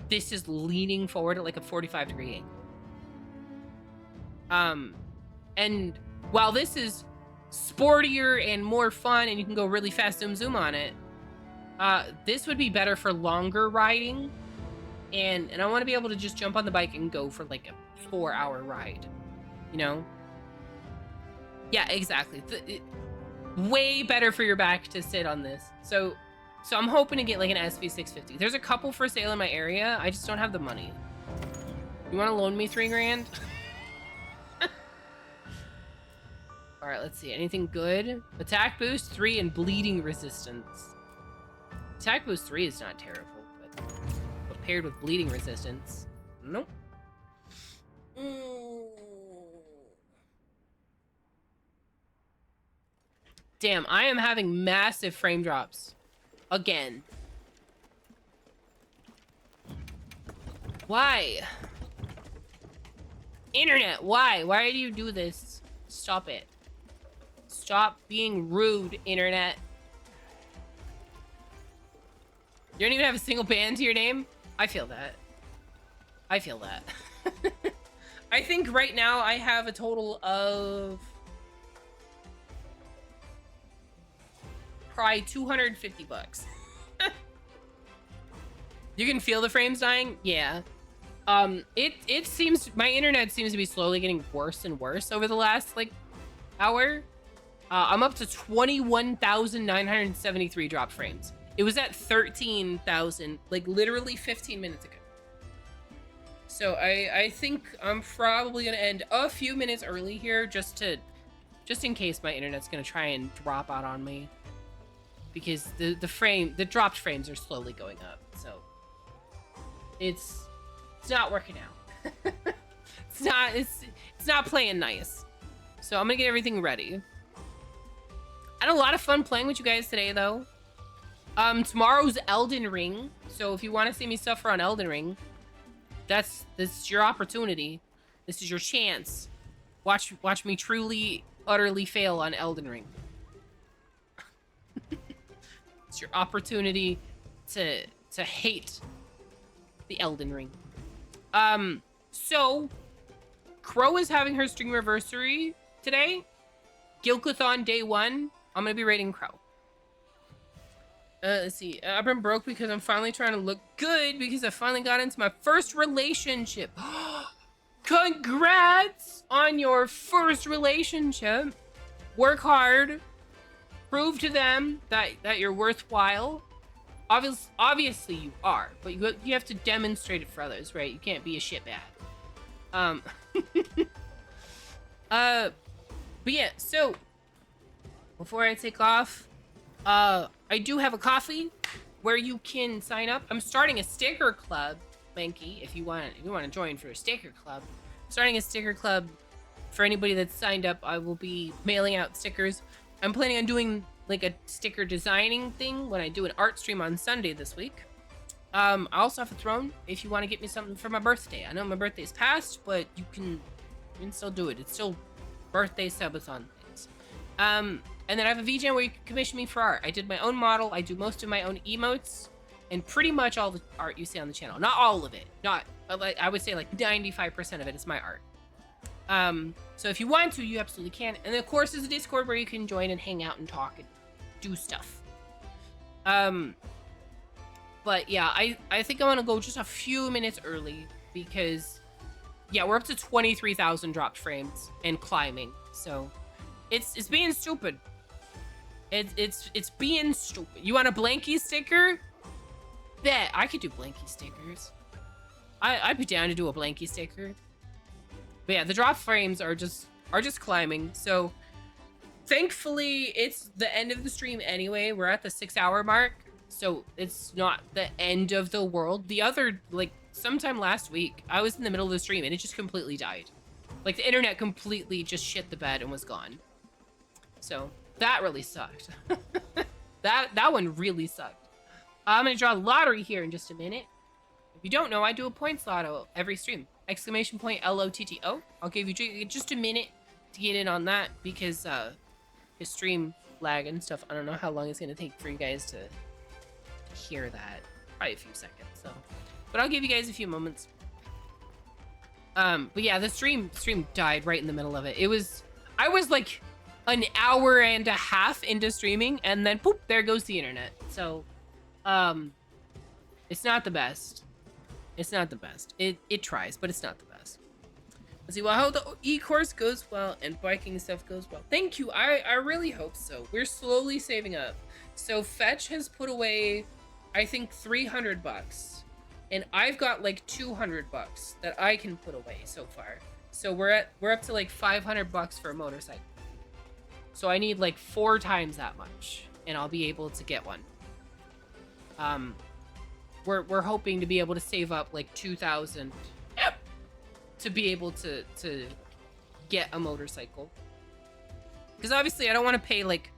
This is leaning forward at like a 45-degree angle. And while this is sportier and more fun and you can go really fast zoom on it, this would be better for longer riding. And I want to be able to just jump on the bike and go for like a 4-hour ride, you know? Yeah, exactly. Way better for your back to sit on this. So I'm hoping to get like an SV650. There's a couple for sale in my area. I just don't have the money. You want to loan me $3 grand? All right, let's see. Anything good? Attack boost 3 and bleeding resistance. Attack boost 3 is not terrible, but paired with bleeding resistance, nope. Damn, I am having massive frame drops. Again. Why? Internet, why? Why do you do this? Stop it. Stop being rude, internet. You don't even have a single band to your name? I feel that. I feel that. I think right now I have a total of probably 250 bucks. You can feel the frames dying? Yeah. It seems, my internet seems to be slowly getting worse and worse over the last like hour. I'm up to 21,973 dropped frames. It was at 13,000 like literally 15 minutes ago. So I think I'm probably gonna end a few minutes early here just in case my internet's gonna try and drop out on me, because the dropped frames are slowly going up. So it's not working out. it's not playing nice. So I'm gonna get everything ready. I had a lot of fun playing with you guys today though. Tomorrow's Elden Ring, so if you want to see me suffer on Elden Ring, this is your opportunity. This is your chance. Watch me truly, utterly fail on Elden Ring. It's your opportunity to hate the Elden Ring. So Crow is having her stream anniversary today. Gilkathon day 1. I'm gonna be rating Crow. Let's see. I've been broke because I'm finally trying to look good because I finally got into my first relationship. Congrats on your first relationship. Work hard. Prove to them that you're worthwhile. Obviously you are, but you have to demonstrate it for others, right? You can't be a shitbag. But yeah, so before I take off, I do have a coffee where you can sign up. I'm starting a sticker club, Banky, if you want to join for a sticker club. Starting a sticker club for anybody that's signed up. I will be mailing out stickers. I'm planning on doing like a sticker designing thing when I do an art stream on Sunday this week. I also have a throne if you want to get me something for my birthday. I know my birthday's past, but you can still do it. It's still birthday subathon things. And then I have a VGen where you can commission me for art. I did my own model. I do most of my own emotes and pretty much all the art you see on the channel. Not all of it. I would say like 95% of it is my art. So if you want to, you absolutely can. And then of course there's a Discord where you can join and hang out and talk and do stuff. But yeah, I think I'm gonna go just a few minutes early because yeah, we're up to 23,000 dropped frames and climbing. So it's being stupid. It's being stupid. You want a blankie sticker? Bet I could do blankie stickers. I'd be down to do a blankie sticker. But yeah, the drop frames are just climbing. So thankfully it's the end of the stream anyway. We're at the 6-hour mark. So it's not the end of the world. The other, like, sometime last week, I was in the middle of the stream and it just completely died. Like, the internet completely just shit the bed and was gone. So that really sucked. that one really sucked. I'm gonna draw the lottery here in just a minute. If you don't know, I do a points lotto every stream. Exclamation point LOTTO. I'll give you just a minute to get in on that because his stream lag and stuff. I don't know how long it's gonna take for you guys to hear that. Probably a few seconds. So, but I'll give you guys a few moments. But yeah, the stream died right in the middle of it. I was like an hour and a half into streaming, and then poop, there goes the internet. So, it's not the best. It's not the best. It tries, but it's not the best. Let's see. Well, I hope the e-course goes well and biking stuff goes well. Thank you. I really hope so. We're slowly saving up. So Fetch has put away, I think, $300, and I've got like $200 that I can put away so far. So we're up to like $500 for a motorcycle. So I need like 4 times that much, and I'll be able to get one. We're hoping to be able to save up like 2,000 to be able to get a motorcycle. Because obviously I don't want to pay like,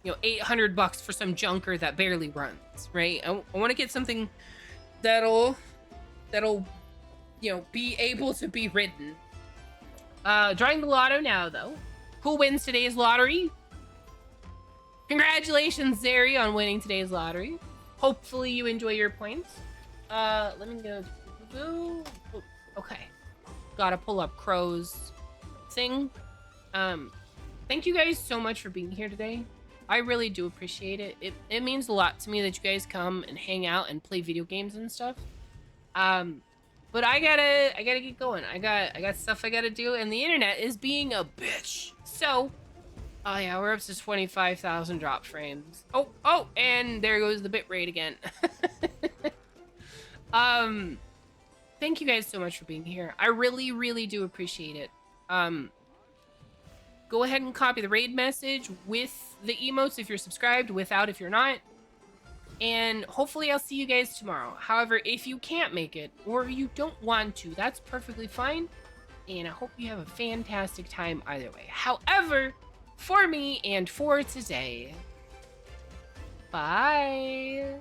you know, $800 for some junker that barely runs, right? I want to get something that'll, you know, be able to be ridden. Drawing the lotto now, though. Who wins today's lottery? Congratulations, Zeri, on winning today's lottery. Hopefully you enjoy your points. Let me go. Okay. Gotta pull up Crow's thing. Thank you guys so much for being here today. I really do appreciate it. It means a lot to me that you guys come and hang out and play video games and stuff. But I gotta get going. I got stuff I gotta do, and the internet is being a bitch. So, oh yeah, we're up to 25,000 drop frames. Oh, and there goes the bitrate again. Thank you guys so much for being here. I really, really do appreciate it. Go ahead and copy the raid message with the emotes if you're subscribed, without if you're not. And hopefully I'll see you guys tomorrow. However, if you can't make it, or you don't want to, that's perfectly fine. And I hope you have a fantastic time either way. However, for me and for today, bye.